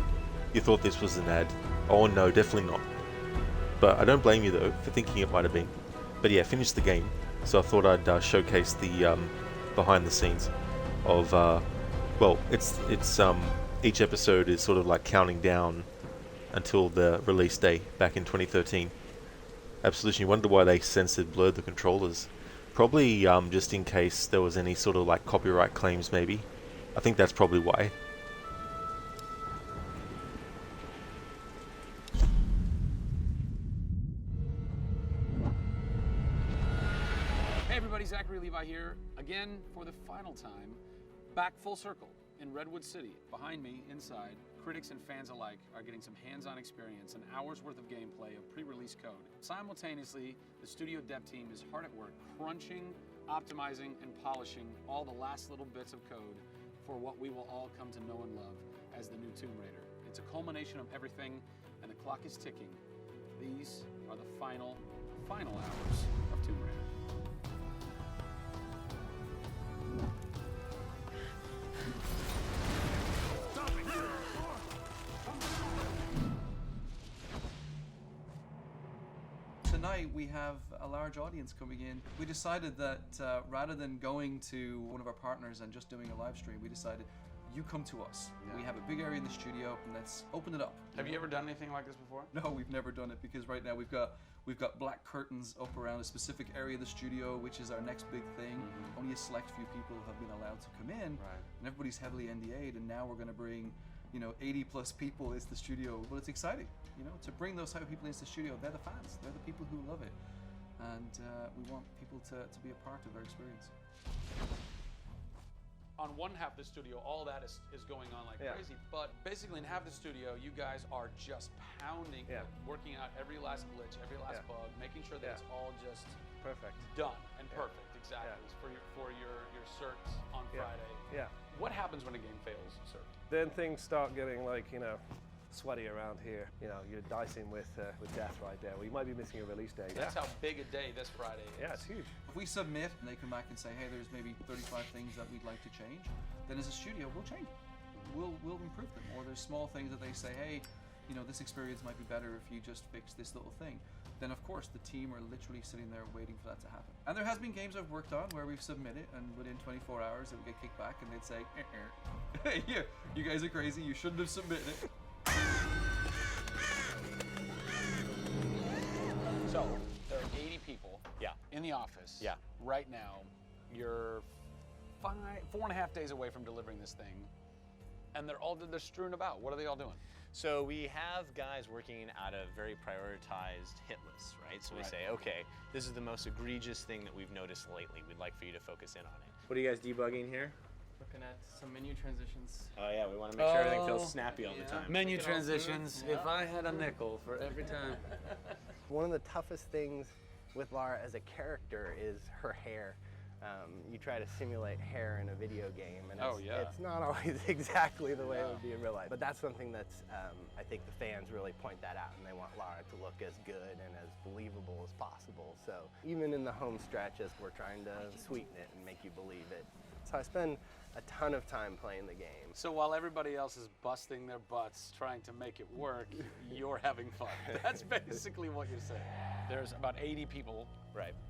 Speaker 1: You thought this was an ad. Oh no, definitely not. But I don't blame you though for thinking it might have been. But yeah, finished the game, so I thought I'd showcase the behind the scenes of well, it's each episode is sort of like counting down until the release day back in 2013. Absolution, you wonder why they blurred the controllers. Probably just in case there was any sort of like copyright claims maybe. I think that's probably why.
Speaker 18: Hey everybody, Zachary Levi here, again for the final time, back full circle in Redwood City. Behind me, inside, critics and fans alike are getting some hands-on experience, an hour's worth of gameplay of pre-release code. Simultaneously, the studio dev team is hard at work, crunching, optimizing, and polishing all the last little bits of code for what we will all come to know and love as the new Tomb Raider. It's a culmination of everything, and the clock is ticking. These are the final hours of Tomb Raider.
Speaker 20: Tonight we have a large audience coming in. We decided that rather than going to one of our partners and just doing a live stream, we decided you come to us.
Speaker 18: Yeah.
Speaker 20: We have a big area in the studio and let's open it up.
Speaker 18: Have you ever done anything like this before?
Speaker 20: No, we've never done it because right now we've got black curtains up around a specific area of the studio, which is our next big thing. Only a select few people have been allowed to come in, and everybody's heavily NDA'd. And now we're going to bring, 80 plus people into the studio. Well, it's exciting, to bring those type of people into the studio. They're the fans. They're the people who love it, and we want people to be a part of their experience.
Speaker 18: On one half of the studio, all that is going on like crazy, but basically in half the studio, you guys are just pounding, working out every last glitch, every last bug, making sure that it's all just
Speaker 19: perfect,
Speaker 18: done and perfect, exactly. For your certs on Friday.
Speaker 19: Yeah.
Speaker 18: What happens when a game fails, cert?
Speaker 19: Then things start getting like, sweaty around here. You're dicing with death right there. We might be missing a release date.
Speaker 18: That's how big a day this Friday is.
Speaker 19: Yeah, it's huge.
Speaker 20: If we submit and they come back and say, hey, there's maybe 35 things that we'd like to change, then as a studio, we'll change them. We'll improve them. Or there's small things that they say, hey, this experience might be better if you just fix this little thing. Then of course the team are literally sitting there waiting for that to happen. And there has been games I've worked on where we've submitted and within 24 hours it would get kicked back and they'd say, hey, you guys are crazy, you shouldn't have submitted it.
Speaker 18: So there are 80 people in the office right now. You're 4.5 days away from delivering this thing, and they're strewn about. What are they all doing?
Speaker 8: So we have guys working out of very prioritized hit lists, right? So we say, okay, this is the most egregious thing that we've noticed lately. We'd like for you to focus in on it. What are you guys debugging here?
Speaker 4: Looking at some menu transitions.
Speaker 8: Oh yeah, we want to make sure everything feels snappy all the time.
Speaker 18: Menu transitions. If I had a nickel for every time.
Speaker 7: One of the toughest things with Lara as a character is her hair. You try to simulate hair in a video game, and it's not always exactly the way it would be in real life. But that's something that's, I think the fans really point that out, and they want Lara to look as good and as believable as possible. So even in the home stretches, we're trying to sweeten it and make you believe it. So I spend a ton of time playing the game.
Speaker 18: So while everybody else is busting their butts trying to make it work, you're having fun. That's basically what you're saying. There's about 80 people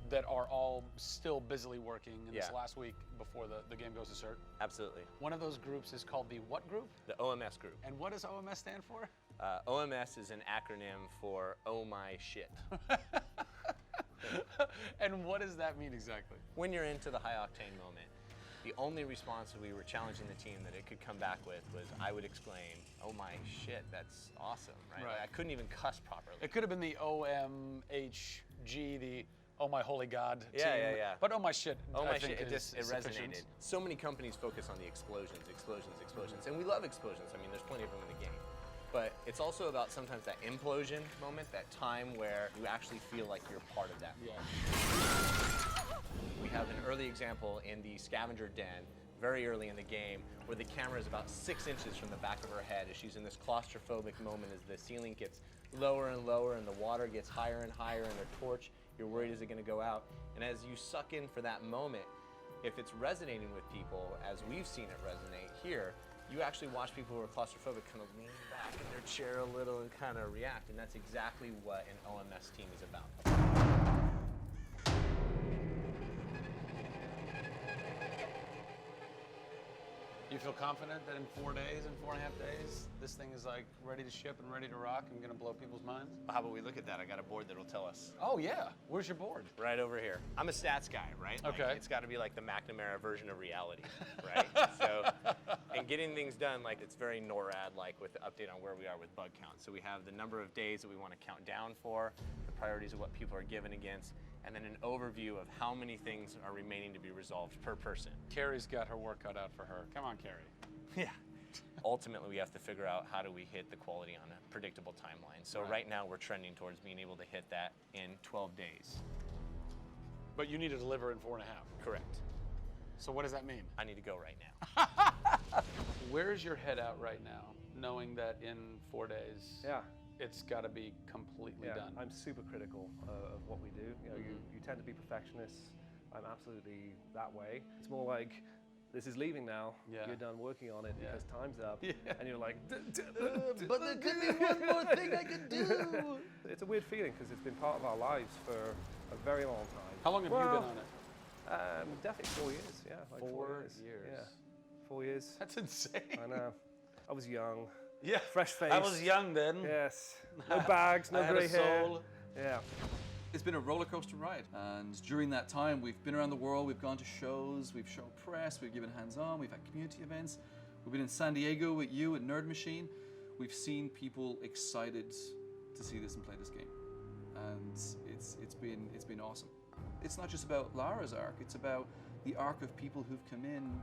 Speaker 18: that are all still busily working in this last week before the game goes to cert.
Speaker 8: Absolutely.
Speaker 18: One of those groups is called the what group?
Speaker 8: The OMS group.
Speaker 18: And what does OMS stand for?
Speaker 8: OMS is an acronym for Oh My Shit.
Speaker 18: And what does that mean exactly?
Speaker 8: When you're into the high octane moment, the only response that we were challenging the team that it could come back with was, I would exclaim, oh my shit, that's awesome, right? Like, I couldn't even cuss properly.
Speaker 18: It could have been the OMHG, the oh my holy God team.
Speaker 8: Yeah.
Speaker 18: But oh my shit,
Speaker 8: oh my
Speaker 18: I think
Speaker 8: shit, it
Speaker 18: is
Speaker 8: resonated. So many companies focus on the explosions. And we love explosions. I mean, there's plenty of them in the game. But it's also about sometimes that implosion moment, that time where you actually feel like you're part of that. We have an early example in the scavenger den, very early in the game, where the camera is about 6 inches from the back of her head as she's in this claustrophobic moment as the ceiling gets lower and lower and the water gets higher and higher and her torch, you're worried, is it gonna go out? And as you suck in for that moment, if it's resonating with people, as we've seen it resonate here, you actually watch people who are claustrophobic kind of lean back in their chair a little and kind of react, and that's exactly what an OMS team is about.
Speaker 18: You feel confident that in 4 days, in 4.5 days, this thing is like ready to ship and ready to rock and gonna blow people's minds?
Speaker 8: How about we look at that? I got a board that'll tell us.
Speaker 18: Oh yeah, where's your board?
Speaker 8: Right over here. I'm a stats guy, right?
Speaker 18: Okay.
Speaker 8: Like, it's got to be like the McNamara version of reality, right? So, and getting things done, like it's very NORAD-like with the update on where we are with bug count. So we have the number of days that we want to count down for, the priorities of what people are given against, and then an overview of how many things are remaining to be resolved per person.
Speaker 18: Carrie's got her work cut out for her. Come on, Carrie.
Speaker 8: Yeah. Ultimately, we have to figure out how do we hit the quality on a predictable timeline. So right now, we're trending towards being able to hit that in 12 days.
Speaker 18: But you need to deliver in 4.5.
Speaker 8: Correct.
Speaker 18: So what does that mean?
Speaker 8: I need to go right now.
Speaker 18: Where's your head out right now, knowing that in 4 days,
Speaker 19: Yeah.
Speaker 18: it's got to be completely done?
Speaker 19: I'm super critical of what we do. You know, you tend to be perfectionists. I'm absolutely that way. It's more like, this is leaving now.
Speaker 18: Yeah.
Speaker 19: You're done working on it because time's up.
Speaker 18: Yeah.
Speaker 19: And you're like,
Speaker 18: but there could be one more thing I could do.
Speaker 19: It's a weird feeling because it's been part of our lives for a very long time.
Speaker 18: How long have you been on it?
Speaker 19: Definitely 4 years. Yeah, like
Speaker 18: 4 years.
Speaker 19: Yeah, 4 years.
Speaker 18: That's insane.
Speaker 19: I know. I was young.
Speaker 18: Yeah.
Speaker 19: Fresh face.
Speaker 18: I was young then.
Speaker 19: Yes. No bags, no
Speaker 18: I had
Speaker 19: grey
Speaker 18: a
Speaker 19: hair.
Speaker 18: soul.
Speaker 19: Yeah.
Speaker 20: It's been a roller coaster ride, and during that time, we've been around the world, we've gone to shows, we've shown press, we've given hands-on, we've had community events, we've been in San Diego with you at Nerd Machine. We've seen people excited to see this and play this game, and it's been awesome. It's not just about Lara's arc; it's about the arc of people who've come in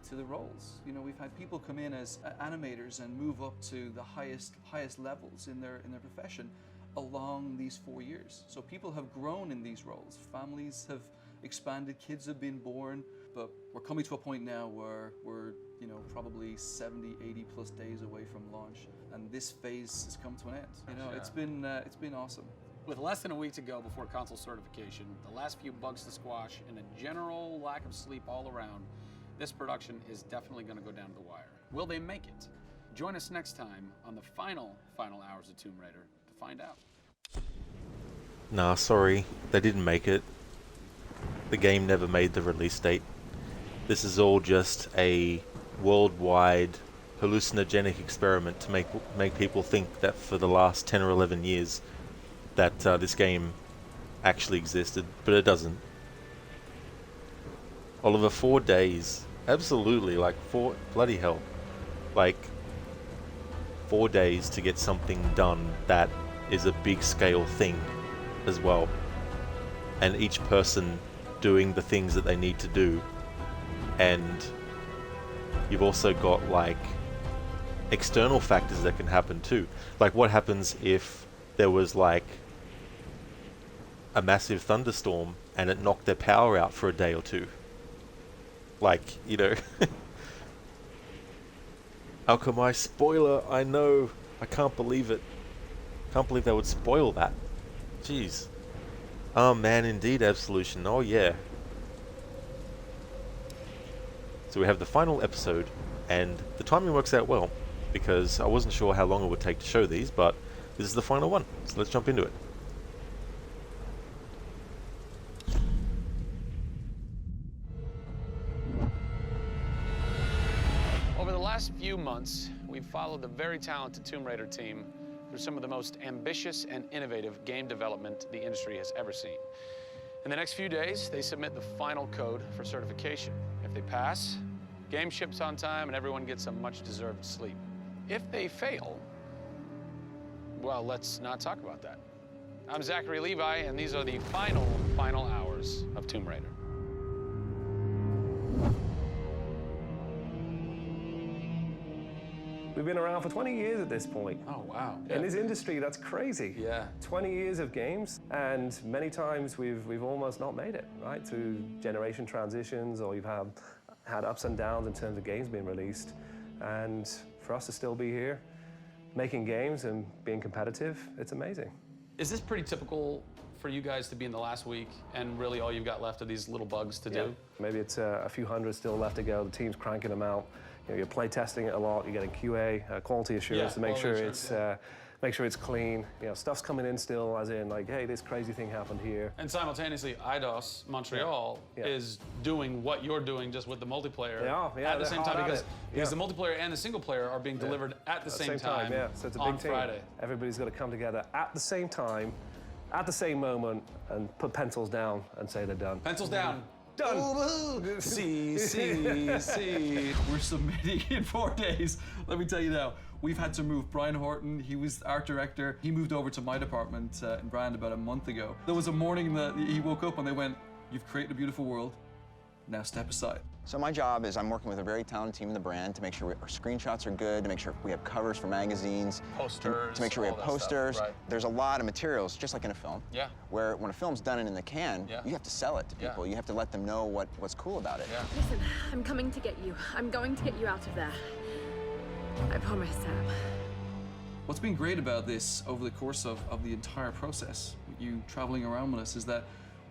Speaker 20: to the roles. You know, we've had people come in as animators and move up to the highest levels in their profession along these 4 years. So people have grown in these roles. Families have expanded, kids have been born, but we're coming to a point now where we're, you know, probably 70, 80 plus days away from launch, and this phase has come to an end. You know,
Speaker 18: Yeah.
Speaker 20: it's been awesome.
Speaker 18: With less than a week to go before console certification, the last few bugs to squash, and a general lack of sleep all around, this production is definitely going to go down to the wire. Will they make it? Join us next time on the final hours of Tomb Raider to find out.
Speaker 1: Nah, sorry, they didn't make it. The game never made the release date. This is all just a worldwide hallucinogenic experiment to make people think that for the last 10 or 11 years that this game actually existed, but it doesn't. Oliver, 4 days. Absolutely, like 4, bloody hell. Like 4 days to get something done that is a big scale thing as well. And each person doing the things that they need to do. And you've also got like external factors that can happen too. Like what happens if there was like a massive thunderstorm and it knocked their power out for a day or two? Like, you know. Alchemy spoiler, I know. I can't believe it. Can't believe they would spoil that. Jeez. Oh man, indeed, Absolution. Oh yeah. So we have the final episode, and the timing works out well, because I wasn't sure how long it would take to show these, but this is the final one. So let's jump into it.
Speaker 18: Over the last few months, we've followed the very talented Tomb Raider team through some of the most ambitious and innovative game development the industry has ever seen. In the next few days, they submit the final code for certification. If they pass, game ships on time and everyone gets some much-deserved sleep. If they fail, well, let's not talk about that. I'm Zachary Levi, and these are the final hours of Tomb Raider.
Speaker 19: We've been around for 20 years at this point.
Speaker 18: Oh, wow.
Speaker 19: In this industry, that's crazy.
Speaker 18: Yeah.
Speaker 19: 20 years of games, and many times we've almost not made it, right? Through generation transitions, or you've had ups and downs in terms of games being released. And for us to still be here, making games and being competitive, it's amazing.
Speaker 18: Is this pretty typical for you guys to be in the last week and really all you've got left are these little bugs to do?
Speaker 19: Maybe it's a few hundred still left to go. The team's cranking them out. You're play testing it a lot. You're getting QA, quality assurance, to make sure it's clean. Stuff's coming in still, as in like, hey, this crazy thing happened here.
Speaker 18: And simultaneously, IDOS Montreal is doing what you're doing, just with the multiplayer at the same time, because the multiplayer and the single player are being delivered at the same time.
Speaker 19: So it's a big
Speaker 18: on
Speaker 19: team.
Speaker 18: Friday.
Speaker 19: Everybody's got to come together at the same time, at the same moment, and put pencils down and say they're done.
Speaker 18: Pencils down.
Speaker 19: Done.
Speaker 18: See.
Speaker 20: We're submitting in 4 days. Let me tell you now. We've had to move Brian Horton. He was art director. He moved over to my department in Brand about a month ago. There was a morning that he woke up and they went, "You've created a beautiful world. Now step aside."
Speaker 10: So my job is I'm working with a very talented team in the brand to make sure our screenshots are good, to make sure we have covers for magazines,
Speaker 18: posters,
Speaker 10: to make sure we have posters.
Speaker 18: Stuff, right.
Speaker 10: There's a lot of materials, just like in a film.
Speaker 18: Yeah.
Speaker 10: Where when a film's done and in the can, you have to sell it to people. You have to let them know what's cool about it.
Speaker 2: Listen, I'm coming to get you. I'm going to get you out of there. I promise, Sam.
Speaker 20: What's been great about this over the course of the entire process, with you traveling around with us, is that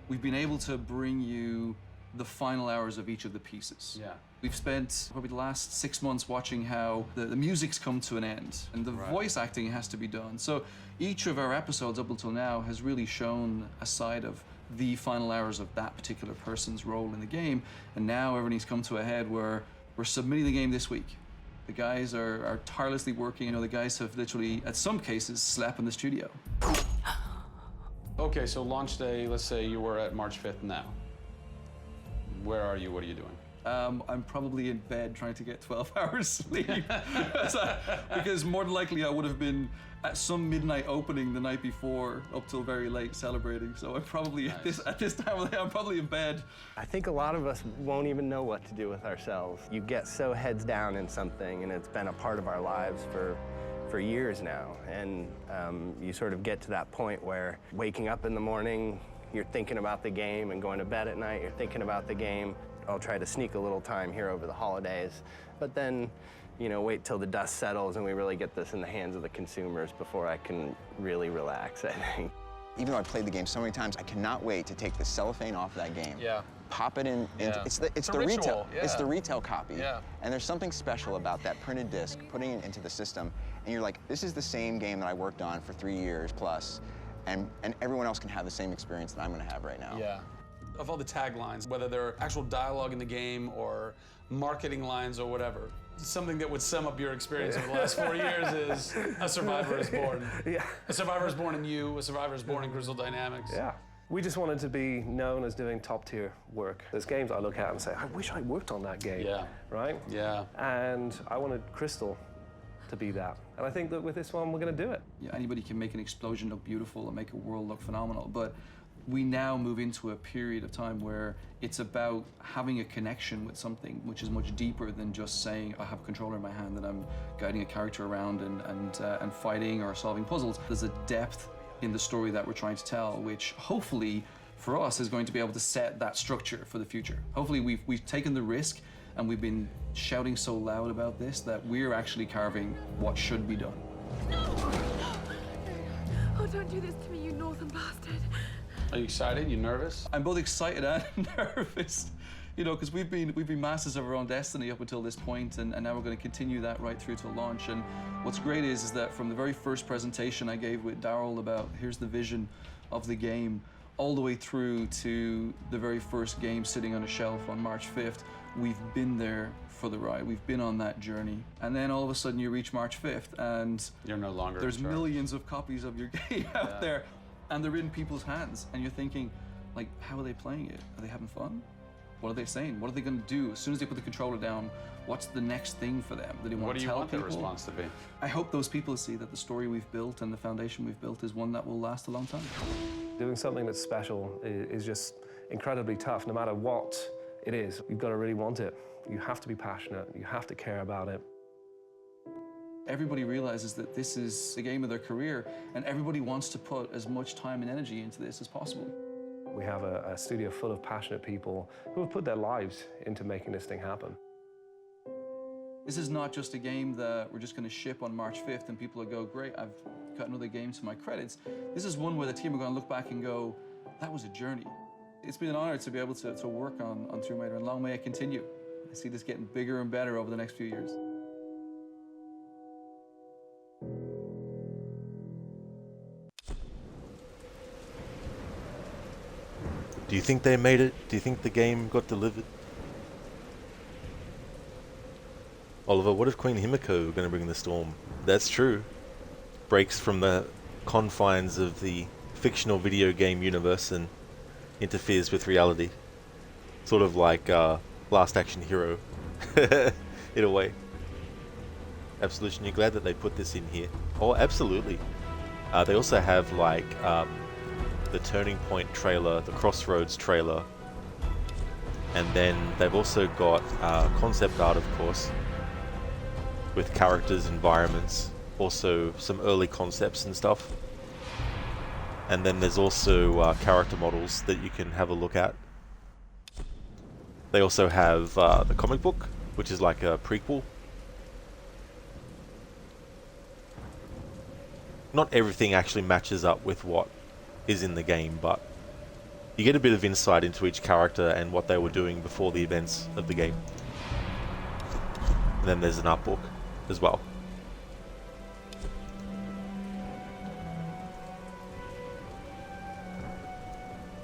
Speaker 20: we've been able to bring you the final hours of each of the pieces.
Speaker 18: Yeah.
Speaker 20: We've spent probably the last 6 months watching how the music's come to an end and the voice acting has to be done. So each of our episodes up until now has really shown a side of the final hours of that particular person's role in the game. And now everything's come to a head where we're submitting the game this week. The guys are tirelessly working. The guys have literally, at some cases, slept in the studio.
Speaker 18: Okay, so launch day, let's say you were at March 5th now. Where are you? What are you doing?
Speaker 20: I'm probably in bed trying to get 12 hours sleep. Because more than likely I would have been at some midnight opening the night before up till very late celebrating. So I'm probably at this time of the day, I'm probably in bed.
Speaker 7: I think a lot of us won't even know what to do with ourselves. You get so heads down in something, and it's been a part of our lives for years now. And you sort of get to that point where waking up in the morning, you're thinking about the game, and going to bed at night, you're thinking about the game. I'll try to sneak a little time here over the holidays, but then, wait till the dust settles and we really get this in the hands of the consumers before I can really relax, I think.
Speaker 10: Even though I played the game so many times, I cannot wait to take the cellophane off that game.
Speaker 18: Yeah.
Speaker 10: Pop it in. It's the
Speaker 18: ritual.
Speaker 10: retail.
Speaker 18: Yeah.
Speaker 10: It's the retail copy.
Speaker 18: Yeah.
Speaker 10: And there's something special about that printed disc, putting it into the system, and you're like, this is the same game that I worked on for 3 years plus, and everyone else can have the same experience that I'm going to have right now.
Speaker 18: Yeah. Of all the taglines, whether they're actual dialogue in the game or marketing lines or whatever, something that would sum up your experience over the last 4 years is A Survivor is Born.
Speaker 19: Yeah.
Speaker 18: A Survivor is Born in you, A Survivor is Born in Crystal Dynamics.
Speaker 19: Yeah. We just wanted to be known as doing top-tier work. There's games I look at and say, I wish I worked on that game.
Speaker 18: Yeah.
Speaker 19: Right?
Speaker 18: Yeah.
Speaker 19: And I wanted Crystal to be that. And I think that with this one, we're going to do it.
Speaker 20: Yeah, anybody can make an explosion look beautiful and make a world look phenomenal, but we now move into a period of time where it's about having a connection with something which is much deeper than just saying, I have a controller in my hand and I'm guiding a character around and fighting or solving puzzles. There's a depth in the story that we're trying to tell, which hopefully for us is going to be able to set that structure for the future. Hopefully we've taken the risk and we've been shouting so loud about this that we're actually carving what should be done.
Speaker 2: Oh, don't do this to me, you northern bastard.
Speaker 18: Are you excited? You nervous?
Speaker 20: I'm both excited and nervous, because we've been masters of our own destiny up until this point, and now we're going to continue that right through to launch. And what's great is that from the very first presentation I gave with Daryl about here's the vision of the game, all the way through to the very first game sitting on a shelf on March 5th, we've been there for the ride. We've been on that journey. And then all of a sudden you reach March 5th and
Speaker 18: you're no longer
Speaker 20: there's millions of copies of your game out there, and they're in people's hands, and you're thinking, like, how are they playing it? Are they having fun? What are they saying? What are they going to do? As soon as they put the controller down, what's the next thing for them? Do they want to tell people?
Speaker 18: What do you want their response to be?
Speaker 20: I hope those people see that the story we've built and the foundation we've built is one that will last a long time.
Speaker 19: Doing something that's special is just incredibly tough, no matter what it is. You've got to really want it. You have to be passionate. You have to care about it.
Speaker 20: Everybody realizes that this is the game of their career, and everybody wants to put as much time and energy into this as possible.
Speaker 19: We have a studio full of passionate people who have put their lives into making this thing happen.
Speaker 20: This is not just a game that we're just going to ship on March 5th and people will go, great, I've got another game to my credits. This is one where the team are going to look back and go, that was a journey. It's been an honor to be able to work on Tomb Raider, and long may it continue. I see this getting bigger and better over the next few years.
Speaker 1: Do you think they made it? Do you think the game got delivered? Oliver, what if Queen Himiko going to bring the storm? That's true. Breaks from the confines of the fictional video game universe and interferes with reality. Sort of like Last Action Hero, in a way. Absolution, you're glad that they put this in here? Oh, absolutely. They also have like the Turning Point trailer, the Crossroads trailer, and then they've also got concept art, of course, with characters, environments, also some early concepts and stuff. And then there's also character models that you can have a look at. They also have the comic book, which is like a prequel. Not everything actually matches up with what is in the game, but you get a bit of insight into each character and what they were doing before the events of the game. And then there's an art book as well.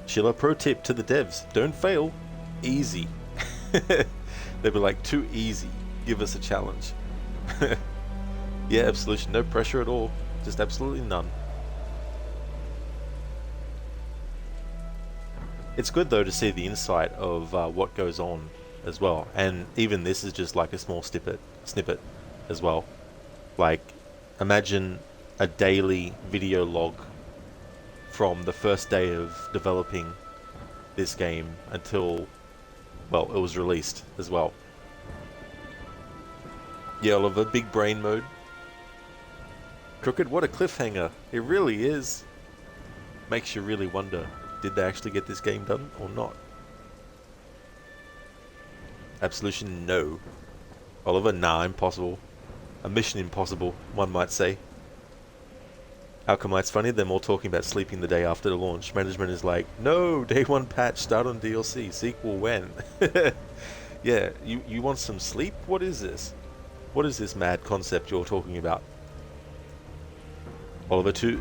Speaker 1: Sheila, pro tip to the devs, don't fail. Easy. They'd be like, too easy. Give us a challenge. Yeah, Absolution, no pressure at all. Just absolutely none. It's good though to see the insight of what goes on as well. And even this is just like a small snippet as well. Like, imagine a daily video log from the first day of developing this game until, well, it was released as well. Yeah, Oliver, big brain mode. Crooked, what a cliffhanger. It really is. Makes you really wonder, did they actually get this game done or not? Absolution, no. Oliver, nah, impossible. A mission impossible, one might say. How come it's funny? They're all talking about sleeping the day after the launch. Management is like, no, day one patch, start on DLC, sequel when? Yeah, you want some sleep? What is this? What is this mad concept you're talking about? Oliver, too,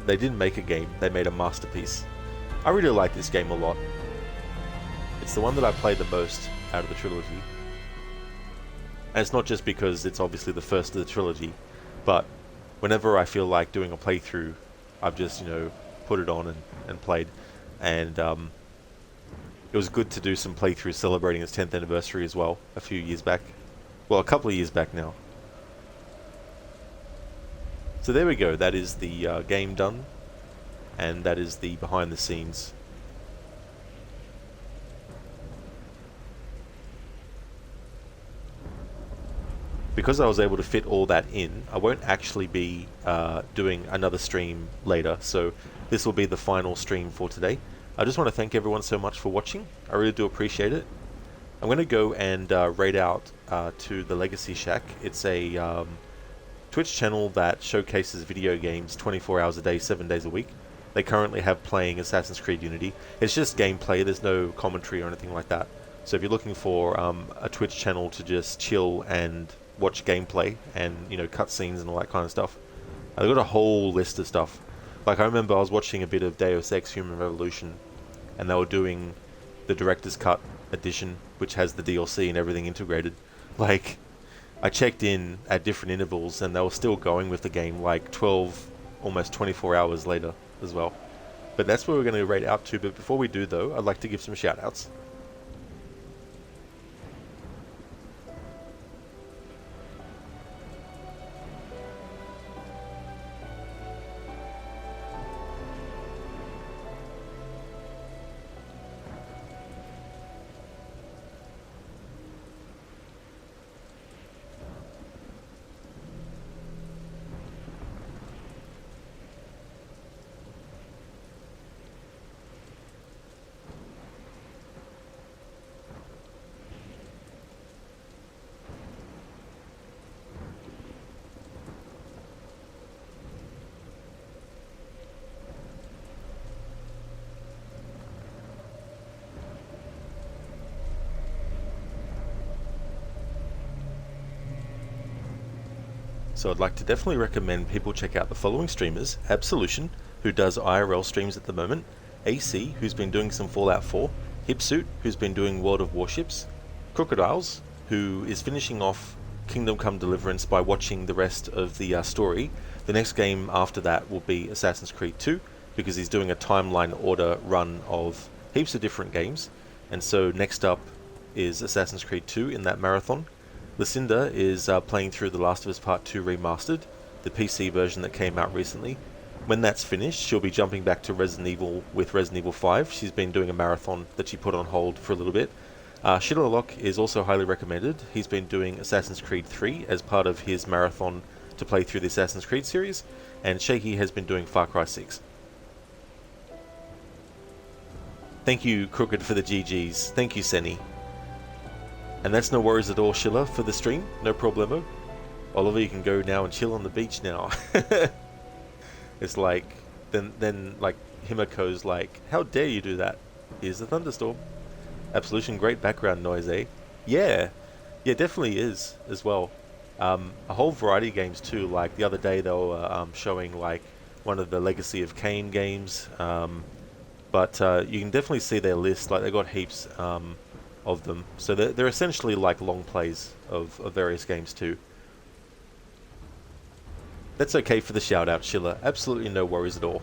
Speaker 1: they didn't make a game, they made a masterpiece. I really like this game a lot. It's the one that I played the most out of the trilogy. And it's not just because it's obviously the first of the trilogy, but whenever I feel like doing a playthrough, I've just, put it on and played. And it was good to do some playthroughs celebrating its 10th anniversary as well, a few years back. Well, a couple of years back now. So there we go, that is the game done. And that is the behind the scenes. Because I was able to fit all that in, I won't actually be doing another stream later, so this will be the final stream for today. I just want to thank everyone so much for watching. I really do appreciate it. I'm going to go and raid out to the Legacy Shack. It's a Twitch channel that showcases video games 24 hours a day, 7 days a week. They currently have playing Assassin's Creed Unity. It's just gameplay, there's no commentary or anything like that. So if you're looking for a Twitch channel to just chill and watch gameplay and, cutscenes and all that kind of stuff, I've got a whole list of stuff. Like, I remember I was watching a bit of Deus Ex Human Revolution, and they were doing the Director's Cut edition, which has the DLC and everything integrated. Like, I checked in at different intervals, and they were still going with the game, like 12, almost 24 hours later as well. But that's where we're going to raid out to. But before we do, though, I'd like to give some shout-outs. So I'd like to definitely recommend people check out the following streamers: Absolution, who does IRL streams at the moment, AC, who's been doing some Fallout 4, Hipsuit, who's been doing World of Warships, Crocodiles, who is finishing off Kingdom Come Deliverance by watching the rest of the story. The next game after that will be Assassin's Creed 2, because he's doing a timeline order run of heaps of different games. And so next up is Assassin's Creed 2 in that marathon. Lucinda is playing through The Last of Us Part 2 Remastered, the PC version that came out recently. When that's finished, she'll be jumping back to Resident Evil with Resident Evil 5. She's been doing a marathon that she put on hold for a little bit. Shillalok is also highly recommended. He's been doing Assassin's Creed 3 as part of his marathon to play through the Assassin's Creed series, and Shaky has been doing Far Cry 6. Thank you, Crooked, for the GGs. Thank you, Senny. And that's no worries at all, Shilla, for the stream. No problemo. Oliver, you can go now and chill on the beach now. It's like, then like, Himiko's like, how dare you do that? Here's the thunderstorm. Absolution, great background noise, eh? Yeah, definitely is, as well. A whole variety of games too, like the other day they were showing like one of the Legacy of Kain games, but you can definitely see their list, like they got heaps of them. So they're essentially like long plays of various games too. That's okay for the shout out, Schiller. Absolutely no worries at all.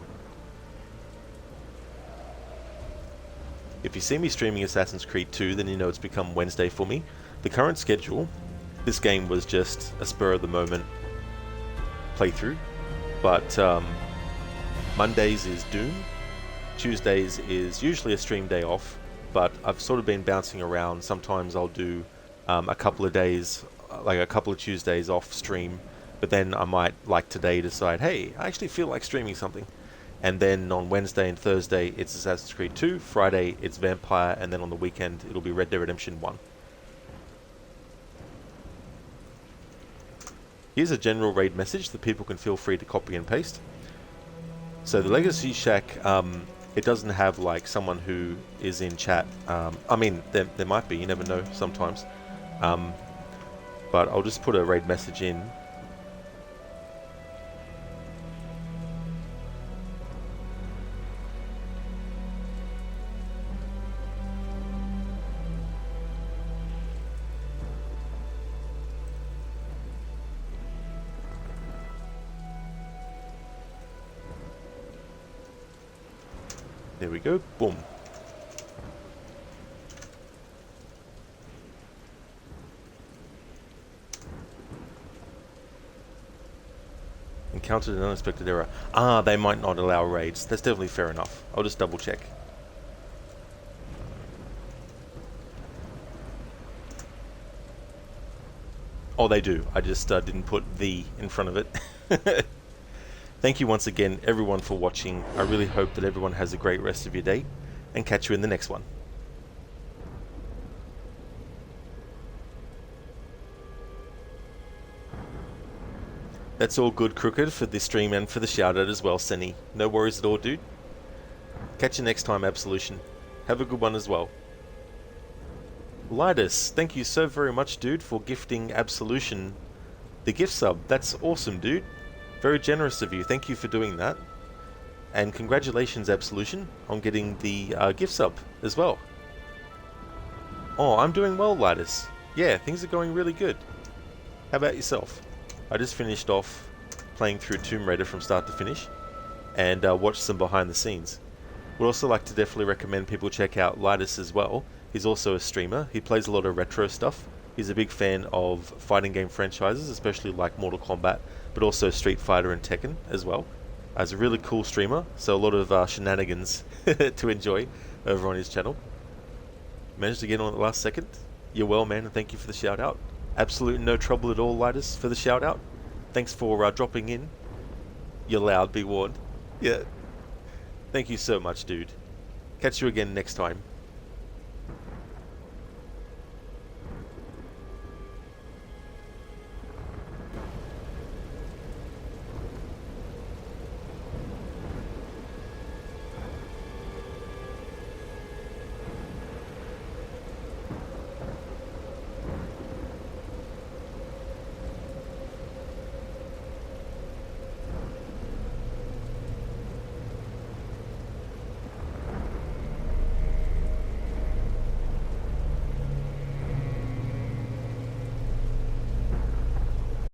Speaker 1: If you see me streaming Assassin's Creed 2, then you know it's become Wednesday for me. The current schedule, this game was just a spur of the moment playthrough, but Mondays is Doom, Tuesdays is usually a stream day off, but I've sort of been bouncing around. Sometimes I'll do a couple of days, like a couple of Tuesdays off stream, but then I might, like today, decide, hey, I actually feel like streaming something. And then on Wednesday and Thursday it's Assassin's Creed 2, Friday it's Vampire, and then on the weekend it'll be Red Dead Redemption 1. Here's a general raid message that people can feel free to copy and paste. So the Legacy Shack, it doesn't have like someone who is in chat. I mean, there might be, you never know sometimes. But I'll just put a raid message in. There we go, boom. Encountered an unexpected error. Ah, they might not allow raids. That's definitely fair enough. I'll just double check. Oh, they do. I just didn't put the in front of it. Thank you once again, everyone, for watching. I really hope that everyone has a great rest of your day, and catch you in the next one. That's all good, Crooked, for this stream and for the shout-out as well, Senny. No worries at all, dude. Catch you next time, Absolution. Have a good one as well. Lidus, thank you so very much, dude, for gifting Absolution the gift sub. That's awesome, dude. Very generous of you. Thank you for doing that. And congratulations, Absolution, on getting the gift sub as well. Oh, I'm doing well, Lidus. Yeah, things are going really good. How about yourself? I just finished off playing through Tomb Raider from start to finish, and watched some behind the scenes. Would also like to definitely recommend people check out Lidus as well. He's also a streamer. He plays a lot of retro stuff. He's a big fan of fighting game franchises, especially like Mortal Kombat, but also Street Fighter and Tekken as well. He's a really cool streamer, so a lot of shenanigans to enjoy over on his channel. Managed to get on at the last second. You're well, man, and thank you for the shout out. Absolutely no trouble at all, Lidus, for the shout out. Thanks for dropping in. You're loud, be warned. Yeah. Thank you so much, dude. Catch you again next time.